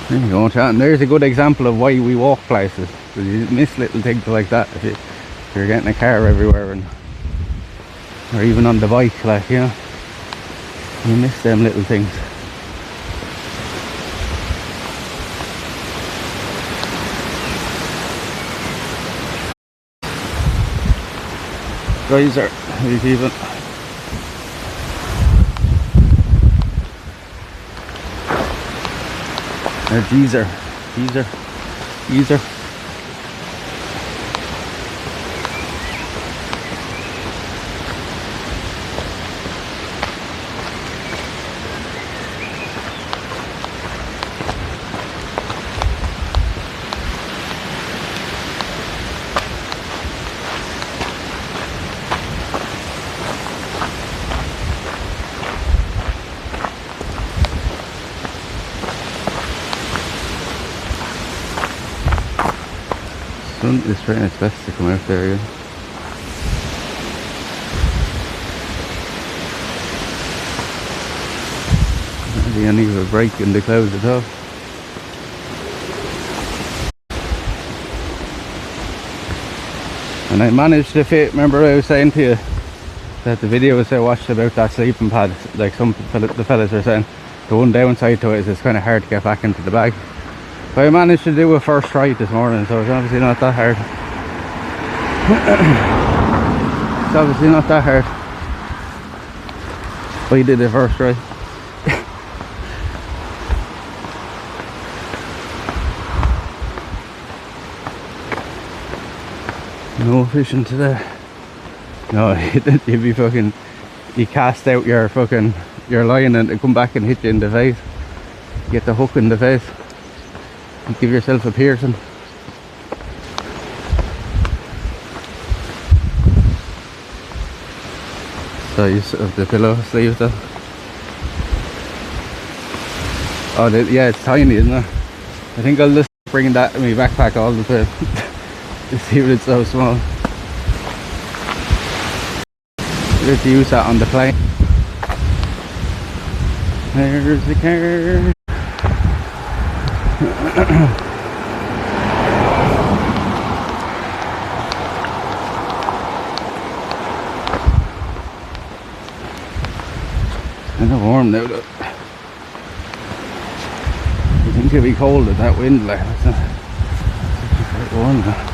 Speaker 6: There you go, chat. And there's a good example of why we walk places. Because you miss little things like that if you're getting a car everywhere, and or even on the bike, like, you know. You miss them little things. Geyser, how you keeping? Or geezer. Sun is trying its best to come out there again. Not really any of a break in the clouds at all. And I managed to fit, remember I was saying to you that the video was I watched about that sleeping pad, like the fellas were saying, the one downside to it is it's kind of hard to get back into the bag. But I managed to do a first try this morning, so it's obviously not that hard. It's obviously not that hard. I did it first try. No fishing today. No, you'd be fucking, you cast out your line and it come back and hit you in the face. You get the hook in the face. Give yourself a piercing. Size of the pillow sleeve though. Oh, yeah, it's tiny, isn't it? I think I'll just bringing that in my backpack all the time. Just even it's so small. I get to use that on the plane. There's the car. Kind of warm now though. I think it'll be cold with that wind, like it's quite warm now.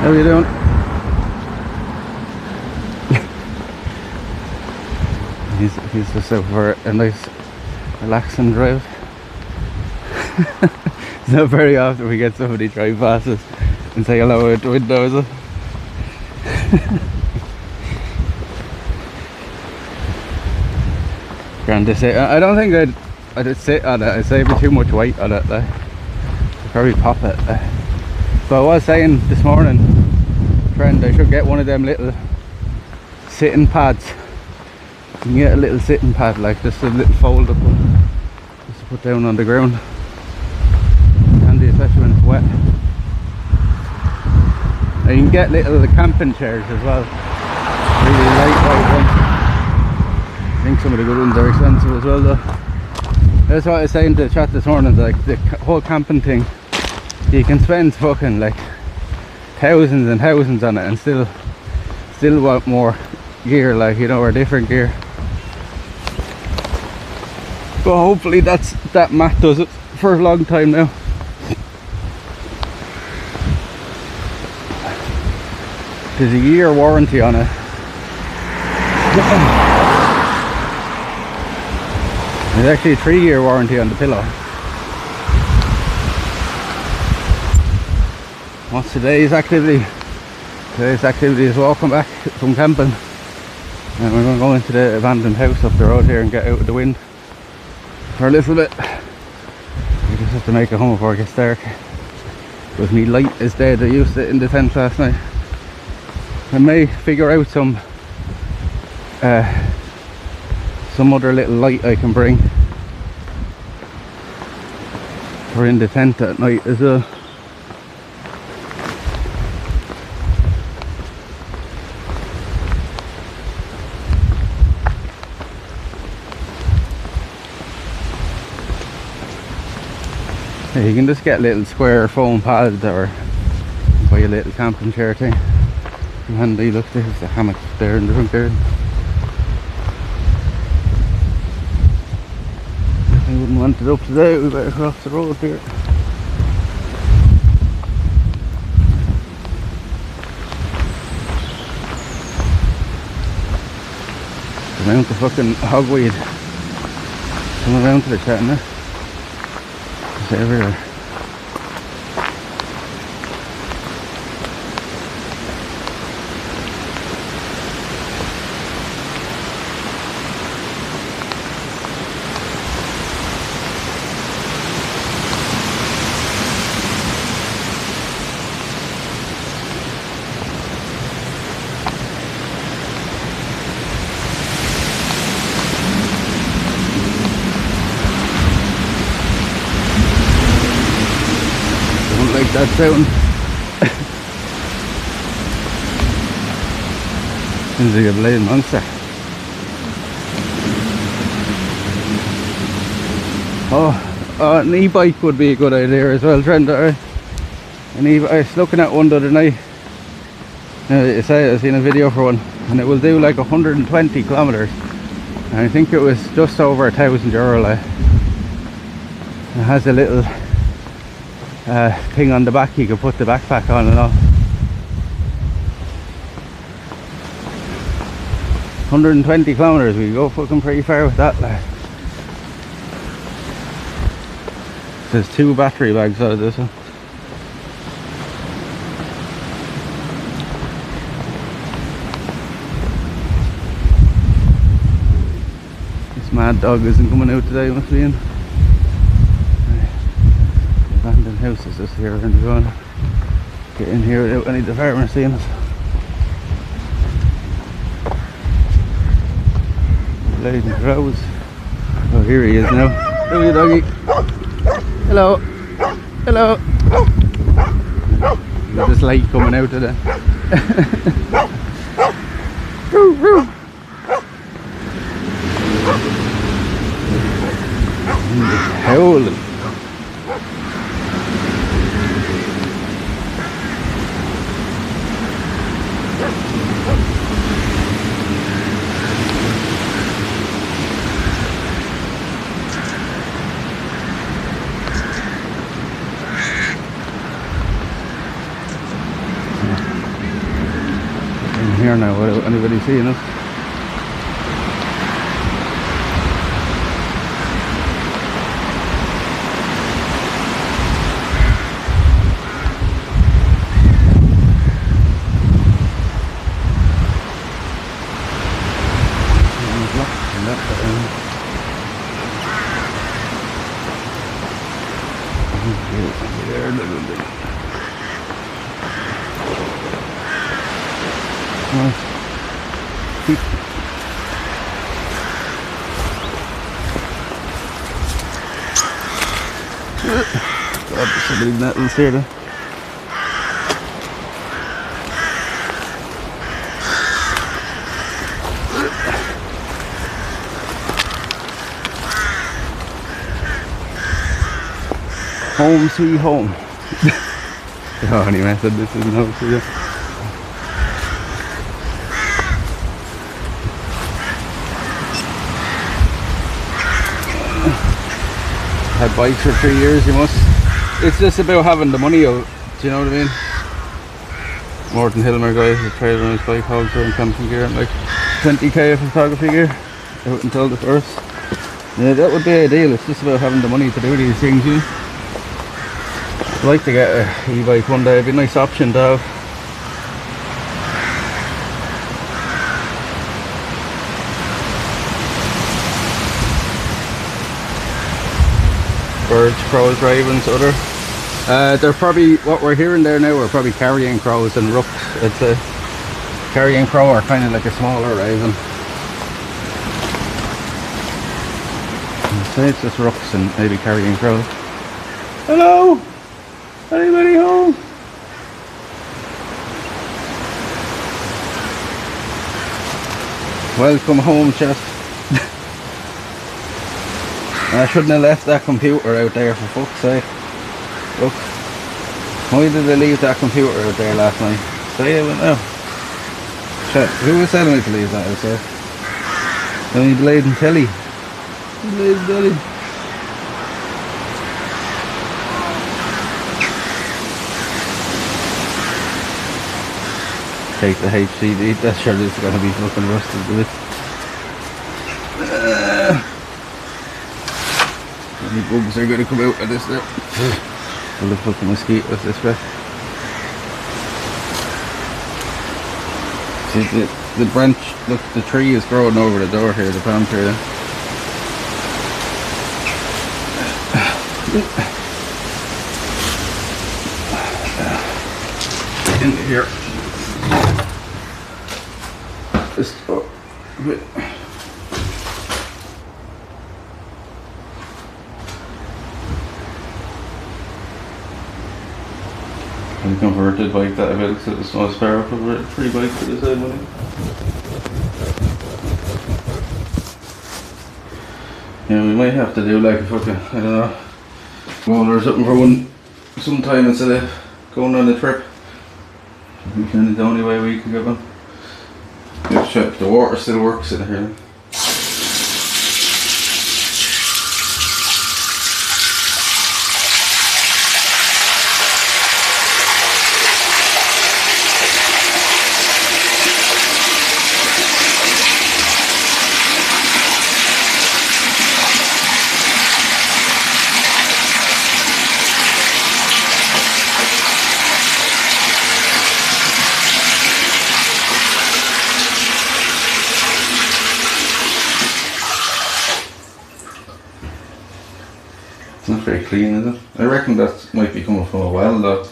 Speaker 6: How are you doing? he's just out for a nice relaxing drive. It's not very often we get somebody drive past us and say hello out the window, is it? Grand to sit. I don't think I'd sit on it. I'd say it'd be too much weight on it. I'd probably pop it. But I was saying this morning, friend, I should get one of them little sitting pads. You can get a little sitting pad, like just a little fold up one, just to put down on the ground. Handy, especially when it's wet. Now you can get little camping chairs as well. Really lightweight ones. I think some of the good ones are expensive as well though. That's what I was saying to the chat this morning, like the whole camping thing, you can spend fucking like thousands and thousands on it and still want more gear, like, you know, or different gear. But hopefully that mat does it for a long time now. There's a year warranty on it. There's actually a 3-year warranty on the pillow. What's today's activity? Today's activity is walking back from camping. And we're going to go into the abandoned house up the road here and get out of the wind for a little bit. We just have to make it home before it gets dark. But my light is dead. I used it in the tent last night. I may figure out some other little light I can bring for in the tent at night as well. Yeah, you can just get little square foam pads or buy a little camping chair thing. Handy, look, there's the hammock there in the front there. I wouldn't want it up today, we better cross the road here. The amount of fucking hogweed coming around to the chat now. It's everywhere. Like that sound. Seems like a blade monster. Oh, an e-bike would be a good idea as well, Trent. I was looking at one the other night. I seen a video for one, and it will do like 120 kilometers. And I think it was just over €1,000. Like. It has a little thing on the back you can put the backpack on and all. 120 kilometers, we go fucking pretty far with that, like. There's 2 battery bags out of this one. This mad dog isn't coming out today, must be in. Abandoned house is just here and we're going to get in here without any of the farmers seeing us. Laden crows. Oh, here he is now. How are you, doggy? Hello. Hello. There's this light coming out of the... Howling. In here now without anybody seeing us. There, little bit. Nice. Keep. God, there's so many nettles here then. Home sweet home. Oh, anyway, I said this isn't home sweet home. Had bikes for 3 years, you must. It's just about having the money out, do you know what I mean? Morton Hilmer guy who's trading on his bike, hauls around camping gear and like 20k of photography gear out until the first. Yeah, that would be ideal. It's just about having the money to do these things, you know. I'd like to get an e-bike one day. It'd be a nice option to have. Birds, crows, ravens, other. They're probably, what we're hearing there now, we're probably carrying crows and rooks. It's a carrying crow or kind of like a smaller raven. I'd say it's just rooks and maybe carrying crows. Hello! Anybody home? Welcome home, chat. I shouldn't have left that computer out there, for fuck's sake. Look, why did I leave that computer out there last night? Say it now. Chat, who was telling me to leave that out there? Only Blade and Telly. Blade and Telly. Take the HCD, that shirt is gonna be fucking rusted to it. Any bugs are gonna come out of this now. Full of fucking mosquitoes this way. See the branch, look, the tree is growing over the door here, the palm tree there. Into here. Just a bit. I converted bike that I built to the small spare for 3 bikes to the side money. Yeah, we might have to do like a fucking, I don't know, one or something for one sometime instead of going on a trip. We can, the only way we can get one. Let's check the water still works in here. It's not very clean, is it? I reckon that might be coming from a well though.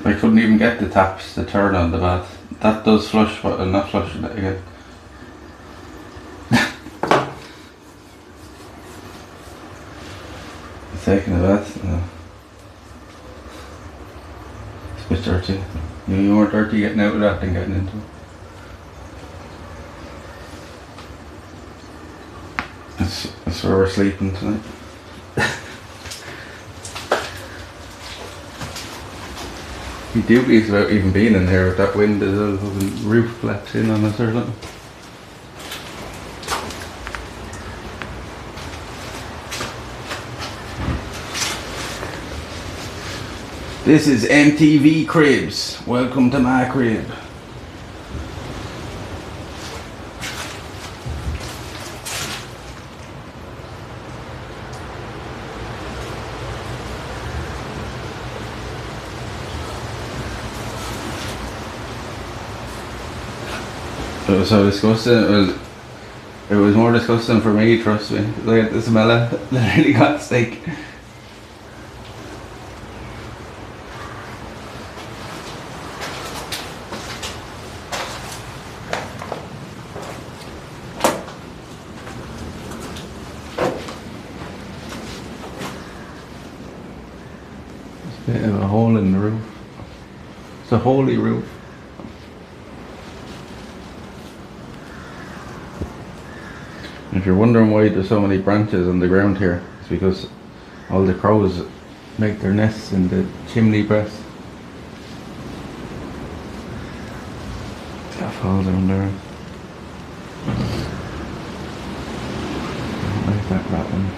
Speaker 6: I couldn't even get the taps to turn on the bath. That does flush, but I'm not flushing it again. Taking a bath. It's a bit dirty. You're more dirty getting out of that than getting into it. That's where we're sleeping tonight. Be dubious about even being in here with that wind, the roof flaps in on us or something. This is MTV Cribs. Welcome to my crib. It was so disgusting. It was more disgusting for me, trust me. Like the smell of it literally got sick. Bit of a hole in the roof. It's a holy roof. If you're wondering why there's so many branches on the ground here, it's because all the crows make their nests in the chimney breast. That fall down there. I don't like that rattling.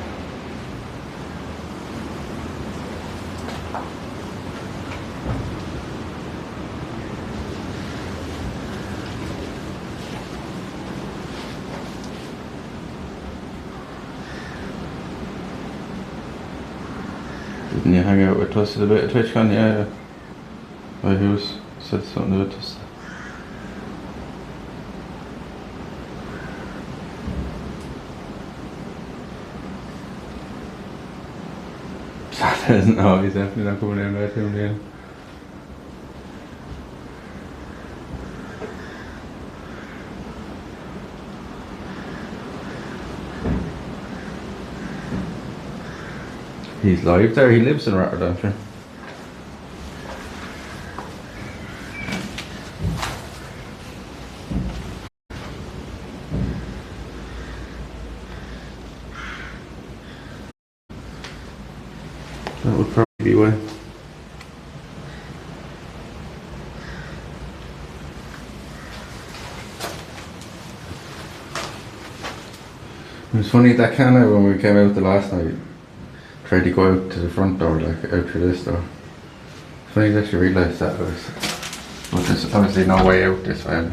Speaker 6: Didn't you hang out with Twisted a bit of TwitchCon? Yeah. Oh, he was said something about Twisted. No, he's definitely not coming in right him, yeah. He's live there, he lives in Rotterdam, sure. That would probably be why. It was funny that Canna when we came out the last night. Tried to go out to the front door, like out through this door. It's funny that you realise that was, but there's obviously no way out this way.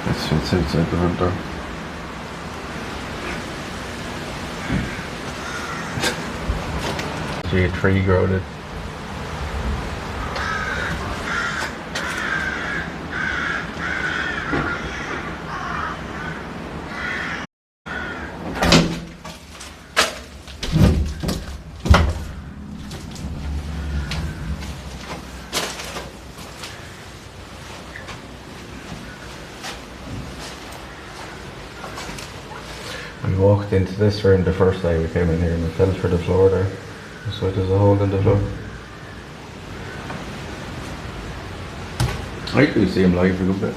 Speaker 6: It's outside the front door. See a tree growing. We walked into this room the first day we came in here and it fell through the floor there. So there's a hole in the floor. I do see him live for a good bit.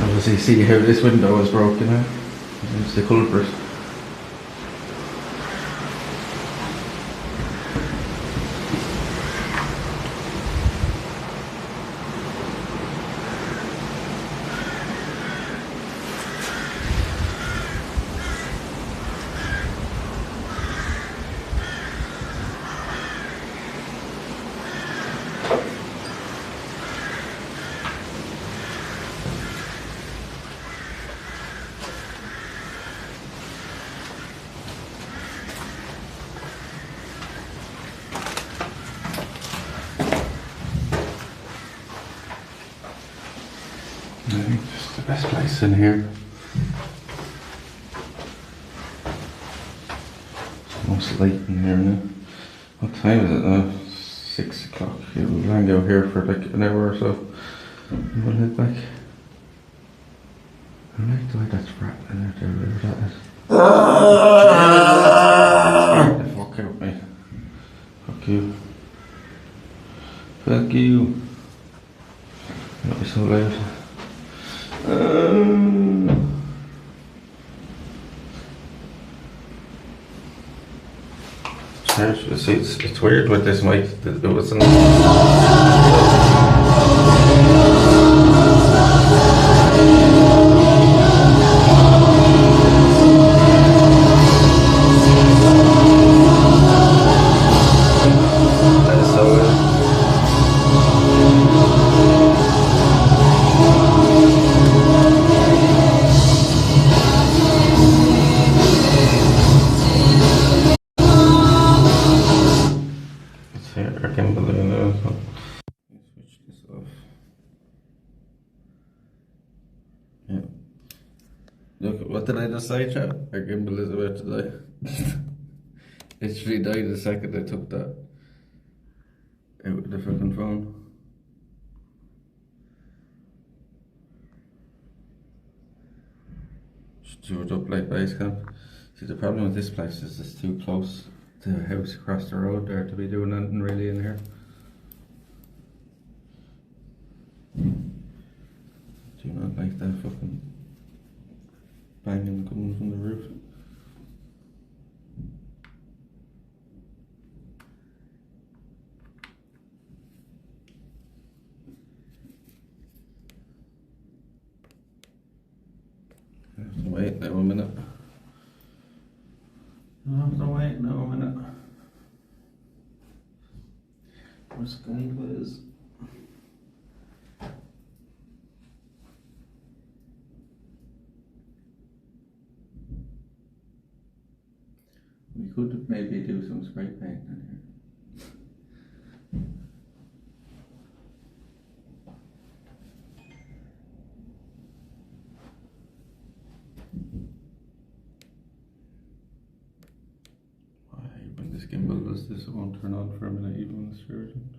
Speaker 6: Obviously see how this window was broken out. It's the culprit. I think just the best place in here. It's most light in here now.
Speaker 1: What time is it now? 6 o'clock. Yeah, we'll hang out here for like an hour or so. And we'll head back. I like the way that's rattling there, whatever that is. Scared the fuck out of me. Fuck you. Fuck you. Not be so loud. See, it's weird with this mic. It wasn't. That is so weird. It's here, I can't believe it. Switch this off. Yeah. Look, what did I just say, chat? Our gimbal is about to die. Literally died the second I took that out of the fucking phone. Just do it up like base camp. See, the problem with this place is it's too close to the house across the road there to be doing anything really in here. Do not like that fucking banging coming from the roof. I have to wait now a minute. I have to wait now a minute. Where's Skyliz? We could maybe do some spray paint in here. When this gimbal does this, it won't turn on for a minute even when it's charging.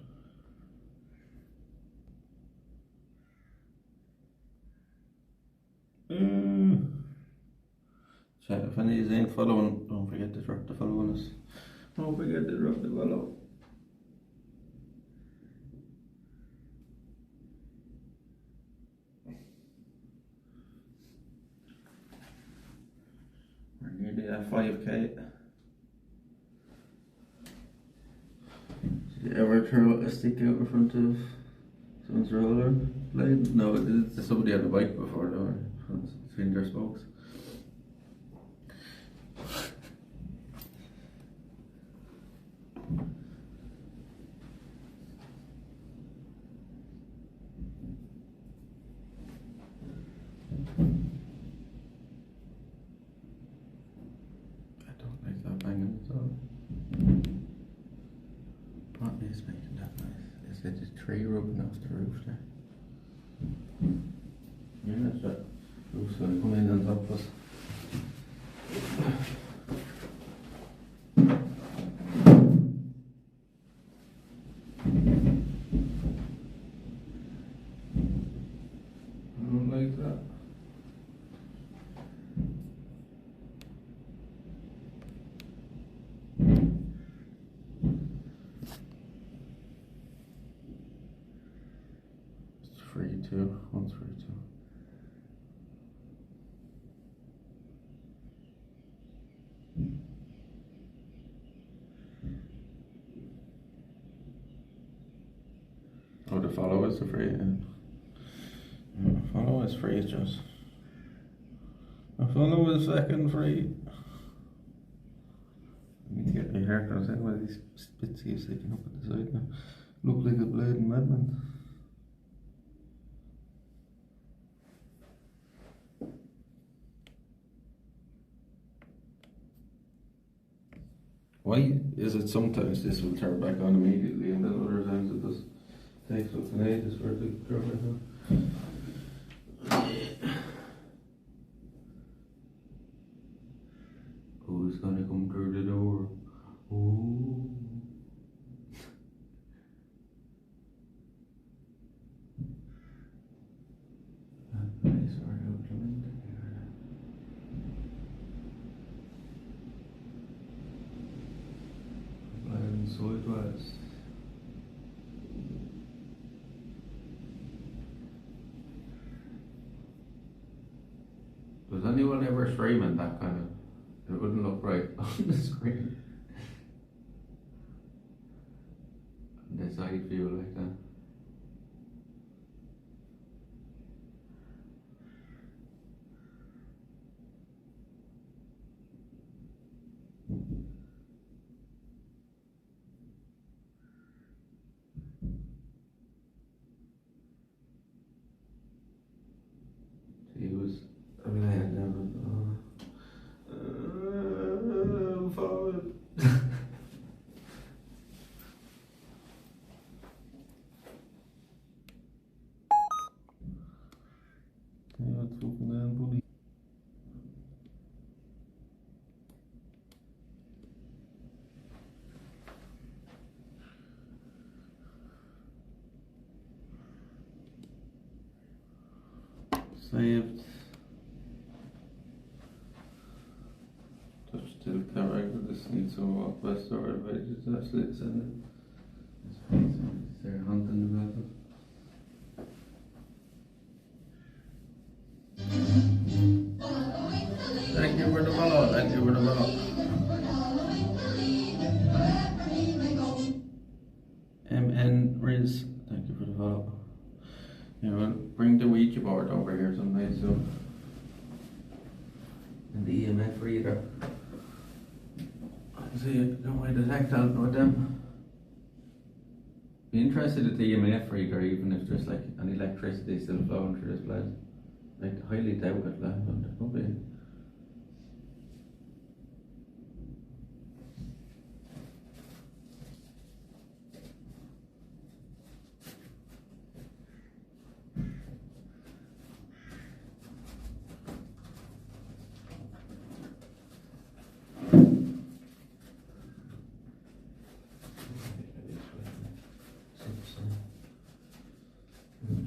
Speaker 1: Chat, if any of you ain't following, don't forget to drop the follow on us. Don't forget to drop the follow. We're nearly at 5k. Did you ever throw a stick out in front of someone's roller blade? No, it's somebody had a bike before though, between their spokes. I don't like that banging at all. What is making that noise? Is it the tree rubbing off the roof there? Yeah, that's right. Roof's gonna come in on top of us. I don't like that. It's free too. One's free too. Oh, the followers are free. Yeah. Follow is free, just. A follow is second free. I need to get my hair cut in. One of these spits keep sticking up at the side now. Look like a bleeding madman. Why is it sometimes this will turn back on immediately and then other times it just takes fucking ages for it to turn back on? Who's gonna come through the door? Ooh. anyone ever streaming that kind of, it wouldn't look right on the screen. The side view like that. He was, I mean, I had never, I'm falling. Ja, het volgende een bully. Saved. Touch still character. This needs some walk west or advantage. Actually, it's in it. They're hunting the battle. Thank you for the follow. Thank you for the follow. MN Riz. Thank you for the follow. Yeah, well, bring the Ouija board over here someday, so. And the EMF reader. See, don't way to tactile with them. Be interested in the EMF reader, even if there's like an electricity still flowing through this place. Like, highly doubt it, like, but there could be.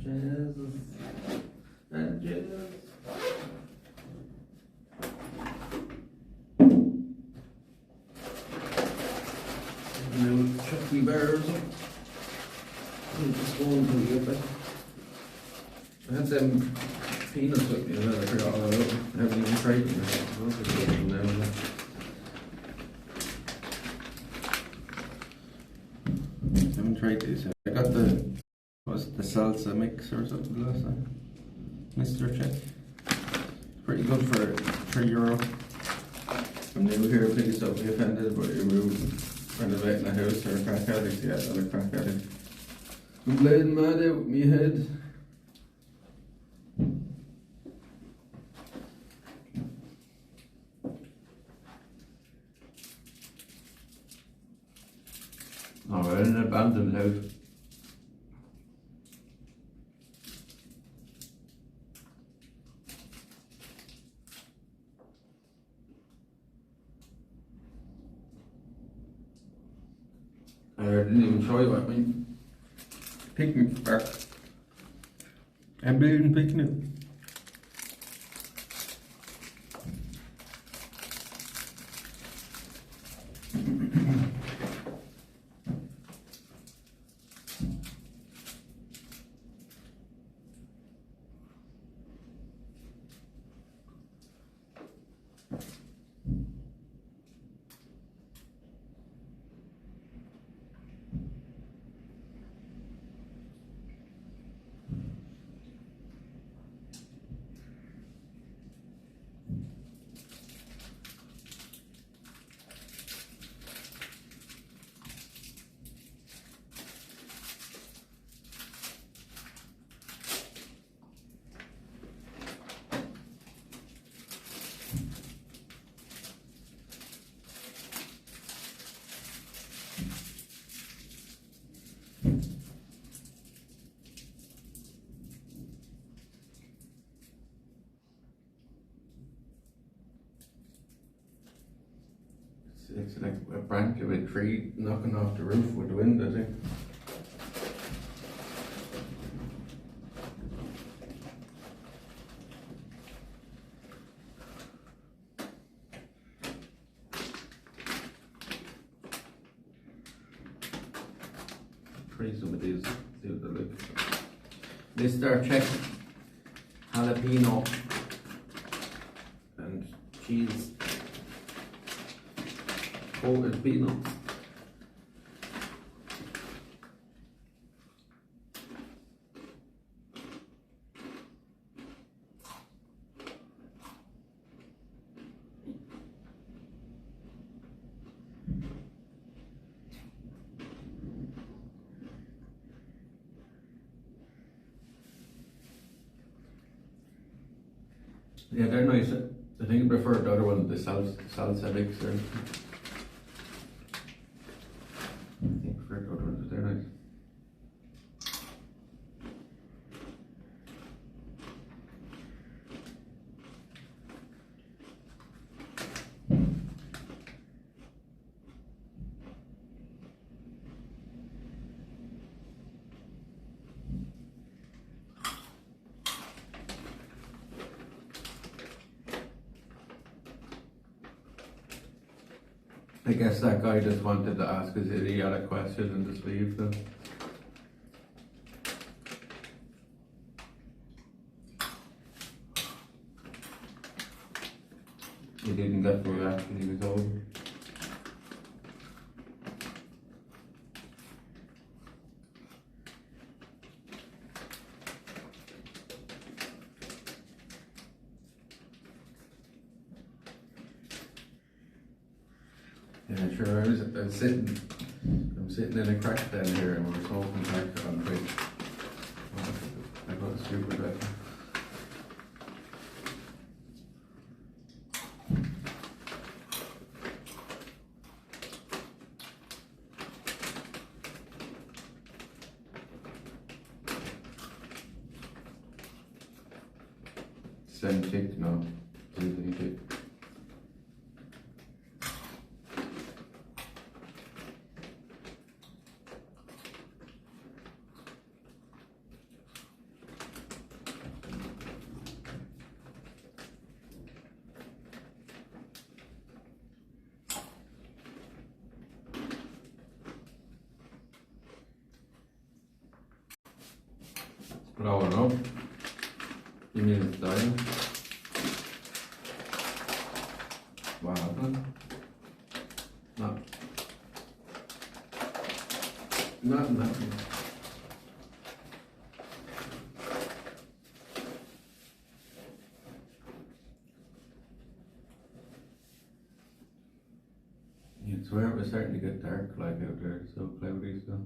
Speaker 1: Jesus and Jesus. Little chunky bears. I'm just going to get back. I had them peanuts with me, and then I forgot all about them. I haven't even tried them. I haven't tried these. I got the, was it the salsa mix or something last time? Mr. Check. Pretty good for €3. I'm new here, please don't be offended, but you're moving, renovating a house or a crack addict, yeah, not a crack addict. I'm bleeding mad out with me head. Oh, we're in an abandoned house. I didn't even show you what I mean. Picnic park. I'm building picnic. It's like a branch of a tree knocking off the roof with the wind, I think. Try some of these, see what they look. Mr. Check Jalapeno cheese coated peanuts. Yeah, they're nice. I think I prefer the other one, the salsa mixer. I think I prefer the other ones, but they're nice. I guess that guy just wanted to ask his idiotic question and just leave them. He didn't get the reaction he was hoping. Yeah, sure. I'm sitting in a crack down here, and we're smoking crack on Twitch. I got a stupid record. Send tick now. Send tick. Blowing up. You mean it's dying? What happened? Nothing happened. You'd swear it was starting to get dark like out there, it's so cloudy still.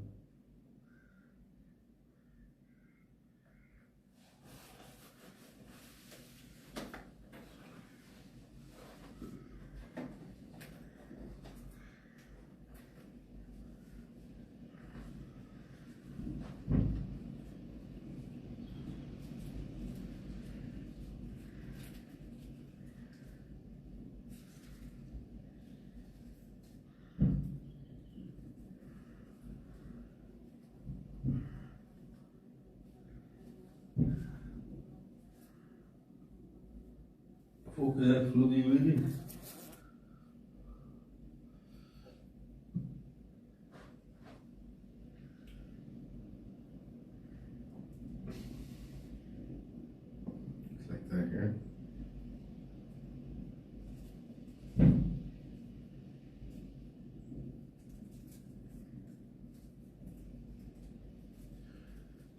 Speaker 1: Fuck that, bloody really. It's like that here.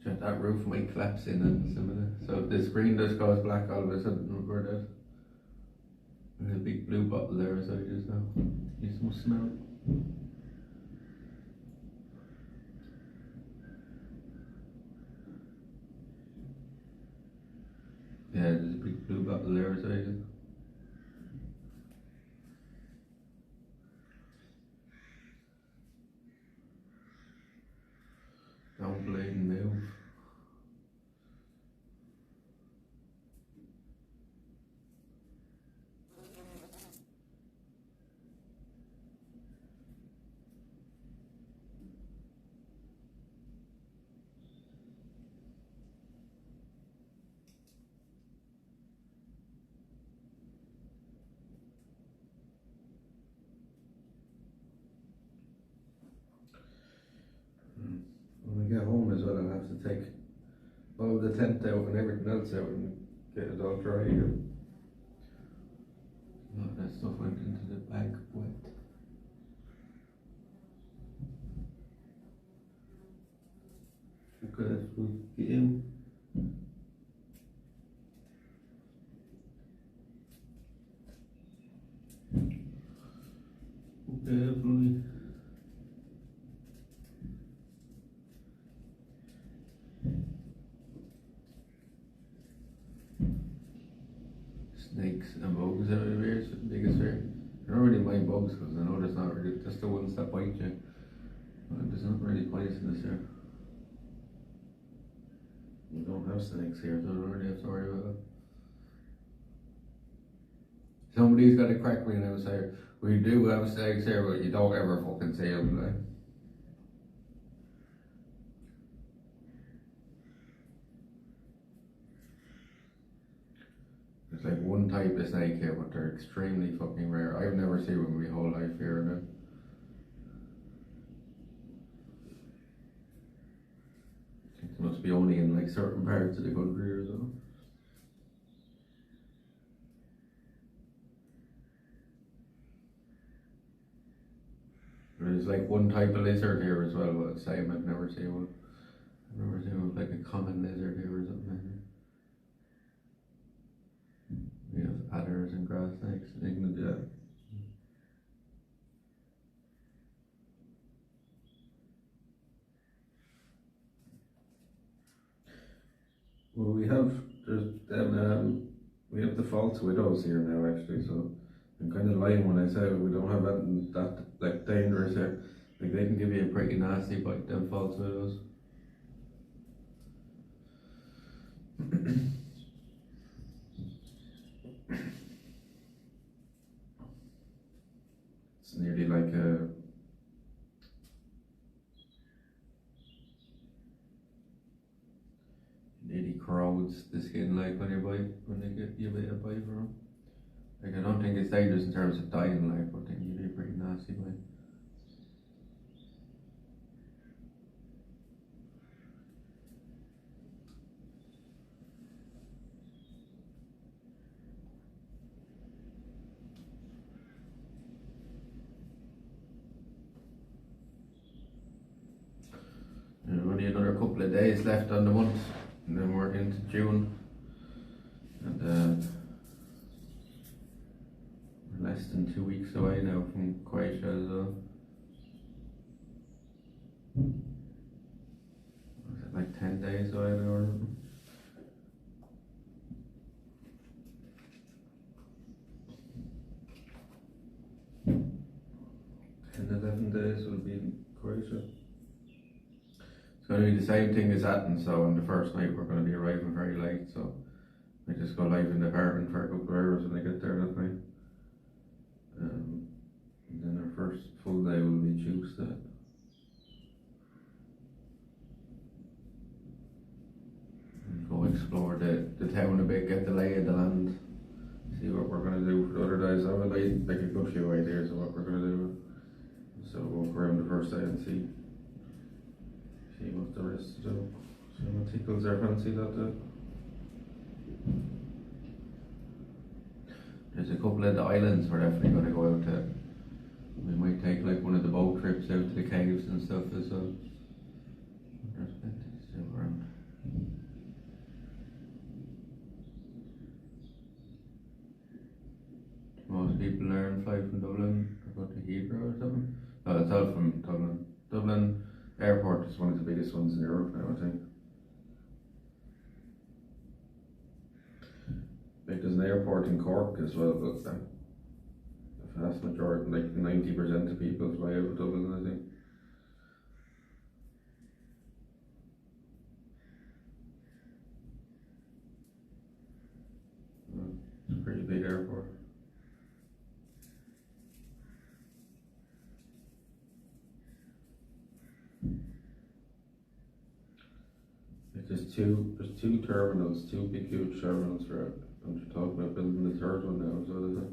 Speaker 1: That roof might collapse in and some of it. So if the screen does goes black all of a sudden, record it. There's a big blue bottle there as I just now. You must smell it. Yeah, there's a big blue bottle there as I just. Don't blame move. When we get home as well, I'll have to take all the tent out and everything else out and get it all dry again. A lot of that stuff went into the bag wet. Okay, we'll get in. Okay, everybody. Snakes and bugs everywhere is the biggest fear. I don't really mind bugs because I know there's not really, just the ones that bite you. But there's not really poisonous here. We don't have snakes here, so I don't really have to worry about it. Somebody's got to crack me and I was like, we do have snakes here, but you don't ever fucking see them, like. There's like one type of snake here, but they're extremely fucking rare. I've never seen one my whole life here now. I think they must be only in like certain parts of the country or so. There's like one type of lizard here as well, but same, I've never seen one. I've never seen one like a common lizard here or something like that. We have adders and grass snakes in England, yeah. Well, we have we have the false widows here now actually, so I'm kind of lying when I say we don't have anything that like dangerous here. Like they can give you a pretty nasty bite, them false widows. It's nearly like a nearly corrodes the skin like when you bite, when they get you a bit of bite from them. Like I don't think it's dangerous in terms of dying, like, but they can give you a pretty nasty bite. There's only another couple of days left on the month, and then we're into June, and we're less than 2 weeks away now from Croatia as well. Was it like 10 days away now or something? 11 days will be in Croatia. It's going to be the same thing as Athens, so on the first night we're going to be arriving very late, so we just go live in the apartment for a couple of hours when I get there that night. And then our first full day will be Tuesday. And go explore the town a bit, get the lay of the land, see what we're going to do for the other days. I have like a good few ideas of what we're going to do. So we'll walk around the first day and see what there is to do. See what tickles our fancy that day. There's a couple of the islands we're definitely going to go out to. We might take like one of the boat trips out to the caves and stuff as well. There's plenty to do around. Most people learn fly from Dublin or go to Heathrow or something. No, it's all from Dublin. Dublin Airport is one of the biggest ones in Europe now, I think. Like there's an airport in Cork as well, but the vast majority, like 90% of people fly out of Dublin, I think. It's a pretty big airport. There's two terminals, two big huge terminals for it. And you're talking about building the third one now, so is it?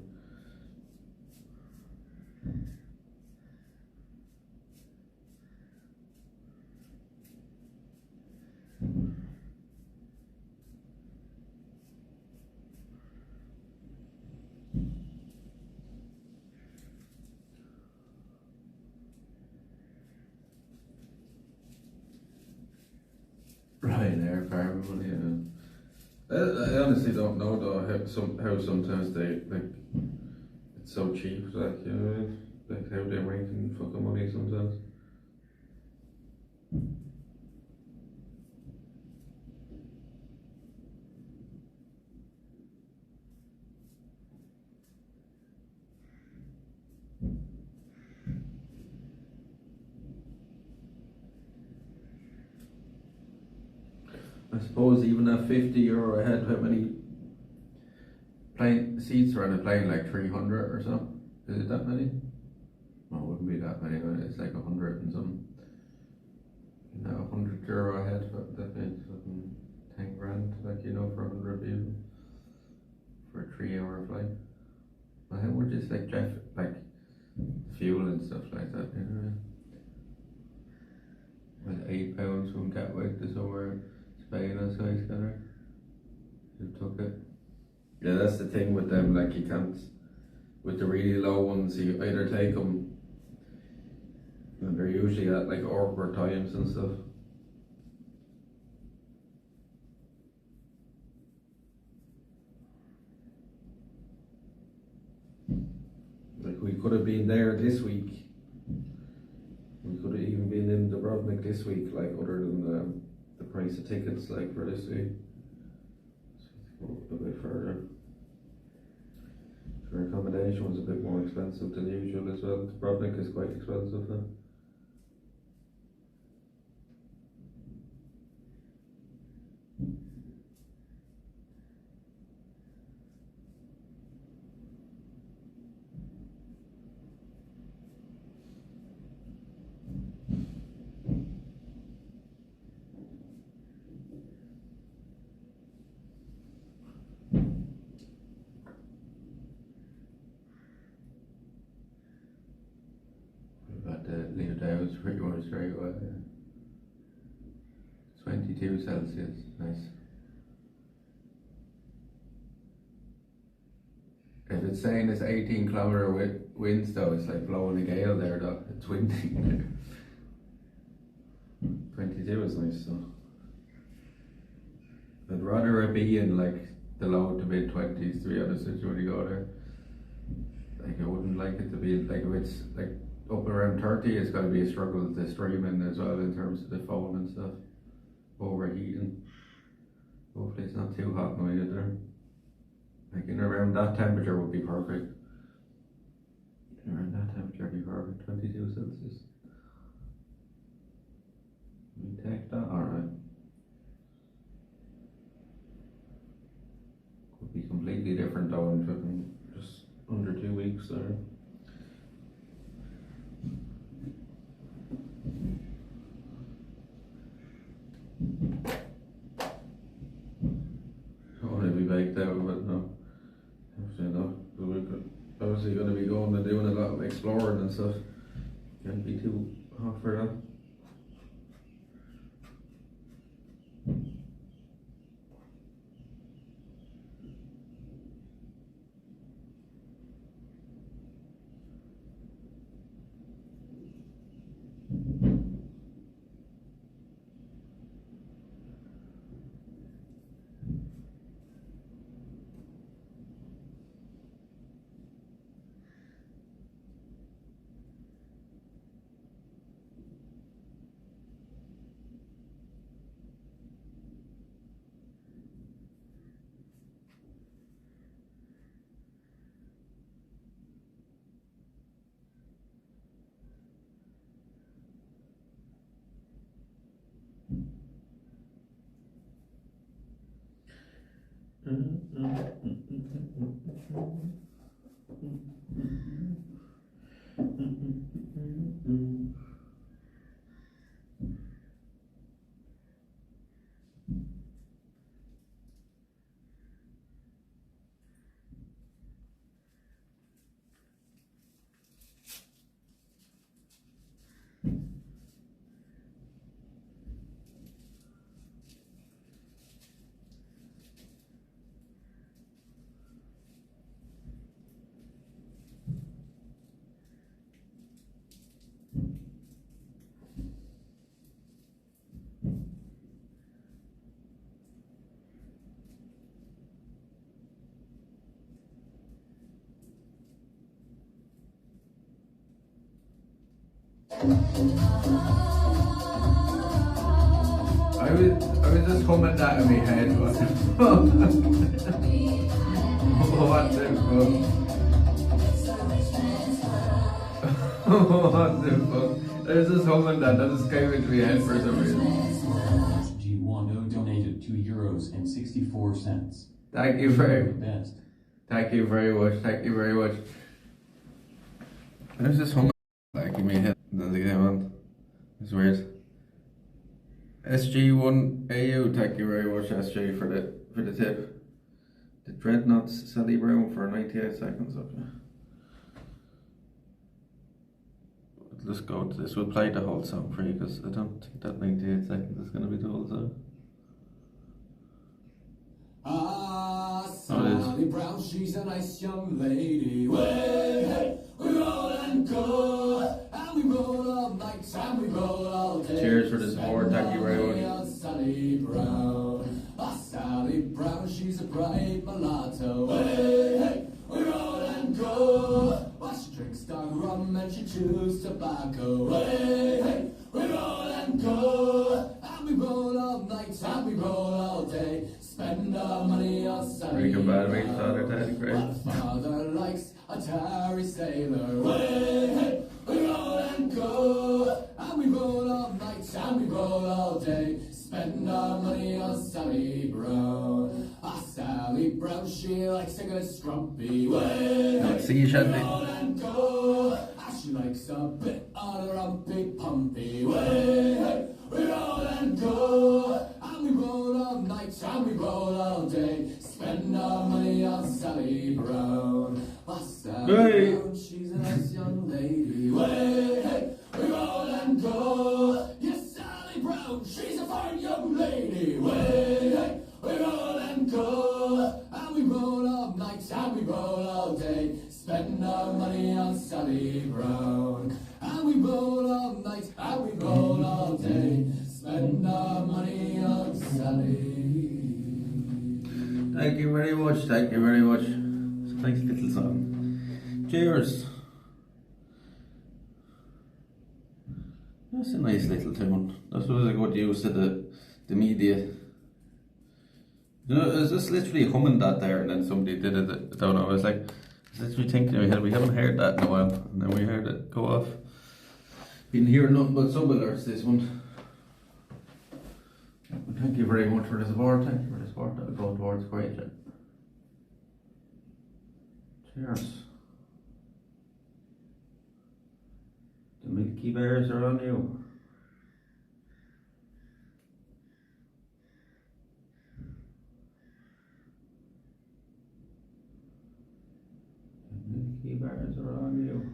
Speaker 1: Yeah, farming money. I honestly don't know though how sometimes they like it's so cheap, like you know, like how they're making fucking money sometimes. I suppose even at €50 a head, how many plane seats are on a plane? Like 300 or something? Is it that many? No, it wouldn't be that many, but it's like 100 and some. You know, €100 a head, but that means fucking 10 grand, like you know, for 100 people for a 3-hour flight. Well, how much is like fuel and stuff like that? You know, like £8 from Gatwick to somewhere. Spain or Skyscanner. Who took it? Yeah, that's the thing with them. Like you can't, with the really low ones, you either take them, and they're usually at like awkward times and stuff. Like we could have been there this week. We could have even been in Dubrovnik this week. Like other than the price of tickets, like for this week. So a bit further. Our accommodation was a bit more expensive than usual as well. Dubrovnik is quite expensive now. Leave Dow's pretty much straight away. 22 Celsius, nice. If it's saying it's 18-kilometer winds though, it's like blowing a gale there though, it's windy. 22 is nice though. I'd rather it be in like the low to mid 20s to be honest with you when you go there. Like I wouldn't like it to be like if it's like up around 30, it's got to be a struggle to stream in as well in terms of the phone and stuff. Overheating. Hopefully it's not too hot now either. Like in around that temperature would be perfect. Around that temperature would be perfect. 22 Celsius. We take that, alright. Could be completely different though in fucking just under 2 weeks there. I want to be baked out, but no. Obviously not. But we're obviously going to be going and doing a lot of exploring and stuff. Can't be too hot for that.
Speaker 6: I was just humming that in my head. What the fuck? What the fuck? What the fuck? I was just humming that. That just came into my head for some reason.
Speaker 8: G1 donated €2.64.
Speaker 6: Thank you very
Speaker 8: Best.
Speaker 6: Thank you very much. Thank you very much. I was just humming like in my head. And then they came on. It's weird. SG1AU, thank you very much, SG, for the tip. The Dreadnoughts Sally Brown for 98 seconds. Okay. Let's go to this. We'll play the whole song for you because I don't think that 98 seconds is going to be the whole song.
Speaker 2: Sally Brown, she's a nice young lady. Hey, we roll and go, and we roll all night, and we roll all day.
Speaker 6: Cheers for the support, thank you very much.
Speaker 2: Sally Brown, Sally Brown, she's a bright mulatto. Hey, we roll and go. Well, she drinks dark rum and she chews tobacco. Hey, we roll and go, and we roll all night, and we roll all day. Spend our money on Sally
Speaker 6: Breaking Bad makes
Speaker 2: Brown.
Speaker 6: father Teddy great.
Speaker 2: My father likes a tarry sailor. Hey, we roll and go, and we roll all night, and we roll all day. Spend our money on Sally Brown. Sally Brown, she likes a good scrumpy. Hey,
Speaker 6: See you, Shandy.
Speaker 2: we roll and go, she likes a bit on a rumpy pumpy. Hey, we roll and go, and we roll all night, and we roll all day. Spend our money on Sally Brown. Sally
Speaker 6: Hey.
Speaker 2: Brown, she's a nice young lady. Hey, we roll and go. Yes, Sally Brown, she's a fine young lady. Hey, we roll and go, and we roll all night, and we roll all day. Spend our money on Sally Brown, and we roll all night, and we roll all day. Spend our money on Sally.
Speaker 6: Thank you very much, thank you very much. It's a nice little song. Cheers. That's a nice little tune. That was a good use of the media. You know, I was just literally humming that there and then somebody did it. I don't know, I was like, I was literally thinking in my head, we haven't heard that in a while. And then we heard it go off. Been hearing nothing but sub alerts this one. Thank you very much for the support. Thank you for the support. That'll go towards great. Cheers. The Milky Bears are on you. The Milky Bears are on you.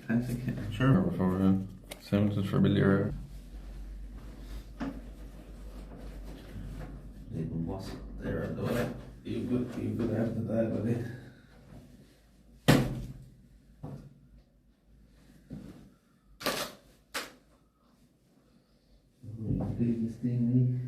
Speaker 6: Classic. Sure, before sounds familiar. Even was there though. You good after that, buddy. Biggest thing,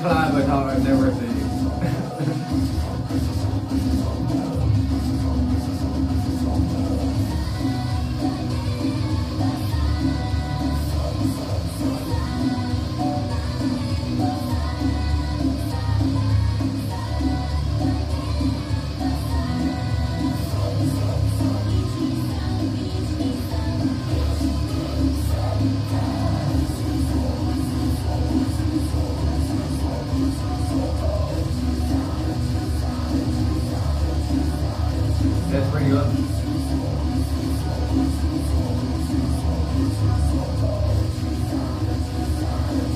Speaker 6: collab I thought I'd never see. That's pretty good.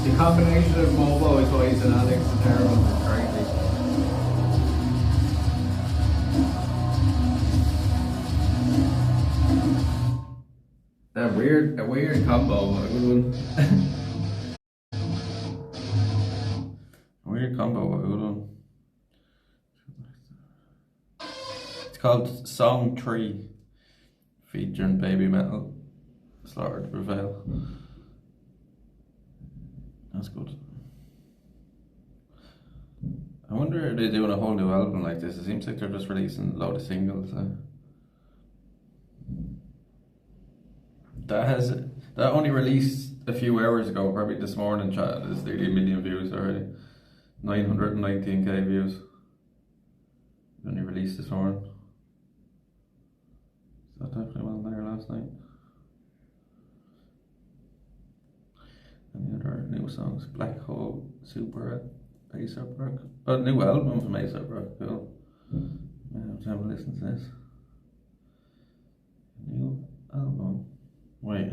Speaker 6: The combination of Mobo's voice and Alex Terrible is crazy. A weird combo, a good one. A weird combo, a good one. It's called Song 3, featuring Baby Metal, Slaughter to Prevail. That's good. I wonder if they're doing a whole new album like this. It seems like they're just releasing a load of singles. That only released a few hours ago, probably this morning. Chat is nearly 1 million views already. 919k views. Only released this morning. So that definitely wasn't there last night. Any other new songs? Black Hole, Super, A$AP Rock. Oh, new album from A$AP Rock. Cool. I have to have a listen to this. New album. Wait.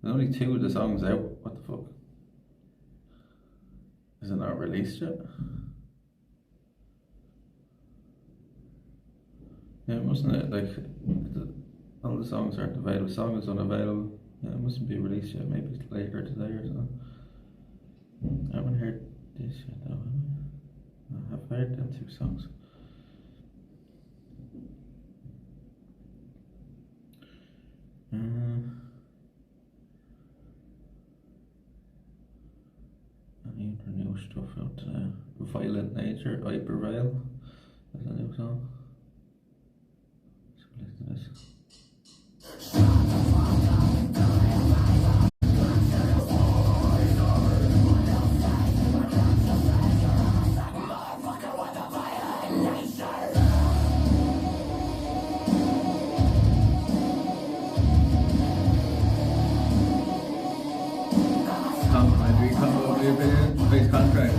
Speaker 6: There's only 2 of the songs out. What the fuck? Is it not released yet? Yeah, mustn't it? Like, all the songs aren't available. The song is unavailable. Yeah, it mustn't be released yet. Maybe it's later today or something. I haven't heard this yet though. I have heard them 2 songs. Any other new stuff out there? Violent Nature, I Prevail. That's a new song. So listen to this. Base contract.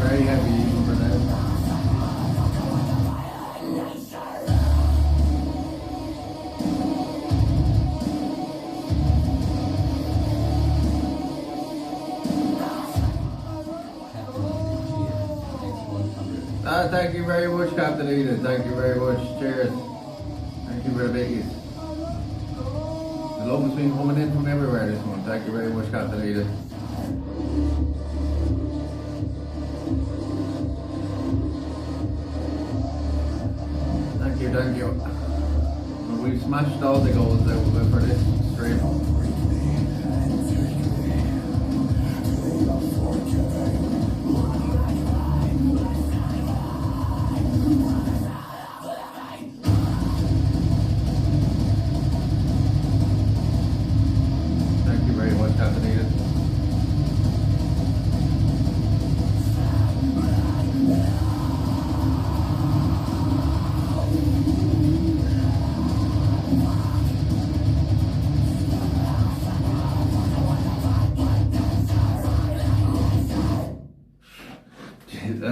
Speaker 6: Very heavy over there. Thank you very much, Captain Edith. Thank you very much. Cheers. Thank you for the biggies. The love has been coming in from everywhere this month. Thank you very much, Captain Edith. Thank you. We've smashed all the goals out for this stream. Thank you very much, Captain Edith.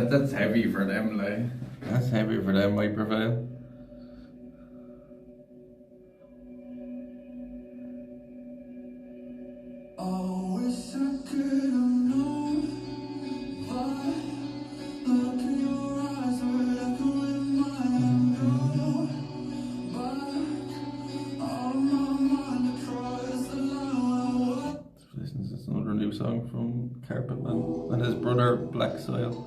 Speaker 6: That's heavy for them, like. That's heavy for them, I prevail.
Speaker 2: I wish I could have known.
Speaker 1: soil.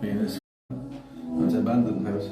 Speaker 1: Venus. It's an abandoned house.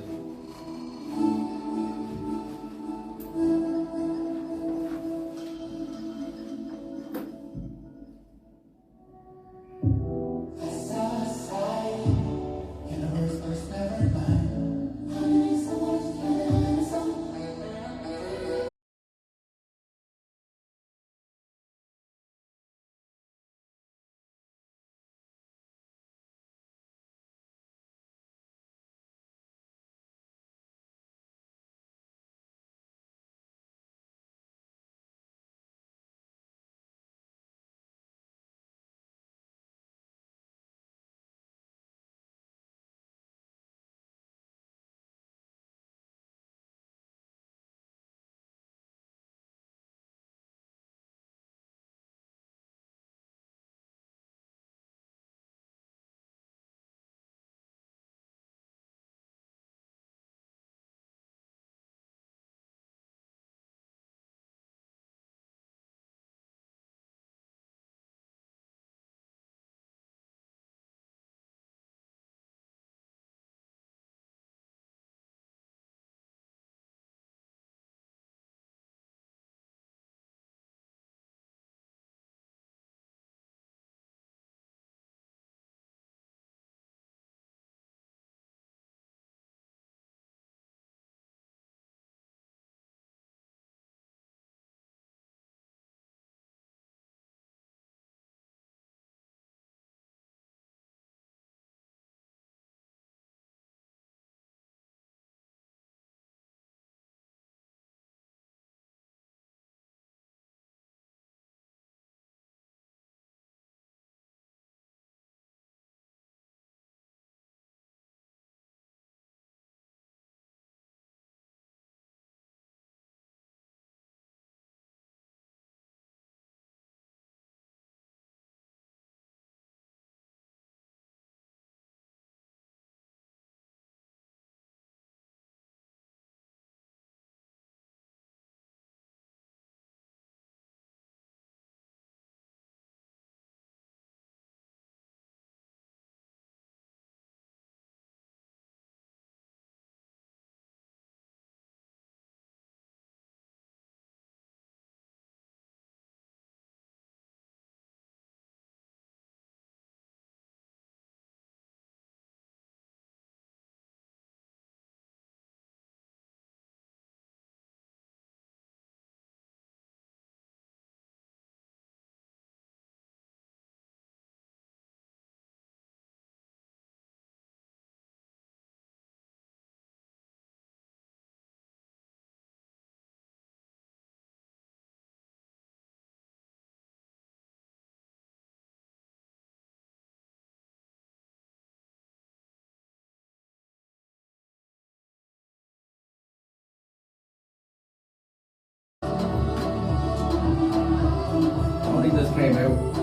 Speaker 6: Only just came out.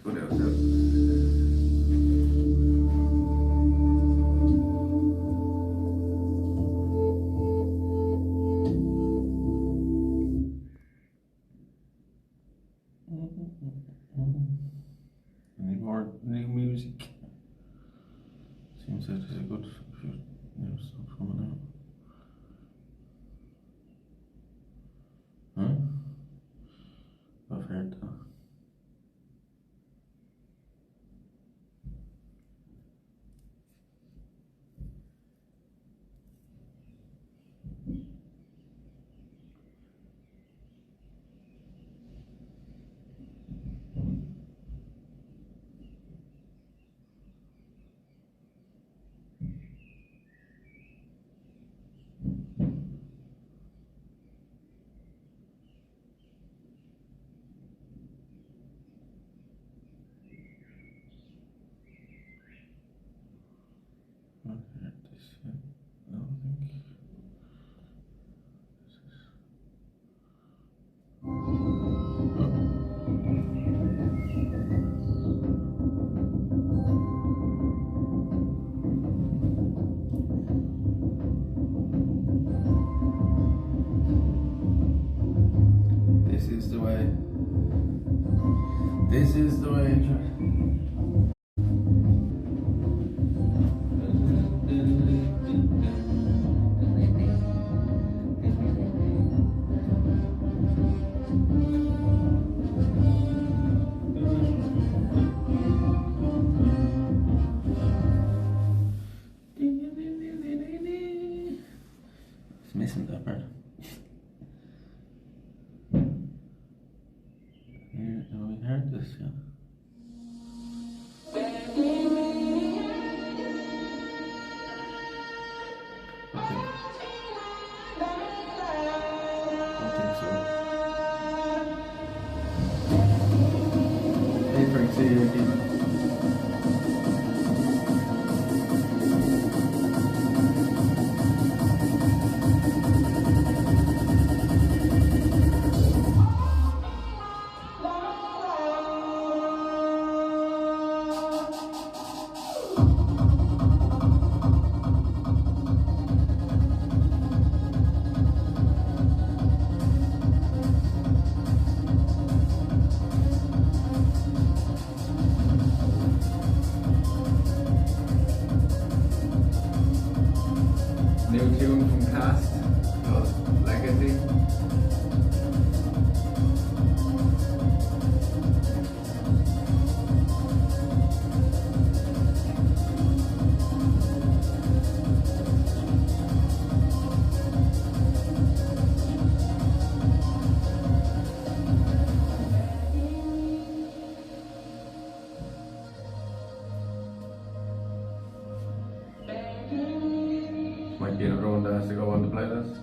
Speaker 1: Good out there. Need more new music. Seems that there's a good few new stuff coming out. Huh? I've heard that. This is the way. It's missing that part. Here, oh, we heard this, yeah. I think so. Hey, Frank, see you again. New tune from Cast, called Legacy. Might be another one that has to go on the playlist.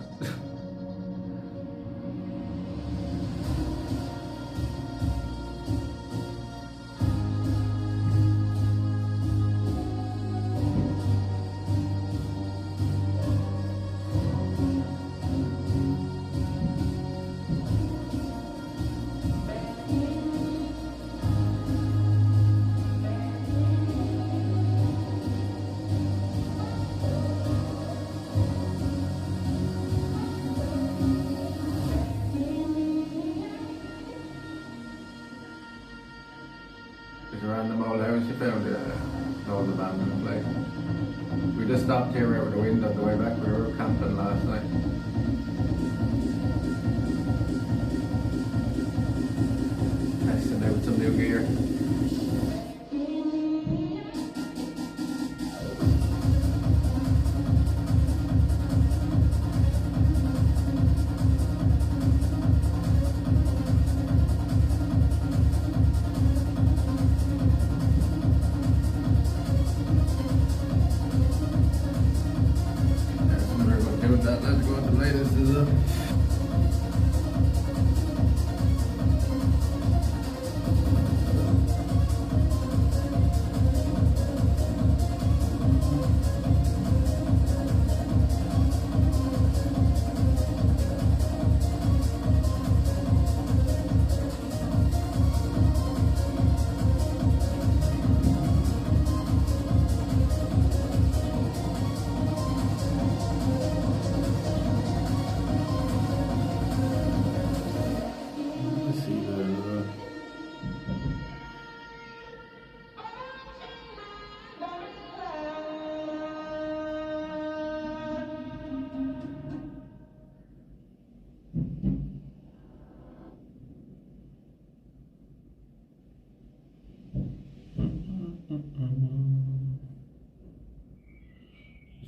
Speaker 1: There's a random old house you found an old abandoned place. We just stopped here over the wind on the way back. We were camping last night. Testing out some new gear. That, let's go on the latest, is it?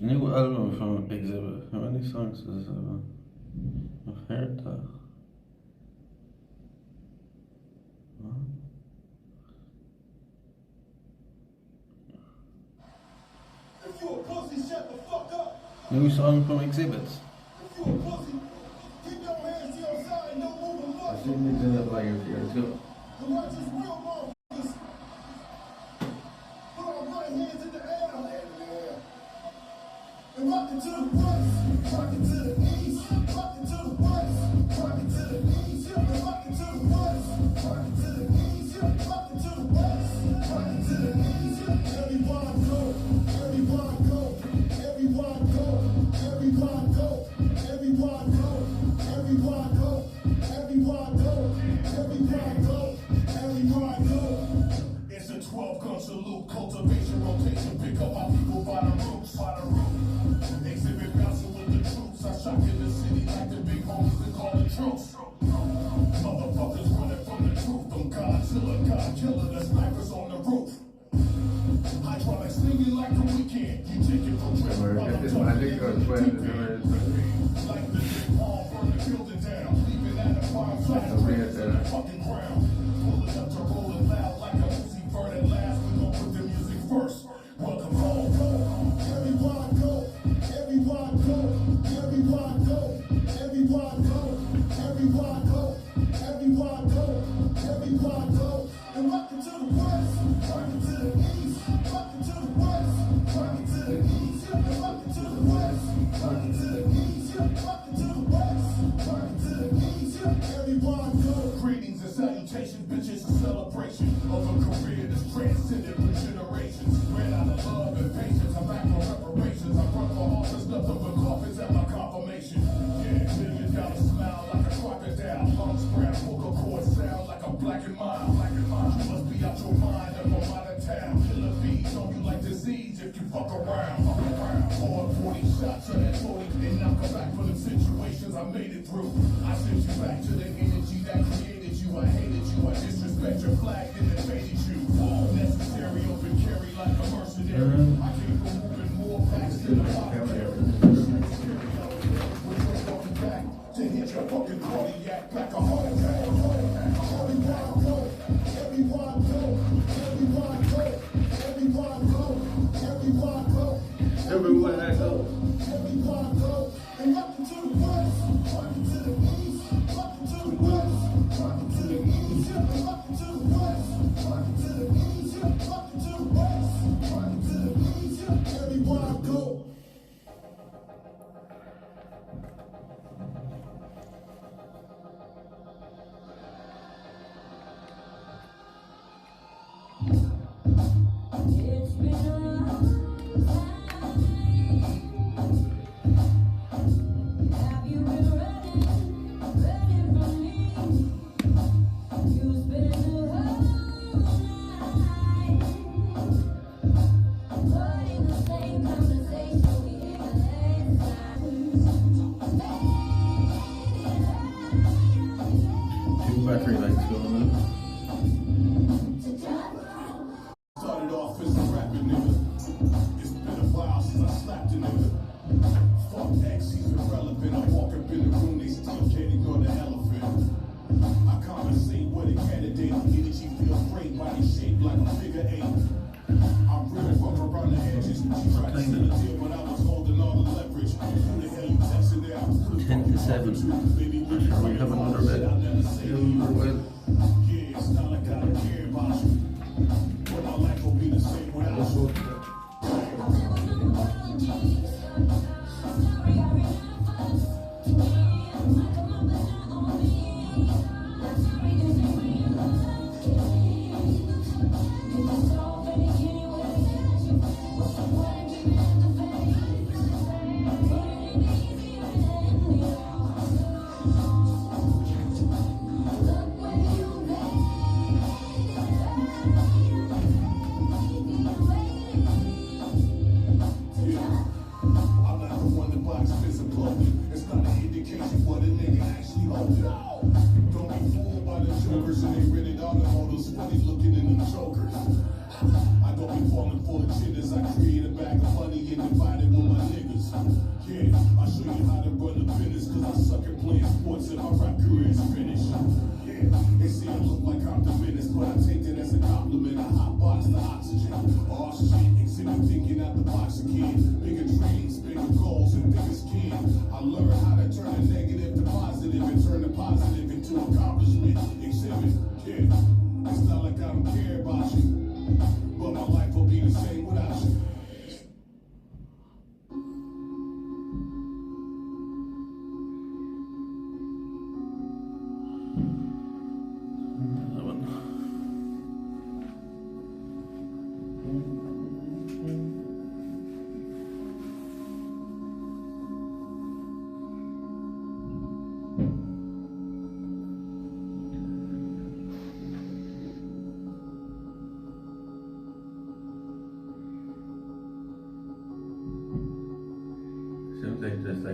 Speaker 1: New album from Exhibit. How many songs is I've heard that. What?
Speaker 2: If you a pussy, shut the fuck up.
Speaker 1: New song from Exhibit.
Speaker 2: If you a pussy, keep your hands to your side, no moving
Speaker 1: I
Speaker 2: much.
Speaker 1: seen Exhibit like a year ago.
Speaker 2: The watch is real motherfuckers. Put our right hands in the air. And rock it to the west, rock it to the east, rock it to the west, rock it to the east, and rock it to the west, rock it to the east, rock it to the west, rock it to the east. Everyone go, everyone go, everyone go, everyone go, everyone go, everyone go, everyone go, everyone go, everyone go. 12 gun salute, cultivation, rotation, pick up my people by the roots, Exhibit bouncing with the troops. I shot in the city like the big homies we call the troops. Motherfuckers running from the truth. Them God killer, the snipers on the roof. Hydraulics singing like the weekend. You take it from trip while I'm talking like the big palm, burn the building down. Leaving at a fire flash, raiders in the fucking ground. Pulling up to rolling loud like a Uzi burning last. We gon' put the music first. Welcome home. Everyone go. Everyone go. Everyone go. Everyone go. Everyone go. Everyone go. Everyone go. And welcome to the west. Welcome to the east. Welcome to the west. Welcome to the east. And welcome to the west. Welcome to the east. Welcome to the west. Welcome to the east. Everyone go. Greetings and salutations, bitches. A celebration of a career that's transcended for generations. Ran out of love and patience. I'm back for reparations. I run for office, nothing but coffins at my confirmation. Yeah, millions got a smile like a crocodile. Lungs brown, vocal cord sound like a black and mild. You must be out your mind if I'm out of town. Killer bees on you like disease if you fuck around. All 40 shots of that 40 and now come back for the situations I made it through. I sent you back to the energy that created you. I hated you. I disrespect your flag and invaded you. Necessary open carry like a mercenary. I came from moving more packs than a carry. Back to hit your fucking cardiac like a heart attack. Everyone go. Everyone go. Everyone go. Everyone go. Everyone go. Everyone go. Everyone go. And welcome to the west. Welcome to the east. Welcome to the west. Welcome to the east. And welcome to the west. Welcome to the east. Welcome to the west. Welcome to the east. Everyone go.
Speaker 3: It's been a long time. Have you been running from me? You spent the whole night avoiding the same conversation we had last time.
Speaker 6: Two battery lights going on.
Speaker 2: Started off as a rapping nigga. It's been a while since I slapped a nigga. Fuck X, he's irrelevant. I walk up in the room, they still can't ignore the elephant. I conversate with a candidate. Energy feels great, body shaped like a figure 8. I'm really rough around the edges. She tried to seal a deal, but I was holding all the leverage. Who the hell you texting there?
Speaker 6: 10 to 7.
Speaker 2: Baby,
Speaker 6: We have another bed.
Speaker 2: I'll never say to you.
Speaker 6: Well,
Speaker 2: Yeah, it's not like I don't care about you. But my life will be the same without you. I'm not the one that box fits and clothing. It's not an indication what a nigga actually holds. Don't be fooled by the jokers and they rented all the models. Funny looking in them jokers. I don't be falling for agendas. I create a bag of money and divide it with my niggas. Yeah, I'll show you how to run the business. Cause I suck at playing sports and my rap career is finished. Yeah, they say I look like I'm the menace, but I take that as a compliment. I hotbox the oxygen. Oh shit, exhibit thinking out the box again. Bigger dreams, bigger goals, and bigger skin. I learned how to turn a negative to positive and turn the positive into accomplishment. Exhibit, yeah. It's not like I don't care about you, but my life will be the same without you.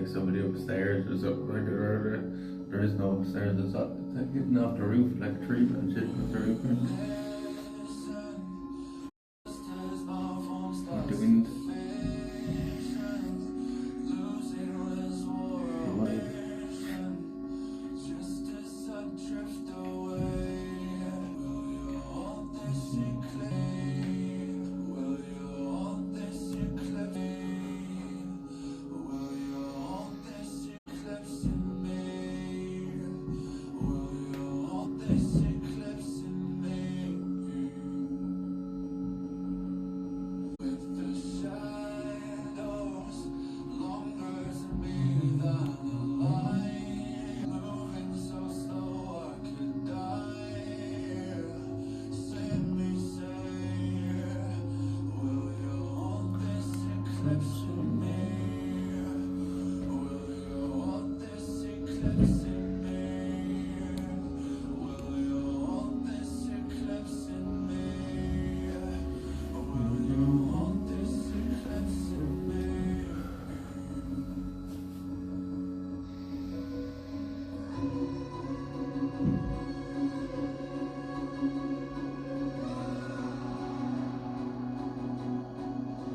Speaker 1: like somebody upstairs or something like that. Or there is no upstairs. It's like getting off the roof like a tree and shit off the roof. Not the wind.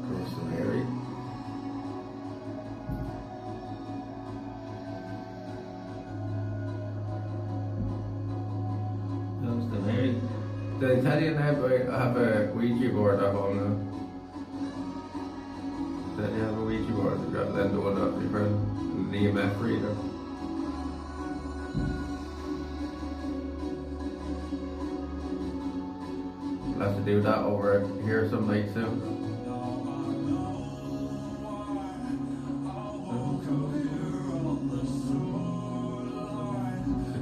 Speaker 1: Coastline area. Coastline area. The Italian have a Ouija board at home now. They have a Ouija board. You got lend one up your friend. An EMF reader. We'll have to do that over here some night soon.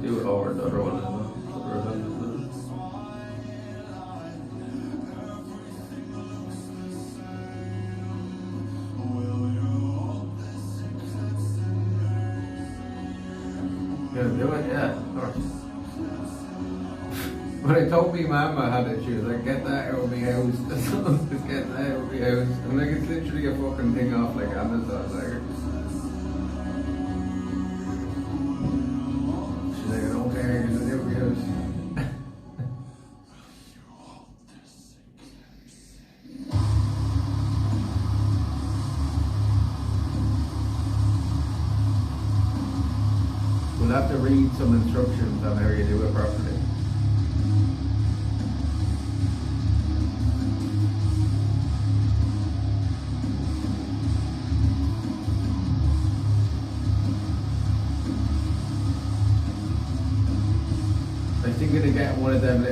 Speaker 1: Do it over the other one as well. Gonna do it, yeah, of course. When I told me mama had it, she was like, get that out of my house. Just get that out of my house. I'm like, it's literally a fucking thing off like Amazon. Like, she's like, I don't care, it's out of my house. We'll have to read some instructions on how you do it properly. I think I'm gonna get one of them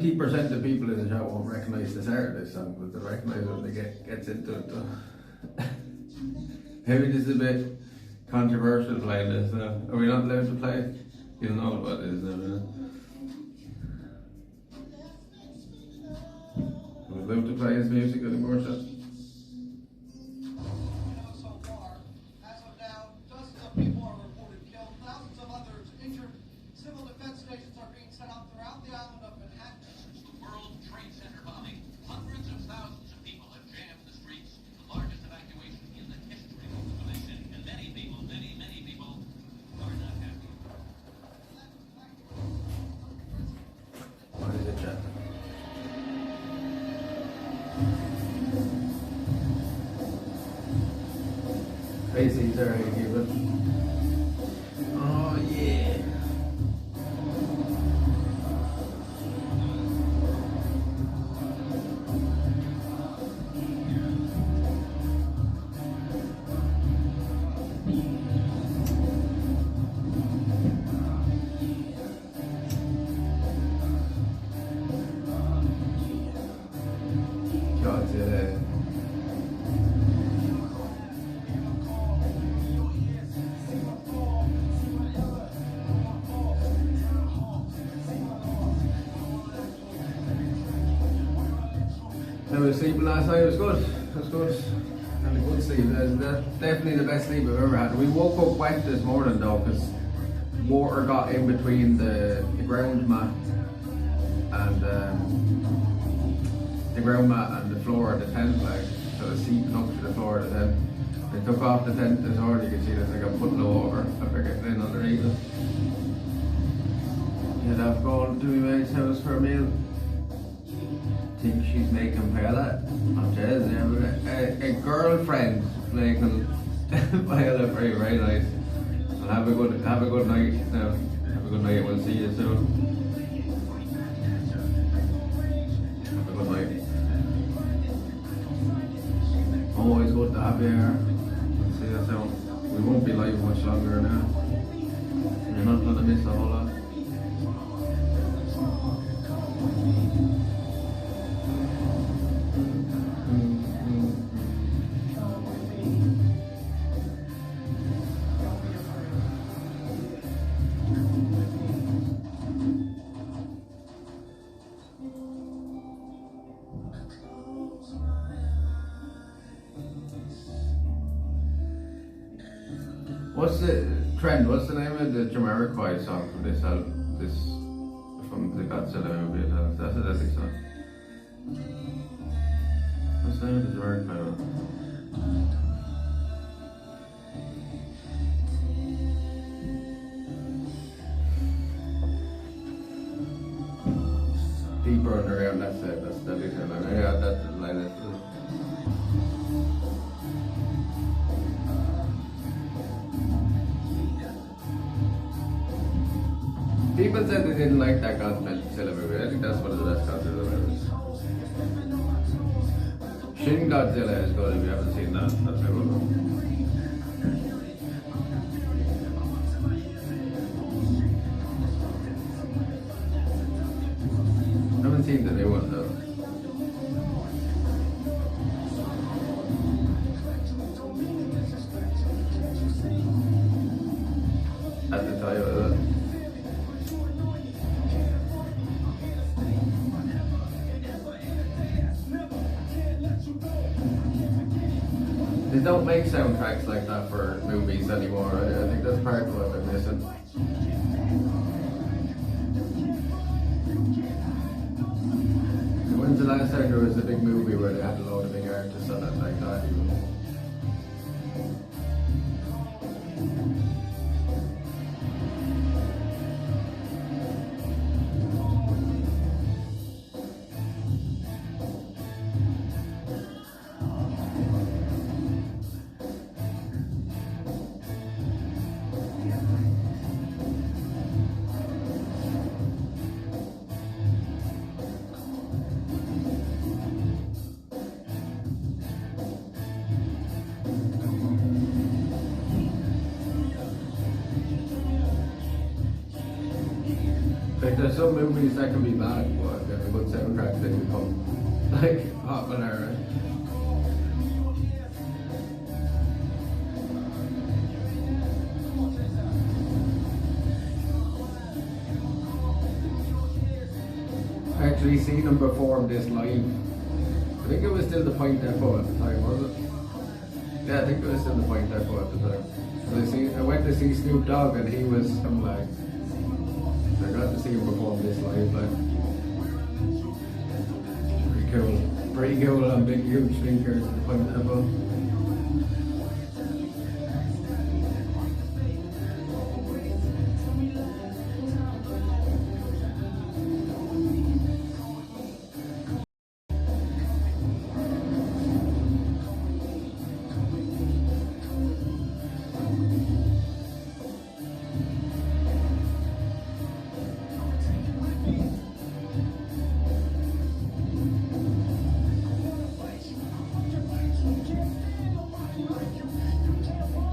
Speaker 1: 90% of people in the chat won't recognise the start of this song, but they'll recognise it when they gets into it though. Maybe this is a bit controversial playing this. Are we not allowed to play it? You don't know what it is now, do you? Are we allowed to play his music anymore, so?
Speaker 9: So far, as of now, dozens of people are reported killed, thousands of others injured. Civil defense stations are being set up throughout the island of Manhattan.
Speaker 10: Since the World Trade Center bombing, hundreds of thousands of people have jammed the streets, the largest evacuation in the history of the city. And many people, many people are not happy.
Speaker 1: What is it, chat? Crazy, there you give it. Oh yeah. Godzilla. I was sleeping last night, it was good. It was good. Had a good sleep. That's definitely the best sleep I've ever had. We woke up wet this morning though, because water got in between the ground mat and the floor of the tent, like, so it was seeping up to the floor of the tent. I took off the tent this morning, you can see there's like a puddle of water after getting in underneath it. Head off going to my mate's house for a meal. Think she's making paella. Oh, Jez, yeah, a girlfriend making paella, very, very nice. And have a good night now. Have a good night. We'll see you soon. Have a good night. Always good to have you here. We'll see you soon. We won't be live much longer now. You're not gonna miss a whole lot. What's the trend? What's the name of the Jamiroquai song from this album? This from the Godzilla movie? That's a deadly song. What's the name of the Jamiroquai one? Deeper underground. That's it. That's the deadly song. Yeah, that's the line. People said they didn't like that Godzilla movie. I think that's one of the best Godzilla movies. Shin Godzilla is good if you haven't seen that. That's a good one. I haven't seen the new one though. At the time of it. They don't make soundtracks like that for movies anymore. I think that's part of what they're missing. When's the last time there was a big movie where they had a load of big artists on it like that? Like there's some movies that can be bad, but they're good
Speaker 6: soundtrack they could put. Like, popular. I actually seen him perform this live. I think it was still the Point Depot at the time, was it? Yeah, I think it was still the Point Depot at the time. I went to see Snoop Dogg and he was some like. I got to see him perform this live, like. Pretty cool. Pretty cool on big huge speakers at the Point Depot.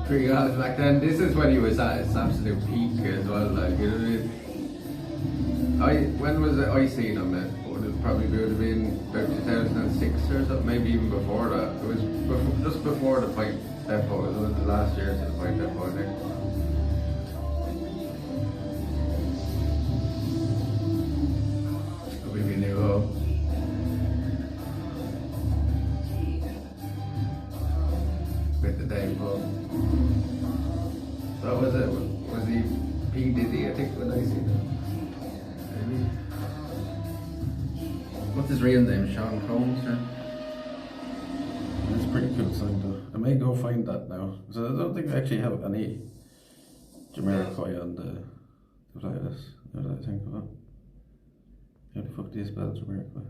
Speaker 6: Pretty honest back then. This is when he was at his absolute peak as well, like, you know what I mean? When was it I seen him? It would have been about 2006 or something, maybe even before that. It was just before the Point Depot. It was the last year to the Point Depot, I think. We knew home. With the Dave Pub. So was it? Was he P. Diddy, I think, when I seen him? Maybe. What's his real name? Sean Combs, yeah? It's a pretty cool sign though. I may go find that now. So I don't think I actually have any Jamiroquai on the playlist, now that I think of it. How the fuck do you spell Jamiroquai?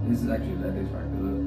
Speaker 6: This is actually Lenny's track, is it?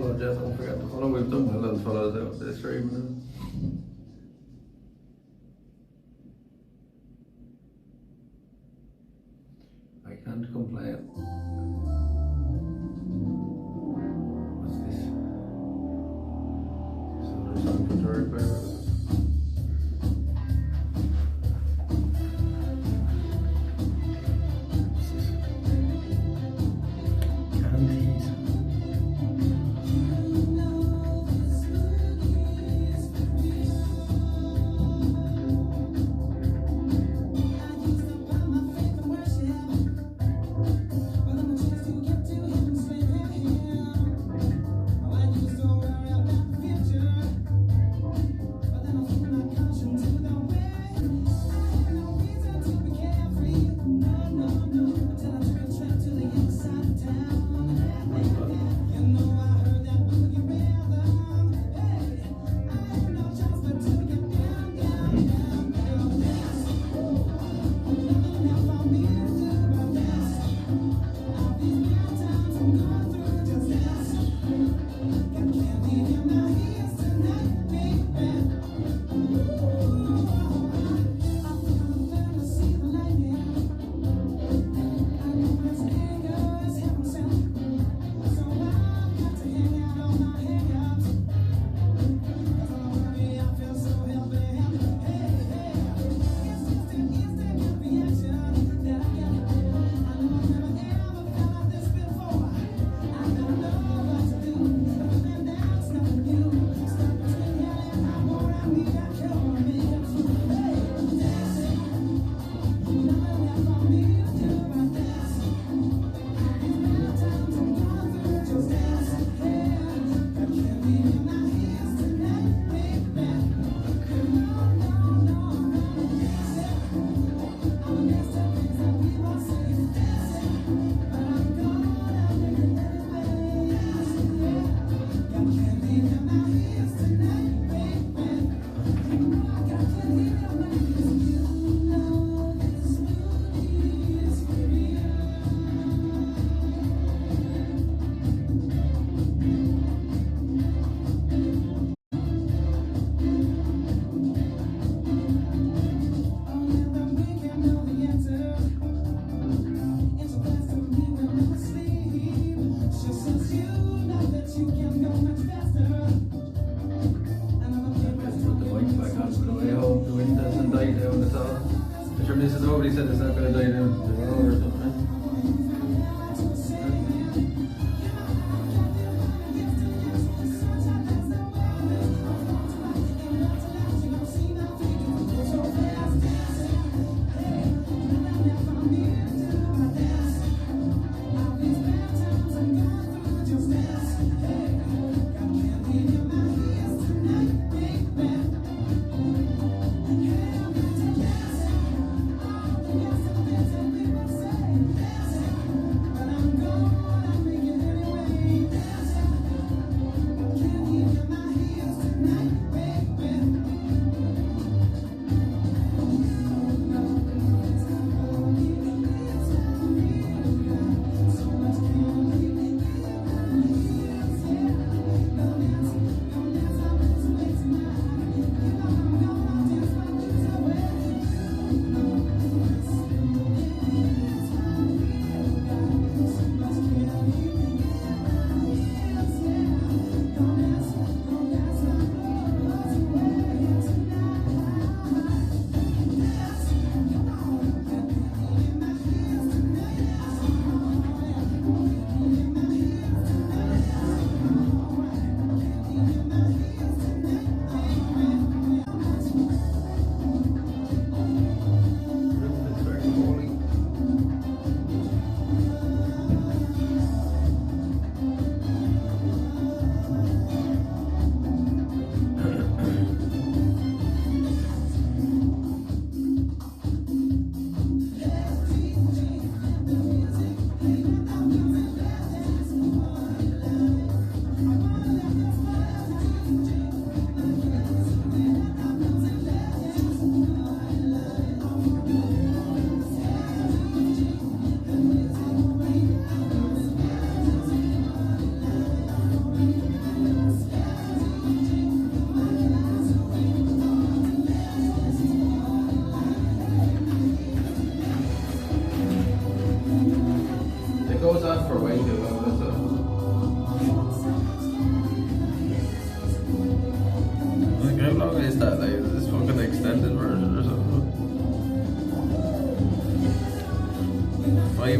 Speaker 1: follow Jeff, don't forget to follow. We've done well, follows out this stream now. I can't complain. What's this? Another song from George Barber.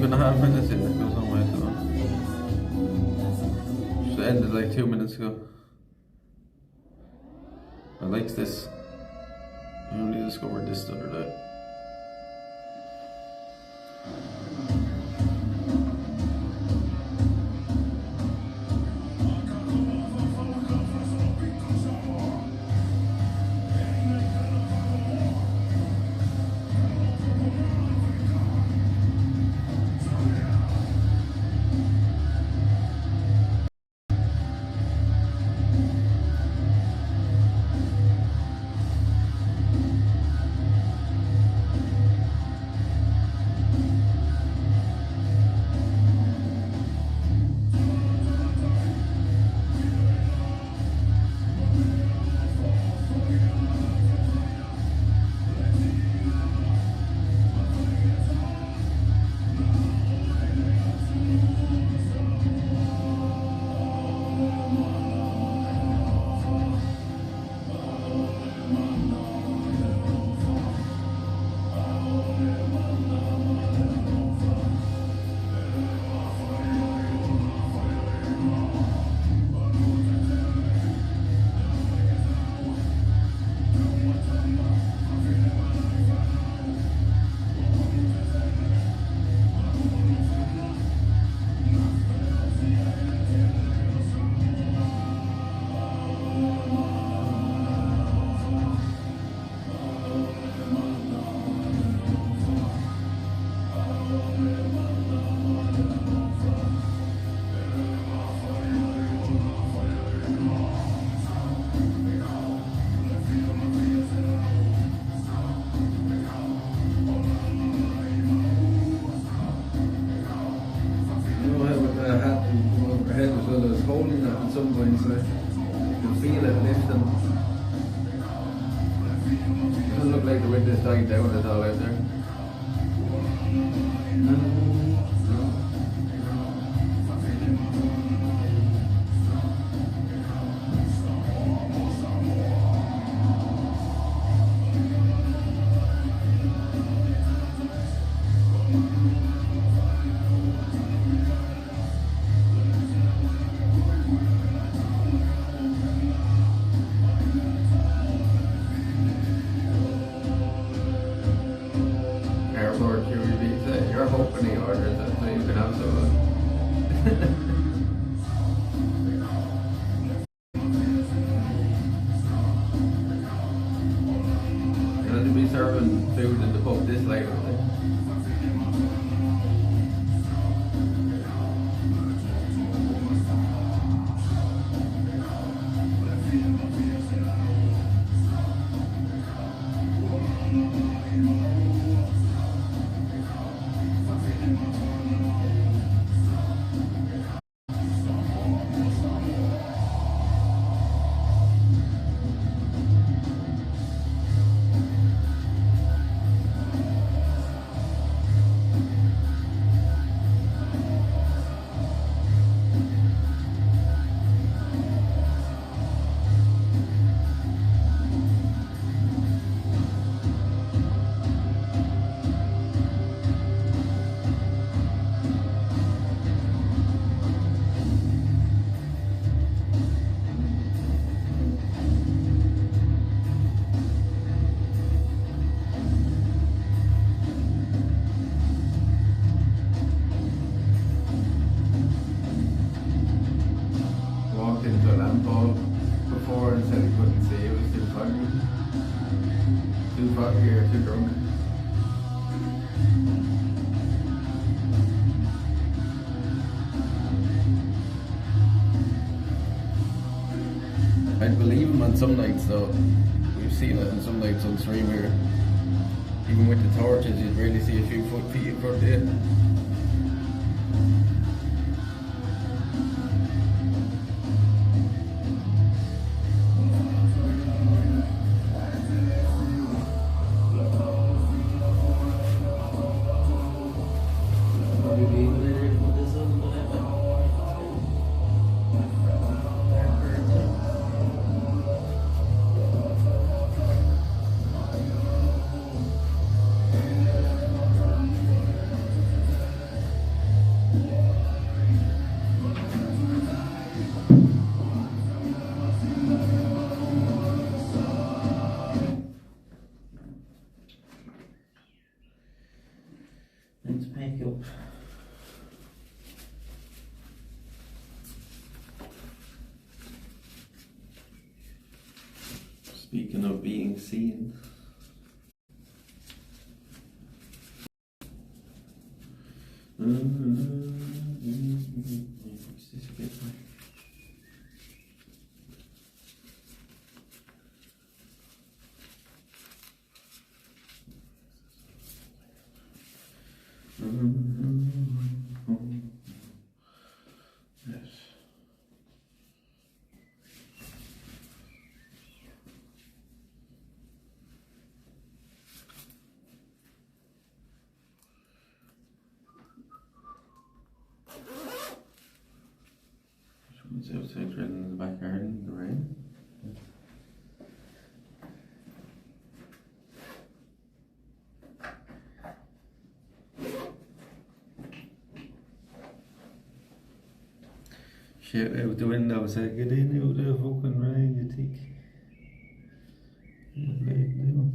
Speaker 1: 5.5 minutes in, it goes on way too long. Just ended like 2 minutes ago. I like this. I only discovered this the other day. Some points, you can feel it lifting. It doesn't look like the wind is dying down at all out there. You're hoping he orders it so you can have some of it. You know, to be serving food in the pub this late, I think. Before and said he couldn't see, it was too foggy. Too foggy or too drunk. I'd believe him on some nights though. We've seen it on some nights on stream here. Even with the torches, you'd really see a few feet in front of you. Speaking of being seen. What's this again? Yes. It's outside right in the back garden in the rain. Shout out the window, say get in out the fucking rain, you think. Late now.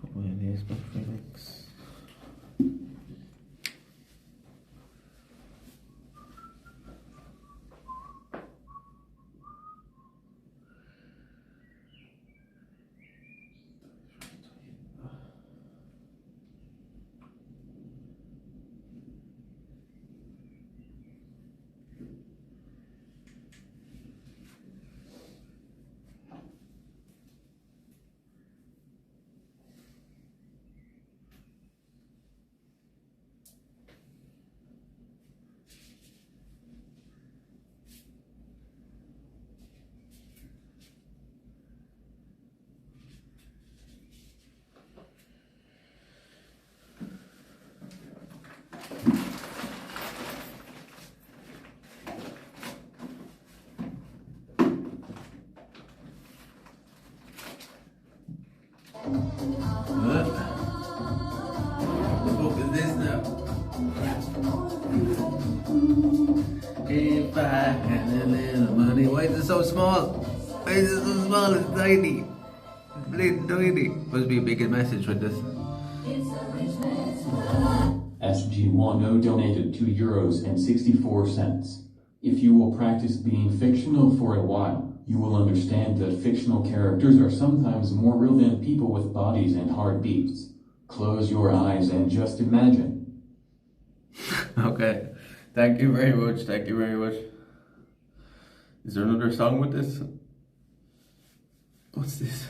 Speaker 1: Put my nails back for next. What the fuck is this now? If I had a little money, why is it so small? Why is it so small? It's tiny. It's bleeding tiny. Must be a bigger message with this.
Speaker 8: SG10 donated €2.64. If you will practice being fictional for a while, you will understand that fictional characters are sometimes more real than people with bodies and heartbeats. Close your eyes and just imagine.
Speaker 1: Okay. Thank you very much. Thank you very much. Is there another song with this? What's this?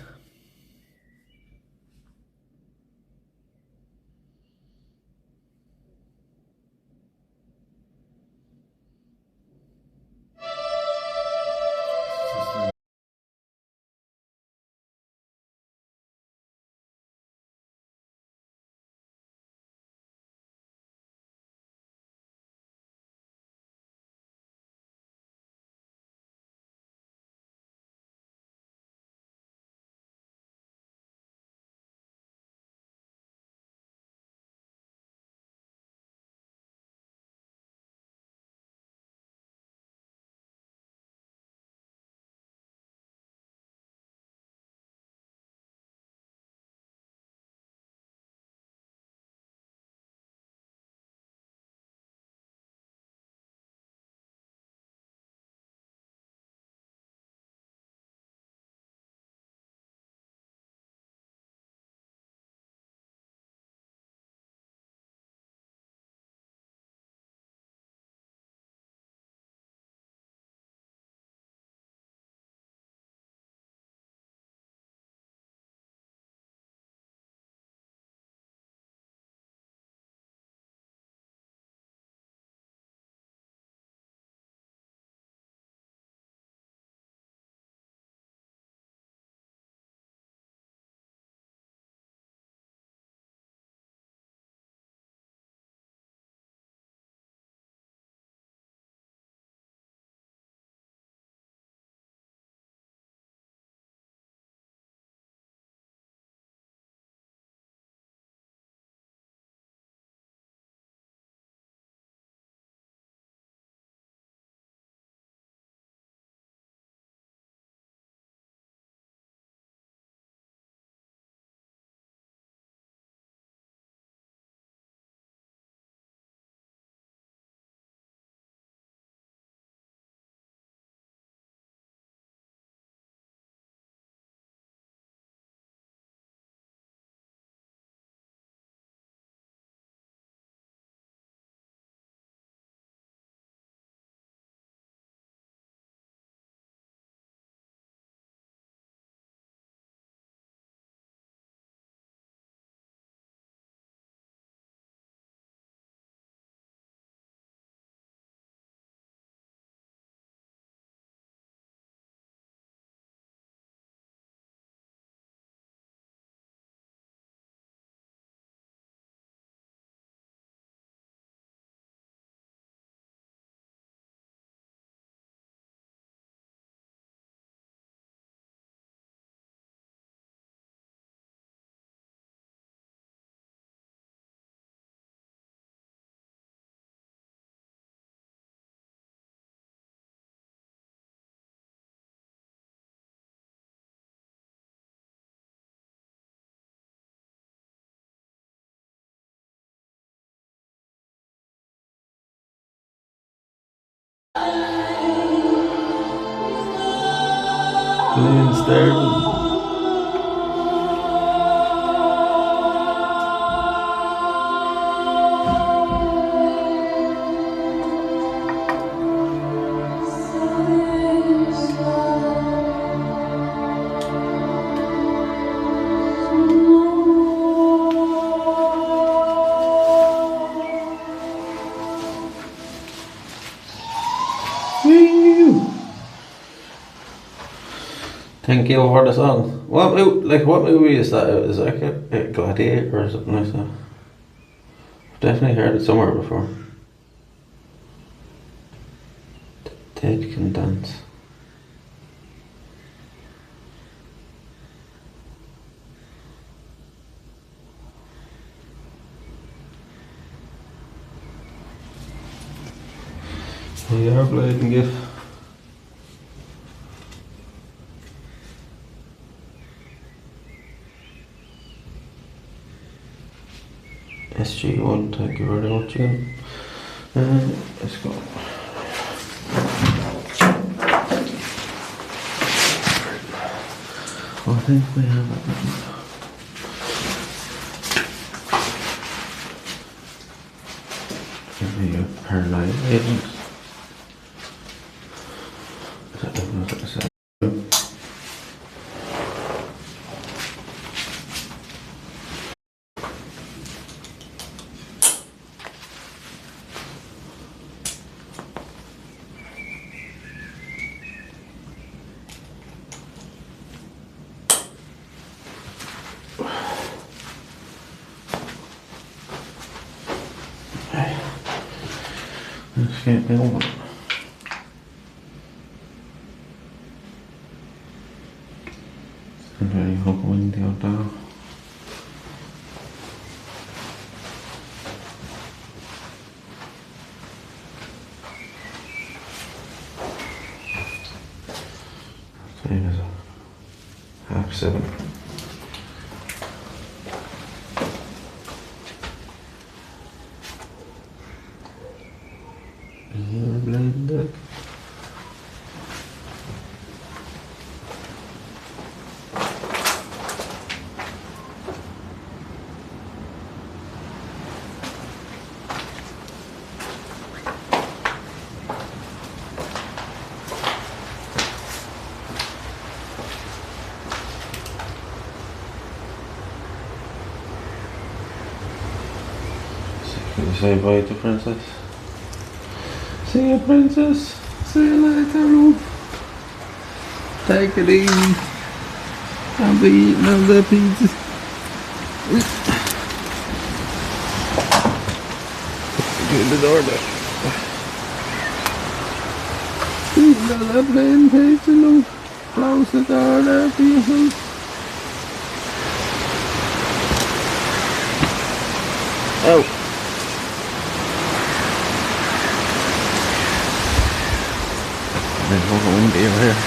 Speaker 1: Plain starving. Thank you for the song. What movie is that? Is that like a Gladiator or something like that? I've definitely heard it somewhere before. The Dead Can Dance. IRL and GIF. SG1, thank you very much again. Let's go. I think we have it. Give me a paralyzed agent. I don't know what to say. Let's get going. It's very hot windy out there. Time is 7:30. Blended. Can you say bye to Princess? See you, Princess. See you later, love. Take it easy. I'll be eating all the pizzas. Get the door there. Eating all that plain pizza, love. Close the door there for yourself. Oh. There's a little windy over here.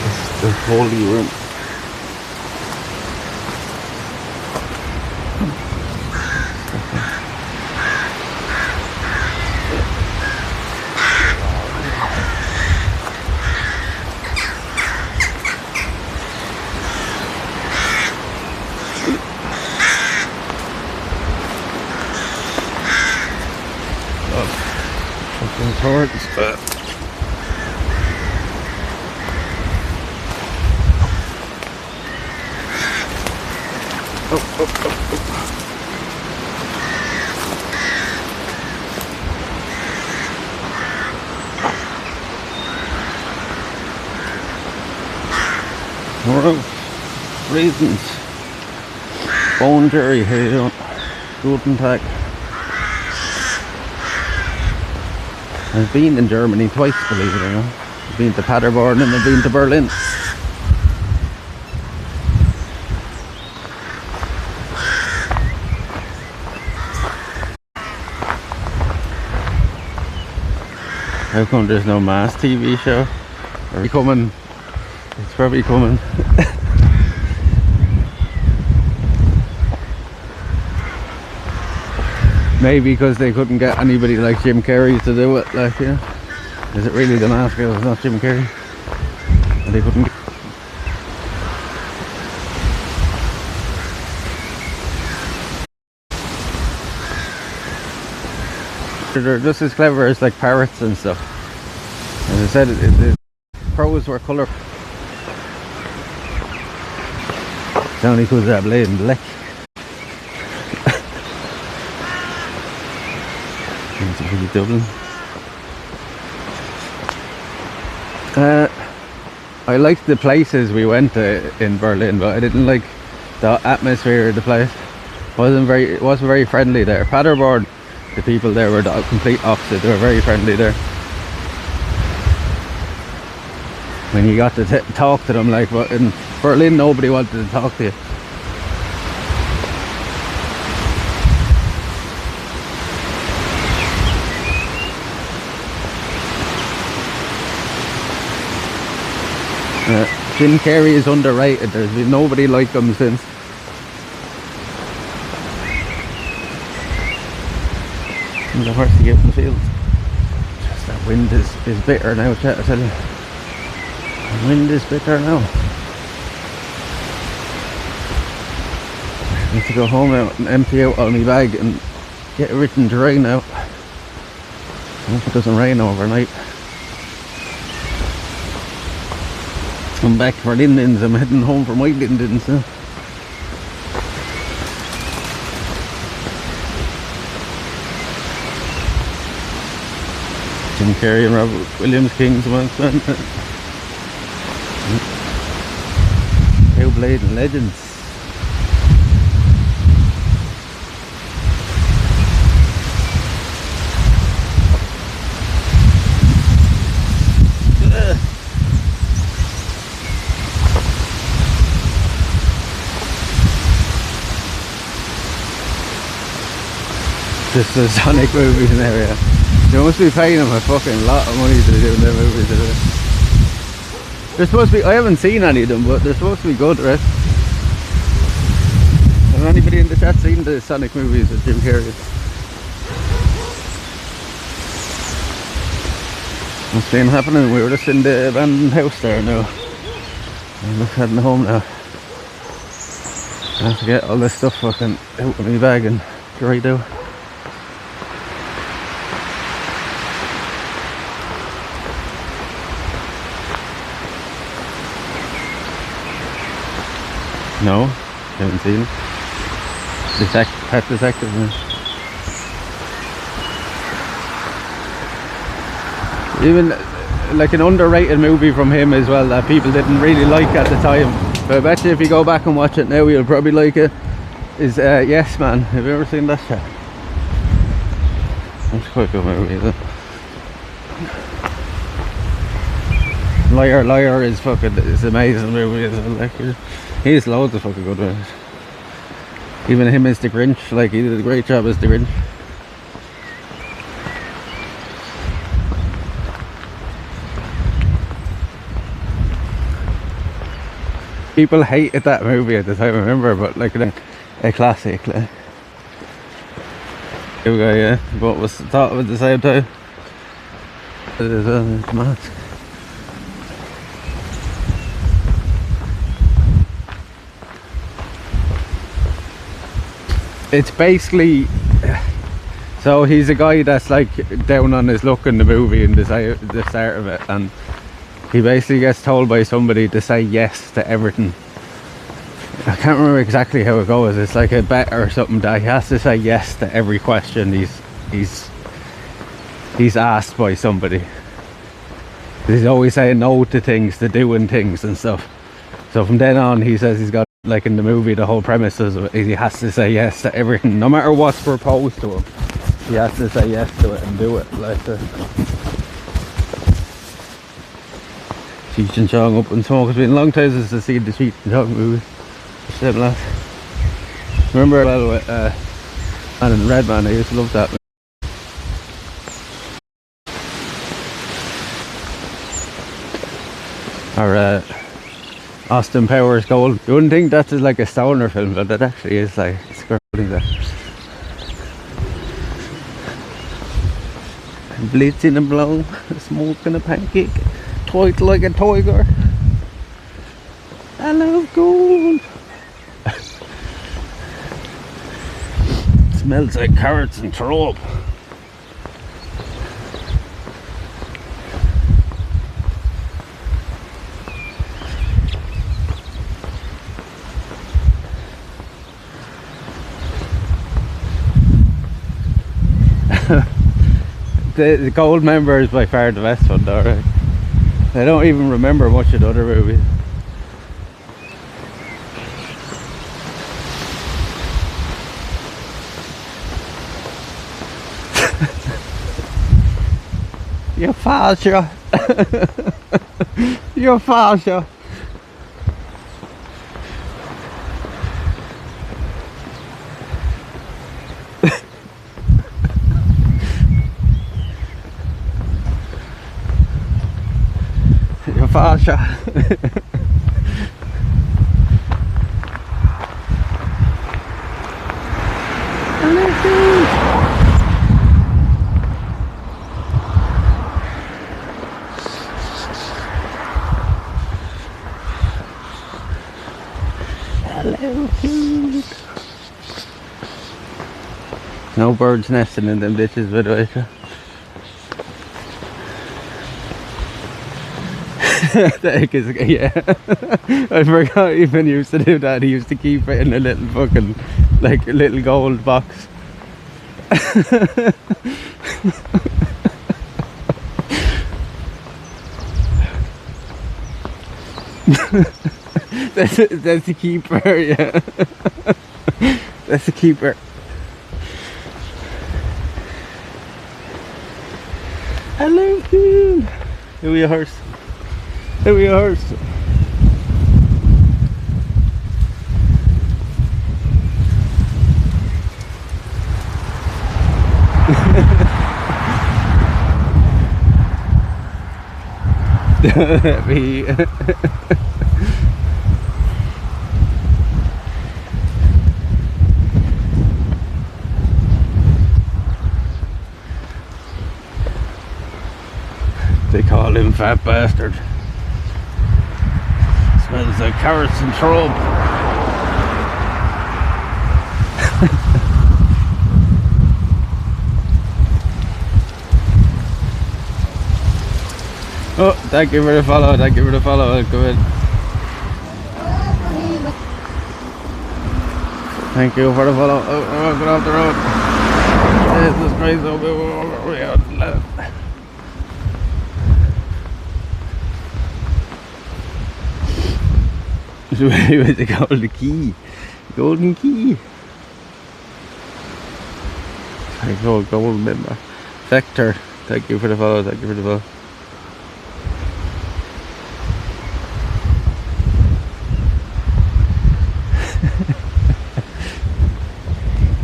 Speaker 1: This is the holy room. Fucking torrents, but Moral reasons. Bone Jerry here. Guten Tag. I've been in Germany twice, believe it or not. I've been to Paderborn and I've been to Berlin. How come there's no mass TV show? Are we coming? It's probably coming.
Speaker 6: maybe because they couldn't get anybody like Jim Carrey to do it, like, you know. Is it really the mask? It was not Jim Carrey. And they couldn't. They're just as clever as like parrots and stuff. As I said, the crows were colourful. It's only because they're blade and black. It's really Dublin. I liked the places we went to in Berlin, but I didn't like the atmosphere of the place. It wasn't very friendly there. Paderborn, the people there were the complete opposite. They were very friendly there. When you got to talk to them, like, but in Berlin nobody wanted to talk to you. Jim Carrey is underrated. There's been nobody like him since. And the horse to get in the field. Just that wind is bitter now, chat, I tell you. The wind is bitter now. I need to go home now and empty out all my bag and get everything dry now. I hope it doesn't rain overnight. I'm back for Lindens. I'm heading home for my Lindens now. Jim Carrey and Robert Williams, Kings amongst men. Hellblade and Legends. Just the Sonic movies in there, yeah. They must be paying them a fucking lot of money to do their movies. They're supposed to be, I haven't seen any of them, but they're supposed to be good, right? Has anybody in the chat seen the Sonic movies with Jim Carrey? What's been happening? We were just in the abandoned house there now. I'm just heading home now. I have to get all this stuff fucking out of my bag and dried out. No, haven't seen it. Pet Detective. Even like an underrated movie from him as well that people didn't really like at the time. But I bet you if you go back and watch it now, you'll probably like it. Is Yes Man. Have you ever seen that shit? That's quite a good movie, isn't it? Liar Liar is fucking, it's an amazing movie as well. Like, he has loads of fucking good movies. Even him as the Grinch, like he did a great job as the Grinch. People hated that movie at the time, I remember, but like a classic. Like. Here we go, yeah. What was thought of at the same time? It's mad. It's basically, so he's a guy that's like down on his luck in the movie in the start of it, and he basically gets told by somebody to say yes to everything. I can't remember exactly how it goes. It's like a bet or something that he has to say yes to every question he's asked by somebody. He's always saying no to things, to doing things and stuff. So from then on, he says he's got, like in the movie, the whole premise is he has to say yes to everything, no matter what's proposed to him. He has to say yes to it and do it. Like Cheech and Chong Up and Smoke. It's been a long time since I've seen the Cheech and Chong movie. Remember well with Man in the Red Man, I used to love that movie. Or Austin Powers Gold. You wouldn't think that's like a stoner film, but that actually is like scrolling there. blitzing and blown, smoking a pancake, tight like a tiger. I love gold. Smells like carrots and throw up. The Gold Member is by far the best one though, right? I don't even remember much of the other movies. You're falscher. You're falscher. You're falscher. Hello, food. No birds nesting in them ditches, by the way. Yeah, I forgot even used to do that. He used to keep it in a little fucking, like a little gold box. That's the keeper, yeah. That's the keeper. Hello, dude. Who are your horse? Who are your horse? Me. They call him fat bastard. Smells like carrots and shrub. Oh, thank you for the follow, thank you for the follow. Go ahead. Thank you for the follow. Oh, get off the road. This is crazy. We out left. So he was the golden key. Golden key. I go gold member. Vector. Thank you for the follow, thank you for the follow.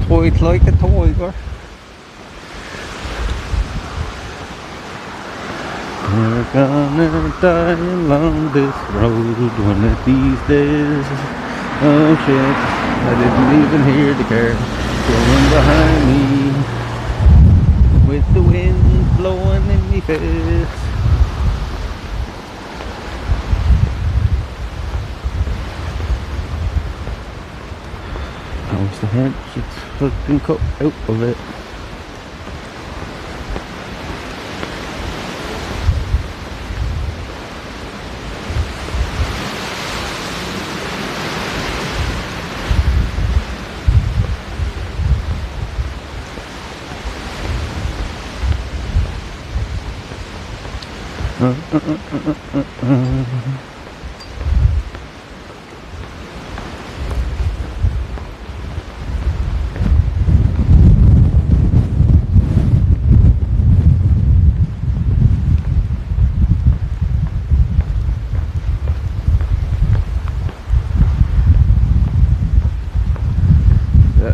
Speaker 6: Toyed like a tiger. We're gonna die along this road one of these days. Oh shit, I didn't even hear the car going behind me with the wind blowing in my face. How's the head? It's fucking cut out of it.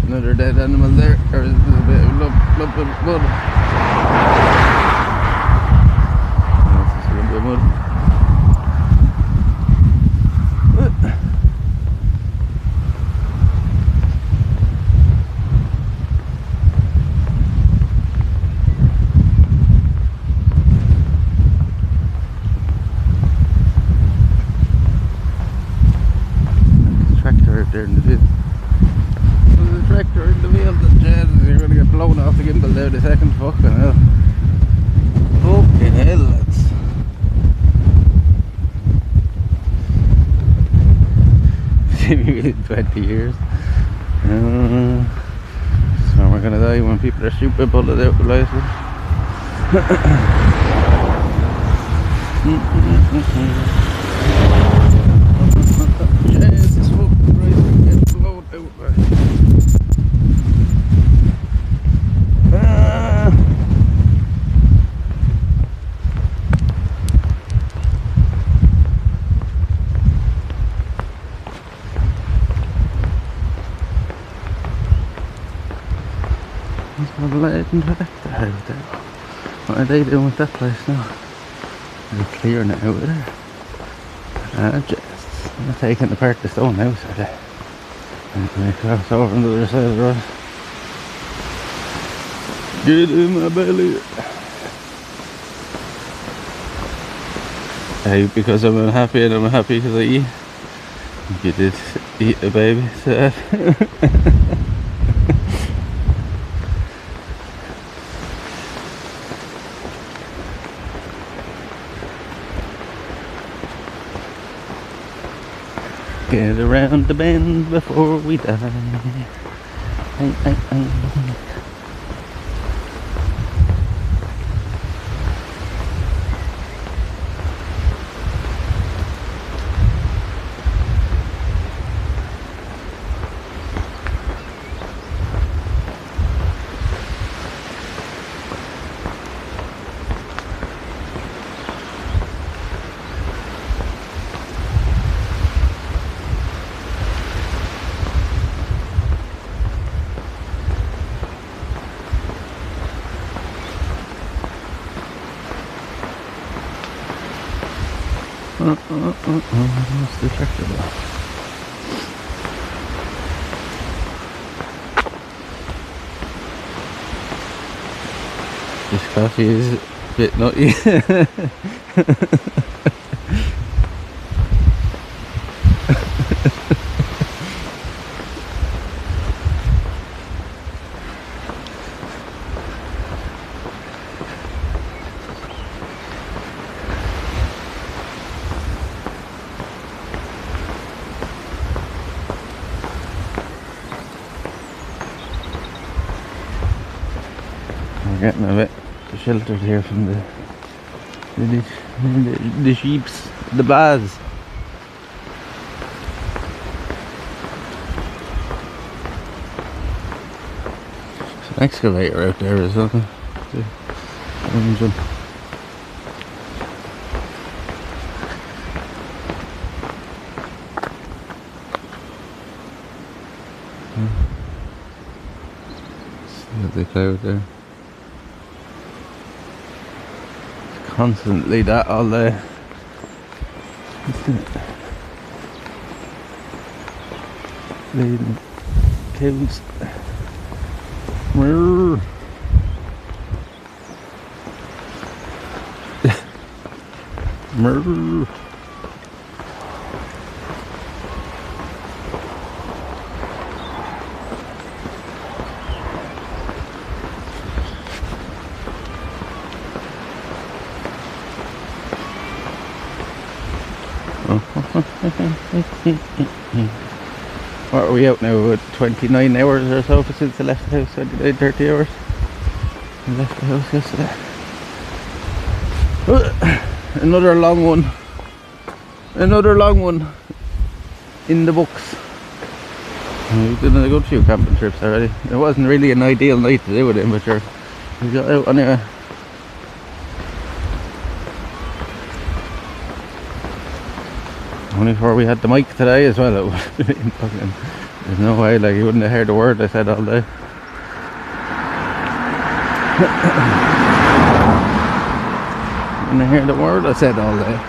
Speaker 6: Another dead animal there. There's a bit of lump of mud. That's just a lump of mud. Fucking hell, lads. See me within 20 years. So we're gonna die when people are stupid, bullet out the lights. Jesus, fucking right, we're getting blown out, man. There's one letting tractor out there. What are they doing with that place now? They're clearing it out of there. They're taking apart the stone house, are they? And they cross over on the other side of the road. Get in my belly. Hey, because I'm unhappy and I'm happy because I eat. You did eat a baby, so. Get around the bend before we die. What's the tractor about? This coffee is a bit nutty. We're getting a bit sheltered here from the sheeps, the baths. There's an excavator out there as well. Engine. See the cloud there. Constantly that all day. Leading cows. Mrrr. Mrrr. What are we out now? About 29 hours or so since I left the house. 29, 30 hours. I left the house yesterday. Another long one. Another long one in the books. We've done a good few camping trips already. It wasn't really an ideal night to do with it, but sure, we got out anyway. Only before we had the mic today as well, it would have been fucking, there's no way, like, you wouldn't have heard a word I said all day. You wouldn't have heard a word I said all day.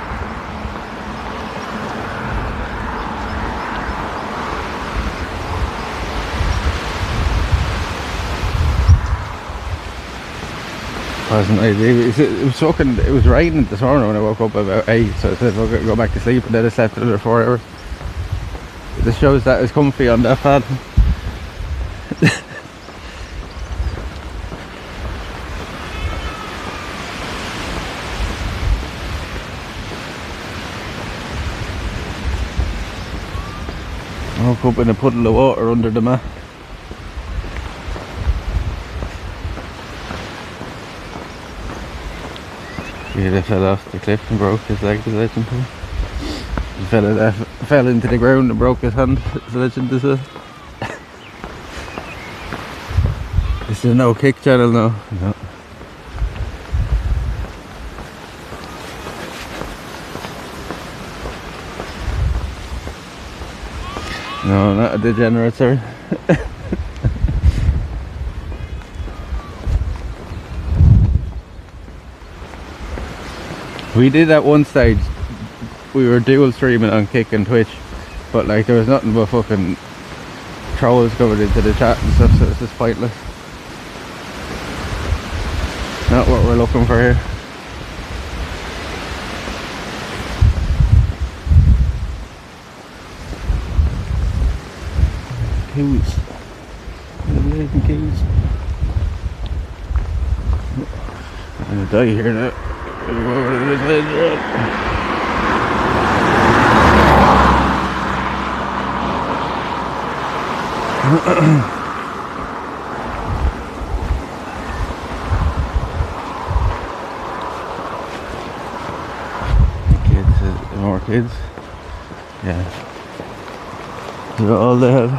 Speaker 6: Wasn't ideal. It was fucking, it was raining this morning when I woke up about 8, so I said, okay, go back to sleep, and then I slept another 4 hours. This shows that it's comfy on that pad. up in a puddle of water under the mat. Yeah, they fell off the cliff and broke his leg, the legend. The fella that fell into the ground and broke his hand, the legend as well. This is a no kick channel now. No. No, not a degenerate, sorry. We did at one stage, we were dual streaming on Kick and Twitch, but like there was nothing but fucking trolls covered into the chat and stuff, so it's just pointless. Not what we're looking for here. Coos. Amazing coos. I'm gonna die here now. I'm gonna go over to this ledge road. Kids, more kids. Yeah. They're all they have.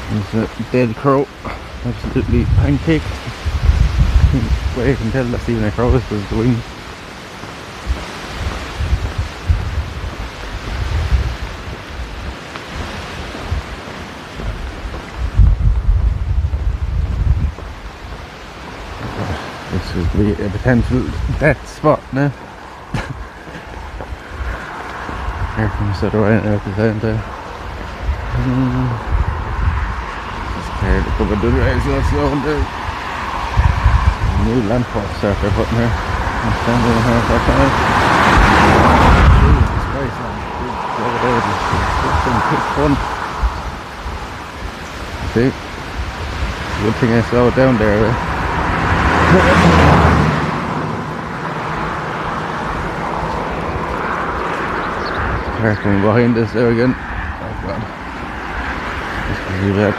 Speaker 6: There's a dead crow, absolutely pancaked. The way I can tell that's even a crow is because the wings. This would be a potential death spot now. Here comes the right now at the same time. Here to cover the rails, let's go and do new lamppost start they're putting here. I'm standing in here for time. Jesus Christ, man. Over there, it's some quick fun. See? Good thing I slowed down there. Car coming behind us there again. Oh god. This is really bad.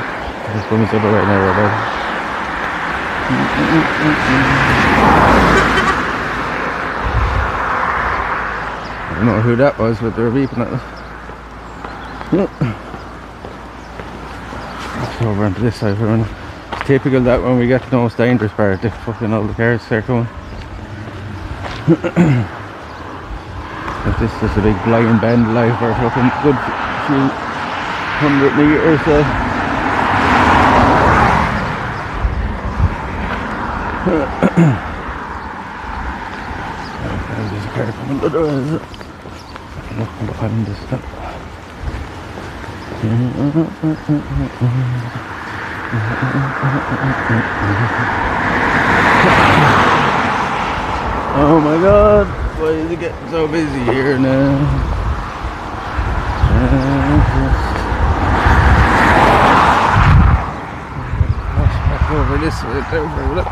Speaker 6: This comes over right now, right? I don't know who that was, but they were beeping at us. Let's go over onto this side for a minute. It's typical that when we get to the most dangerous part, the fucking all the cars start coming. If this is a big blind bend live for a fucking good few 100 meters, so. There's a car coming to the door, is it? Looking behind this stuff. Oh my god, why is it getting so busy here now? Wash back over this way there for a minute.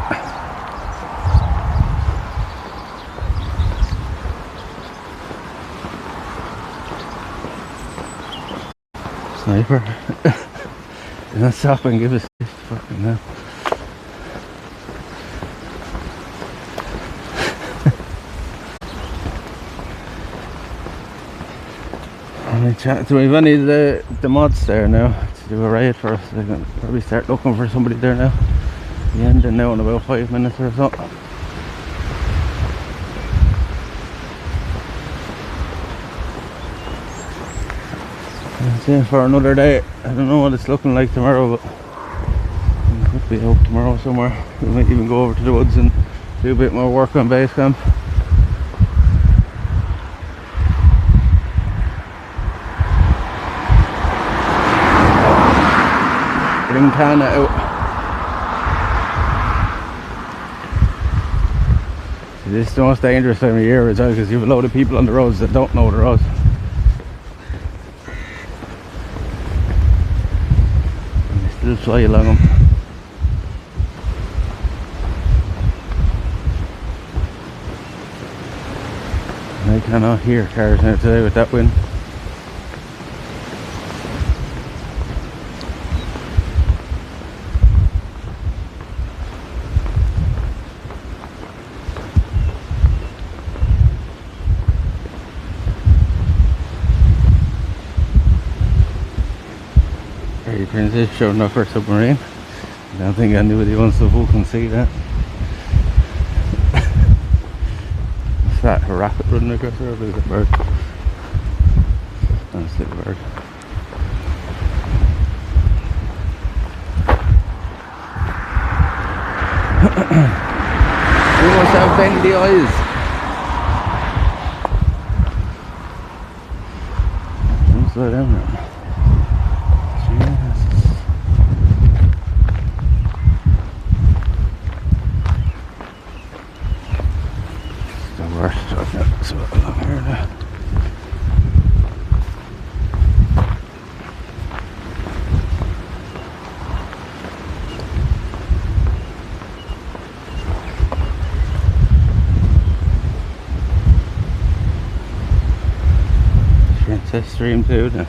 Speaker 6: Sniper. Did not stop and give us this fucking now. I'm chatting to me. Any of the mods there now to do a raid for us. They're gonna probably start looking for somebody there now. The ending now in about 5 minutes or so. That's it for another day. I don't know what it's looking like tomorrow, but be out tomorrow somewhere. We might even go over to the woods and do a bit more work on base camp. Bring Tana out. This is the most dangerous time of year as well, because you have a load of people on the roads that don't know the roads. And they still fly along them. And I cannot hear cars now today with that wind. Transition off our submarine. I don't think anybody wants to fucking see that. What's that? A rocket running across there? Or is it a bird? That's a bird. We must have bendy eyes. Don't slow down now. Stream 2 now.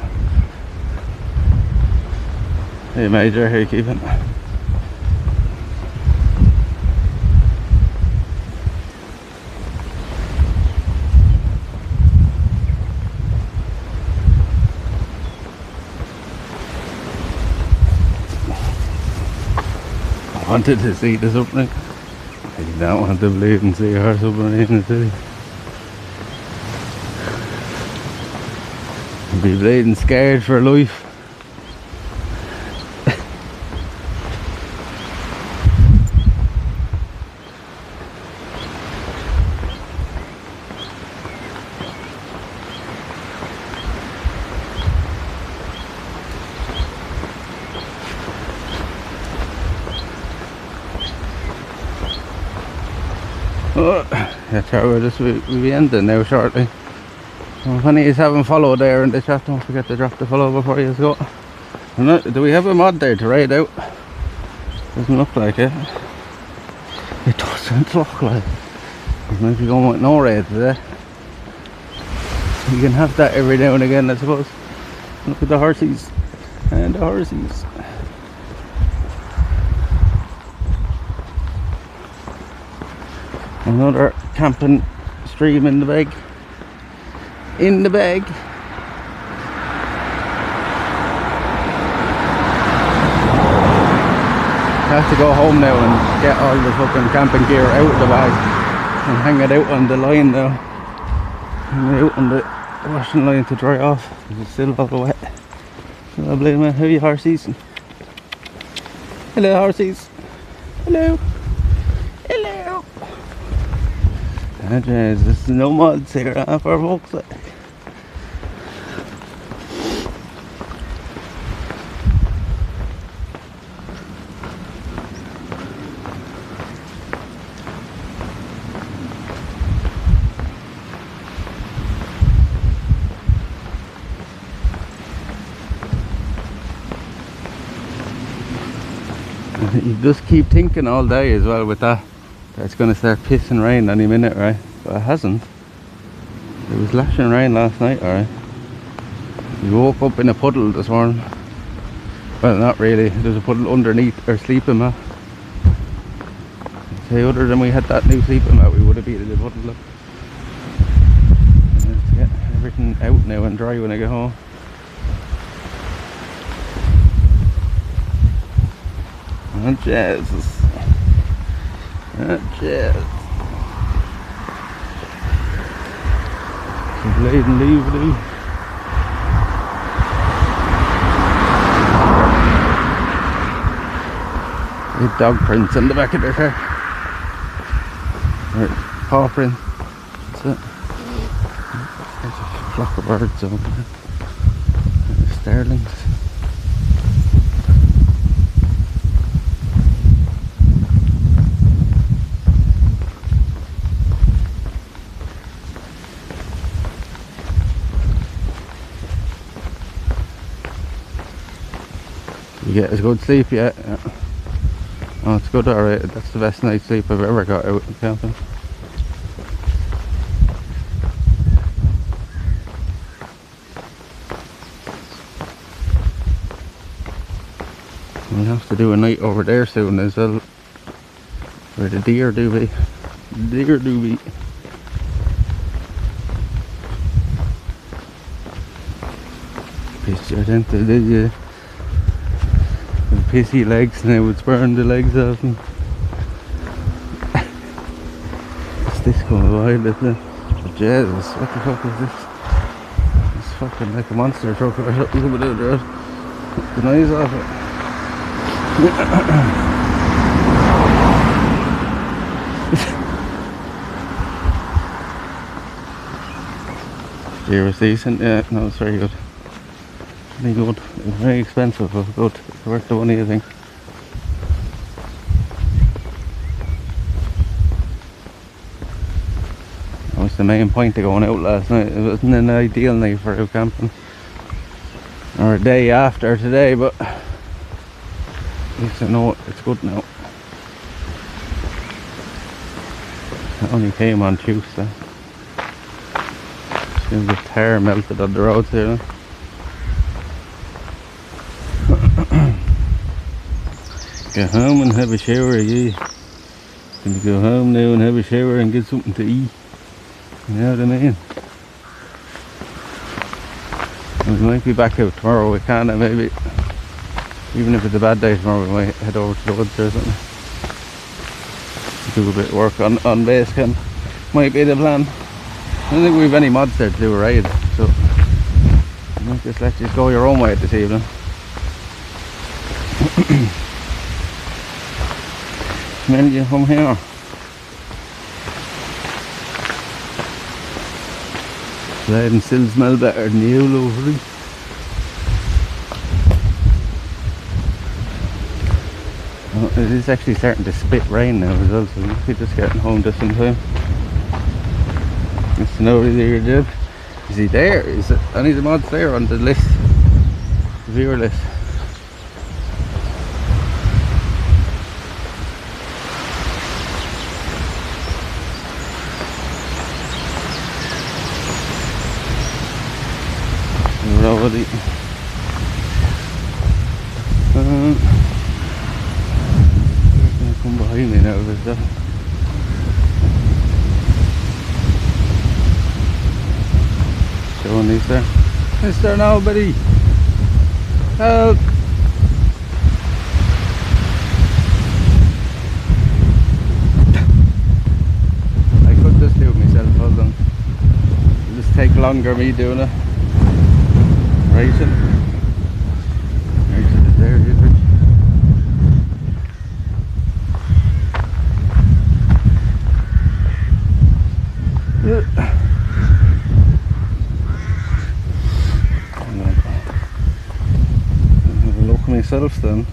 Speaker 6: Hey Major, how you keeping? I wanted to see the submarine. I don't want to believe and see our submarine in the city. Be bleeding scared for life. Oh, that's how we'll be ending now shortly. If any of you haven't followed there in the chat, don't forget to drop the follow before you go. Do we have a mod there to ride out? Doesn't look like it. It doesn't look like it. Maybe going with no raid today. You can have that every now and again, I suppose. Look at the horsies. And the horsies. Another camping stream in the bag. In the bag. I have to go home now and get all the fucking camping gear out of the bag and hang it out on the line now. Hang it out on the washing line to dry off. It's still all wet. Lovely man. How are you horsies? Hello horsies. Hello. Hello. Ah, there's no mods here for folks. You just keep thinking all day as well with that it's going to start pissing rain any minute, right? But it hasn't. It was lashing rain last night, alright. We woke up in a puddle this morning. Well, not really. There's a puddle underneath our sleeping mat. I'd say other than we had that new sleeping mat, we would have been in the puddle. Let's get everything out now and dry when I get home. Oh, Jesus. Oh, Jesus. Some bleeding leave. With dog prints on the back of their car. Or paw print. That's it. There's a flock of birds over there. There's starlings. You get as good sleep yet? Yeah. Oh, it's good, alright. That's the best night's sleep I've ever got out camping. We'll have to do a night over there soon as well, where the deer do be. Deer do be. Picture into did you? Pissy legs, and they would burn the legs off them. What's this coming wild, isn't it? Oh, Jesus, what the fuck is this? It's fucking like a monster truck or something coming out there. The noise off it. Deer was decent, yeah, no, it's very good. Very good. It's very expensive, but good. It's worth the money, I think. That was the main point of going out last night. It wasn't an ideal night for out camping, or a day after today, but at least I know it's good now. I only came on Tuesday. Still the tar melted on the roads here now. Go home and have a shower, yeah. Gonna go home now and have a shower and get something to eat. You know what I mean? And we might be back out tomorrow, we can, maybe. Even if it's a bad day tomorrow, we might head over to the woods or something. Do a bit of work on base camp. Might be the plan. I don't think we have any mods there to do a ride, so I might just let you go your own way this evening. Smell you from here. Sliding still smell better than you, lovely. Oh, it is actually starting to spit rain now as well, so we might be just getting home just in time. Mr. Nobody there, Jib. Is he there? Is it any of the mods there on the list? The viewer list? Nobody. They're gonna come behind me now with that. Showing these there. Mr. Nobody! Help! I could just do it myself, hold on. It'll just take longer me doing it. Racing. Racing is there, is it? I'm gonna have a look myself then.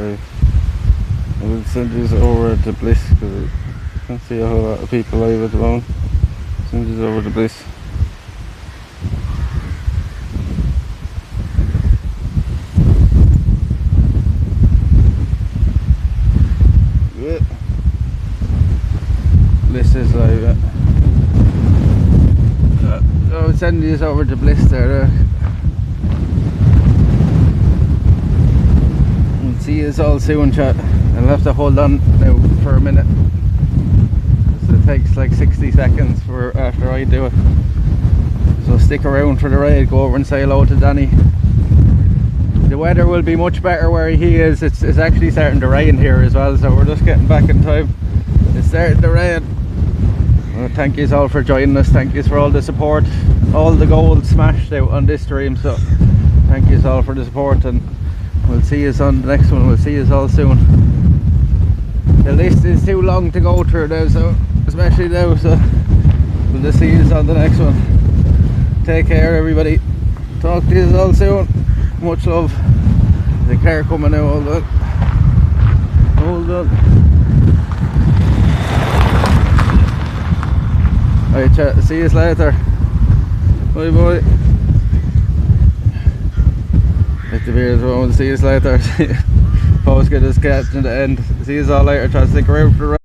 Speaker 6: drive. I will send this over to Bliss because I can't see a whole lot of people live at the moment. Send this over to Bliss. Yeah. Bliss is live. Yeah. I will send this over to Bliss there. We'll see you all soon, chat. I'll have to hold on now for a minute. So it takes like 60 seconds for after I do it. So stick around for the ride, go over and say hello to Danny. The weather will be much better where he is. It's actually starting to rain here as well, so we're just getting back in time. It's starting to rain. Well, thank you all for joining us. Thank you for all the support. All the gold smashed out on this stream, so thank you all for the support, and we'll see you on the next one. We'll see you all soon. The list is too long to go through now, so especially now, so we'll just see you on the next one. Take care, everybody. Talk to you all soon. Much love. The car coming now. Hold on. Hold on. Alright, chat. See you later. Bye bye. Like the beers, we'll see you later. Post get this catch in the end. See you all later. Try to stick around for the rest.